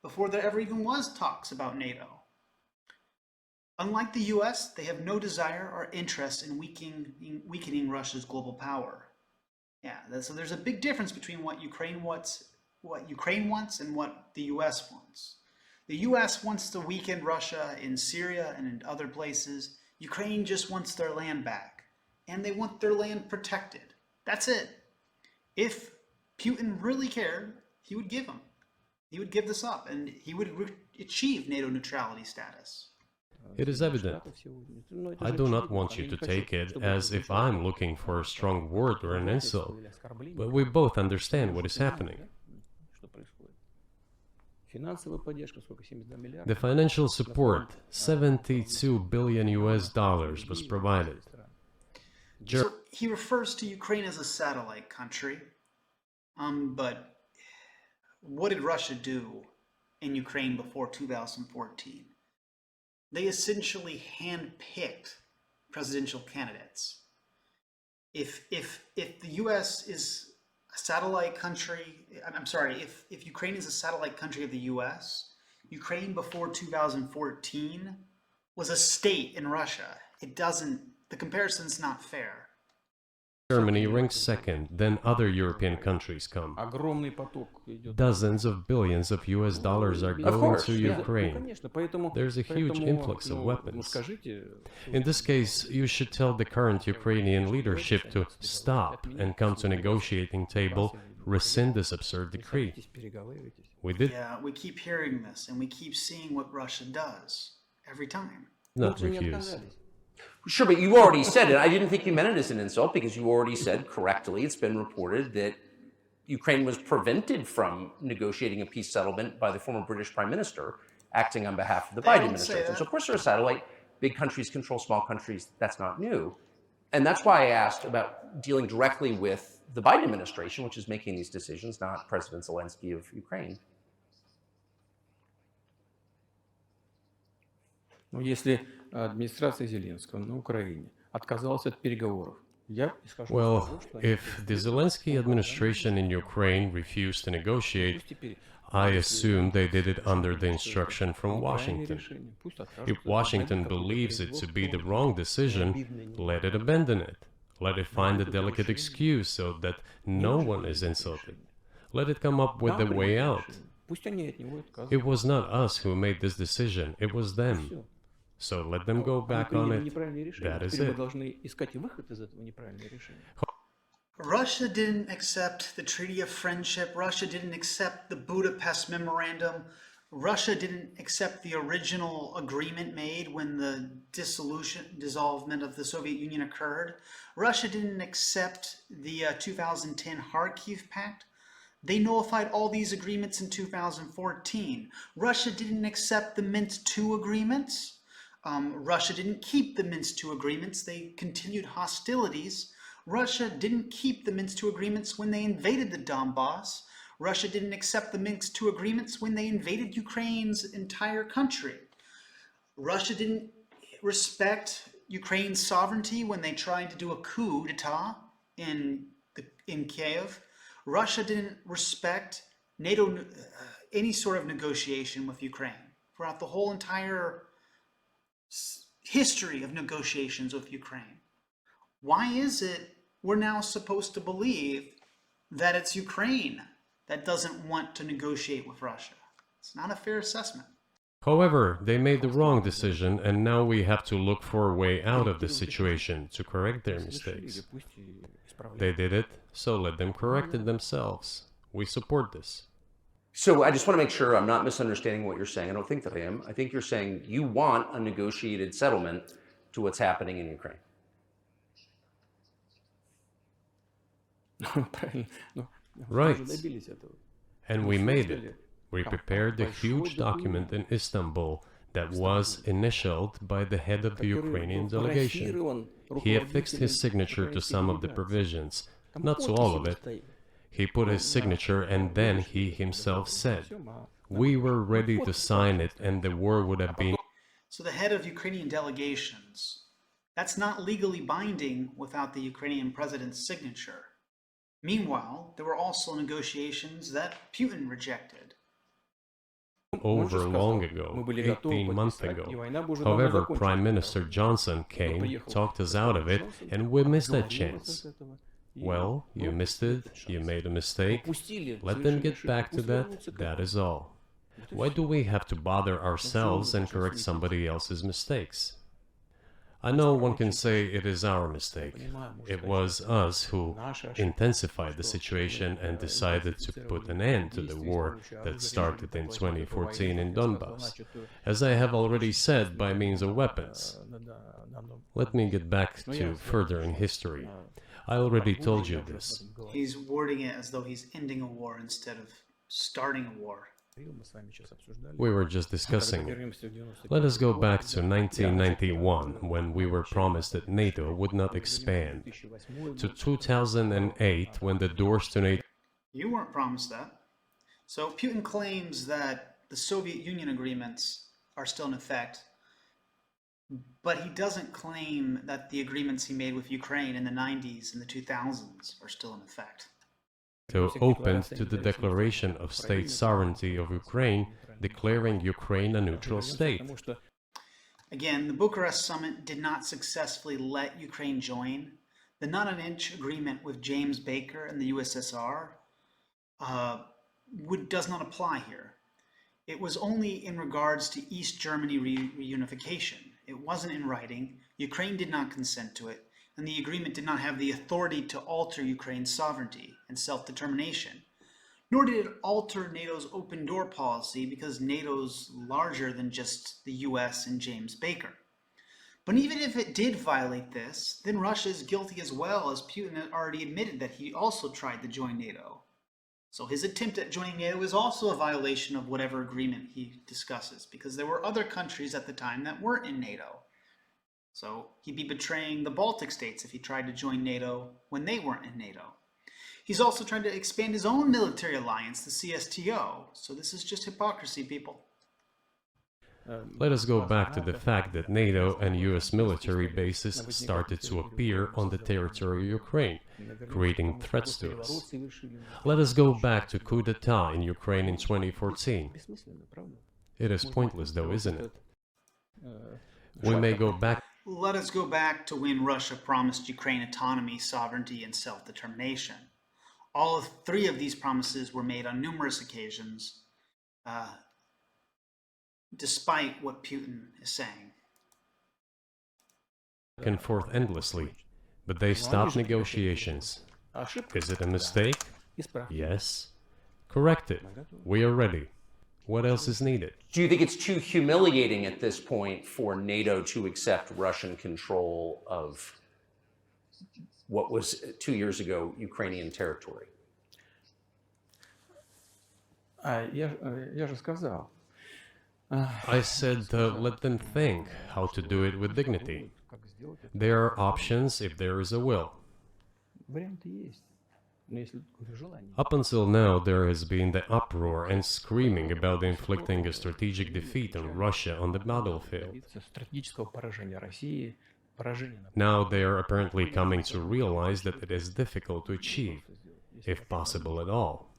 before there ever even was talks about NATO. Unlike the US, they have no desire or interest in weakening Russia's global power. Yeah, so there's a big difference between what Ukraine wants and what the US wants. The US wants to weaken Russia in Syria and in other places. Ukraine just wants their land back, and they want their land protected. That's it. If Putin really cared, he would give them. He would give this up, and he would achieve NATO neutrality status. It is evident. I do not want you to take it as if I'm looking for a strong word or an insult, but we both understand what is happening. The financial support, 72 billion US dollars, was provided. So he refers to Ukraine as a satellite country, but what did Russia do in Ukraine before 2014? They essentially handpicked presidential candidates. If the U.S. is a satellite country, if Ukraine is a satellite country of the U.S., Ukraine before 2014 was a state in Russia. The comparison's not fair. Germany ranks second, then other European countries come. Огромный поток идет. Dozens of billions of US dollars are going course, to yeah. Ukraine. Конечно, поэтому, There's a huge influx of ну, weapons. скажите, In this case, you should tell the current Ukrainian leadership to stop and come to negotiating table, rescind this absurd decree. переговаривайтесь. We did Yeah, we keep hearing this and we keep seeing what Russia does every time. not Тут же не refuse. отказались. Sure, but you already said it. I didn't think you meant it as an insult because you already said correctly, it's been reported that Ukraine was prevented from negotiating a peace settlement by the former British Prime Minister acting on behalf of the They Biden don't say administration. that. So, of course, they're a satellite. Big countries control small countries. That's not new. And that's why I asked about dealing directly with the Biden administration, which is making these decisions, not President Zelensky of Ukraine. Но если администрация Зеленского на Украине отказалась от переговоров, я исхожу из Well, того, что они if the Zelensky administration in Ukraine refused to negotiate, пусть теперь I assume they did it under the instruction from правильное Washington. решение, пусть If откажутся от Washington момента, который believes it привело to к be the тому, wrong decision, let it abandon it. Let it find a delicate excuse so that no one is insulted. Let it come up with да, a way принимают out. решение. Пусть они от него отказываются. It was not us who made this decision, it was them. Всё. So let them go Они back on приняли it. неправильное решение. That is Теперь мы it. должны искать выход из этого неправильного решения. Russia didn't accept the Treaty of Friendship. Russia didn't accept the Budapest Memorandum. Russia didn't accept the original agreement made when the dissolvement of the Soviet Union occurred. Russia didn't accept the 2010 Kharkiv Pact. They nullified all these agreements in 2014. Russia didn't accept the Minsk II agreements. Russia didn't keep the Minsk II agreements. They continued hostilities. Russia didn't keep the Minsk II agreements when they invaded the Donbass. Russia didn't accept the Minsk II agreements when they invaded Ukraine's entire country. Russia didn't respect Ukraine's sovereignty when they tried to do a coup d'etat in Kiev. Russia didn't respect NATO, any sort of negotiation with Ukraine throughout the whole entire history of negotiations with Ukraine. Why is it we're now supposed to believe that it's Ukraine that doesn't want to negotiate with Russia? It's not a fair assessment. However, they made the wrong decision, and now we have to look for a way out of the situation to correct their mistakes. Пусть и исправляют. They did it, so let them correct it themselves. We support this. So I just want to make sure I'm not misunderstanding what you're saying. I don't think that I am. I think you're saying you want a negotiated settlement to what's happening in Ukraine. Правильно. Но мы Right. уже добились этого. And we made it. We prepared the huge document in Istanbul that was initialed by the head of the Ukrainian delegation. He affixed his signature to some of the provisions, not to all of it. He put his signature and then he himself said, we were ready to sign it and the war would have been. So the head of Ukrainian delegations, that's not legally binding without the Ukrainian president's signature. Meanwhile, there were also negotiations that Putin rejected. Over long ago, 18 months ago. However, Prime Minister Johnson came, talked us out of it, and we missed that chance. Well, you missed it, you made a mistake. Let them get back to that, that is all. Why do we have to bother ourselves and correct somebody else's mistakes? I know one can say it is our mistake. It was us who intensified the situation and decided to put an end to the war that started in 2014 in Donbass, as I have already said, by means of weapons. Let me get back to further in history. I already told you this. He's wording it as though he's ending a war instead of starting a war. We were just discussing it. Let us go back to 1991, when we were promised that NATO would not expand, to 2008, when the doors to NATO... You weren't promised that. So Putin claims that the Soviet Union agreements are still in effect, but he doesn't claim that the agreements he made with Ukraine in the 90s and the 2000s are still in effect. opened to the declaration of state sovereignty of Ukraine, declaring Ukraine a neutral state. Again, the Bucharest summit did not successfully let Ukraine join. The not-an-inch agreement with James Baker and the USSR does not apply here. It was only in regards to East Germany reunification. It wasn't in writing, Ukraine did not consent to it, and the agreement did not have the authority to alter Ukraine's sovereignty and self-determination. Nor did it alter NATO's open door policy because NATO's larger than just the US and James Baker. But even if it did violate this, then Russia is guilty as well, as Putin had already admitted that he also tried to join NATO. So his attempt at joining NATO is also a violation of whatever agreement he discusses, because there were other countries at the time that weren't in NATO. So he'd be betraying the Baltic states if he tried to join NATO when they weren't in NATO. He's also trying to expand his own military alliance, the CSTO. So this is just hypocrisy, people. Let us go back to the fact that NATO and US military bases started to appear on the territory of Ukraine, creating threats to us. Let us go back to coup d'etat in Ukraine in 2014. It is pointless though, isn't it? We may go back. Let us go back to when Russia promised Ukraine autonomy, sovereignty, and self-determination. All three of these promises were made on numerous occasions, despite what Putin is saying. Back and forth endlessly, but they stopped negotiations. Is it a mistake? Yes. Correct it. We are ready. What else is needed? Do you think it's too humiliating at this point for NATO to accept Russian control of what was 2 years ago Ukrainian territory? Я же сказал. I said let them think how to do it with dignity. There are options if there is a will. Варианты есть. Но если желание. Up until now, there has been the uproar and screaming about inflicting a strategic defeat on Russia on the battlefield. Стратегического поражения России, поражения. Now they are apparently coming to realize that it is difficult to achieve, if possible at all.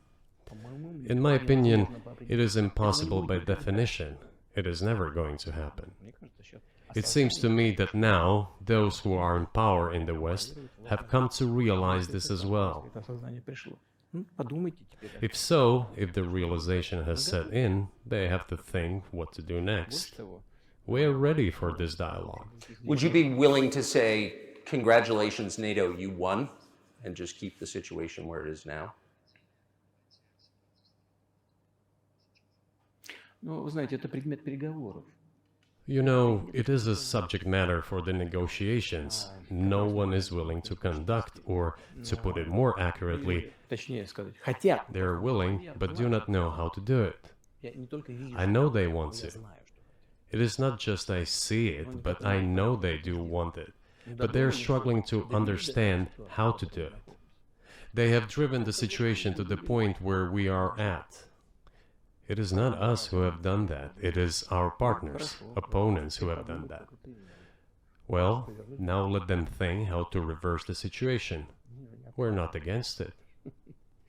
In my opinion, it is impossible by definition. It is never going to happen. It seems to me that now, those who are in power in the West have come to realize this as well. If so, if the realization has set in, they have to think what to do next. We are ready for this dialogue. Would you be willing to say, congratulations, NATO, you won, and just keep the situation where it is now? Ну, вы знаете, это предмет переговоров. You know, it is a subject matter for the negotiations. No one is willing to conduct, or, to put it more accurately, Точнее сказать, хотят. they are willing, but do not know how to do it. Я не только вижу, I know they want to. It is not just I see it, but I know they do want it. But they are struggling to understand how to do it. They have driven the situation to the point where we are at. It is not us who have done that. It is our partners, opponents who have done that. Well, now let them think how to reverse the situation. We're not against it.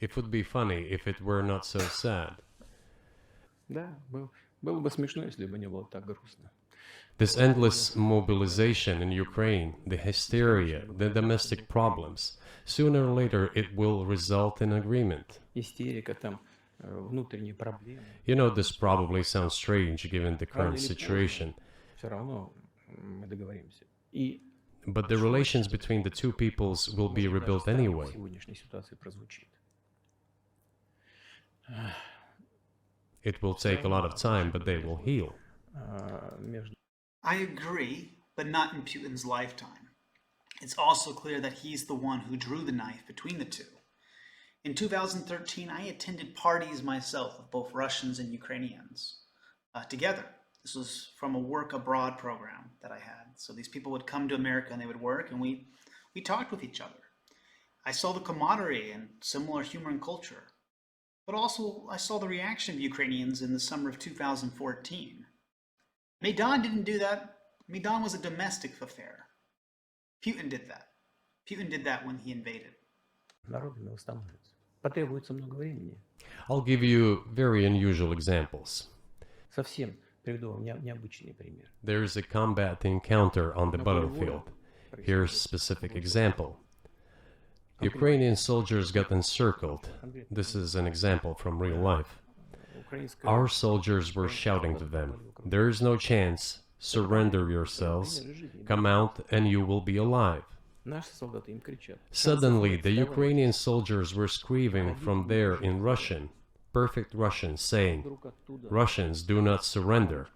It would be funny if it were not so sad. Да, было бы смешно, если бы не было так грустно. This endless mobilization in Ukraine, the hysteria, the domestic problems, sooner or later it will result in agreement. Истерика там, внутренние проблемы. You know, this probably sounds strange given the current situation, Все равно мы договоримся. И but the relations between the two peoples will be rebuilt anyway. в сегодняшней ситуации прозвучит. It will take a lot of time, but they will heal. Между I agree, but not in Putin's lifetime. It's also clear that he's the one who drew the knife between the two. In 2013, I attended parties myself of both Russians and Ukrainians together. This was from a work abroad program that I had. So these people would come to America and they would work, and we talked with each other. I saw the camaraderie and similar humor and culture. But also, I saw the reaction of Ukrainians in the summer of 2014. Maidan didn't do that. Maidan was a domestic affair. Putin did that. Putin did that when he invaded. народами восстановится. Потребуется много времени. I'll give you very unusual examples. Совсем приведу вам необычный пример. There is a combat encounter on the battlefield. Here's a specific example. Ukrainian soldiers got encircled. This is an example from real life. Our soldiers were shouting to them, "There is no chance, surrender yourselves, come out and you will be alive." Suddenly, the Ukrainian soldiers were screaming from there in Russian, perfect Russian, saying, "Russians, do not surrender,"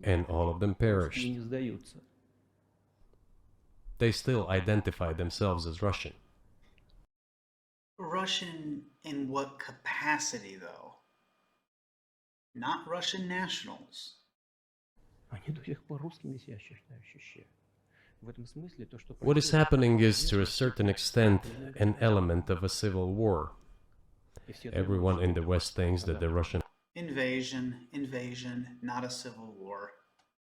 and all of them perished. They still identify themselves as Russian. Russian in what capacity, though? Not Russian nationals. What is happening is, to a certain extent, an element of a civil war. Everyone in the West thinks that the Russian Invasion, not a civil war.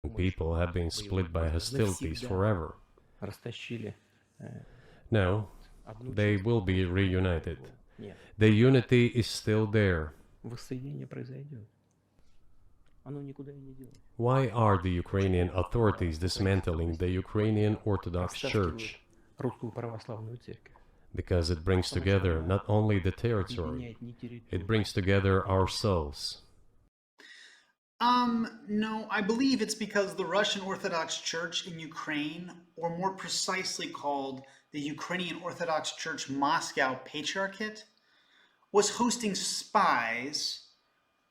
people have been split by hostilities forever. No, they will be reunited. The unity is still there. Why are the Ukrainian authorities dismantling the Ukrainian Orthodox Church? Because it brings together not only the territory, it brings together our souls. No, I believe it's because the Russian Orthodox Church in Ukraine, or more precisely called the Ukrainian Orthodox Church Moscow Patriarchate, was hosting spies,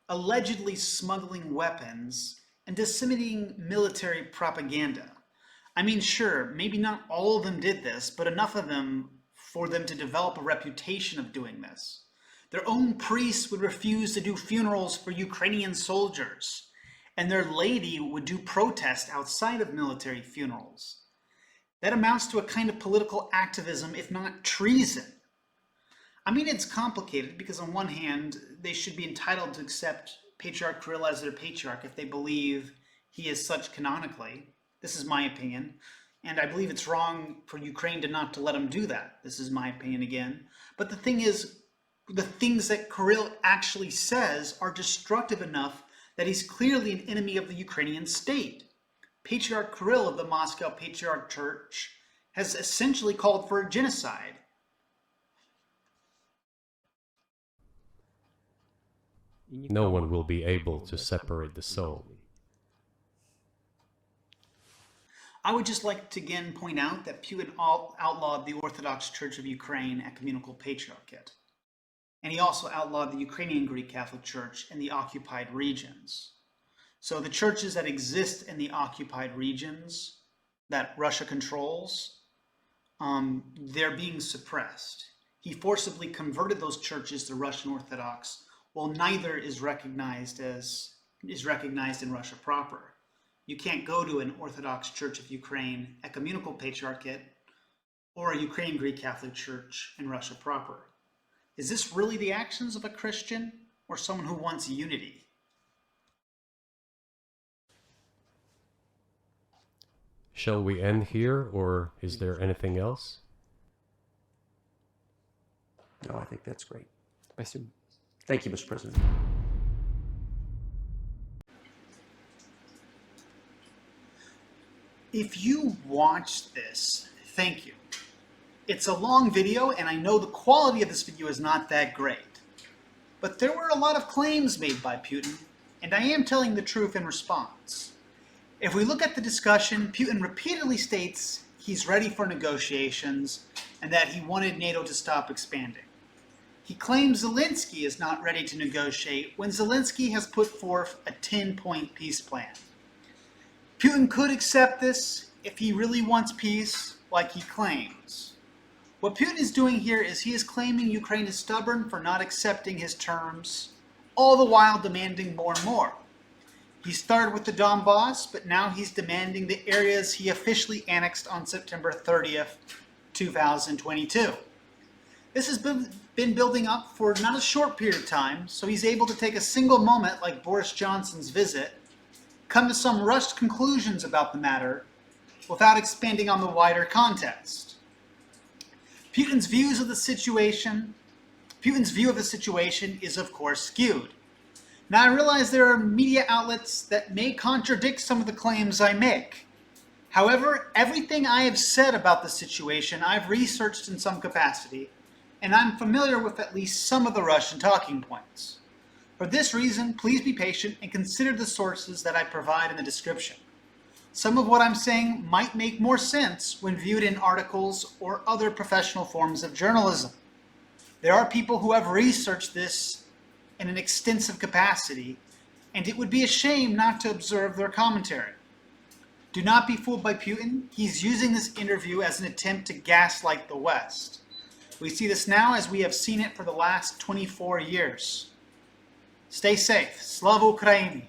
allegedly smuggling weapons, and disseminating military propaganda. I mean, sure, maybe not all of them did this, but enough of them for them to develop a reputation of doing this. Their own priests would refuse to do funerals for Ukrainian soldiers, and their laity would do protest outside of military funerals. That amounts to a kind of political activism, if not treason. I mean, it's complicated because on one hand, they should be entitled to accept Patriarch Kirill as their patriarch if they believe he is such canonically. This is my opinion. And I believe it's wrong for Ukraine not to let him do that. This is my opinion again. But the thing is, the things that Kirill actually says are destructive enough that he's clearly an enemy of the Ukrainian state. Patriarch Kirill of the Moscow Patriarch Church has essentially called for a genocide. No one will be able to separate the soul. I would just like to again point out that Putin outlawed the Orthodox Church of Ukraine Ecumenical Patriarchate. And he also outlawed the Ukrainian Greek Catholic Church in the occupied regions. So the churches that exist in the occupied regions that Russia controls, they're being suppressed. He forcibly converted those churches to Russian Orthodox, while neither is recognized in Russia proper. You can't go to an Orthodox Church of Ukraine Ecumenical Patriarchate or a Ukrainian Greek Catholic Church in Russia proper. Is this really the actions of a Christian or someone who wants unity? Shall we end here, or is there anything else? No, I think that's great. Thank you, Mr. President. If you watched this, thank you. It's a long video, and I know the quality of this video is not that great. But there were a lot of claims made by Putin, and I am telling the truth in response. If we look at the discussion, Putin repeatedly states he's ready for negotiations and that he wanted NATO to stop expanding. He claims Zelensky is not ready to negotiate when Zelensky has put forth a 10-point peace plan. Putin could accept this if he really wants peace, like he claims. What Putin is doing here is he is claiming Ukraine is stubborn for not accepting his terms, all the while demanding more and more. He started with the Donbass, but now he's demanding the areas he officially annexed on September 30th, 2022. This has been building up for not a short period of time, so he's able to take a single moment like Boris Johnson's visit, come to some rushed conclusions about the matter without expanding on the wider context. Putin's view of the situation is of course skewed. Now I realize there are media outlets that may contradict some of the claims I make. However, everything I have said about the situation I've researched in some capacity, and I'm familiar with at least some of the Russian talking points. For this reason, please be patient and consider the sources that I provide in the description. Some of what I'm saying might make more sense when viewed in articles or other professional forms of journalism. There are people who have researched this in an extensive capacity, and it would be a shame not to observe their commentary. Do not be fooled by Putin. He's using this interview as an attempt to gaslight the West. We see this now as we have seen it for the last 24 years. Stay safe. Slava Ukraini!